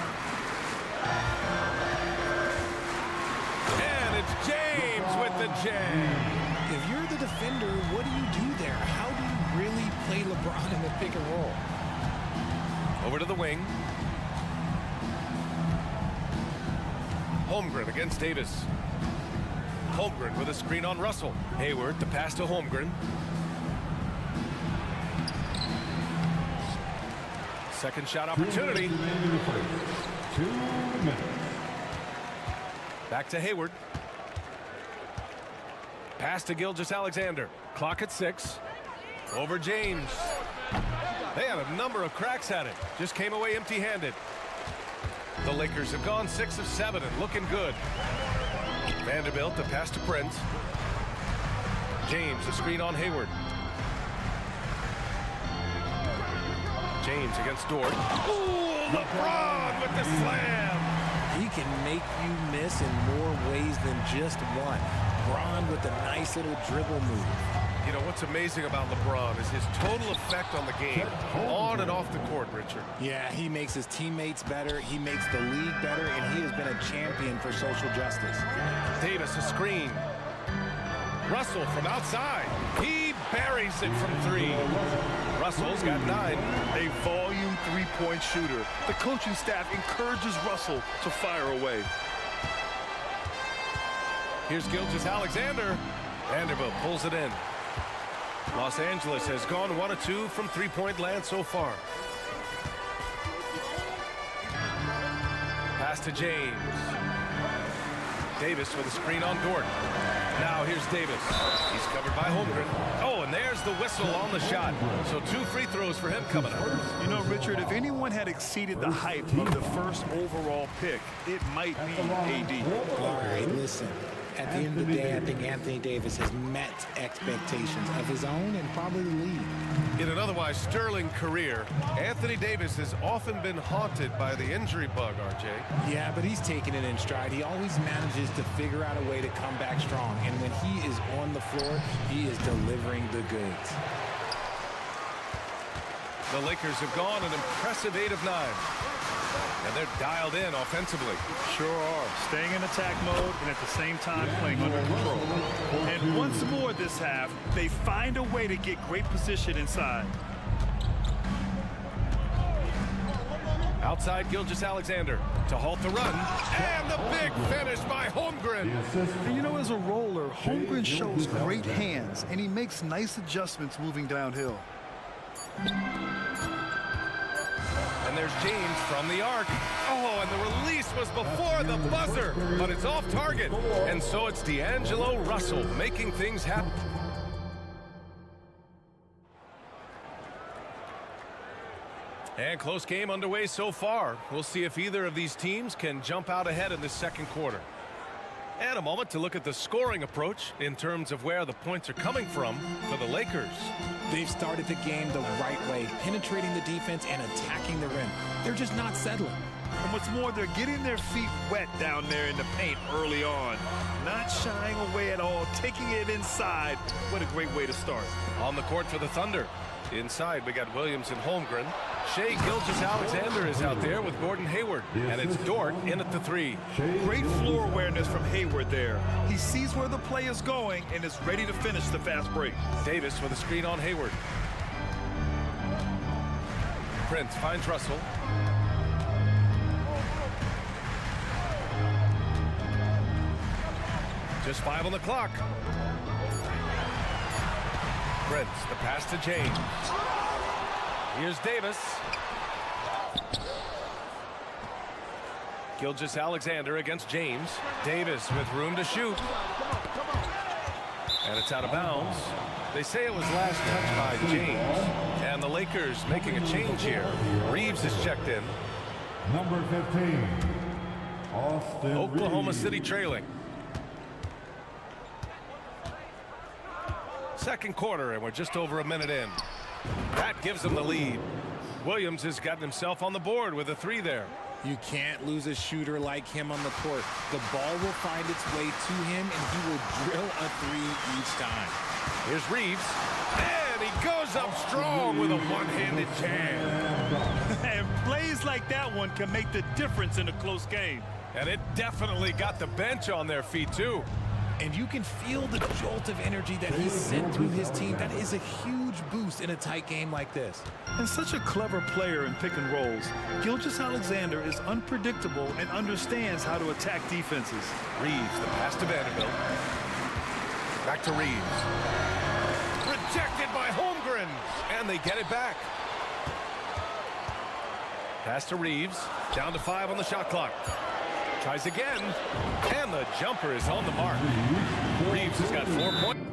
And it's James with the jam. If you're the defender, what do you do there? How do you really play LeBron in the pick and roll? Over to the wing. Holmgren against Davis. Holmgren with a screen on Russell. Hayward, the pass to Holmgren. Second shot opportunity. Back to Hayward. Pass to Gilgeous-Alexander. Clock at 6. Over James. They had a number of cracks at it. Just came away empty-handed. The Lakers have gone 6 of 7 and looking good. Vanderbilt, the pass to Prince. James, a screen on Hayward. James against Dort. Ooh, LeBron with the slam. He can make you miss in more ways than just one. LeBron with a nice little dribble move. You know, what's amazing about LeBron is his total effect on the game, on and off the court, Richard. Yeah, he makes his teammates better, he makes the league better, and he has been a champion for social justice. Davis, a screen. Russell from outside. He buries it from 3. Russell's got 9. A volume three-point shooter. The coaching staff encourages Russell to fire away. Here's Gilgeous-Alexander. Vanderbilt pulls it in. Los Angeles has gone 1 of 2 from three-point land so far. Pass to James. Davis with a screen on Dort. Now here's Davis. He's covered by Holmgren. Oh, and there's the whistle on the shot. So 2 free throws for him coming up. You know, Richard, if anyone had exceeded the hype of the first overall pick, it might be AD. All right, listen. At the end of the day, I think Anthony Davis has met expectations of his own and probably the league. In an otherwise sterling career, Anthony Davis has often been haunted by the injury bug, RJ. Yeah, but he's taken it in stride. He always manages to figure out a way to come back strong. And when he is on the floor, he is delivering the goods. The Lakers have gone an impressive 8 of 9. And they're dialed in offensively. Sure are. Staying in attack mode and at the same time playing under control. And once more this half, they find a way to get great position inside. Outside Gilgeous-Alexander to halt the run. And the big finish by Holmgren. And you know, as a roller, Holmgren shows great hands, and he makes nice adjustments moving downhill. And there's James from the arc. Oh, and the release was before the buzzer, but it's off target. And so it's D'Angelo Russell making things happen. And close game underway so far. We'll see if either of these teams can jump out ahead in this second quarter. And a moment to look at the scoring approach in terms of where the points are coming from for the Lakers. They've started the game the right way, penetrating the defense and attacking the rim. They're just not settling. And what's more, they're getting their feet wet down there in the paint early on. Not shying away at all, taking it inside. What a great way to start. On the court for the Thunder. Inside, we got Williams and Holmgren. Shai Gilgeous-Alexander is out there with Gordon Hayward. And it's Dort in at the 3. Great floor awareness from Hayward there. He sees where the play is going and is ready to finish the fast break. Davis with a screen on Hayward. Prince finds Russell. Just 5 on the clock. Prince, the pass to James. Here's Davis. Gilgeous-Alexander against James. Davis with room to shoot. And it's out of bounds. They say it was last touched by James. And the Lakers making a change here. Reeves is checked in. Number 15, Austin Oklahoma Reeves. City trailing. Second quarter, and we're just over a minute in. That gives them the lead. Williams has gotten himself on the board with a 3 there. You can't lose a shooter like him on the court. The ball will find its way to him, and he will drill a 3 each time. Here's Reeves, and he goes up strong with a one-handed jam. And plays like that one can make the difference in a close game. And it definitely got the bench on their feet, too. And you can feel the jolt of energy that he sent through his team. That is a huge boost in a tight game like this. And such a clever player in pick and rolls. Gilgeous-Alexander is unpredictable and understands how to attack defenses. Reeves, the pass to Vanderbilt. Back to Reeves. Rejected by Holmgren, and they get it back. Pass to Reeves, down to 5 on the shot clock. Tries again, and the jumper is on the mark. Reeves has got 4 points.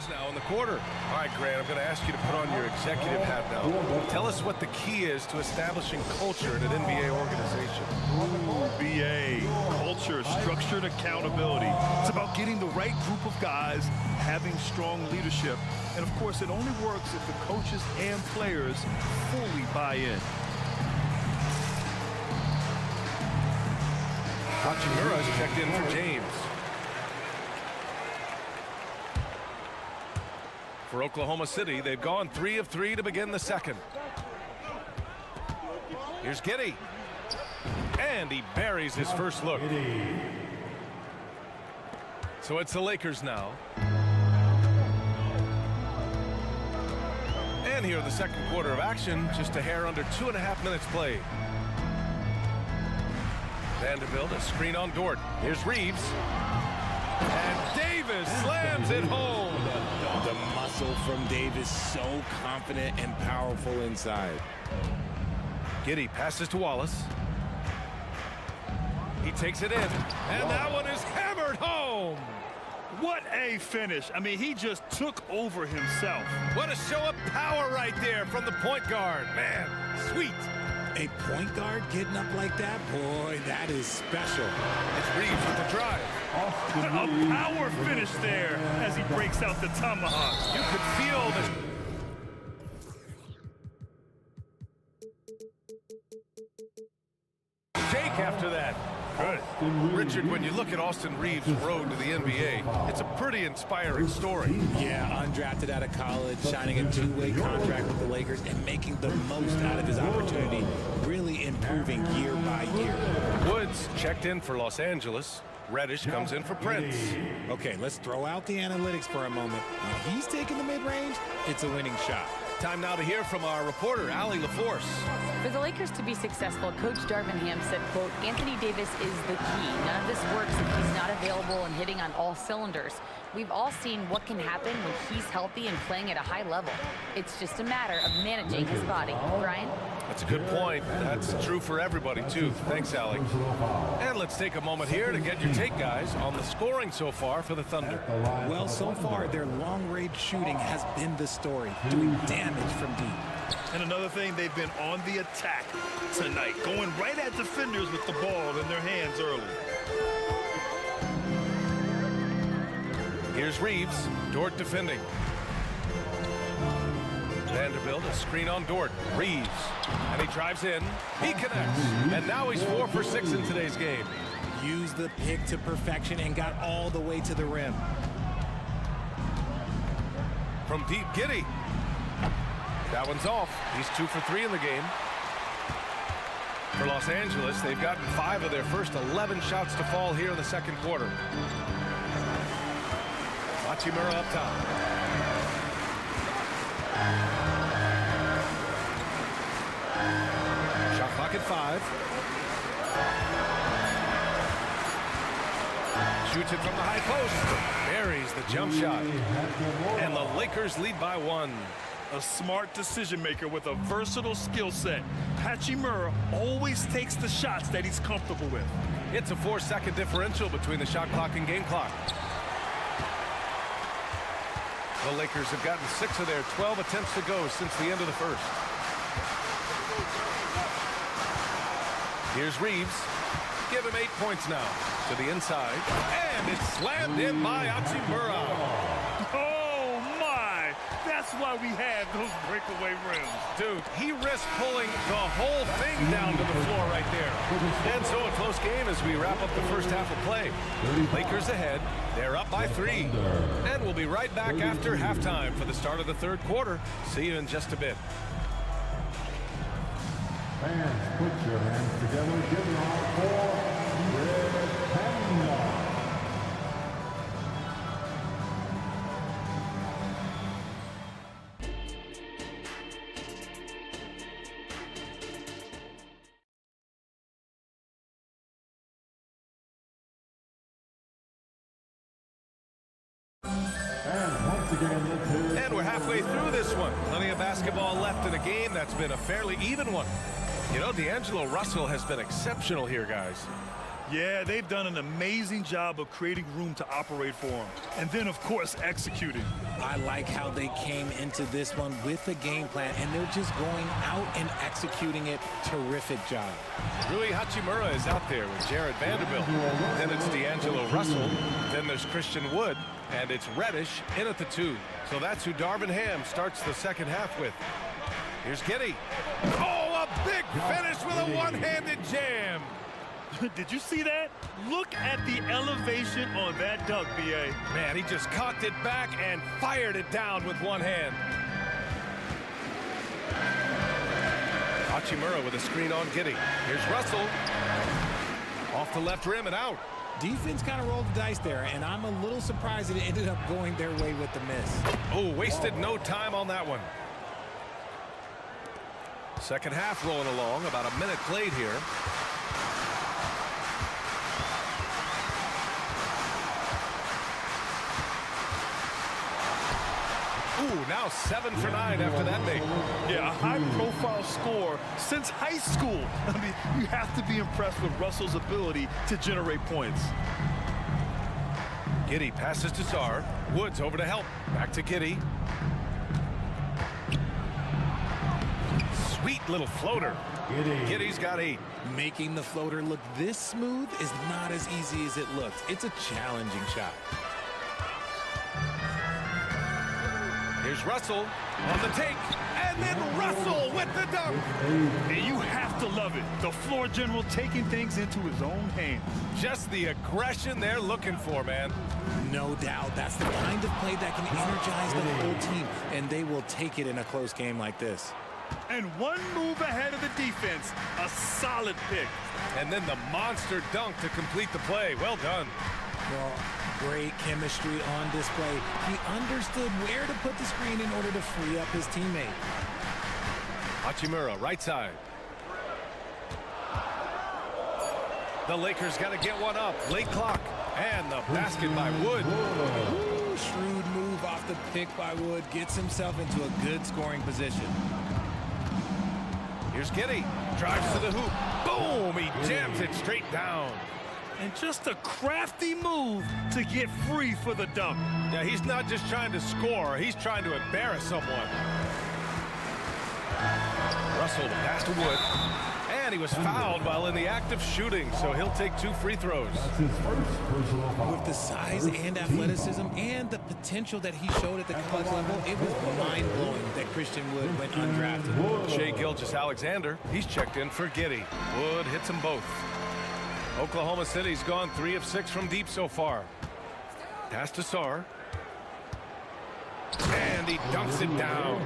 Now in the quarter. All right, Grant, I'm going to ask you to put on your executive hat now. Tell us what the key is to establishing culture in an NBA organization. Ooh, BA, culture, structured accountability. It's about getting the right group of guys, having strong leadership, and of course it only works if the coaches and players fully buy in. Hachimura is checked in for James. For Oklahoma City, they've gone 3 of 3 to begin the second. Here's Giddey. And he buries his first look. So it's the Lakers now. And here in the second quarter of action, just a hair under 2.5 minutes played. Vanderbilt, a screen on Dort. Here's Reeves. And Davis slams it home. The muscle from Davis, so confident and powerful inside. Giddey passes to Wallace. He takes it in, and that one is hammered home. What a finish. I mean, he just took over himself. What a show of power right there from the point guard. Man, sweet. A point guard getting up like that? Boy, that is special. It's Reeves with the drive. A power finish there as he breaks out the tomahawk. You could feel the... shake after that. Good. Richard, when you look at Austin Reeves' road to the NBA, it's a pretty inspiring story. Yeah, undrafted out of college, signing a two-way contract with the Lakers and making the most out of his opportunity, really improving year by year. Woods checked in for Los Angeles. Reddish comes in for Prince. Okay, let's throw out the analytics for a moment. When he's taking the mid-range, it's a winning shot. Time now to hear from our reporter, Allie LaForce. For the Lakers to be successful, Coach Darvin Ham said, quote, Anthony Davis is the key. None of this works if he's not available and hitting on all cylinders. We've all seen what can happen when he's healthy and playing at a high level. It's just a matter of managing his body. Brian? That's a good point. That's true for everybody, too. Thanks, Allie. And let's take a moment here to get your take, guys, on the scoring so far for the Thunder. Well, so far, their long-range shooting has been the story, doing damage from deep. And another thing, they've been on the attack tonight, going right at defenders with the ball in their hands early. Here's Reeves. Dort defending. Vanderbilt, a screen on Dort. Reeves. And he drives in. He connects. And now he's 4 for 6 in today's game. Used the pick to perfection and got all the way to the rim. From deep, Giddey. That one's off. He's 2 for 3 in the game. For Los Angeles, they've gotten 5 of their first 11 shots to fall here in the second quarter. Hachimura up top. Shot clock at 5. Shoots it from the high post. Buries the jump shot. And the Lakers lead by 1. A smart decision maker with a versatile skill set. Hachimura always takes the shots that he's comfortable with. It's a 4-second differential between the shot clock and game clock. The Lakers have gotten 6 of their 12 attempts to go since the end of the first. Here's Reeves. Give him 8 points now. To the inside. And it's slammed in by Hachimura. Oh, my! That's why we have those breakaway rims. Dude, he risked pulling the whole thing down to the floor right there. And so a close game as we wrap up the first half of play. Lakers ahead. They're up by 3. And we'll be right back after halftime for the start of the third quarter. See you in just a bit. Fans, put your hands together. Give it all for Red Panda. And we're halfway through this one. Plenty of basketball left in a game that's been a fairly even one. You know, D'Angelo Russell has been exceptional here, guys. Yeah, they've done an amazing job of creating room to operate for him. And then, of course, executing. I like how they came into this one with a game plan, and they're just going out and executing it. Terrific job. Rui Hachimura is out there with Jared Vanderbilt. Then it's D'Angelo Russell. Then there's Christian Wood. And it's Reddish in at the 2. So that's who Darvin Ham starts the second half with. Here's Giddey. Oh, a big finish with a one-handed jam. Did you see that? Look at the elevation on that dunk, B.A. Man, he just cocked it back and fired it down with one hand. Hachimura with a screen on Giddey. Here's Russell. Off the left rim and out. Defense kind of rolled the dice there, and I'm a little surprised that it ended up going their way with the miss. Oh, wasted no time on that one. Second half rolling along, about a minute played here. Ooh, now 7 for 9 after that make. Yeah, a high-profile score since high school. I mean, you have to be impressed with Russell's ability to generate points. Giddey passes to Sarr. Woods over to help. Back to Giddey. Sweet little floater. Giddey's got 8. Making the floater look this smooth is not as easy as it looks. It's a challenging shot. Here's Russell on the take, and then Russell with the dunk. And you have to love it. The floor general taking things into his own hands. Just the aggression they're looking for, man. No doubt. That's the kind of play that can energize the whole team, and they will take it in a close game like this. And one move ahead of the defense. A solid pick. And then the monster dunk to complete the play. Well done. Well, great chemistry on display. He understood where to put the screen in order to free up his teammate. Hachimura, right side. The Lakers got to get one up. Late clock. And the basket by Wood. Ooh, shrewd move off the pick by Wood. Gets himself into a good scoring position. Here's Giddey. Drives to the hoop. Boom! He jams it straight down. And just a crafty move to get free for the dunk. Yeah, he's not just trying to score. He's trying to embarrass someone. Russell, the pass to Wood. And he was fouled while in the act of shooting, so he'll take 2 free throws. With the size and athleticism and the potential that he showed at the college level, it was mind-blowing that Christian Wood went undrafted. Shai Gilgeous-Alexander, he's checked in for Giddey. Wood hits them both. Oklahoma City's gone 3 of 6 from deep so far. Pass to Sarr. And he dunks it down.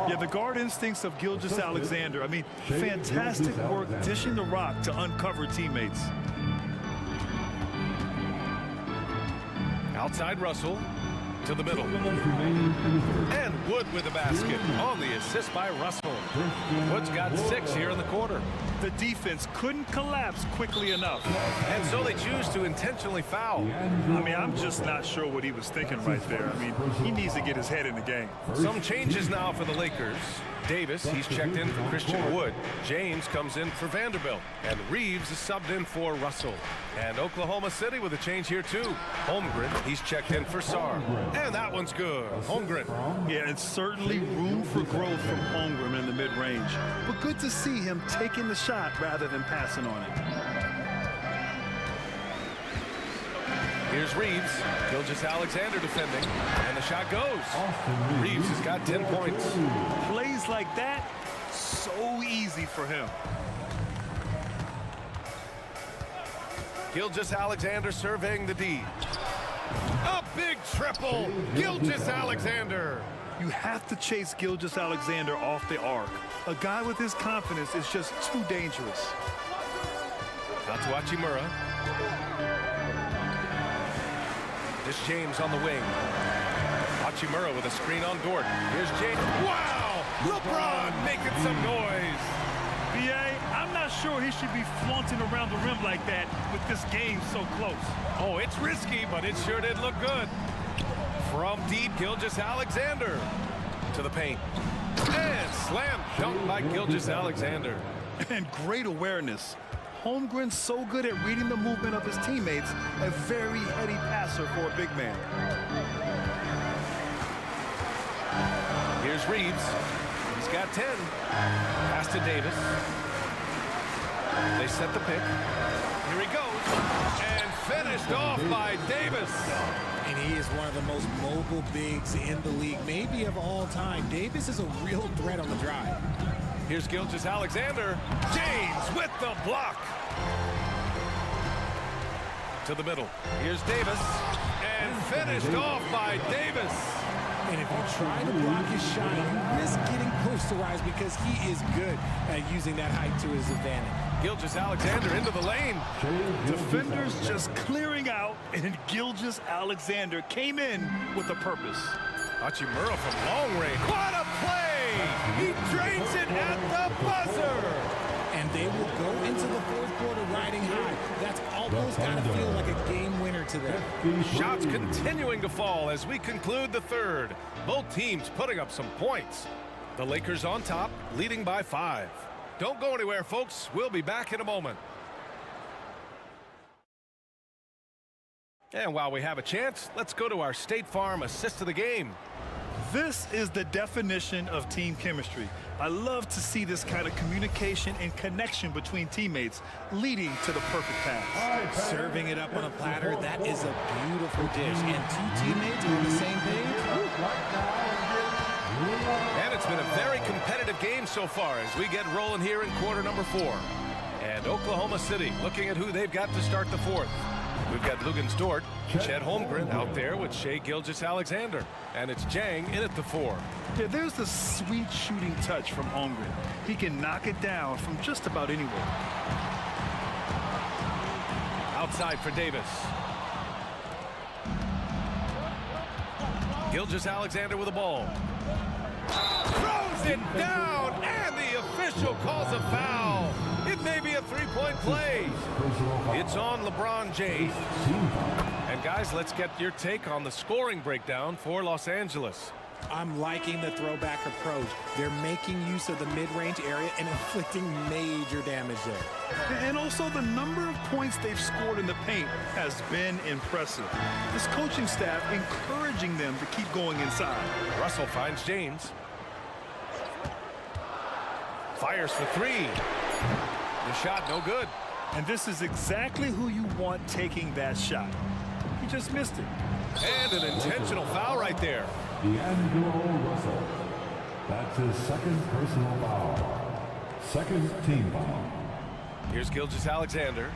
Yeah, the guard instincts of Gilgeous-Alexander. I mean, fantastic work dishing the rock to uncover teammates. Outside Russell to the middle. And Wood with the basket on the assist by Russell. Wood's got 6 here in the quarter. The defense couldn't collapse quickly enough. And so they choose to intentionally foul. I mean, I'm just not sure what he was thinking right there. I mean, he needs to get his head in the game. Some changes now for the Lakers. Davis, he's checked in for Christian Wood. James comes in for Vanderbilt. And Reeves is subbed in for Russell. And Oklahoma City with a change here too. Holmgren, he's checked in for Sarr. And that one's good. Holmgren. Yeah, it's certainly room for growth from Holmgren in the mid-range. But good to see him taking the shot rather than passing on it. Here's Reeves. Gilgeous-Alexander defending. And the shot goes. Reeves has got 10 points. Plays like that, so easy for him. Gilgeous-Alexander surveying the D. A big triple. Gilgeous-Alexander. You have to chase Gilgeous-Alexander off the arc. A guy with his confidence is just too dangerous. Out to Hachimura. This James on the wing. Hachimura with a screen on Dort. Here's James. Wow! LeBron making some noise. B.A., I'm not sure he should be flaunting around the rim like that with this game so close. Oh, it's risky, but it sure did look good. From deep, Gilgeous-Alexander to the paint. And slam dunk by Gilgeous-Alexander. And great awareness. Holmgren's so good at reading the movement of his teammates, a very heady passer for a big man. Here's Reeves. He's got 10. Pass to Davis. They set the pick. Here he goes. And finished off by Davis. And he is one of the most mobile bigs in the league, maybe of all time. Davis is a real threat on the drive. Here's Gilgeous-Alexander. James with the block. To the middle. Here's Davis. And finished off by Davis. And if you try to block his shot, you risk getting posterized because he is good at using that height to his advantage. Gilgeous-Alexander into the lane. Defenders just clearing out, and Gilgeous-Alexander came in with a purpose. Hachimura from long range. What a play! He drains it at the buzzer! And they will go into the fourth quarter riding high. That's almost got to feel like a game winner to them. Shots continuing to fall as we conclude the third. Both teams putting up some points. The Lakers on top, leading by 5. Don't go anywhere, folks. We'll be back in a moment. And while we have a chance, let's go to our State Farm assist of the game. This is the definition of team chemistry. I love to see this kind of communication and connection between teammates leading to the perfect pass. Serving it up on a platter, that is a beautiful dish. And two teammates on the same page. And it's been a very competitive game so far as we get rolling here in quarter number 4. And Oklahoma City looking at who they've got to start the fourth. We've got Lugens Dort, Chet Holmgren out there with Shai Gilgeous-Alexander. And it's Jang in at the 4. Yeah, there's the sweet shooting touch from Holmgren. He can knock it down from just about anywhere. Outside for Davis. Gilgeous-Alexander with the ball. Throws it down, and the official calls a foul. It may be a three-point play. It's on LeBron James. And guys, let's get your take on the scoring breakdown for Los Angeles. I'm liking the throwback approach. They're making use of the mid-range area and inflicting major damage there. And also the number of points they've scored in the paint has been impressive. This coaching staff encouraging them to keep going inside. Russell finds James. Fires for 3. The shot no good. And this is exactly who you want taking that shot. He just missed it. And an intentional foul right there. D'Angelo Russell. That's his second personal foul. Second team foul. Here's Gilgeous-Alexander.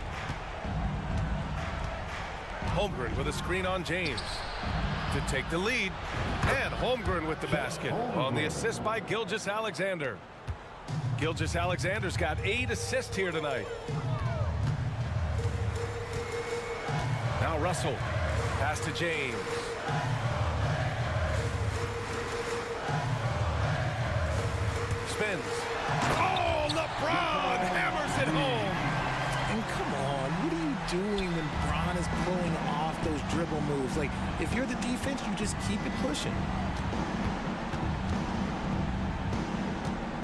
Holmgren with a screen on James to take the lead. And Holmgren with the basket on the assist by Gilgeous-Alexander. Gilgeous-Alexander's got 8 assists here tonight. Now Russell. Pass to James. Spins. Oh, LeBron hammers it home. And come on, what are you doing when Bron is pulling off those dribble moves? Like, if you're the defense, you just keep it pushing.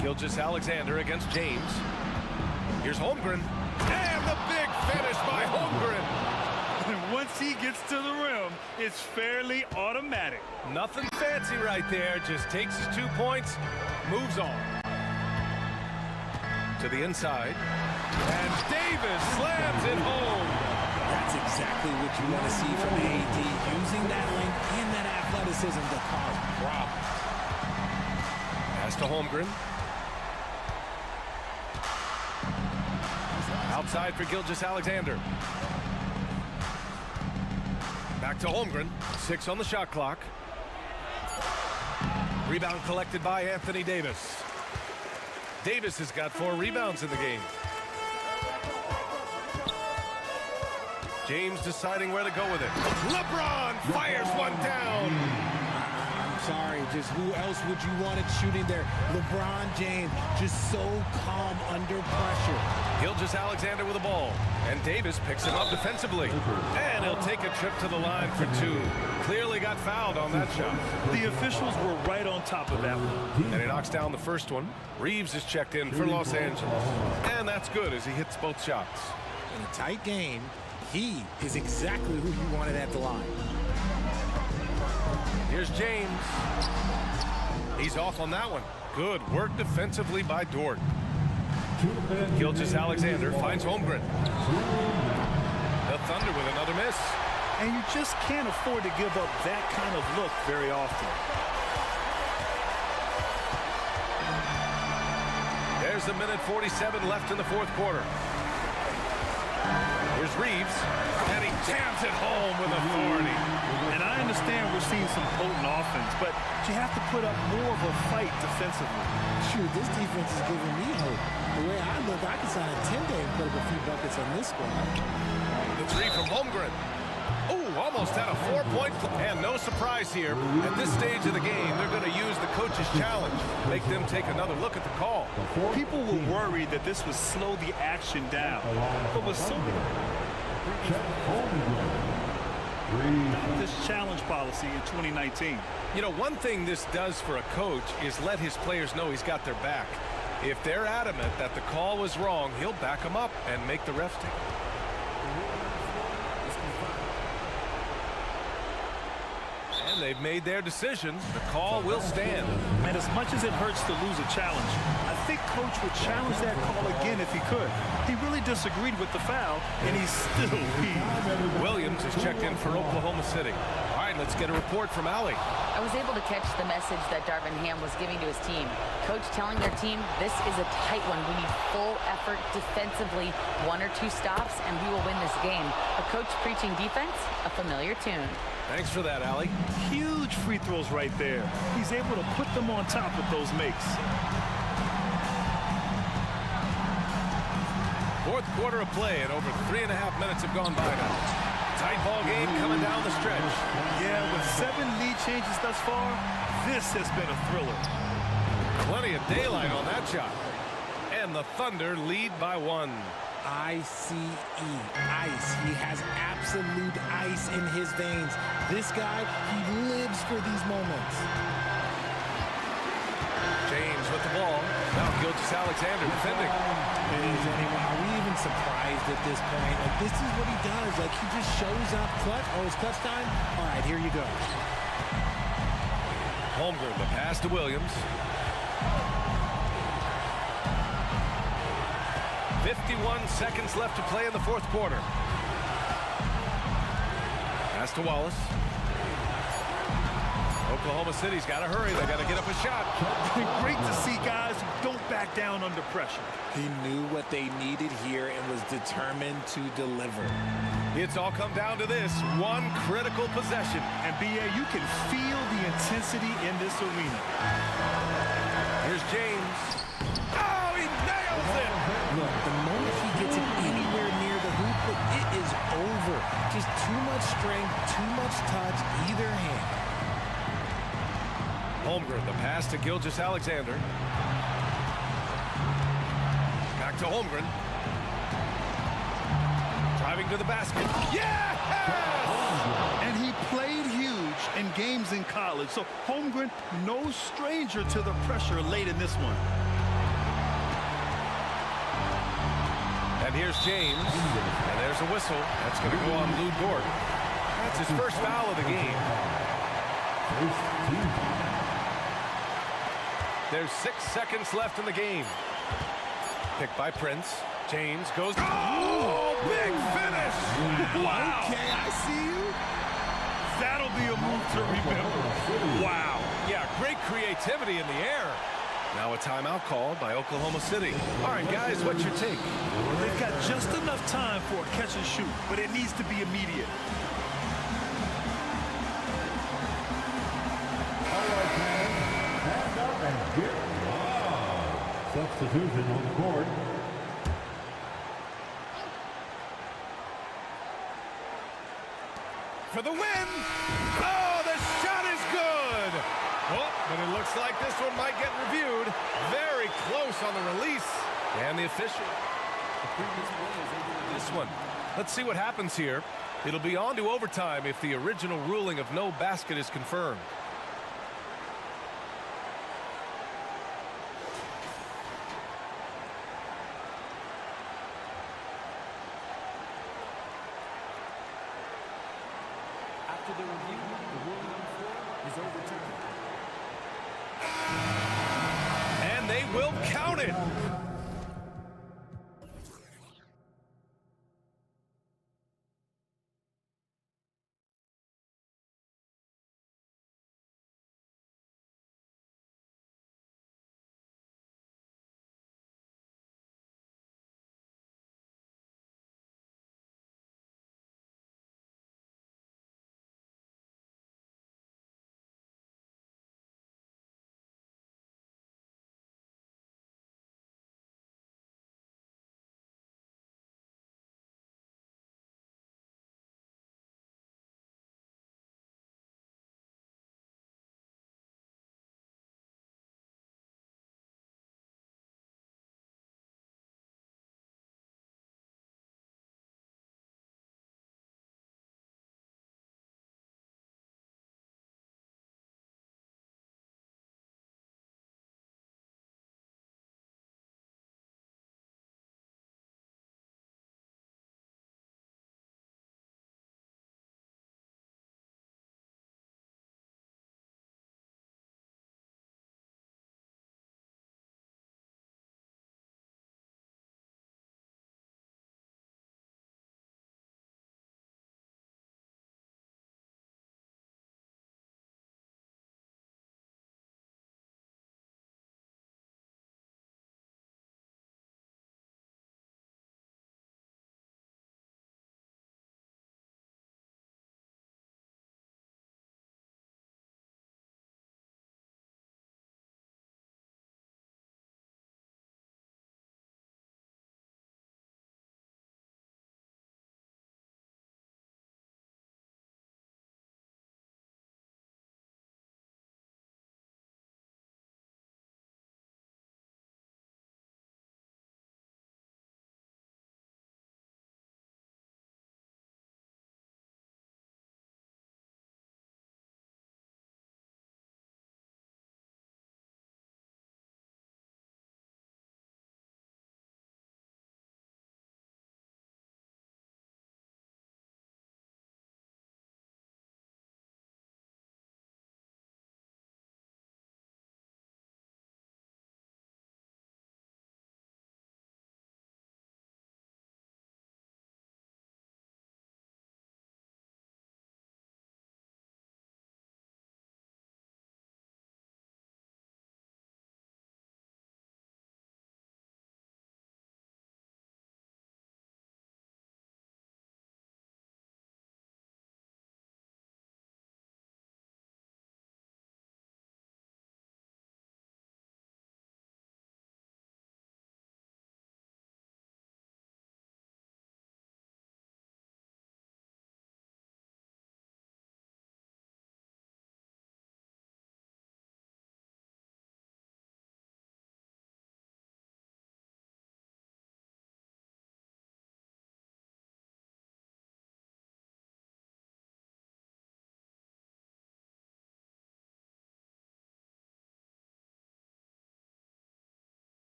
Gilgeous-Alexander against James. Here's Holmgren. And the big finish by Holmgren. And once he gets to the rim, it's fairly automatic. Nothing fancy right there. Just takes his 2 points, moves on. To the inside. And Davis slams it home. That's exactly what you want to see from AD. Using that length and that athleticism to cause problems. Pass to Holmgren. Outside for Gilgeous-Alexander. Back to Holmgren. 6 on the shot clock. Rebound collected by Anthony Davis. Davis has got 4 rebounds in the game. James deciding where to go with it. LeBron fires one down. I'm sorry, just who else would you want it shooting there? LeBron James, just so calm under pressure. Gilgeous-Alexander with the ball. And Davis picks him up defensively. And he'll take a trip to the line for two. Clearly got fouled on that shot. The officials were right on top of that one. And he knocks down the first one. Reeves is checked in for Los Angeles. And that's good as he hits both shots. In a tight game, he is exactly who you wanted at the line. Here's James. He's off on that one. Good work defensively by Dort. Gilgeous-Alexander finds Holmgren. The Thunder with another miss. And you just can't afford to give up that kind of look very often. There's a minute 47 left in the fourth quarter. Here's Reeves, and he jams it home with authority. And I understand we're seeing some potent offense, but you have to put up more of a fight defensively. Shoot, this defense is giving me hope. The way I look, I can sign a 10-day and put up a few buckets on this squad. The three from Holmgren. Ooh, almost had a 4-point. And no surprise here. At this stage of the game, they're going to use the coach's challenge. Make them take another look at the call. People were worried that this would slow the action down. But with so this challenge policy in 2019. You know, one thing this does for a coach is let his players know he's got their back. If they're adamant that the call was wrong, he'll back them up and make the refs take it. And they've made their decision. The call will stand. And as much as it hurts to lose a challenge, I think Coach would challenge that call again if he could. He really disagreed with the foul, and he's still leading. Williams is checked in for Oklahoma City. All right, let's get a report from Allie. I was able to catch the message that Darvin Ham was giving to his team. Coach telling their team, this is a tight one. We need full effort defensively, 1 or 2 stops, and we will win this game. A coach preaching defense, a familiar tune. Thanks for that, Allie. Huge free throws right there. He's able to put them on top with those makes. Fourth quarter of play, and over 3.5 minutes have gone by now. Tight ball game coming down the stretch. Yeah, with 7 lead changes thus far, this has been a thriller. Plenty of daylight on that shot. And the Thunder lead by 1. ICE, ice. He has absolute ice in his veins. This guy, he lives for these moments. James with the ball. Now Gilgeous-Alexander defending. Are we even surprised at this point? Like, this is what he does. Like, he just shows up clutch. Oh, it's clutch time? All right, here you go. Holmgren, the pass to Williams. 51 seconds left to play in the fourth quarter. Pass to Wallace. Oklahoma City's got to hurry. They got to get up a shot. Great to see guys who don't back down under pressure. He knew what they needed here and was determined to deliver. It's all come down to this one critical possession. And B.A., you can feel the intensity in this arena. Here's James. Oh, he nails it! Look, the moment he gets it anywhere near the hoop, look, it is over. Just too much strength, too much touch, either hand. Holmgren, the pass to Gilgeous-Alexander. Back to Holmgren. Driving to the basket. Yes! And he played huge in games in college. So Holmgren, no stranger to the pressure late in this one. And here's James. And there's a whistle. That's going to go on Lou Dort. That's his first foul of the game. There's 6 seconds left in the game. Picked by Prince. James goes. Oh, big finish! Wow. Okay, I see you. That'll be a move to remember. Wow. Yeah, great creativity in the air. Now a timeout called by Oklahoma City. All right, guys, what's your take? They've got just enough time for a catch and shoot, but it needs to be immediate. Substitution on the court. For the win! Oh, the shot is good! Oh, but it looks like this one might get reviewed. Very close on the release. And the official. This one. Let's see what happens here. It'll be on to overtime if the original ruling of no basket is confirmed. After the review, the ruling on the floor is overturned. And they will count it.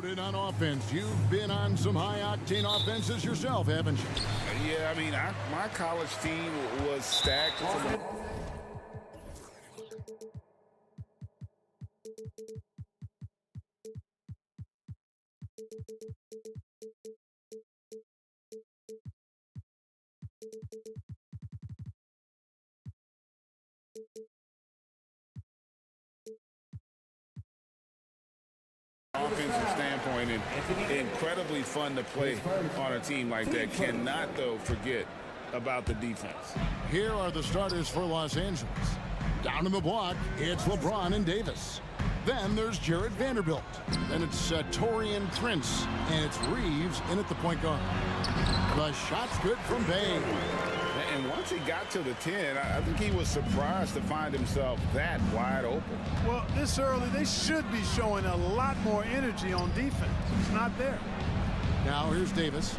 loaded on offense. You've been on some high-octane offenses yourself, haven't you? Yeah, I mean, my college team was stacked. Offensive standpoint, and incredibly fun to play on a team like that. Cannot, though, forget about the defense. Here are the starters for Los Angeles. Down in the block, it's LeBron and Davis. Then there's Jared Vanderbilt. Then it's Torian Prince. And it's Reeves in at the point guard. The shot's good from Bay. And once he got to the 10, I think he was surprised to find himself that wide open. Well, this early, they should be showing a lot more energy on defense. It's not there. Now here's Davis.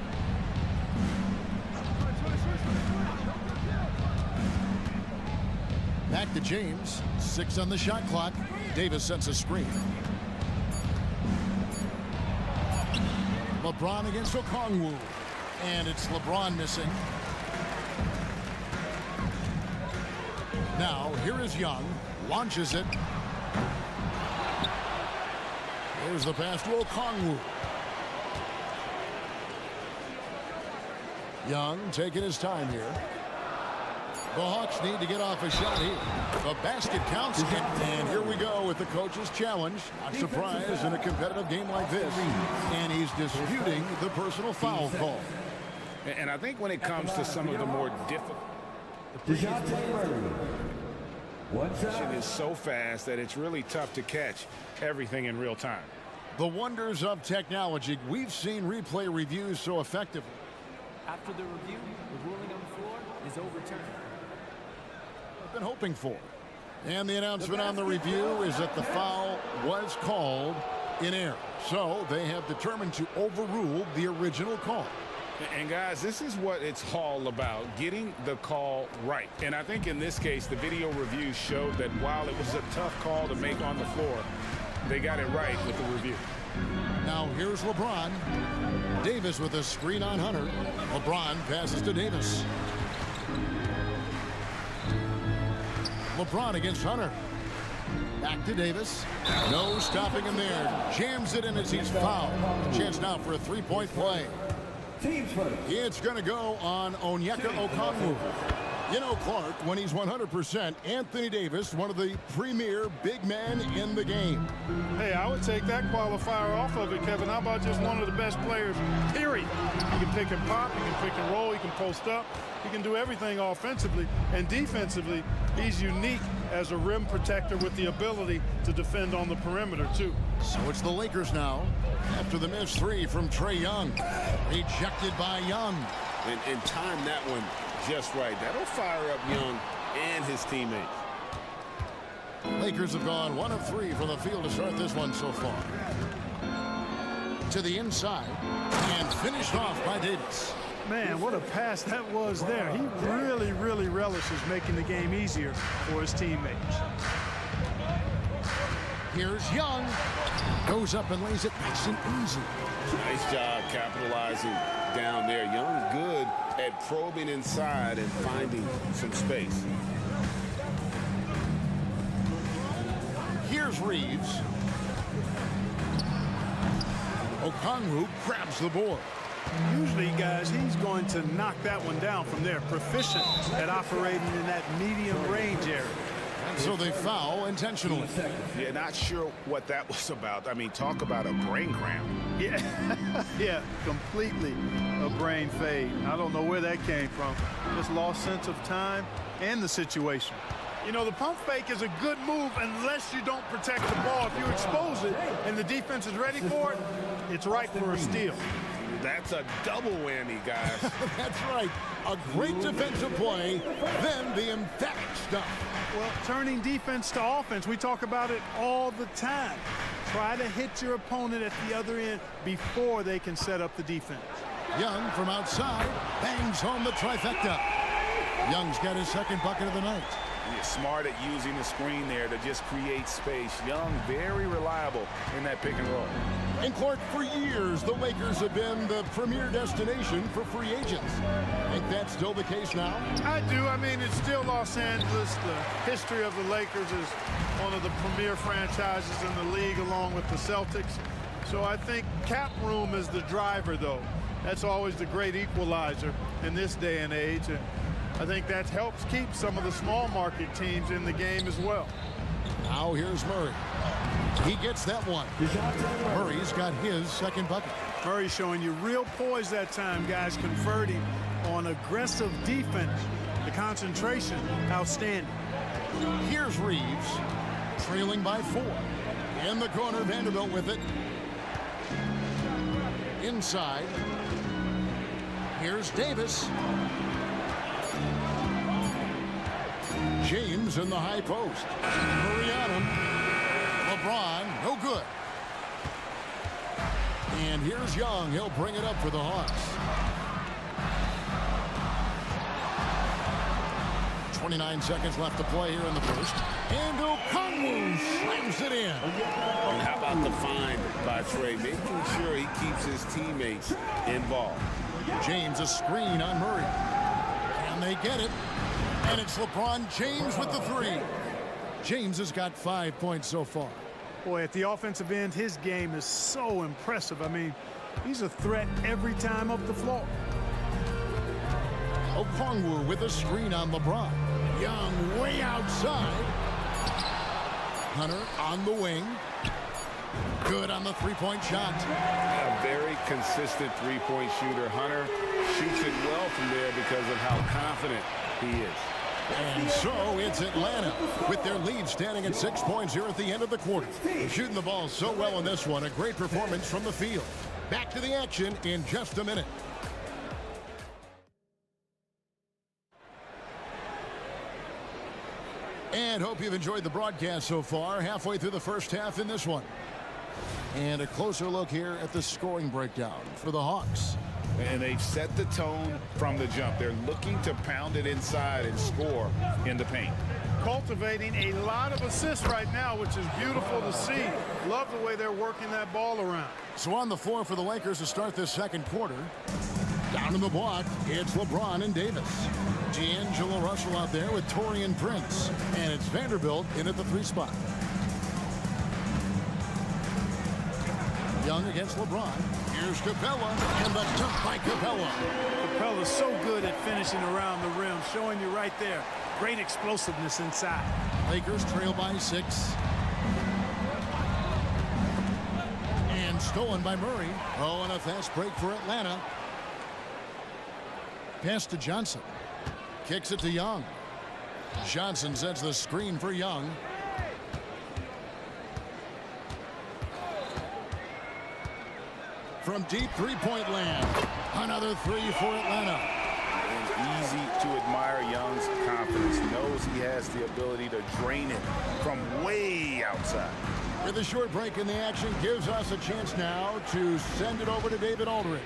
Back to James. 6 on the shot clock. Davis sets a screen. LeBron against Okongwu. And it's LeBron missing. Now, here is Young. Launches it. There's the pass to Okongwu. Young taking his time here. The Hawks need to get off a shot here. The basket counts. And here we go with the coach's challenge. Not surprised in a competitive game like this. And he's disputing the personal foul call. And I think when it comes to some of the more difficult... It is so fast that it's really tough to catch everything in real time. The wonders of technology. We've seen replay reviews so effectively. After the review, the ruling on the floor is overturned. I've been hoping for. And the announcement on the review is that the foul was called in error. So they have determined to overrule the original call. And guys, this is what it's all about, getting the call right. And I think in this case, the video review showed that while it was a tough call to make on the floor, they got it right with the review. Now here's LeBron. Davis with a screen on Hunter. LeBron passes to Davis. LeBron against Hunter. Back to Davis. No stopping him there. Jams it in as he's fouled. Chance now for a three-point play. It's going to go on Onyeka Okongwu. You know, Clark, when he's 100%, Anthony Davis, one of the premier big men in the game. Hey, I would take that qualifier off of it, Kevin. How about just one of the best players, period? He can pick and pop, he can pick and roll, he can post up. He can do everything offensively, and defensively, he's unique as a rim protector with the ability to defend on the perimeter, too. So it's the Lakers now after the missed three from Trae Young. Rejected by Young. And time that one just right. That'll fire up Young and his teammates. Lakers have gone 1 of 3 from the field to start this one so far. To the inside and finished off by Davis. Man, what a pass that was there. He really, really relishes making the game easier for his teammates. Here's Young. Goes up and lays it nice and easy. Nice job capitalizing down there. Young good at probing inside and finding some space. Here's Reeves. Okongwu grabs the board. Usually, guys, he's going to knock that one down from there. Proficient at operating in that medium range area. And so they foul intentionally. Yeah, not sure what that was about. I mean, talk about a brain cramp. Yeah, yeah, completely a brain fade. I don't know where that came from. Just lost sense of time and the situation. You know, the pump fake is a good move unless you don't protect the ball. If you expose it and the defense is ready for it, it's right for a steal. That's a double whammy, guys. That's right. A great defensive play, then the emphatic stuff. Well, turning defense to offense, we talk about it all the time. Try to hit your opponent at the other end before they can set up the defense. Young from outside bangs home the trifecta. Young's got his second bucket of the night. He's smart at using the screen there to just create space. Young, very reliable in that pick and roll. And Clark, for years, the Lakers have been the premier destination for free agents. Think that's still the case now? I do. I mean, it's still Los Angeles. The history of the Lakers is one of the premier franchises in the league, along with the Celtics. So I think cap room is the driver, though. That's always the great equalizer in this day and age. And I think that helps keep some of the small market teams in the game as well. Now here's Murray. He gets that one. Murray's got his second bucket. Murray showing you real poise that time, guys, converting on aggressive defense. The concentration, outstanding. Here's Reeves, trailing by 4. In the corner, Vanderbilt with it. Inside. Here's Davis. James in the high post. Murray on him. LeBron, no good. And here's Young. He'll bring it up for the Hawks. 29 seconds left to play here in the first. And Okongwu slams it in. And how about the find by Trey, making sure he keeps his teammates involved. James, a screen on Murray. Can they get it? And it's LeBron James with the 3. James has got 5 points so far. Boy, at the offensive end, his game is so impressive. I mean, he's a threat every time up the floor. Okongwu with a screen on LeBron. Young way outside. Hunter on the wing. Good on the three-point shot. A very consistent three-point shooter. Hunter shoots it well from there because of how confident he is. And so it's Atlanta with their lead standing at 6 points here at the end of the quarter. Shooting the ball so well in this one. A great performance from the field. Back to the action in just a minute. And hope you've enjoyed the broadcast so far. Halfway through the first half in this one. And a closer look here at the scoring breakdown for the Hawks. And they've set the tone from the jump. They're looking to pound it inside and score in the paint. Cultivating a lot of assists right now, which is beautiful to see. Love the way they're working that ball around. So on the floor for the Lakers to start this second quarter. Down in the block, it's LeBron and Davis. D'Angelo Russell out there with Taurean Prince. And it's Vanderbilt in at the 3 spot. Young against LeBron. Here's Capella, and the dunk by Capella. Capella's so good at finishing around the rim, showing you right there. Great explosiveness inside. Lakers trail by 6. And stolen by Murray. Oh, and a fast break for Atlanta. Pass to Johnson. Kicks it to Young. Johnson sets the screen for Young. From deep three-point land. Another 3 for Atlanta. And easy to admire Young's confidence. Knows he has the ability to drain it from way outside. With a short break in the action, gives us a chance now to send it over to David Aldridge.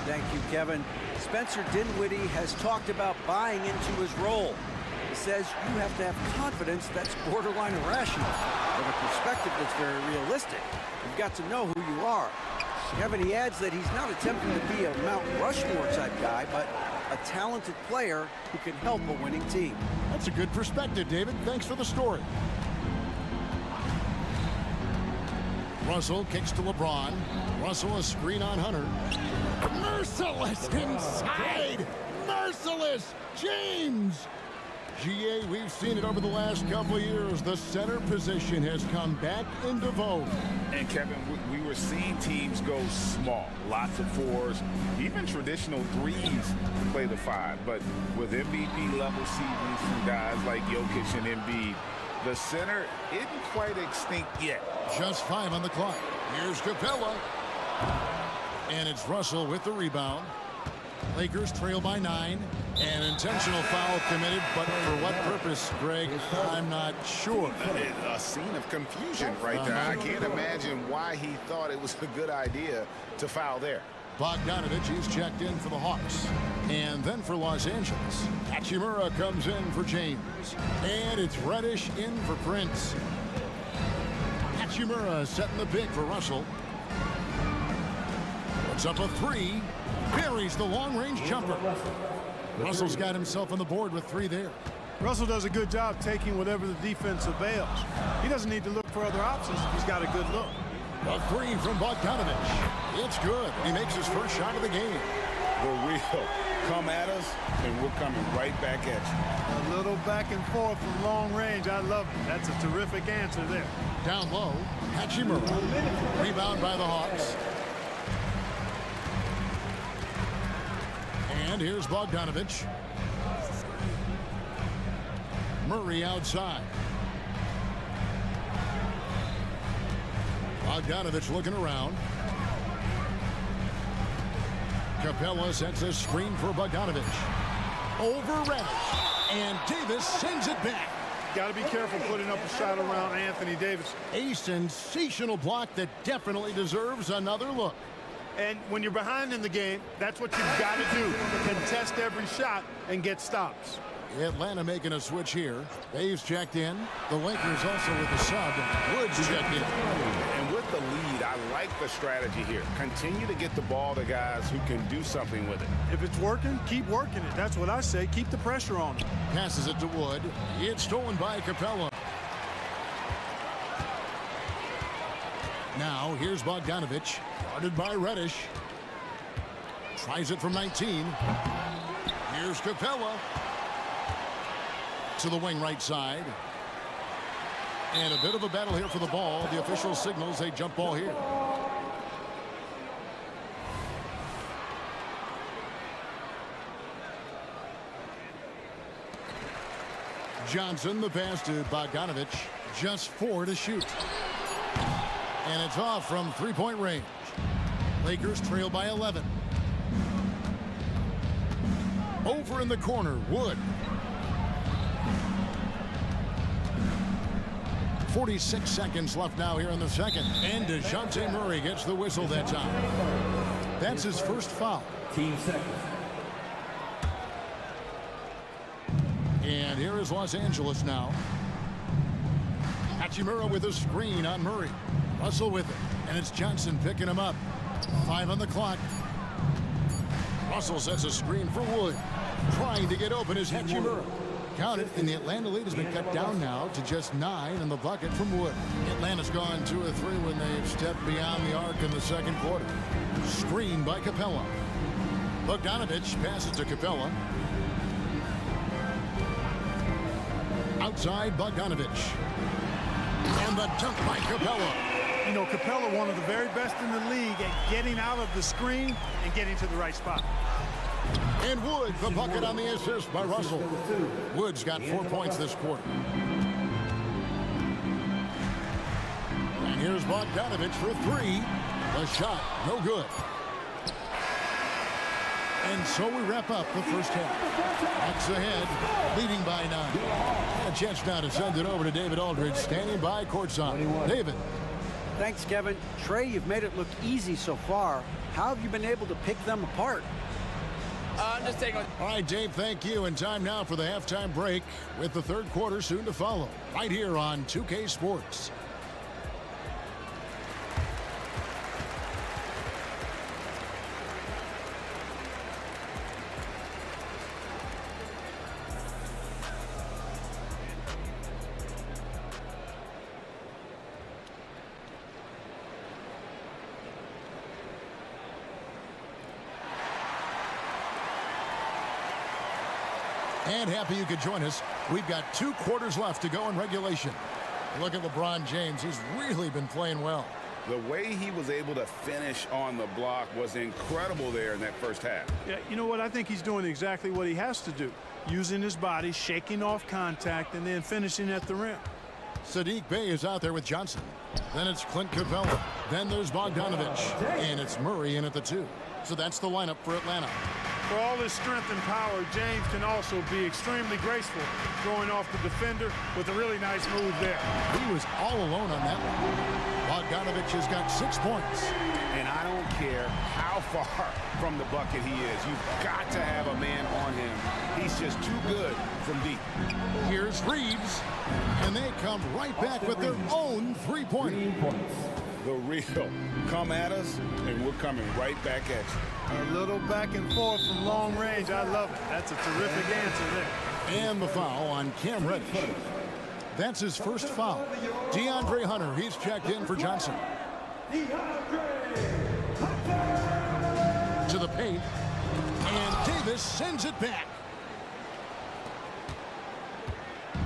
Thank you, Kevin. Spencer Dinwiddie has talked about buying into his role. He says you have to have confidence that's borderline irrational. From a perspective that's very realistic. You've got to know who you are. Kevin, he adds that he's not attempting to be a Mount Rushmore type guy, but a talented player who can help a winning team. That's a good perspective, David. Thanks for the story. Russell kicks to LeBron. Russell a screen on Hunter. Merciless inside. Merciless. James. GA, we've seen it over the last couple of years. The center position has come back into vogue. And Kevin, we were seeing teams go small. Lots of 4s, even traditional 3s play the 5. But with MVP level seasons from guys like Jokic and Embiid, the center isn't quite extinct yet. Just 5 on the clock. Here's Capella. And it's Russell with the rebound. Lakers trail by 9. An intentional foul committed, but for what purpose, Greg, I'm not sure. A scene of confusion right there. I can't imagine why he thought it was a good idea to foul there. Bogdanovich, he's checked in for the Hawks. And then for Los Angeles, Hachimura comes in for James. And it's Reddish in for Prince. Hachimura setting the pick for Russell. Puts up a three. Buries the long-range jumper. Russell's got himself on the board with 3 there. Russell does a good job taking whatever the defense avails. He doesn't need to look for other options if he's got a good look. A three from Bogdanovich. It's good. He makes his first shot of the game. The wheel come at us, and we're coming right back at you. A little back and forth from long range. I love it. That's a terrific answer there. Down low, Hachimura. Rebound by the Hawks. And here's Bogdanovich. Murray outside. Bogdanovich looking around. Capella sets a screen for Bogdanovich. Over Reddish. And Davis sends it back. Got to be careful putting up a shot around Anthony Davis. A sensational block that definitely deserves another look. And when you're behind in the game, that's what you've got to do. Contest every shot and get stops. Atlanta making a switch here. Dave's checked in. The Lakers also with the sub. Woods checked in. And with the lead, I like the strategy here. Continue to get the ball to guys who can do something with it. If it's working, keep working it. That's what I say. Keep the pressure on it. Passes it to Wood. It's stolen by Capella. Now, here's Bogdanovich. Guarded by Reddish. Tries it from 19. Here's Capella. To the wing right side. And a bit of a battle here for the ball. The official signals a jump ball here. Johnson, the pass to Bogdanovich. Just 4 to shoot. And it's off from three-point range. Lakers trail by 11. Over in the corner, Wood. 46 seconds left now here in the second. And DeJounte Murray gets the whistle that time. That's his first foul. Team seconds. And here is Los Angeles now. Hachimura with a screen on Murray. Russell with it. And it's Johnson picking him up. 5 on the clock. Russell sets a screen for Wood. Trying to get open is Hachimura. Count it, and the Atlanta lead has been cut down now to just 9 in the bucket from Wood. Atlanta's gone 2 of 3 when they've stepped beyond the arc in the second quarter. Screen by Capella. Bogdanovich passes to Capella. Outside Bogdanovich. And the dunk by Capella. You know, Capella, one of the very best in the league at getting out of the screen and getting to the right spot. And Wood, the bucket on the assist by Russell. Wood's got 4 points this quarter. And here's Bogdanovich for 3. The shot, no good. And so we wrap up the first half. Bucks ahead, leading by 9. A chance now to send it over to David Aldridge, standing by courtside. David. Thanks, Kevin. Trey, you've made it look easy so far. How have you been able to pick them apart? I'm just taking. All right, Dave, thank you. And time now for the halftime break with the third quarter soon to follow. Right here on 2K Sports. And happy you could join us. We've got 2 quarters left to go in regulation. Look at LeBron James. He's really been playing well. The way he was able to finish on the block was incredible there in that first half. Yeah, you know what? I think he's doing exactly what he has to do. Using his body, shaking off contact, and then finishing at the rim. Sadiq Bey is out there with Johnson. Then it's Clint Capella. Then there's Bogdanovich. And it's Murray in at the 2. So that's the lineup for Atlanta. For all his strength and power, James can also be extremely graceful, throwing off the defender with a really nice move there. He was all alone on that one. Bogdanovich has got 6 points. And I don't care how far from the bucket he is. You've got to have a man on him. He's just too good from deep. Here's Reeves, and they come right back with their own three-pointer. The real come at us, and we're coming right back at you. A little back and forth from long range. I love it. That's a terrific answer there. And the foul on Cam Reddish. That's his first foul. DeAndre Hunter, he's checked in for Johnson. To the paint, and Davis sends it back.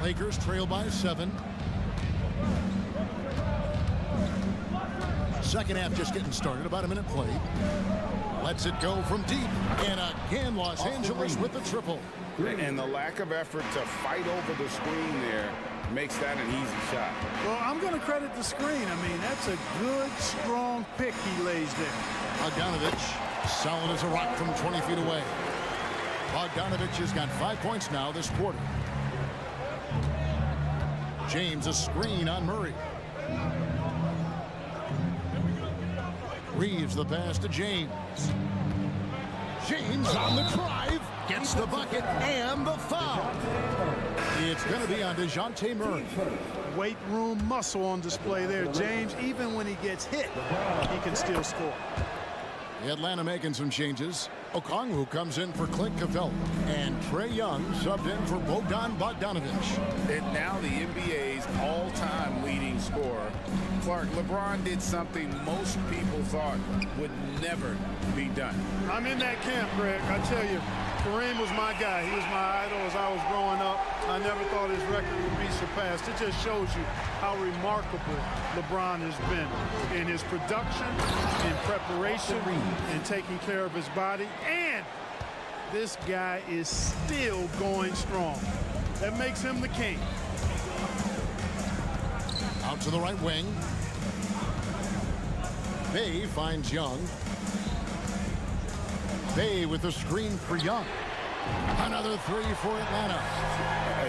Lakers trail by 7. Second half just getting started, about a minute played. Lets it go from deep, and again Los Angeles with the triple. And the lack of effort to fight over the screen there makes that an easy shot. Well, I'm going to credit the screen. I mean, that's a good, strong pick he lays there. Bogdanovich, solid as a rock from 20 feet away. Bogdanovich has got 5 points now this quarter. James, a screen on Murray. Reeves the pass to James. James on the drive, gets the bucket and the foul. It's going to be on DeJounte Murray. Weight room muscle on display there. James, even when he gets hit, he can still score. Atlanta making some changes. Okongwu comes in for Clint Capella, and Trae Young subbed in for Bogdan Bogdanovich. And now the NBA's all-time leading scorer. Clark, LeBron did something most people thought would never be done. I'm in that camp, Greg. I tell you, Kareem was my guy. He was my idol as I was growing up. I never thought his record would be surpassed. It just shows you how remarkable LeBron has been in his production, in preparation, in taking care of his body. And this guy is still going strong. That makes him the king. Out to the right wing. Bay finds Young. Bay with the screen for Young. Another three for Atlanta.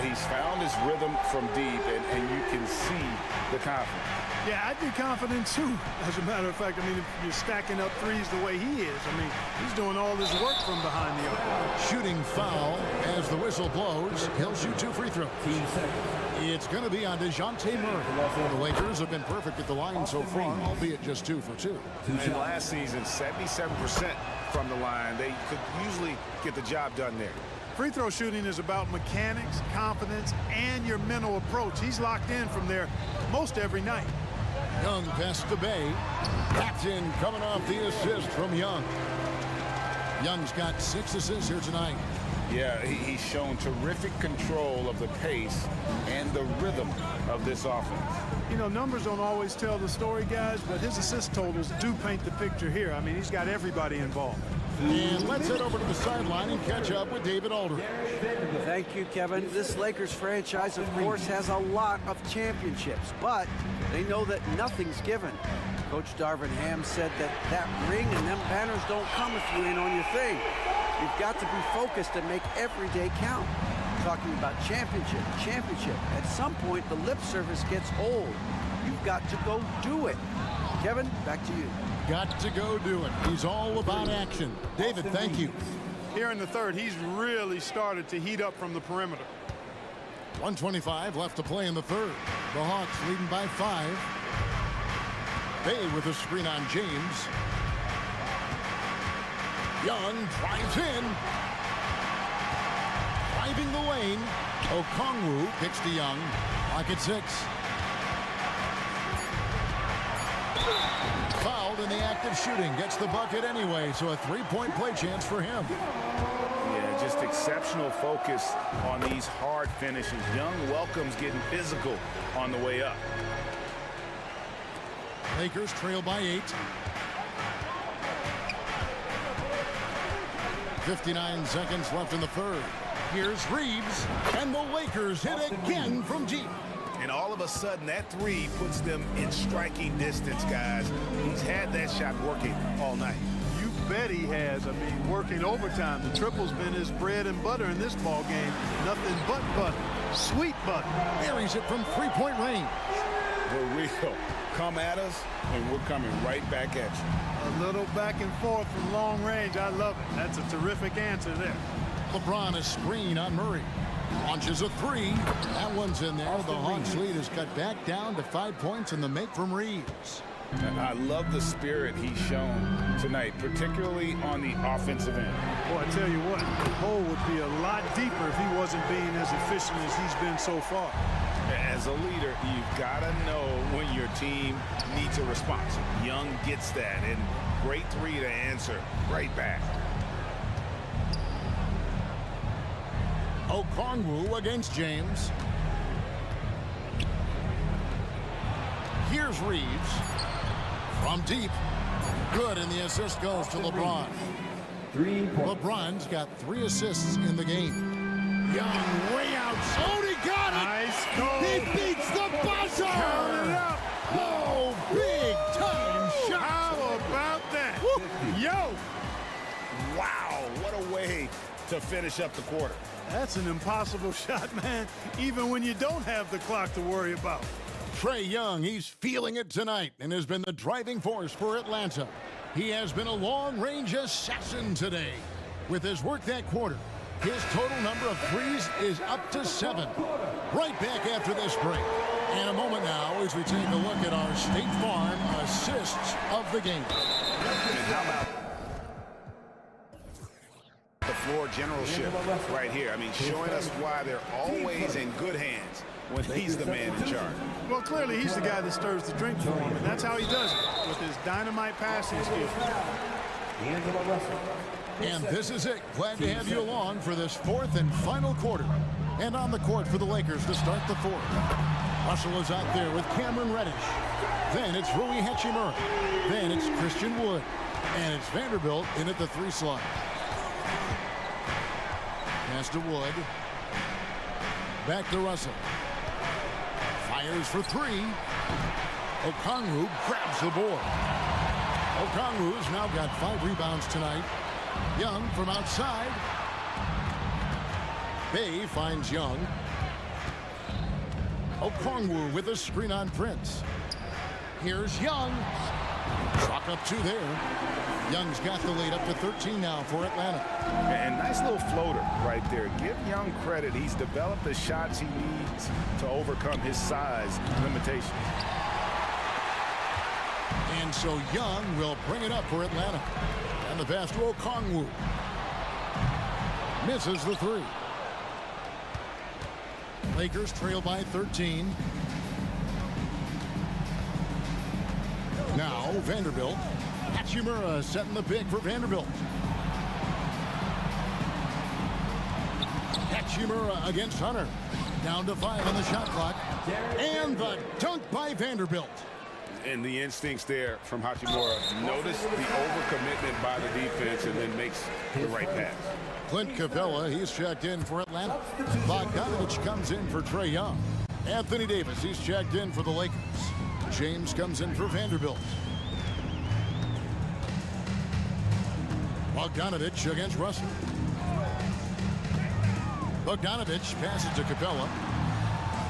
He's found his rhythm from deep, and you can see the confidence. Yeah, I'd be confident too. As a matter of fact, I mean, if you're stacking up threes the way he is, I mean, he's doing all his work from behind the arc. Shooting foul as the whistle blows. He'll shoot 2 free throws. It's going to be on DeJounte Murray. The Lakers have been perfect at the line so far, albeit just 2 for 2. And last season, 77% from the line. They could usually get the job done there. Free throw shooting is about mechanics, confidence, and your mental approach. He's locked in from there most every night. Young pass to Bay. That's in, coming off the assist from Young. Young's got 6 assists here tonight. Yeah, he's shown terrific control of the pace and the rhythm of this offense. You know, numbers don't always tell the story, guys, but his assist totals do paint the picture here. I mean, he's got everybody involved. And let's head over to the sideline and catch up with David Aldridge. Thank you, Kevin. This Lakers franchise, of course, has a lot of championships, but they know that nothing's given. Coach Darvin Ham said that ring and them banners don't come if you ain't on your thing. You've got to be focused and make every day count. Talking about championship. At some point, the lip service gets old. You've got to go do it. Kevin, back to you. Got to go do it. He's all about action. David, thank you. Here in the third, he's really started to heat up from the perimeter. 1:25 left to play in the third. The Hawks leading by 5. Bay with a screen on James. Young drives in. Driving the lane. Okongwu kicks to Young. Lock at 6. Fouled in the act of shooting. Gets the bucket anyway, so a 3-point play chance for him. Yeah, just exceptional focus on these hard finishes. Young welcomes getting physical on the way up. Lakers trail by 8. 59 seconds left in the third. Here's Reeves, and the Lakers hit again from deep. And all of a sudden, that three puts them in striking distance, guys. He's had that shot working all night. You bet he has. I mean, working overtime. The triple's been his bread and butter in this ball game. Nothing but butter. Sweet butter. Buries it from 3-point range. The real So come at us, and we're coming right back at you. A little back and forth from long range. I love it. That's a terrific answer there. LeBron a screen on Murray. Launches a three. That one's in there. The Hawks lead is cut back down to 5 points in the make from Reeves. And I love the spirit he's shown tonight, particularly on the offensive end. Boy, I tell you what, the hole would be a lot deeper if he wasn't being as efficient as he's been so far. As a leader, you've got to know when your team needs a response. Young gets that, and great three to answer right back. Okongwu against James. Here's Reeves. From deep. Good, and the assist goes to LeBron. LeBron's got 3 assists in the game. Young way out. Oh, he got it! Nice goal. He beats the buzzer! Count it up. Oh, big time shot! How about that? Yo! Wow, what a way to finish up the quarter. That's an impossible shot, man, even when you don't have the clock to worry about. Trae Young, he's feeling it tonight and has been the driving force for Atlanta. He has been a long-range assassin today. With his work that quarter, his total number of threes is up to 7. Right back after this break. In a moment now, as we take a look at our State Farm assists of the game. And how about the floor generalship right here? I mean, showing us why they're always in good hands when he's the man in charge. Well, clearly he's the guy that stirs the drink for him, and that's how he does it, with his dynamite passing skills. And this is it. Glad to have you along for this 4th and final quarter. And on the court for the Lakers to start the 4th. Russell is out there with Cameron Reddish. Then it's Rui Hachimura. Then it's Christian Wood. And it's Vanderbilt in at the 3 slot. Pass to Wood. Back to Russell. Fires for 3. Okongwu grabs the board. Okongwu's now got 5 rebounds tonight. Young from outside. Bay finds Young. Okongwu with a screen on Prince. Here's Young. Chalk up 2 there. Young's got the lead up to 13 now for Atlanta. And nice little floater right there. Give Young credit. He's developed the shots he needs to overcome his size limitations. And so Young will bring it up for Atlanta. And the pass to Okongwu. Misses the 3. Lakers trail by 13. Now Vanderbilt. Hachimura setting the pick for Vanderbilt. Hachimura against Hunter. Down to 5 on the shot clock. And the dunk by Vanderbilt. And the instincts there from Hachimura. Notice the overcommitment by the defense and then makes the right pass. Clint Capella, he's checked in for Atlanta. Bogdanovich comes in for Trae Young. Anthony Davis, he's checked in for the Lakers. James comes in for Vanderbilt. Bogdanovich against Russell. Bogdanovich passes to Capella.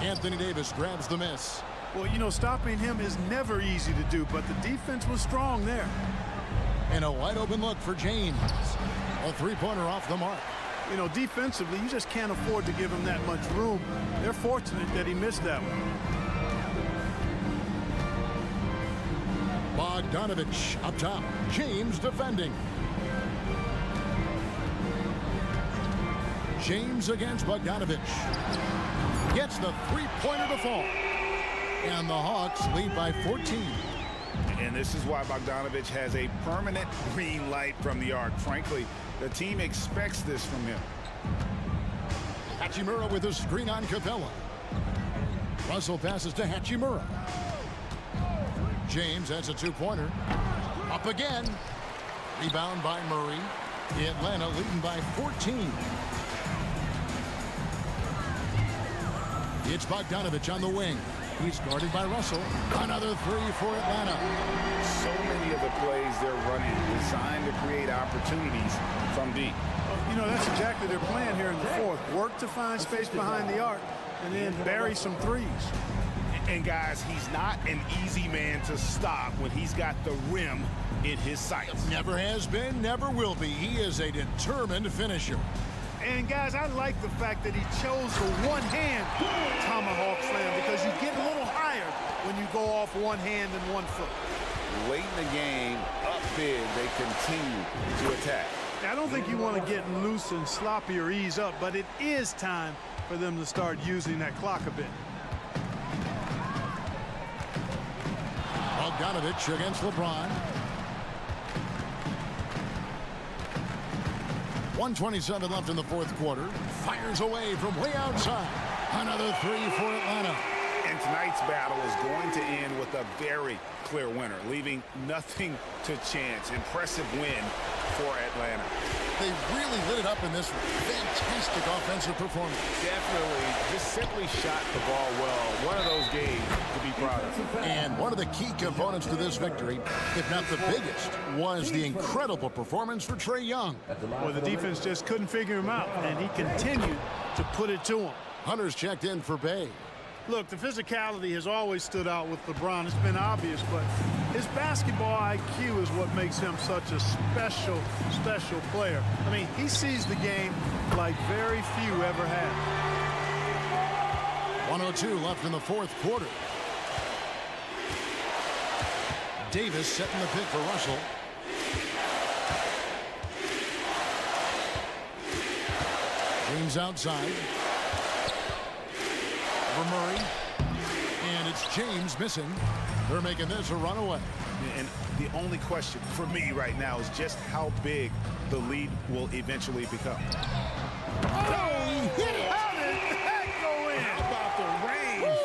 Anthony Davis grabs the miss. Well, you know, stopping him is never easy to do, but the defense was strong there. And a wide open look for James. A 3-pointer off the mark. You know, defensively, you just can't afford to give him that much room. They're fortunate that he missed that one. Bogdanovich up top. James defending. James against Bogdanovich. Gets the 3-pointer to fall. And the Hawks lead by 14. And this is why Bogdanovich has a permanent green light from the arc. Frankly, the team expects this from him. Hachimura with a screen on Capella. Russell passes to Hachimura. James, that's a 2-pointer. Up again. Rebound by Murray. Atlanta leading by 14. It's Bogdanovich on the wing. He's guarded by Russell. Another 3 for Atlanta. So many of the plays they're running designed to create opportunities from deep. You know, that's exactly their plan here in the 4th. Work to find space behind the arc and then bury some threes. And guys, he's not an easy man to stop when he's got the rim in his sights. Never has been, never will be. He is a determined finisher. And guys, I like the fact that he chose the one-hand tomahawk slam because you get a little higher when you go off one hand and 1 foot. Late in the game, up big, they continue to attack. Now, I don't think you want to get loose and sloppy or ease up, but it is time for them to start using that clock a bit. Bogdanovich against LeBron. 1:27 left in the fourth quarter. Fires away from way outside. Another three for Atlanta. And tonight's battle is going to end with a very clear winner, leaving nothing to chance. Impressive win for Atlanta. They really lit it up in this one. Fantastic offensive performance. Definitely, just simply shot the ball well. One of those games to be proud of. And one of the key components to this victory, if not the biggest, was the incredible performance for Trae Young. Well, the defense just couldn't figure him out, and he continued to put it to him. Hunter's checked in for Bay. Look, the physicality has always stood out with LeBron. It's been obvious, but his basketball IQ is what makes him such a special, special player. I mean, he sees the game like very few ever have. 1:02 left in the fourth quarter. Davis setting the pick for Russell. James outside. For Murray. And it's James missing. They're making this a runaway. And the only question for me right now is just how big the lead will eventually become. Oh, he hit it! How did that go in? How about the range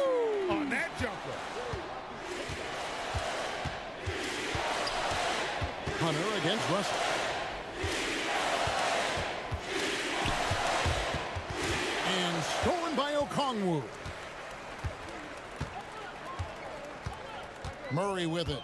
on that jumper? Hunter against Russell. And stolen by Okongwu. Murray with it.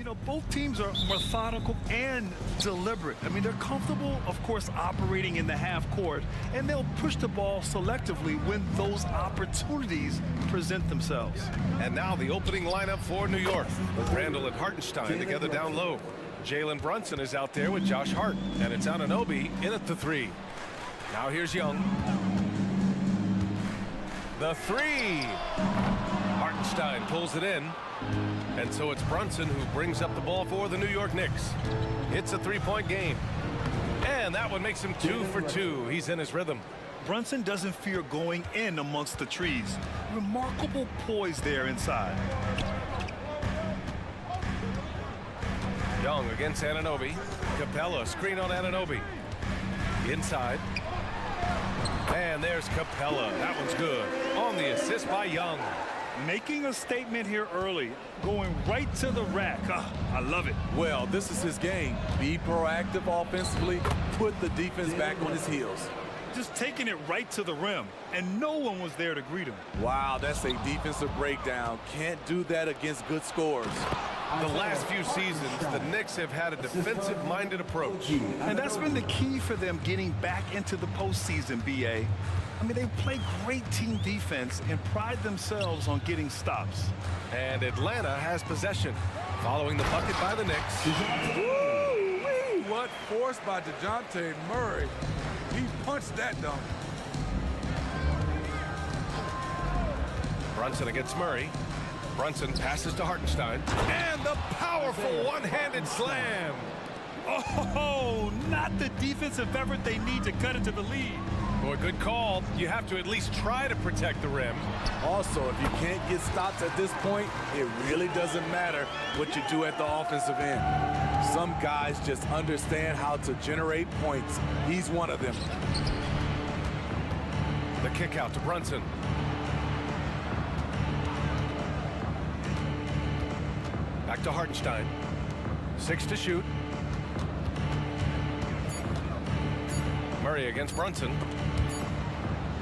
know, both teams are methodical and deliberate. I mean, they're comfortable, of course, operating in the half court, and they'll push the ball selectively when those opportunities present themselves. And now the opening lineup for New York, with Randall and Hartenstein together down low. Jalen Brunson is out there with Josh Hart, and it's Anunoby in at the three. Now here's Young. The three. Hartenstein pulls it in. And so it's Brunson who brings up the ball for the New York Knicks. It's a three-point game. And that one makes him 2 for 2. He's in his rhythm. Brunson doesn't fear going in amongst the trees. Remarkable poise there inside. Young against Anunoby. Capella, screen on Anunoby. Inside. And there's Capella. That one's good. On the assist by Young. Making a statement here early, going right to the rack. I love it. Well, this is his game. Be proactive offensively, put the defense back on his heels. Just taking it right to the rim, and no one was there to greet him. Wow, that's a defensive breakdown. Can't do that against good scores. The last few seasons, the Knicks have had a defensive-minded approach. And that's been the key for them getting back into the postseason, B.A. I mean, they play great team defense and pride themselves on getting stops. And Atlanta has possession, following the bucket by the Knicks. Woo-wee! What force by DeJounte Murray. He punched that dunk. Brunson against Murray. Brunson passes to Hartenstein. And the powerful one-handed slam. Oh, not the defensive effort they need to cut into the lead. Boy, good call. You have to at least try to protect the rim. Also, if you can't get stops at this point, it really doesn't matter what you do at the offensive end. Some guys just understand how to generate points. He's one of them. The kick out to Brunson. Back to Hartenstein. 6 to shoot. Murray against Brunson.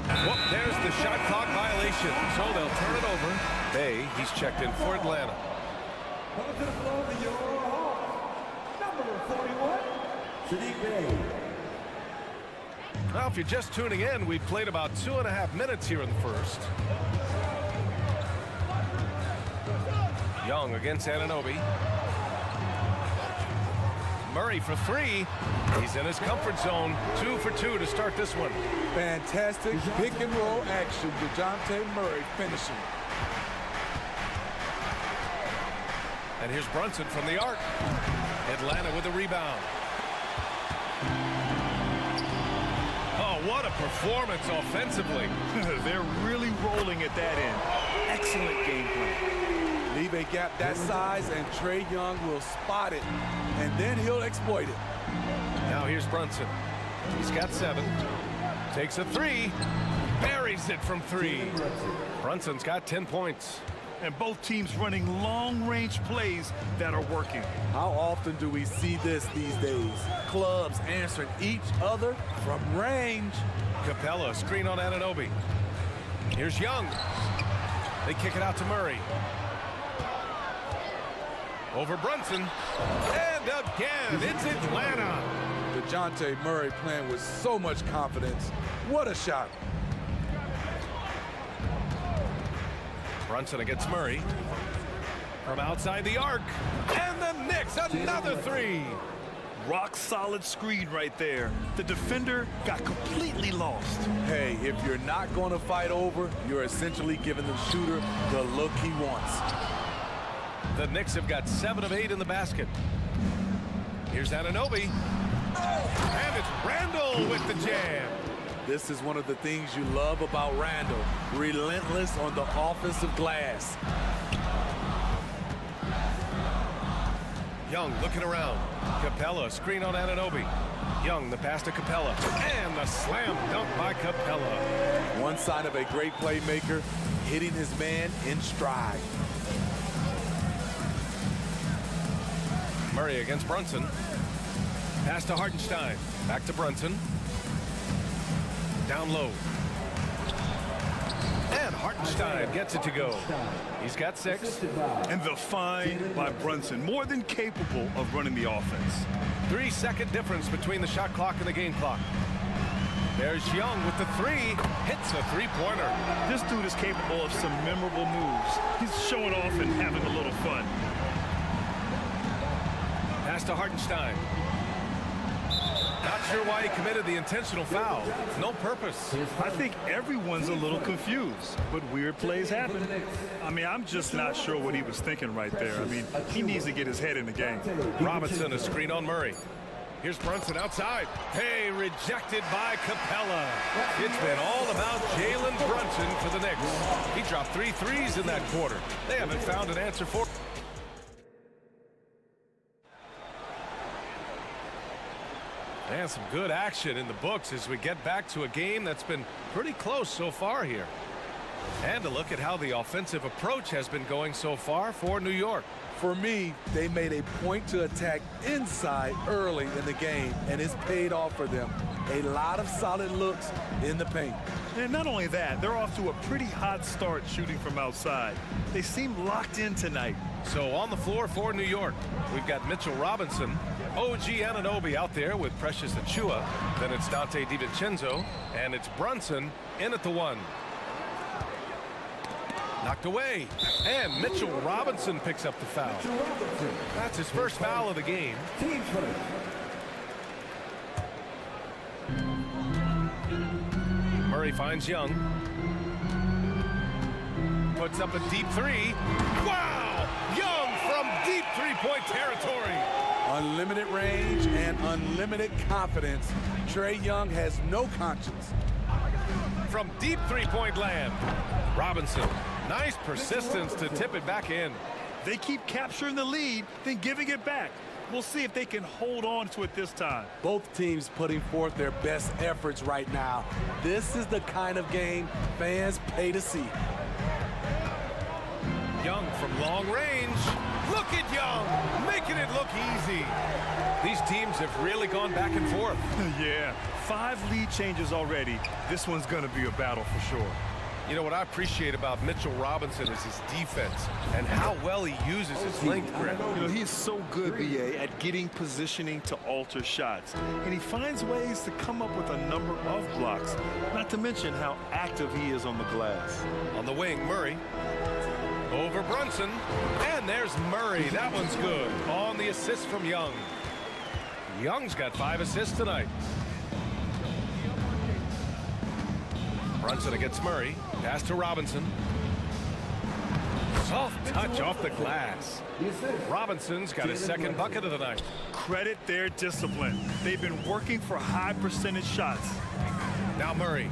Whoop, there's the shot clock violation. So they'll turn it over. Bay, he's checked in for Atlanta. Coming to the floor, number 41, Now, if you're just tuning in, we've played about 2.5 minutes here in the first. Young against Anunoby. Murray for three. He's in his comfort zone. 2 for 2 to start this one. Fantastic pick and roll action. DeJounte Murray finishing. And here's Brunson from the arc. Atlanta with the rebound. Oh, what a performance offensively. They're really rolling at that end. Excellent game plan. Leave a gap that size and Trae Young will spot it, and then he'll exploit it. Now here's Brunson. He's got 7. Takes a 3. Buries it from 3. Brunson's got 10 points. And both teams running long-range plays that are working. How often do we see this these days? Clubs answering each other from range. Capella, screen on Anunoby. Here's Young. They kick it out to Murray. Over Brunson. And again, it's Atlanta. DeJounte Murray playing with so much confidence. What a shot. Brunson against Murray. From outside the arc. And the Knicks, another 3. Rock solid screen right there. The defender got completely lost. Hey, if you're not going to fight over, you're essentially giving the shooter the look he wants. The Knicks have got 7 of 8 in the basket. Here's Anunoby. And it's Randall with the jam. This is one of the things you love about Randall. Relentless on the offensive glass. Young looking around. Capella, screen on Anunoby. Young, the pass to Capella. And the slam dunk by Capella. One sign of a great playmaker, hitting his man in stride. Murray against Brunson. Pass to Hartenstein. Back to Brunson. Down low. And Hartenstein gets it to go. He's got 6. And the find by Brunson, more than capable of running the offense. 3-second difference between the shot clock and the game clock. There's Young with the 3. Hits a three-pointer. This dude is capable of some memorable moves. He's showing off and having a little fun. Pass to Hartenstein. Not sure why he committed the intentional foul. No purpose. I think everyone's a little confused, but weird plays happen. I mean, I'm just not sure what he was thinking right there. I mean, he needs to get his head in the game. Robinson, a screen on Murray. Here's Brunson outside. Hey, rejected by Capella. It's been all about Jalen Brunson for the Knicks. He dropped 3 threes in that quarter. They haven't found an answer for it. And some good action in the books as we get back to a game that's been pretty close so far here. And a look at how the offensive approach has been going so far for New York. For me, they made a point to attack inside early in the game, and it's paid off for them. A lot of solid looks in the paint. And not only that, they're off to a pretty hot start shooting from outside. They seem locked in tonight. So on the floor for New York, we've got Mitchell Robinson, OG Anunoby out there with Precious Achiuwa. Then it's Dante DiVincenzo, and it's Brunson in at the 1. Knocked away, and Mitchell Robinson picks up the foul. That's his first foul of the game. Murray finds Young. Puts up a deep 3. Wow! Young from deep three-point territory. Unlimited range and unlimited confidence. Trae Young has no conscience. From deep three-point land, Robinson. Nice persistence to tip it back in. They keep capturing the lead, then giving it back. We'll see if they can hold on to it this time. Both teams putting forth their best efforts right now. This is the kind of game fans pay to see. Young from long range. Look at Young, making it look easy. These teams have really gone back and forth. Yeah, 5 lead changes already. This one's going to be a battle for sure. You know, what I appreciate about Mitchell Robinson is his defense and how well he uses his length, Greg. You know, he's so good, BA, at getting positioning to alter shots. And he finds ways to come up with a number of blocks, not to mention how active he is on the glass. On the wing, Murray. Over Brunson. And there's Murray. That one's good. On the assist from Young. Young's got 5 assists tonight. Brunson against Murray. Pass to Robinson. Soft touch off the glass. Robinson's got his 2nd bucket of the night. Credit their discipline. They've been working for high percentage shots. Now Murray.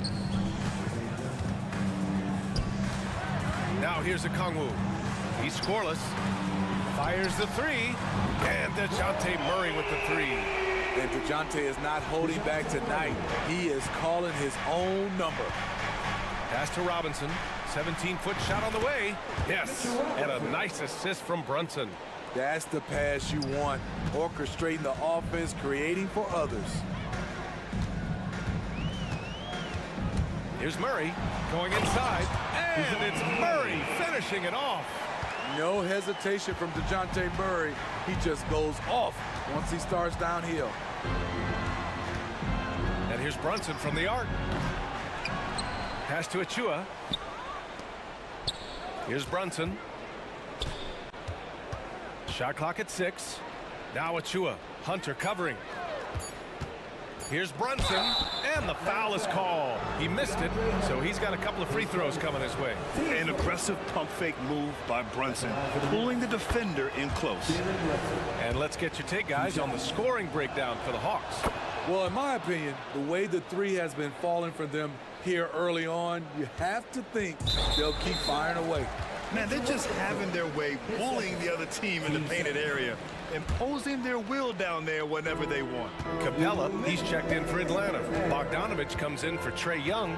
Now here's Okongwu. He's scoreless. Fires the 3. And DeJounte Murray with the 3. And DeJounte is not holding back tonight. He is calling his own number. Pass to Robinson. 17-foot shot on the way. Yes, and a nice assist from Brunson. That's the pass you want. Orchestrating the offense, creating for others. Here's Murray going inside. And it's Murray finishing it off. No hesitation from DeJounte Murray. He just goes off once he starts downhill. And here's Brunson from the arc. Pass to Achiuwa. Here's Brunson. Shot clock at 6. Now Achiuwa. Hunter covering. Here's Brunson, and the foul is called. He missed it, so he's got a couple of free throws coming his way. An aggressive pump fake move by Brunson, pulling the defender in close. And let's get your take, guys, on the scoring breakdown for the Hawks. Well, in my opinion, the way the 3 has been falling for them here early on, you have to think they'll keep firing away. Man, they're just having their way, bullying the other team in the painted area, imposing their will down there whenever they want. Capella, he's checked in for Atlanta. Bogdanovich comes in for Trae Young.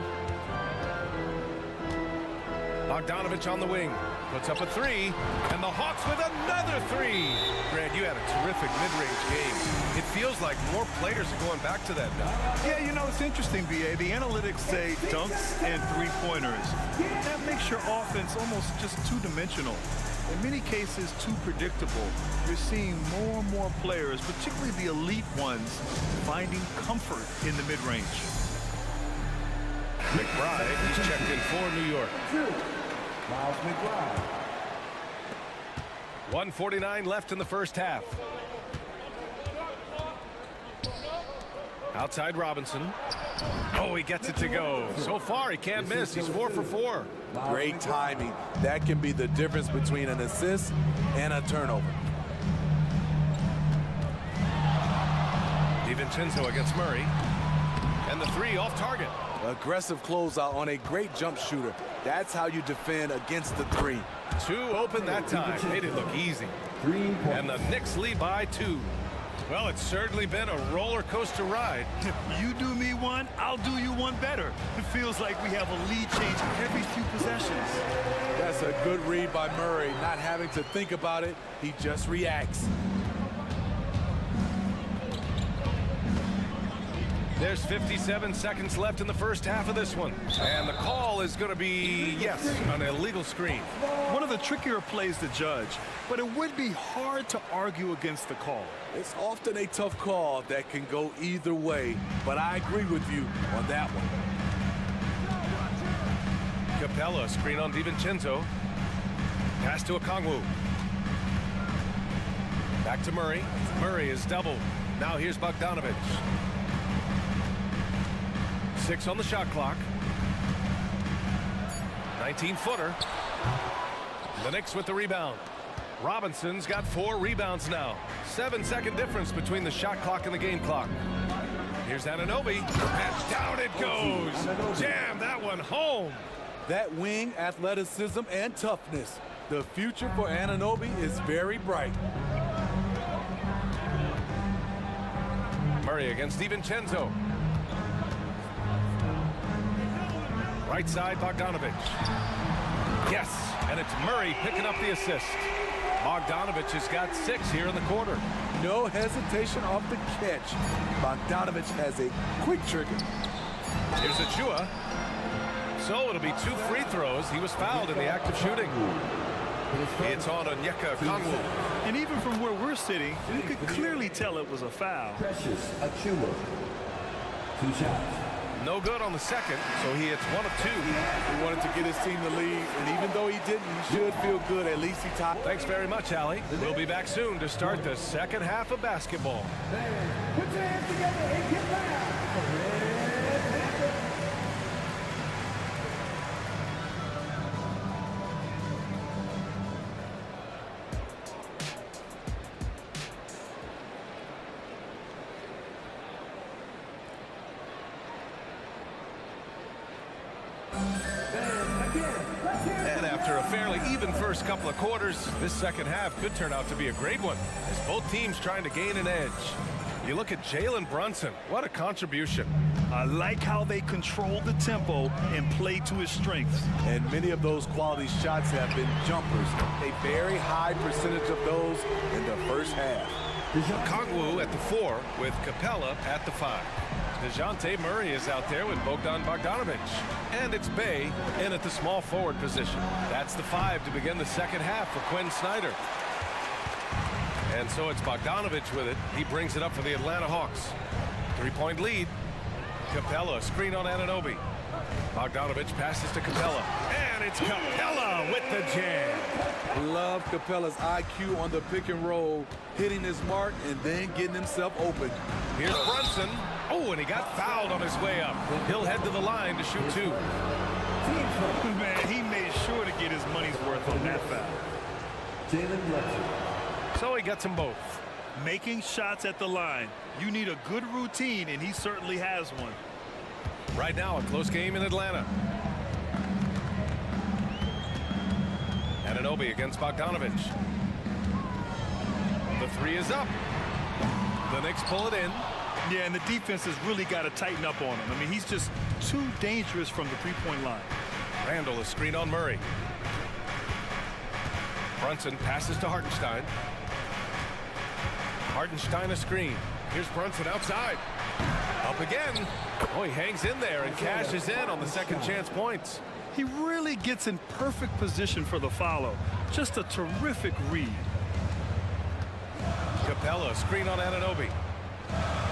Bogdanovich on the wing. Puts up a 3. And the Hawks with another 3. Grant, you had a terrific mid-range game. It feels like more players are going back to that now. Yeah, you know, it's interesting, B.A. The analytics say dunks and three-pointers. That makes your offense almost just two-dimensional. In many cases, too predictable. You're seeing more and more players, particularly the elite ones, finding comfort in the mid-range. McBride, he's checked in for New York. Miles McBride. 1:49 left in the first half. Outside Robinson. Oh, he gets it to go. So far, he can't miss. He's 4 for 4. Great timing. That can be the difference between an assist and a turnover. DiVincenzo against Murray. And the three off target. Aggressive closeout on a great jump shooter. That's how you defend against the three. Two open that time. Made it look easy. And the Knicks lead by 2. Well, it's certainly been a roller coaster ride. You do me one, I'll do you one better. It feels like we have a lead change every few possessions. That's a good read by Murray. Not having to think about it, he just reacts. There's 57 seconds left in the first half of this one. And the call is going to be, yes, an illegal screen. One of the trickier plays to judge, but it would be hard to argue against the call. It's often a tough call that can go either way, but I agree with you on that one. Capella, screen on DiVincenzo. Pass to Okongwu. Back to Murray. Murray is doubled. Now here's Bogdanović. 6 on the shot clock. 19-footer. The Knicks with the rebound. Robinson's got 4 rebounds now. 7-second difference between the shot clock and the game clock. Here's Anunoby. And down it goes. Jam that one home. That wing athleticism and toughness. The future for Anunoby is very bright. Murray against DiVincenzo. Right side, Bogdanović. Yes, and it's Murray picking up the assist. Bogdanović has got 6 here in the quarter. No hesitation off the catch. Bogdanović has a quick trigger. Here's Achua. So it'll be 2 free throws. He was fouled in the act of shooting. It's on Onyeka Okongwu. And even from where we're sitting, you could clearly tell it was a foul. Precious Achua. 2 shots. No good on the second, so he hits 1 of 2. He wanted to get his team the lead, and even though he didn't, he should feel good. At least he tied. Thanks very much, Allie. We'll be back soon to start the second half of basketball. Put your hands together and get loud. And after a fairly even first couple of quarters, this second half could turn out to be a great one, as both teams trying to gain an edge. You look at Jalen Brunson, what a contribution. I like how they control the tempo and play to his strengths. And many of those quality shots have been jumpers. A very high percentage of those in the first half. Okongwu at the 4 with Capella at the 5. DeJounte Murray is out there with Bogdan Bogdanović. And it's Bay in at the small forward position. That's the 5 to begin the second half for Quinn Snyder. And so it's Bogdanović with it. He brings it up for the Atlanta Hawks. 3-point lead. Capella, screen on Anunoby. Bogdanović passes to Capella. And it's Capella with the jam. Love Capella's IQ on the pick and roll, hitting his mark and then getting himself open. Here's Brunson. Oh, and he got fouled on his way up. He'll head to the line to shoot 2. Man, he made sure to get his money's worth on that foul. So he gets them both. Making shots at the line. You need a good routine, and he certainly has one. Right now, a close game in Atlanta. Anunoby against Bogdanović. The 3 is up. The Knicks pull it in. Yeah, and the defense has really got to tighten up on him. I mean, he's just too dangerous from the three-point line. Randall is screen on Murray. Brunson passes to Hartenstein. Hartenstein a screen. Here's Brunson outside. Up again. Oh, he hangs in there and cashes in on the second chance points. He really gets in perfect position for the follow. Just a terrific read. Capella, screen on Anunoby.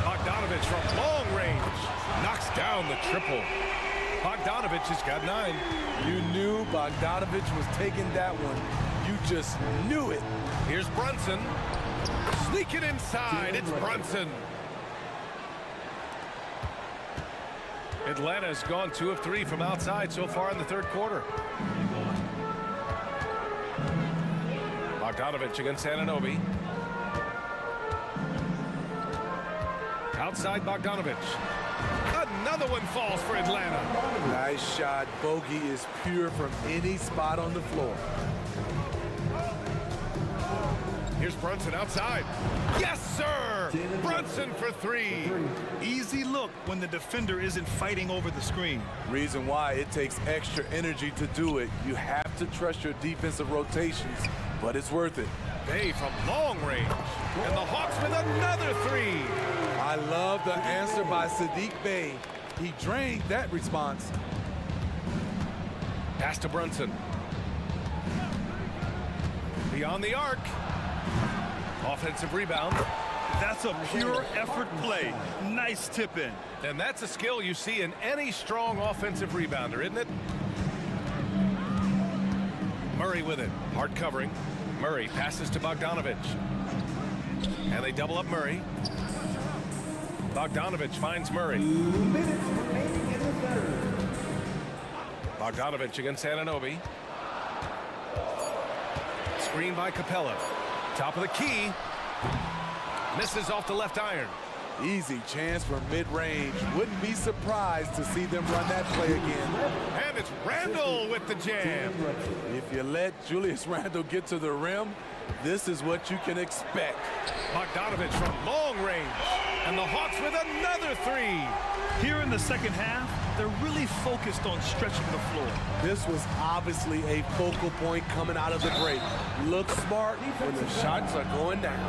Bogdanovich from long range. Knocks down the triple. Bogdanovich has got 9. You knew Bogdanovich was taking that one. You just knew it. Here's Brunson. Sneaking inside. It's Brunson. Atlanta's gone 2 of 3 from outside so far in the third quarter. Bogdanovich against Anunoby. Outside Bogdanovich. Another one falls for Atlanta. Nice shot. Bogey is pure from any spot on the floor. Here's Brunson outside. Yes, sir! Brunson for 3. Easy look when the defender isn't fighting over the screen. Reason why it takes extra energy to do it. You have to trust your defensive rotations, but it's worth it. Bay from long range. And the Hawks with another 3. I love the answer by Sadiq Bey. He drained that response. Pass to Brunson. Beyond the arc. Offensive rebound. That's a pure effort play. Nice tip in. And that's a skill you see in any strong offensive rebounder, isn't it? Murray with it. Hard covering. Murray passes to Bogdanovich. And they double up Murray. Bogdanovich finds Murray. 2 minutes remaining in the third. Bogdanovich against Anunoby. Screen by Capella. Top of the key. Misses off the left iron. Easy chance for mid-range. Wouldn't be surprised to see them run that play again. And it's Randle with the jam. If you let Julius Randle get to the rim, this is what you can expect. Bogdanovich from long range. And the Hawks with another 3. Here in the second half, they're really focused on stretching the floor. This was obviously a focal point coming out of the break. Look smart when the shots are going down.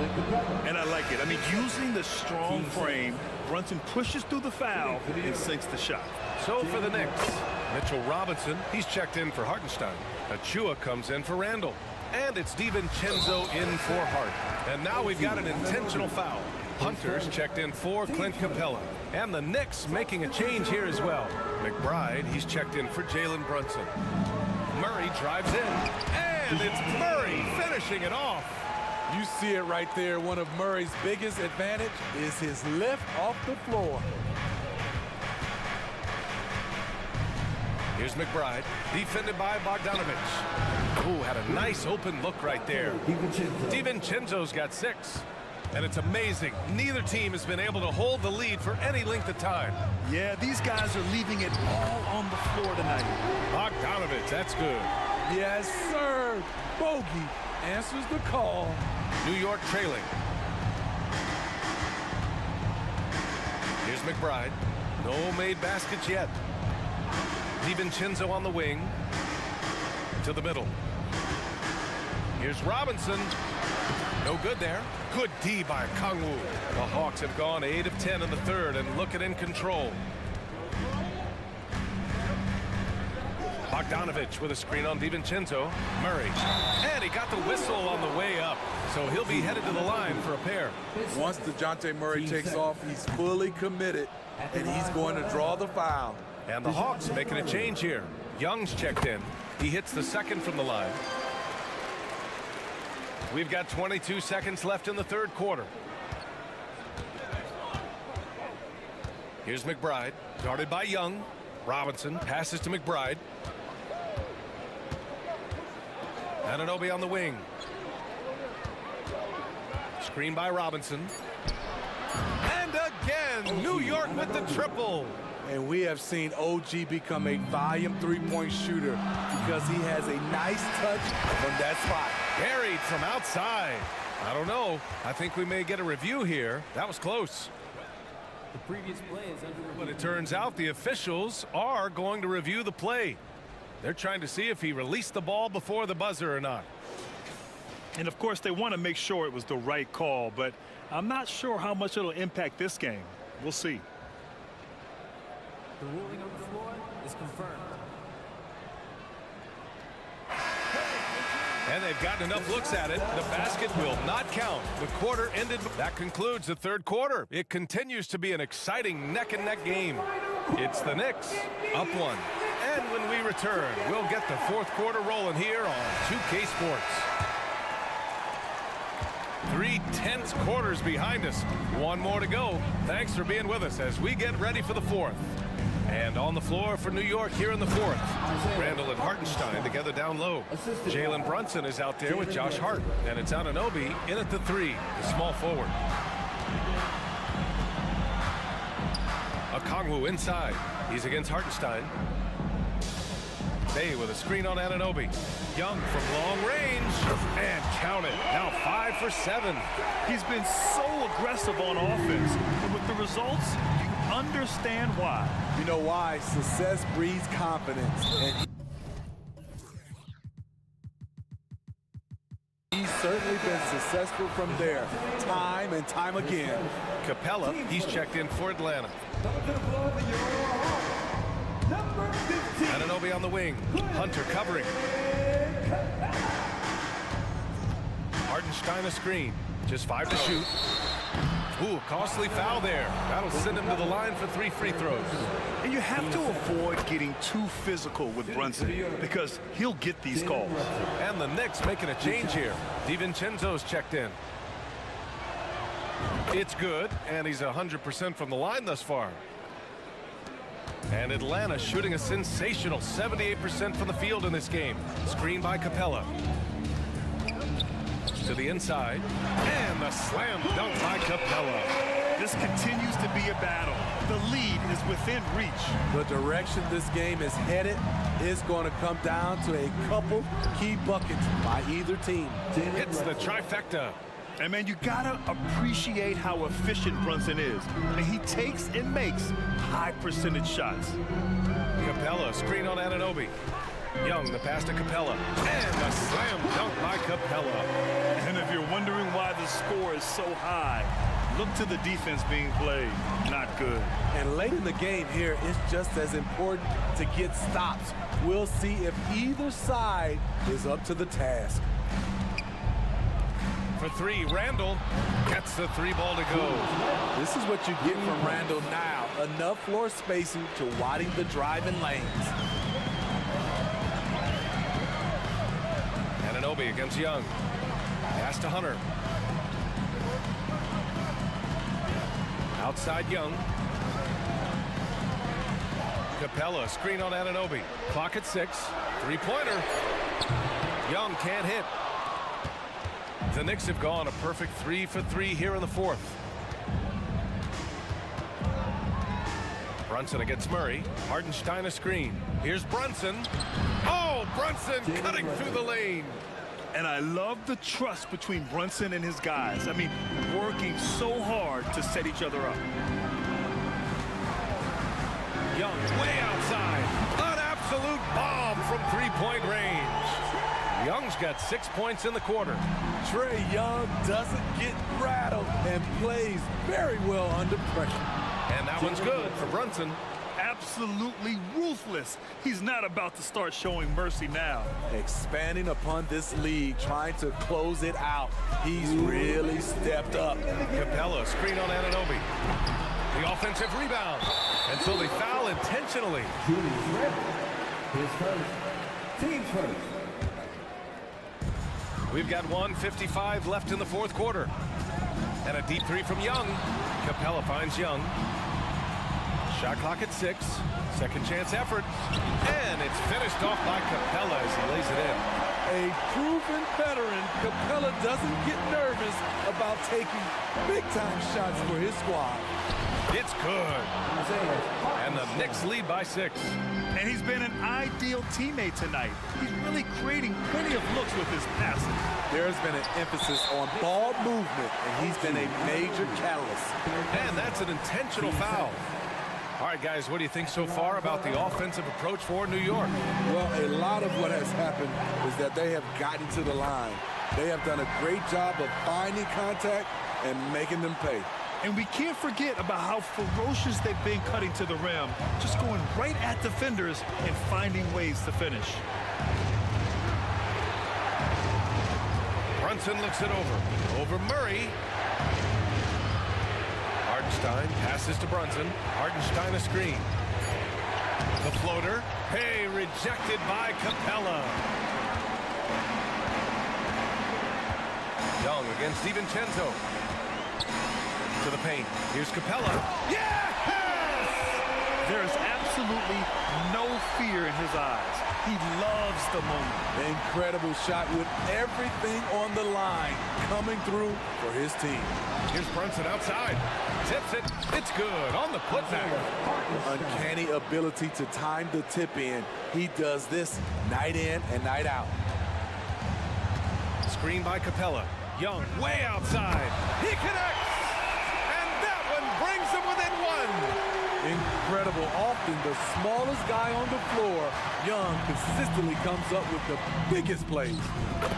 And I like it. I mean, using the strong frame, Brunson pushes through the foul and sinks the shot. So for the Knicks, Mitchell Robinson, he's checked in for Hartenstein. Achua comes in for Randle. And it's DiVincenzo in for Hart. And now we've got an intentional foul. Hunter's checked in for Clint Capella. And the Knicks making a change here as well. McBride, he's checked in for Jalen Brunson. Murray drives in. And it's Murray finishing it off. You see it right there. One of Murray's biggest advantage is his lift off the floor. Here's McBride, defended by Bogdanovich. Ooh, had a nice open look right there. DiVincenzo's got 6. And it's amazing. Neither team has been able to hold the lead for any length of time. Yeah, these guys are leaving it all on the floor tonight. Bogdanovich, that's good. Yes, sir. Bogey answers the call. New York trailing. Here's McBride. No made baskets yet. DiVincenzo on the wing. To the middle. Here's Robinson. No good there. Good D by Kangwoo. The Hawks have gone 8 of 10 in the third and looking in control. Bogdanovich with a screen on DiVincenzo. Murray. And he got the whistle on the way up. So he'll be headed to the line for a pair. Once DeJounte Murray takes off, he's fully committed, and he's going to draw the foul. And the Hawks making a change here. Young's checked in. He hits the second from the line. We've got 22 seconds left in the third quarter. Here's McBride, guarded by Young. Robinson passes to McBride. Anunoby on the wing. Screen by Robinson. And again, New York with the triple. And we have seen OG become a volume three-point shooter because he has a nice touch from that spot. Buried from outside. I don't know. I think we may get a review here. That was close. The previous play is under review. But it turns out the officials are going to review the play. They're trying to see if he released the ball before the buzzer or not. And of course, they want to make sure it was the right call, but I'm not sure how much it'll impact this game. We'll see. The ruling on the floor is confirmed. And they've gotten enough looks at it. The basket will not count. The quarter ended. That concludes the third quarter. It continues to be an exciting neck-and-neck game. It's the Knicks up one. And when we return, we'll get the fourth quarter rolling here on 2K Sports. 3 tense quarters behind us. One more to go. Thanks for being with us as we get ready for the fourth. And on the floor for New York here in the fourth, Randall and Hartenstein together down low. Jalen Brunson is out there with Josh Hart. And it's Anunoby in at the 3, the small forward. Okongwu inside. He's against Hartenstein. Bay with a screen on Anunoby. Young from long range. And count it. Now 5 for 7. He's been so aggressive on offense. And with the results, you understand why. You know why? Success breeds confidence. And he's certainly been successful from there, time and time again. Capella, he's checked in for Atlanta. Anunoby on the wing. Hunter covering. Hartenstein a screen. Just 5 to shoot. Ooh, costly foul there. That'll send him to the line for 3 free throws. And you have to avoid getting too physical with Brunson because he'll get these calls. And the Knicks making a change here. DiVincenzo's checked in. It's good, and he's 100% from the line thus far. And Atlanta shooting a sensational 78% from the field in this game. Screen by Capella. To the inside. And the slam dunk by Capella. This continues to be a battle. The lead is within reach. The direction this game is headed is going to come down to a couple key buckets by either team. It's the trifecta. And man, you gotta appreciate how efficient Brunson is. I mean, he takes and makes high percentage shots. Capella, screen on Anunoby. Young, the pass to Capella. And the slam dunk by Capella. And if you're wondering why the score is so high, look to the defense being played. Not good. And late in the game here, it's just as important to get stops. We'll see if either side is up to the task. For 3, Randall gets the 3 ball to go. This is what you get from Randall now. Enough floor spacing to widen the driving lanes. Anunoby against Young. Pass to Hunter. Outside Young. Capella, screen on Anunoby. Clock at 6. 3-pointer. Young can't hit. The Knicks have gone a perfect 3 for 3 here in the fourth. Brunson against Murray. Hartenstein a screen. Here's Brunson. Oh, Brunson cutting through the lane. And I love the trust between Brunson and his guys. I mean, working so hard to set each other up. Young way outside. An absolute bomb from 3-point range. Young's got 6 points in the quarter. Trae Young doesn't get rattled and plays very well under pressure. And that one's good for Brunson. Absolutely ruthless. He's not about to start showing mercy now. Expanding upon this lead, trying to close it out. He's really stepped up. Capella, screen on Anunoby. The offensive rebound. And so they foul intentionally. His first. Team's first. We've got 1:55 left in the fourth quarter. And a deep 3 from Young. Capella finds Young. Shot clock at 6. Second chance effort. And it's finished off by Capella as he lays it in. A proven veteran, Capella doesn't get nervous about taking big-time shots for his squad. It's good. And the Knicks lead by 6. And he's been an ideal teammate tonight. He's really creating plenty of looks with his passing. There's been an emphasis on ball movement, and he's been a major catalyst. And that's an intentional foul. All right, guys, what do you think so far about the offensive approach for New York? Well, a lot of what has happened is that they have gotten to the line. They have done a great job of finding contact and making them pay. And we can't forget about how ferocious they've been cutting to the rim, just going right at defenders and finding ways to finish. Brunson looks it over Murray. Hardenstein passes to Brunson. Hardenstein a screen. The floater. Hey, rejected by Capella. Young against DiVincenzo. To the paint. Here's Capella. Yes! There is absolutely no fear in his eyes. He loves the moment. Incredible shot with everything on the line coming through for his team. Here's Brunson outside. Tips it. It's good on the putback. Uncanny ability to time the tip in. He does this night in and night out. Screen by Capella. Young way outside. He connects. And that one brings him within one. Incredible. Often the smallest guy on the floor, Young consistently comes up with the biggest plays.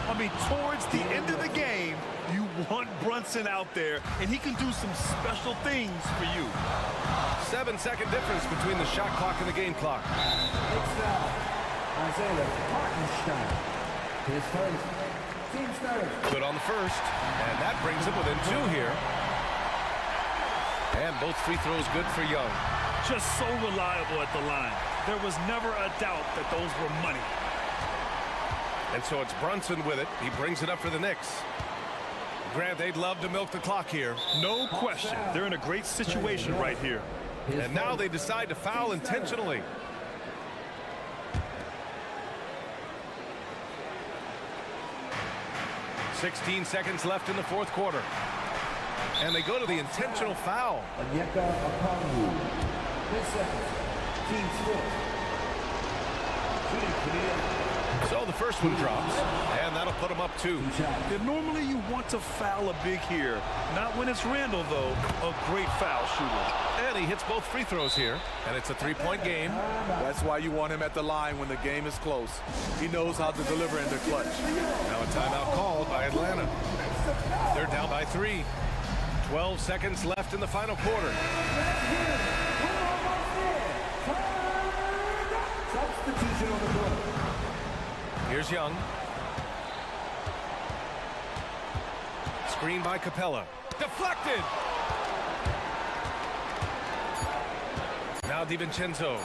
I mean, towards the end of the game, you want Brunson out there, and he can do some special things for you. 7-second difference between the shot clock and the game clock. It's Isaiah Hartenstein. His first team starter. Good on the first, and that brings him within 2 here. And both free throws good for Young. Just so reliable at the line. There was never a doubt that those were money. And so it's Brunson with it. He brings it up for the Knicks. Grant, they'd love to milk the clock here. No question. They're in a great situation right here. And now they decide to foul intentionally. .16 seconds left in the fourth quarter. And they go to the intentional foul. So the first one drops, and that'll put them up 2. And normally you want to foul a big here. Not when it's Randall, though. A great foul shooter. And he hits both free throws here, and it's a 3-point game. That's why you want him at the line when the game is close. He knows how to deliver in the clutch. Now a timeout called by Atlanta. They're down by 3. 12 seconds left in the final quarter. Substitution on the court. Here's Young. Screen by Capella. Deflected! Now DiVincenzo.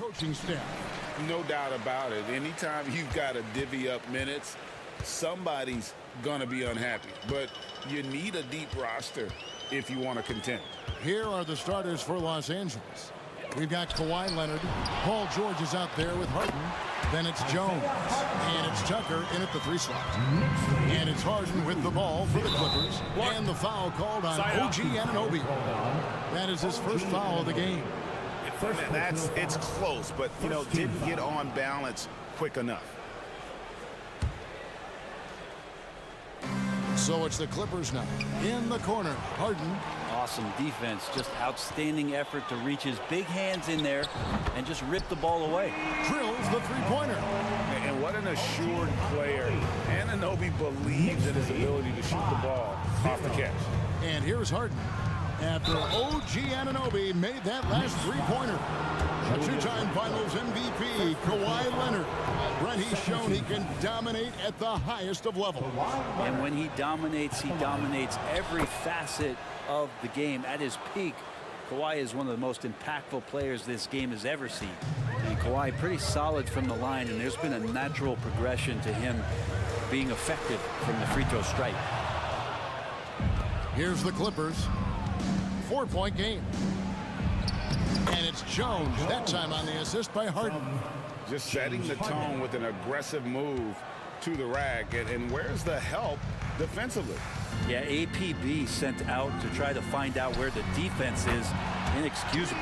coaching staff. No doubt about it. Anytime you've got to divvy up minutes, somebody's going to be unhappy. But you need a deep roster if you want to contend. Here are the starters for Los Angeles. We've got Kawhi Leonard. Paul George is out there with Harden. Then it's Jones. And it's Tucker in at the 3 slot. And it's Harden with the ball for the Clippers. And the foul called on OG Anunoby. That is his first foul of the game. It's close, but, you know, didn't get on balance quick enough. So it's the Clippers now. In the corner, Harden. Awesome defense, just outstanding effort to reach his big hands in there and just rip the ball away. Drills the three-pointer. And what an assured player. Anunoby believes in his ability to shoot the ball off the catch. And here's Harden. After OG Anunoby made that last three-pointer. A 2-time Finals MVP, Kawhi Leonard. Brent, he's shown he can dominate at the highest of levels. And when he dominates every facet of the game at his peak. Kawhi is one of the most impactful players this game has ever seen. And Kawhi pretty solid from the line, and there's been a natural progression to him being effective from the free throw stripe. Here's the Clippers. 4-point game. And it's Jones, that time on the assist by Harden. Just setting the tone with an aggressive move to the rack. And where's the help defensively? Yeah, APB sent out to try to find out where the defense is. Inexcusable.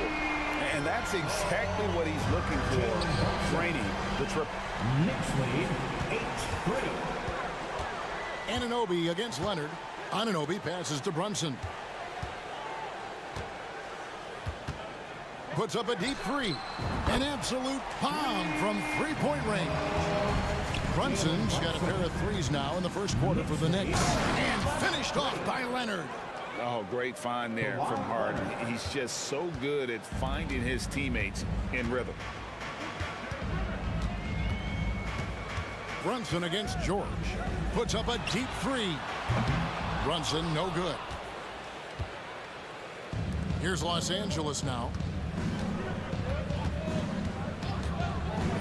And that's exactly what he's looking for, training the triple. Knicks lead 8-3. Anunoby against Leonard. Anunoby passes to Brunson. Puts up a deep three. An absolute bomb from three-point range. Brunson's got a pair of threes now in the first quarter for the Knicks. And finished off by Leonard. Oh, great find there from Harden. He's just so good at finding his teammates in rhythm. Brunson against George. Puts up a deep three. Brunson, no good. Here's Los Angeles now.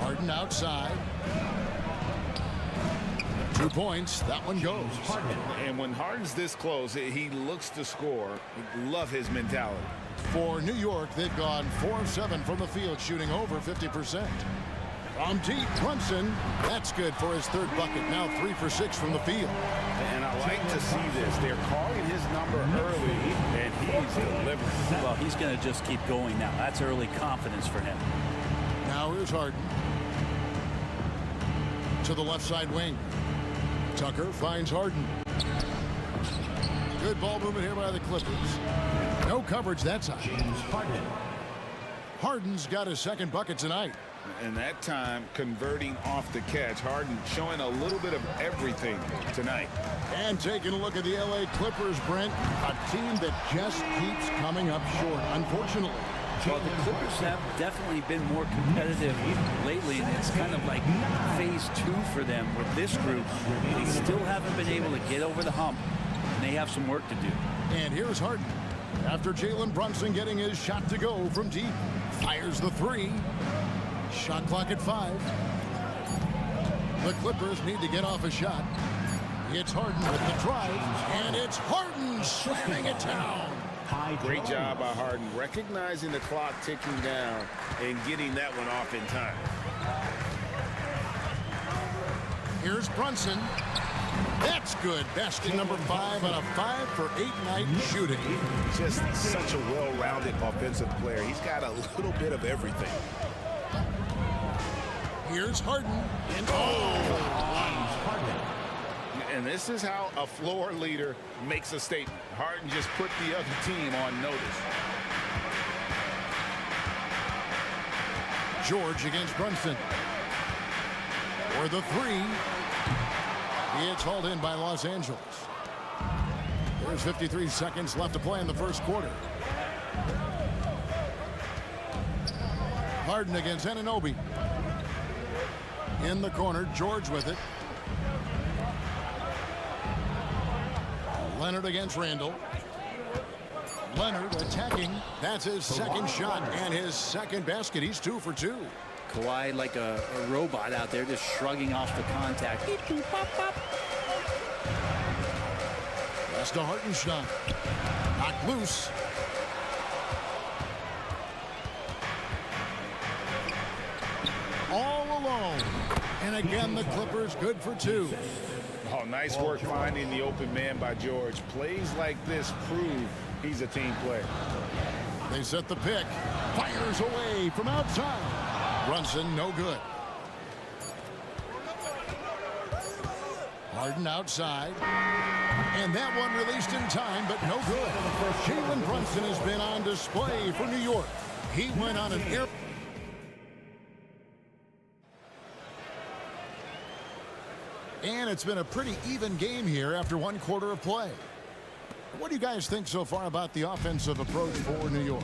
Harden outside. 2 points. That one goes. And when Harden's this close, he looks to score. Love his mentality. For New York, they've gone 4 of 7 from the field, shooting over 50%. From deep, Brunson. That's good for his third bucket. Now 3 for 6 from the field. And I like to see this. They're calling his number early, and he's delivering. Well, he's going to just keep going now. That's early confidence for him. Now here's Harden. To the left side wing. Tucker finds Harden. Good ball movement here by the Clippers. No coverage that time. Harden's got his second bucket tonight. And that time converting off the catch. Harden showing a little bit of everything tonight. And taking a look at the LA Clippers, Brent. A team that just keeps coming up short, unfortunately. Well, the Clippers have definitely been more competitive lately, and it's kind of like phase 2 for them with this group. They still haven't been able to get over the hump, and they have some work to do. And here's Harden. After Jalen Brunson getting his shot to go from deep. Fires the 3. Shot clock at 5. The Clippers need to get off a shot. It's Harden with the drive, and it's Harden slamming it down. Great job by Harden, recognizing the clock ticking down and getting that one off in time. Here's Brunson. That's good. Basket number 5 on a 5 for 8 night shooting. Just such a well-rounded offensive player. He's got a little bit of everything. Here's Harden. And And this is how a floor leader makes a statement. Harden just put the other team on notice. George against Brunson. For the 3. It's hauled in by Los Angeles. There's 53 seconds left to play in the first quarter. Harden against Anunoby. In the corner, George with it. Leonard against Randall. Leonard attacking. That's his second shot and his second basket. He's 2 for 2. Kawhi like a robot out there, just shrugging off the contact. Beep, beep, pop, pop. That's to Hartenstein. Knocked loose. All alone. And again, the Clippers good for 2. Oh, nice work finding the open man by George. Plays like this prove he's a team player. They set the pick. Fires away from outside. Brunson, no good. Harden outside. And that one released in time, but no good. Jalen Brunson has been on display for New York. He went on an air. And it's been a pretty even game here after 1 quarter of play. What do you guys think so far about the offensive approach for New York?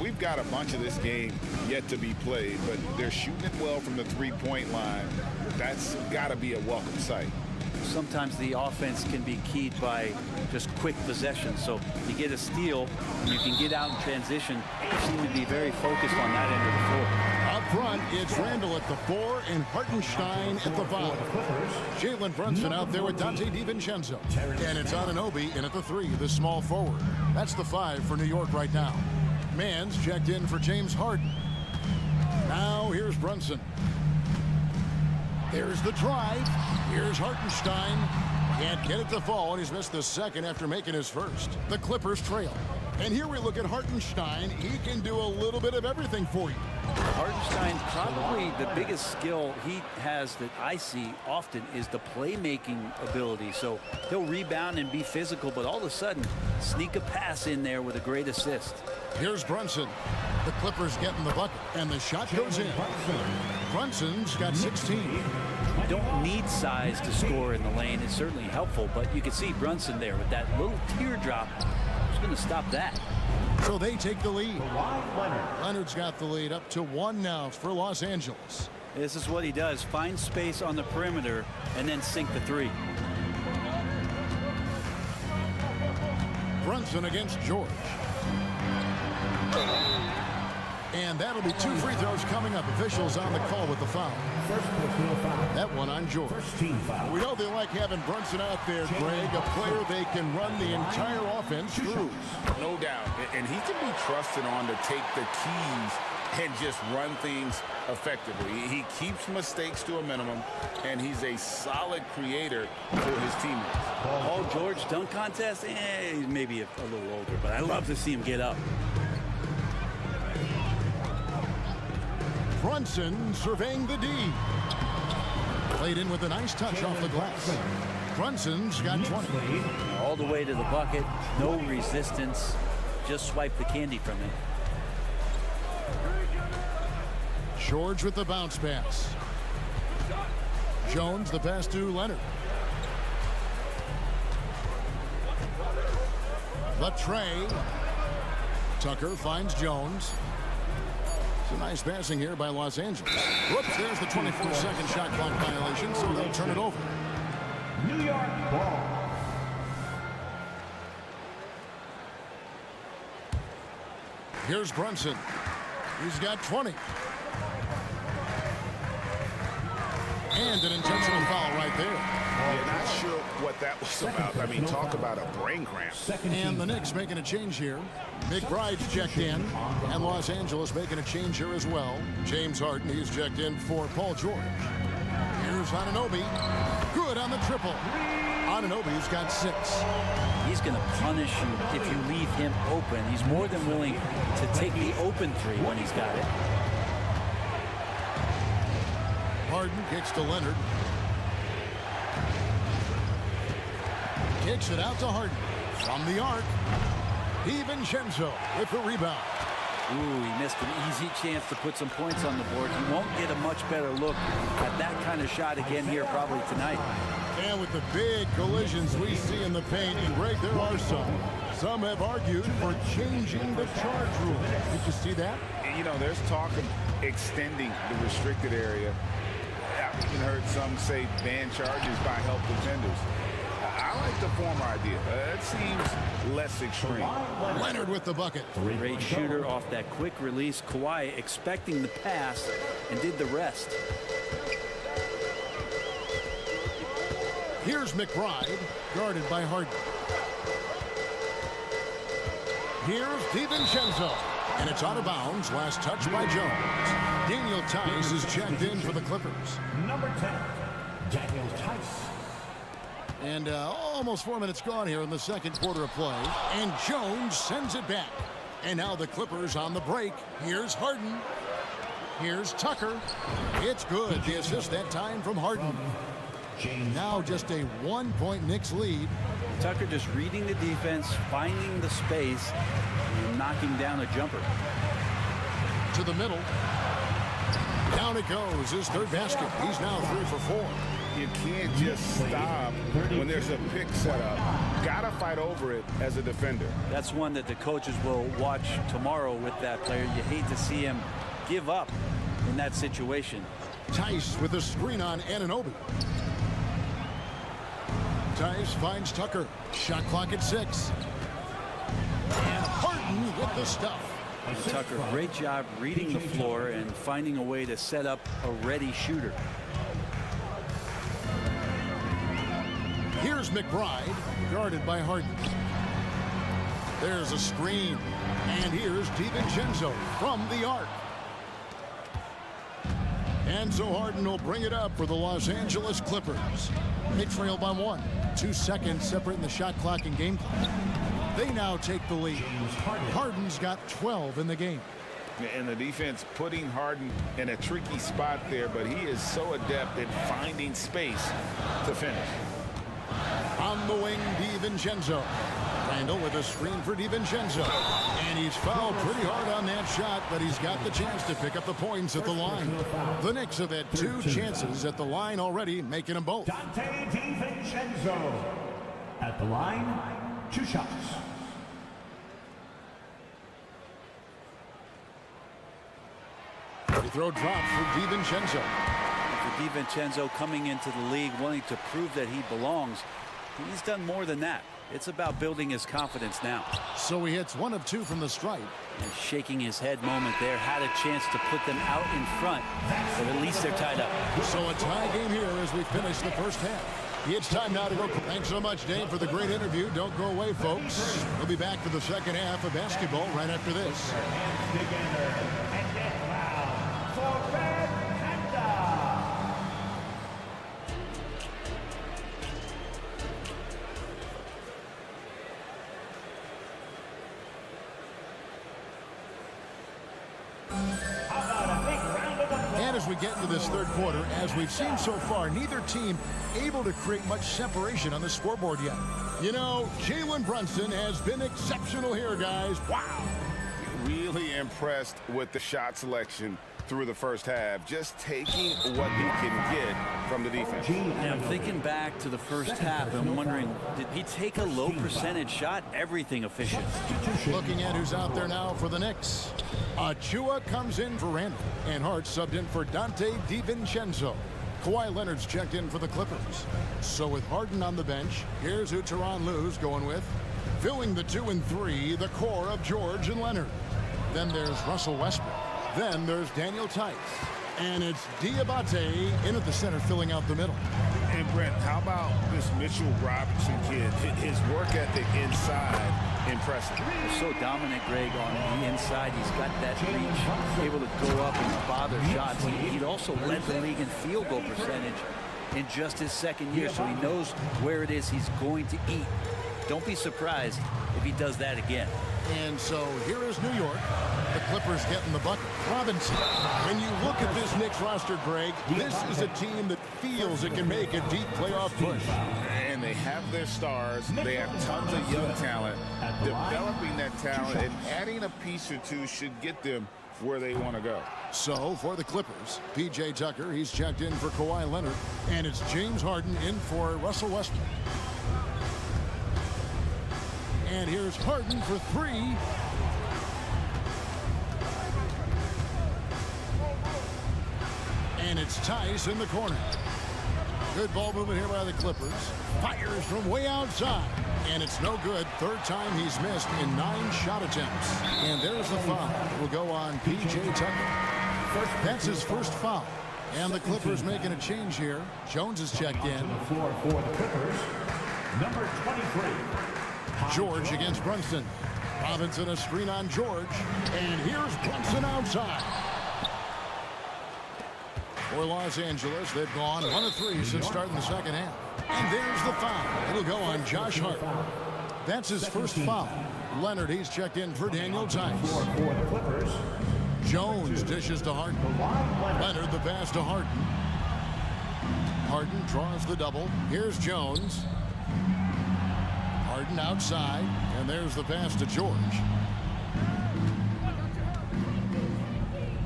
We've got a bunch of this game yet to be played, but they're shooting it well from the three-point line. That's got to be a welcome sight. Sometimes the offense can be keyed by just quick possession. So you get a steal, and you can get out in transition. They seem to be very focused on that end of the floor. Up front, it's Randall at the 4 and Hartenstein at the 5. Jalen Brunson out there with Dante DiVincenzo. And it's Anunoby in at the 3, the small forward. That's the 5 for New York right now. Mann's checked in for James Harden. Now here's Brunson. There's the drive. Here's Hartenstein. Can't get it to fall, and he's missed the second after making his first. The Clippers trail. And here we look at Hartenstein. He can do a little bit of everything for you. Hartenstein, probably the biggest skill he has that I see often is the playmaking ability. So he'll rebound and be physical, but all of a sudden, sneak a pass in there with a great assist. Here's Brunson. The Clippers getting the bucket, and the shot goes in. Brunson's got 16. You don't need size to score in the lane. It's certainly helpful, but you can see Brunson there with that little teardrop. Who's going to stop that? So they take the lead. Leonard's got the lead up to 1 now for Los Angeles. This is what he does. Find space on the perimeter and then sink the 3. Brunson against George. And that'll be 2 free throws coming up. Officials on the call with the foul. That one on George. We know they like having Brunson out there, Greg, a player they can run the entire offense through. No doubt. And he can be trusted on to take the keys and just run things effectively. He keeps mistakes to a minimum, and he's a solid creator for his teammates. Paul George dunk contest? He's maybe a little older, but I love to see him get up. Brunson surveying the D. Played in with a nice touch off the glass. Brunson's got 20. All the way to the bucket. No resistance. Just swipe the candy from it. George with the bounce pass. Jones the pass to Leonard. The tray. Tucker finds Jones. It's a nice passing here by Los Angeles. Whoops, there's the 24-second shot clock violation, so they'll turn it over. New York ball. Here's Brunson. He's got 20. And an intentional foul right there. Yeah, not sure what that was about. I mean, talk about a brain cramp. And the Knicks making a change here. McBride's checked in, and Los Angeles making a change here as well. James Harden, he's checked in for Paul George. Here's Anunoby. Good on the triple. Anunoby's got 6. He's going to punish you if you leave him open. He's more than willing to take the open 3 when he's got it. Harden kicks to Leonard. Kicks it out to Harden. From the arc. DiVincenzo with the rebound. Ooh, he missed an easy chance to put some points on the board. He won't get a much better look at that kind of shot again here probably tonight. And with the big collisions we see in the paint, and Greg, there are some. Some have argued for changing the charge rule. Did you see that? You know, there's talk of extending the restricted area. I've even heard some say ban charges by help defenders. I like the former idea. It seems less extreme. Leonard with the bucket. Great shooter off that quick release. Kawhi expecting the pass and did the rest. Here's McBride, guarded by Harden. Here's DiVincenzo, and it's out of bounds. Last touch by Jones. Daniel Tice is checked in for the Clippers. Number 10, Daniel Tice. And almost 4 minutes gone here in the second quarter of play. And Jones sends it back. And now the Clippers on the break. Here's Harden. Here's Tucker. It's good. The assist that time from Harden. Now just a 1-point Knicks lead. Tucker just reading the defense, finding the space, and knocking down a jumper. To the middle. Down it goes. His third basket. He's now 3 for 4. You can't just stop when there's a pick set up. Gotta fight over it as a defender. That's one that the coaches will watch tomorrow with that player. You hate to see him give up in that situation. Tice with a screen on Anunoby. Tice finds Tucker. Shot clock at 6. And Harden with the stuff. Tucker, great job reading the floor and finding a way to set up a ready shooter. Here's McBride, guarded by Harden. There's a screen. And here's DiVincenzo from the arc. And so Harden will bring it up for the Los Angeles Clippers. They trail by 1. 2 seconds separating the shot clock and game clock. They now take the lead. Harden's got 12 in the game. And the defense putting Harden in a tricky spot there, but he is so adept at finding space to finish. On the wing, DiVincenzo. Randall with a screen for DiVincenzo. And he's fouled pretty hard on that shot, but he's got the chance to pick up the points at the line. The Knicks have had 2 chances at the line already, making them both. Dante DiVincenzo at the line, 2 shots. Free throw drops for DiVincenzo. For DiVincenzo coming into the league wanting to prove that he belongs, he's done more than that. It's about building his confidence now. So he hits 1 of 2 from the stripe. And shaking his head moment there, had a chance to put them out in front, but at least they're tied up. So a tie game here as we finish the first half. It's time now to go. Thanks so much, Dave, for the great interview. Don't go away, folks. We'll be back for the second half of basketball right after this. And get loud for Red Panda. And as we get into this third quarter, as we've seen so far, neither team able to create much separation on the scoreboard yet. You know, Jalen Brunson has been exceptional here, guys. Wow. Really impressed with the shot selection through the first half, just taking what he can get from the defense. And I'm thinking back to the first half, I'm wondering, did he take a low percentage shot? Everything efficient. Looking at who's out there now for the Knicks. Achua comes in for Randall, and Hart subbed in for Dante DiVincenzo. Kawhi Leonard's checked in for the Clippers. So with Harden on the bench, here's who Tyronn Lue's going with. Filling the 2 and 3, the core of George and Leonard. Then there's Russell Westbrook. Then there's Daniel Tice. And it's Diabate in at the center, filling out the middle. And Brent, how about this Mitchell Robinson kid? His work ethic inside, impressive. He's so dominant, Greg, on the inside. He's got that reach, able to go up and bother shots. He'd also led the league in field goal percentage in just his second year, so he knows where it is he's going to eat. Don't be surprised if he does that again. And so here is New York. The Clippers getting the bucket. Robinson. When you look at this Knicks roster, Greg, this is a team that feels it can make a deep playoff push. And they have their stars. They have tons of young talent. Developing that talent and adding a piece or two should get them where they want to go. So for the Clippers, P.J. Tucker, he's checked in for Kawhi Leonard. And it's James Harden in for Russell Westbrook. And here's Harden for 3. And it's Tice in the corner. Good ball movement here by the Clippers. Fires from way outside. And it's no good. Third time he's missed in 9 shot attempts. And there's the foul. It will go on P.J. Tucker. That's his first foul. And the Clippers making a change here. Jones is checked in. On the floor for the Clippers, number 23. George against Brunson. Robinson a screen on George. And here's Brunson outside. For Los Angeles, they've gone 1 of 3 since starting the second half. And there's the foul. It'll go on Josh Hart. That's his first foul. Leonard, he's checked in for Daniel Tice. For the Clippers, Jones dishes to Harden. Leonard the pass to Harden. Harden draws the double. Here's Jones. Harden outside. And there's the pass to George.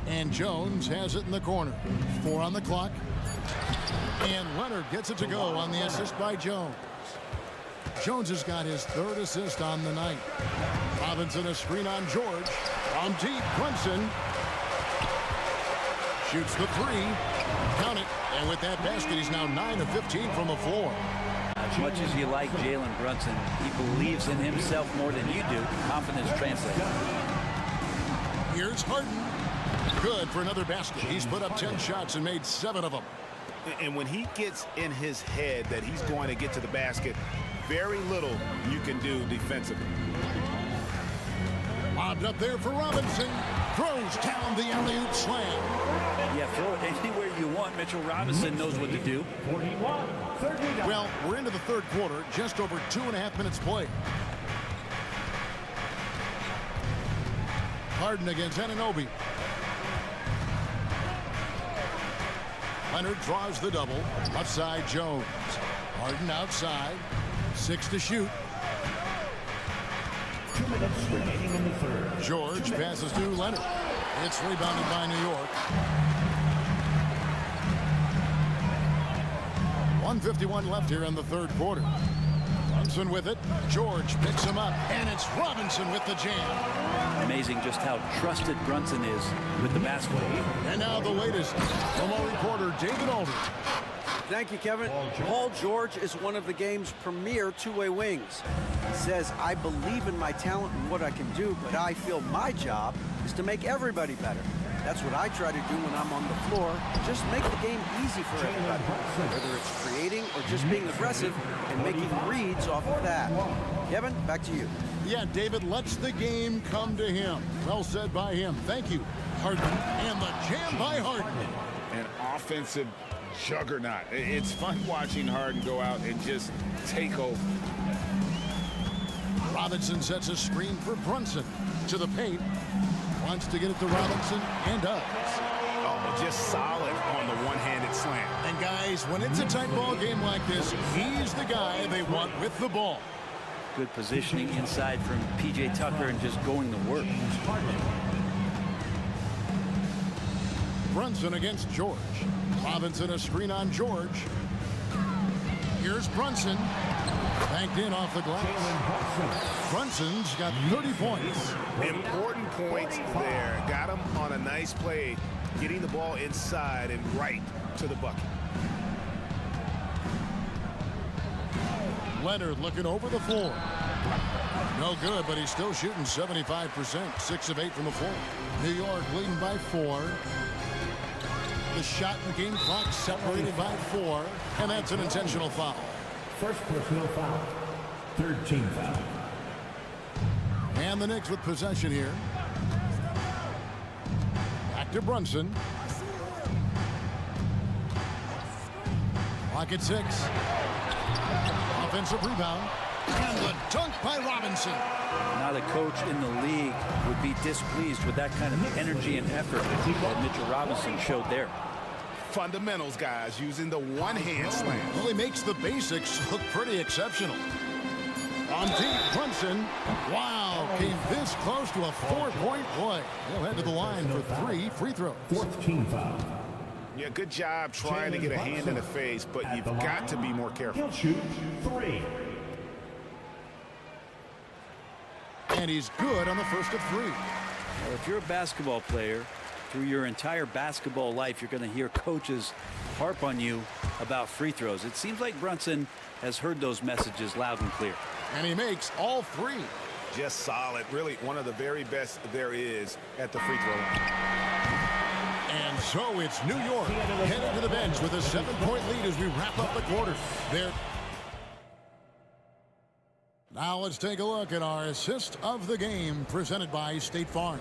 And Jones has it in the corner. 4 on the clock. And Leonard gets it to go on the assist by Jones. Jones has got his 3rd assist on the night. Robinson a screen on George. From deep, Brunson shoots the 3. Count it. And with that basket, he's now 9 of 15 from the floor. As much as you like Jalen Brunson, he believes in himself more than you do. Confidence translates. Here's Harden. Good for another basket. He's put up 10 shots and made 7 of them. And when he gets in his head that he's going to get to the basket, very little you can do defensively. Lobbed up there for Robinson. Throws down the alley-oop slam. Yeah, throw it anywhere you want. Mitchell Robinson knows what to do. 41, 39. Well, we're into the 3rd quarter. Just over 2.5 minutes played. Harden against Anunoby. Leonard draws the double. Left side, Jones. Harden outside. 6 to shoot. 2 minutes remaining in the 3rd. George passes to Leonard. It's rebounded by New York. 1:51 left here in the 3rd quarter. Brunson with it. George picks him up. And it's Robinson with the jam. Amazing just how trusted Brunson is with the basketball. And now the latest from our reporter, David Alder. Thank you, Kevin. Paul George is one of the game's premier two-way wings. He says, I believe in my talent and what I can do, but I feel my job is to make everybody better. That's what I try to do when I'm on the floor. Just make the game easy for everybody. Whether it's creating or just being aggressive and making reads off of that. Kevin, back to you. Yeah, David lets the game come to him. Well said by him. Thank you, Harden. And the jam by Harden. An offensive juggernaut. It's fun watching Harden go out and just take over. Robinson sets a screen for Brunson. To the paint. Wants to get it to Robinson and does. Oh, just solid on the one-handed slam. And guys, when it's a tight ball game like this, he's the guy they want with the ball. Good positioning inside from P.J. Tucker and just going to work. Brunson against George. Robinson a screen on George. Here's Brunson. Banked in off the glass. Brunson's got 30 points. Important points there. Got him on a nice play, getting the ball inside and right to the bucket. Leonard looking over the floor. No good, but he's still shooting 75%. 6 of 8 from the floor. New York leading by 4. The shot and game clock separated by 4. And that's an intentional foul. First personal foul. 3rd team foul. And the Knicks with possession here. Back to Brunson. Clock at 6. Offensive rebound. And the dunk by Robinson. Not a coach in the league would be displeased with that kind of energy and effort that Mitchell Robinson showed there. Fundamentals, guys, using the one-hand slam. Well, he makes the basics look pretty exceptional. On deep, Brunson. Wow, came this close to a 4-point play. He'll head to the line for 3 free throws. 4th team foul. Yeah, good job trying to get a hand in the face, but you've got to be more careful. He'll shoot 3. And he's good on the first of 3. Well, if you're a basketball player, through your entire basketball life, you're going to hear coaches harp on you about free throws. It seems like Brunson has heard those messages loud and clear. And he makes all three. Just solid. Really one of the very best there is at the free throw line. And so it's New York headed to the bench with a 7-point lead as we wrap up the quarter. Now let's take a look at our assist of the game presented by State Farm.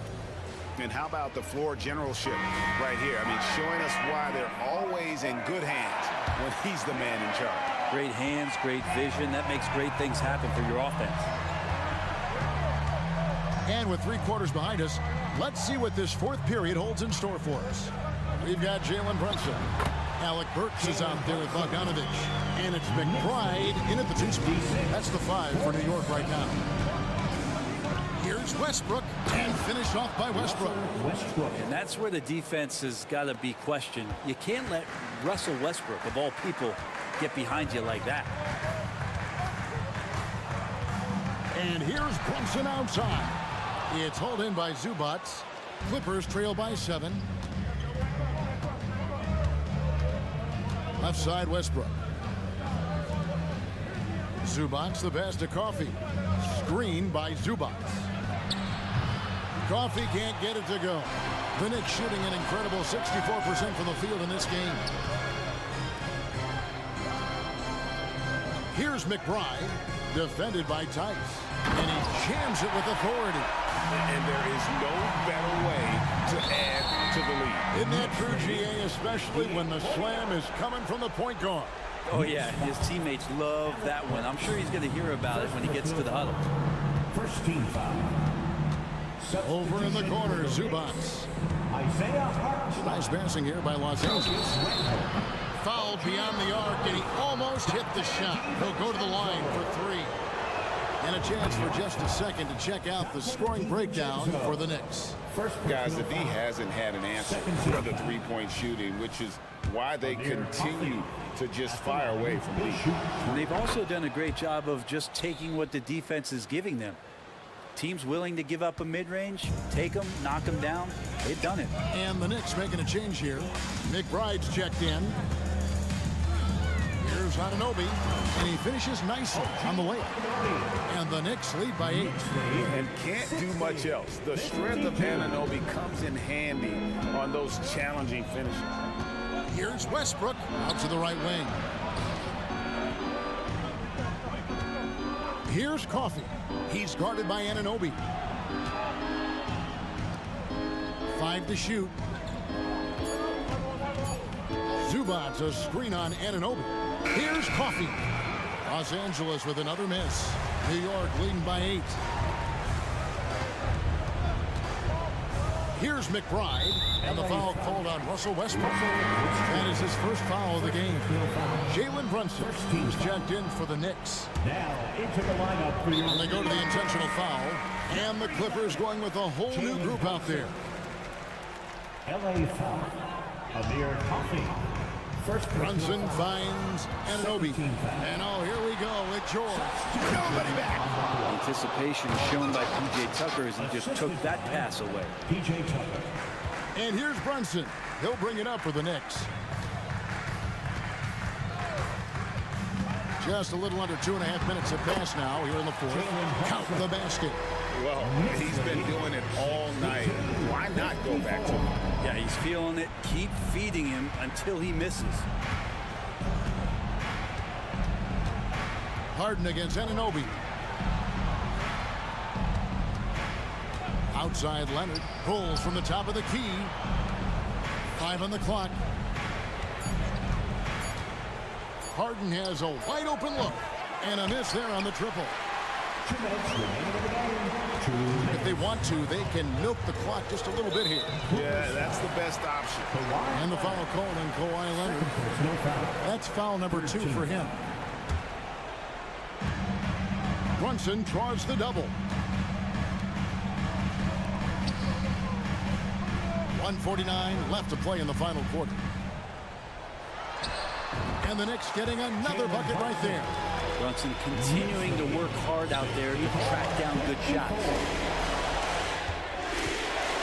And how about the floor generalship right here? I mean, showing us why they're always in good hands when he's the man in charge. Great hands, great vision. That makes great things happen for your offense. And with 3 quarters behind us, let's see what this 4th period holds in store for us. We've got Jalen Brunson. Alec Burks is out there with Bogdanovich. And it's McBride in at the 2 spot. That's the 5 for New York right now. Here's Westbrook, and finish off by Westbrook. And that's where the defense has got to be questioned. You can't let Russell Westbrook, of all people, get behind you like that. And here's Brunson outside. It's hauled in by Zubac. Clippers trail by 7. Left side, Westbrook. Zubac, the pass to Coffey. Screen by Zubac. Coffey can't get it to go. The Knicks shooting an incredible 64% from the field in this game. Here's McBride, defended by Tice. And he jams it with authority. And there is no better way to add to the lead. Isn't that true, GA, especially when the slam is coming from the point guard? Oh, yeah, his teammates love that one. I'm sure he's going to hear about it when he gets to the huddle. First team foul. Over in the corner, Zubac. Nice passing here by Los Angeles. Fouled beyond the arc, and he almost hit the shot. He'll go to the line for 3. And a chance for just a second to check out the scoring breakdown for the Knicks. Guys, the D hasn't had an answer for the three-point shooting, which is why they continue to just fire away from deep. And they've also done a great job of just taking what the defense is giving them. Teams willing to give up a mid-range, take them, knock them down. They've done it. And the Knicks making a change here. McBride's checked in. Here's Anunoby, and he finishes nicely on the layup. And the Knicks lead by 8. And can't do much else. The strength of Anunoby comes in handy on those challenging finishes. Here's Westbrook out to the right wing. Here's Coffey. He's guarded by Anunoby. 5 to shoot. Zubac, a screen on Anunoby. Here's Coffey. Los Angeles with another miss. New York leading by 8. Here's McBride, and the foul called on Russell Westbrook. That is his first foul of the game. Jalen Brunson is checked in for the Knicks. Now into the lineup for your... And they go to the intentional foul, and the Clippers going with a whole new group out there. LA foul. Amir Coffey. First Brunson finds Anunoby. And oh, here we go with George. Nobody back. Anticipation shown by P.J. Tucker as he just took that pass away. P.J. Tucker. And here's Brunson. He'll bring it up for the Knicks. Just a little under 2.5 minutes have passed now here in the 4th. Count the basket. Well, he's been doing it all night. Why not go back to him? Yeah, he's feeling it. Keep feeding him until he misses. Harden against Anunoby. Outside Leonard. Pulls from the top of the key. 5 on the clock. Harden has a wide open look. And a miss there on the triple. 2 minutes remaining in the game. If they want to, they can milk the clock just a little bit here. Yeah, that's the best option. And the foul called on Kawhi Leonard. That's foul number 2 for him. Brunson draws the double. 1:49 left to play in the final quarter. And the Knicks getting another bucket right there. Brunson continuing to work hard out there to track down good shots.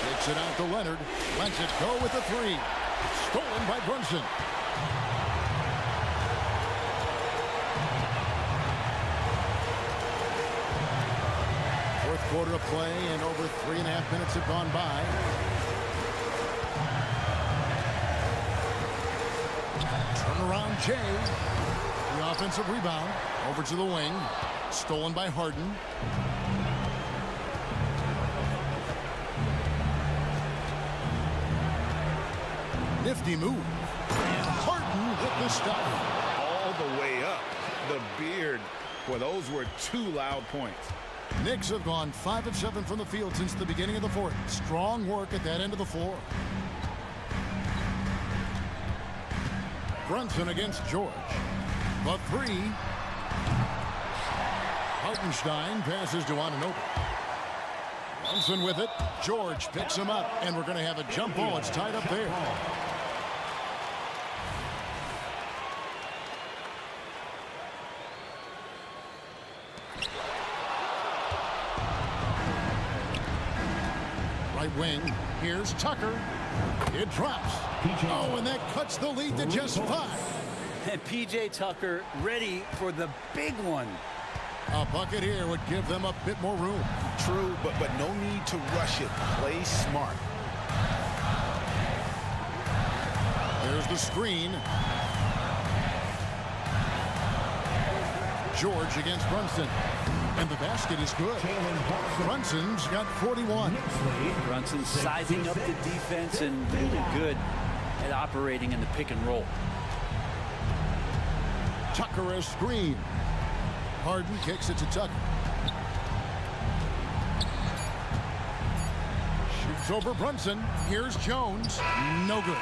Takes it out to Leonard. Lets it go with the 3. Stolen by Brunson. quarter of play, and over 3.5 minutes have gone by. Turnaround Jay. The offensive rebound. Over to the wing. Stolen by Harden. Nifty move. And Harden with the stop. All the way up. The beard. Well, those were 2 loud points. Knicks have gone 5 of 7 from the field since the beginning of the fourth. Strong work at that end of the floor. Brunson against George. The 3. Hartenstein passes to Anunoby. Brunson with it. George picks him up, and we're going to have a jump ball. It's tied up there. Right wing. Here's Tucker. It drops. Oh, and that cuts the lead to just 5. And P.J. Tucker ready for the big one. A bucket here would give them a bit more room. True, but no need to rush it. Play smart. There's the screen. George against Brunson. And the basket is good. Brunson's got 41. Brunson sizing up the defense and really good at operating in the pick and roll. Tucker a screen. Harden kicks it to Tucker. Shoots over Brunson. Here's Jones. No good.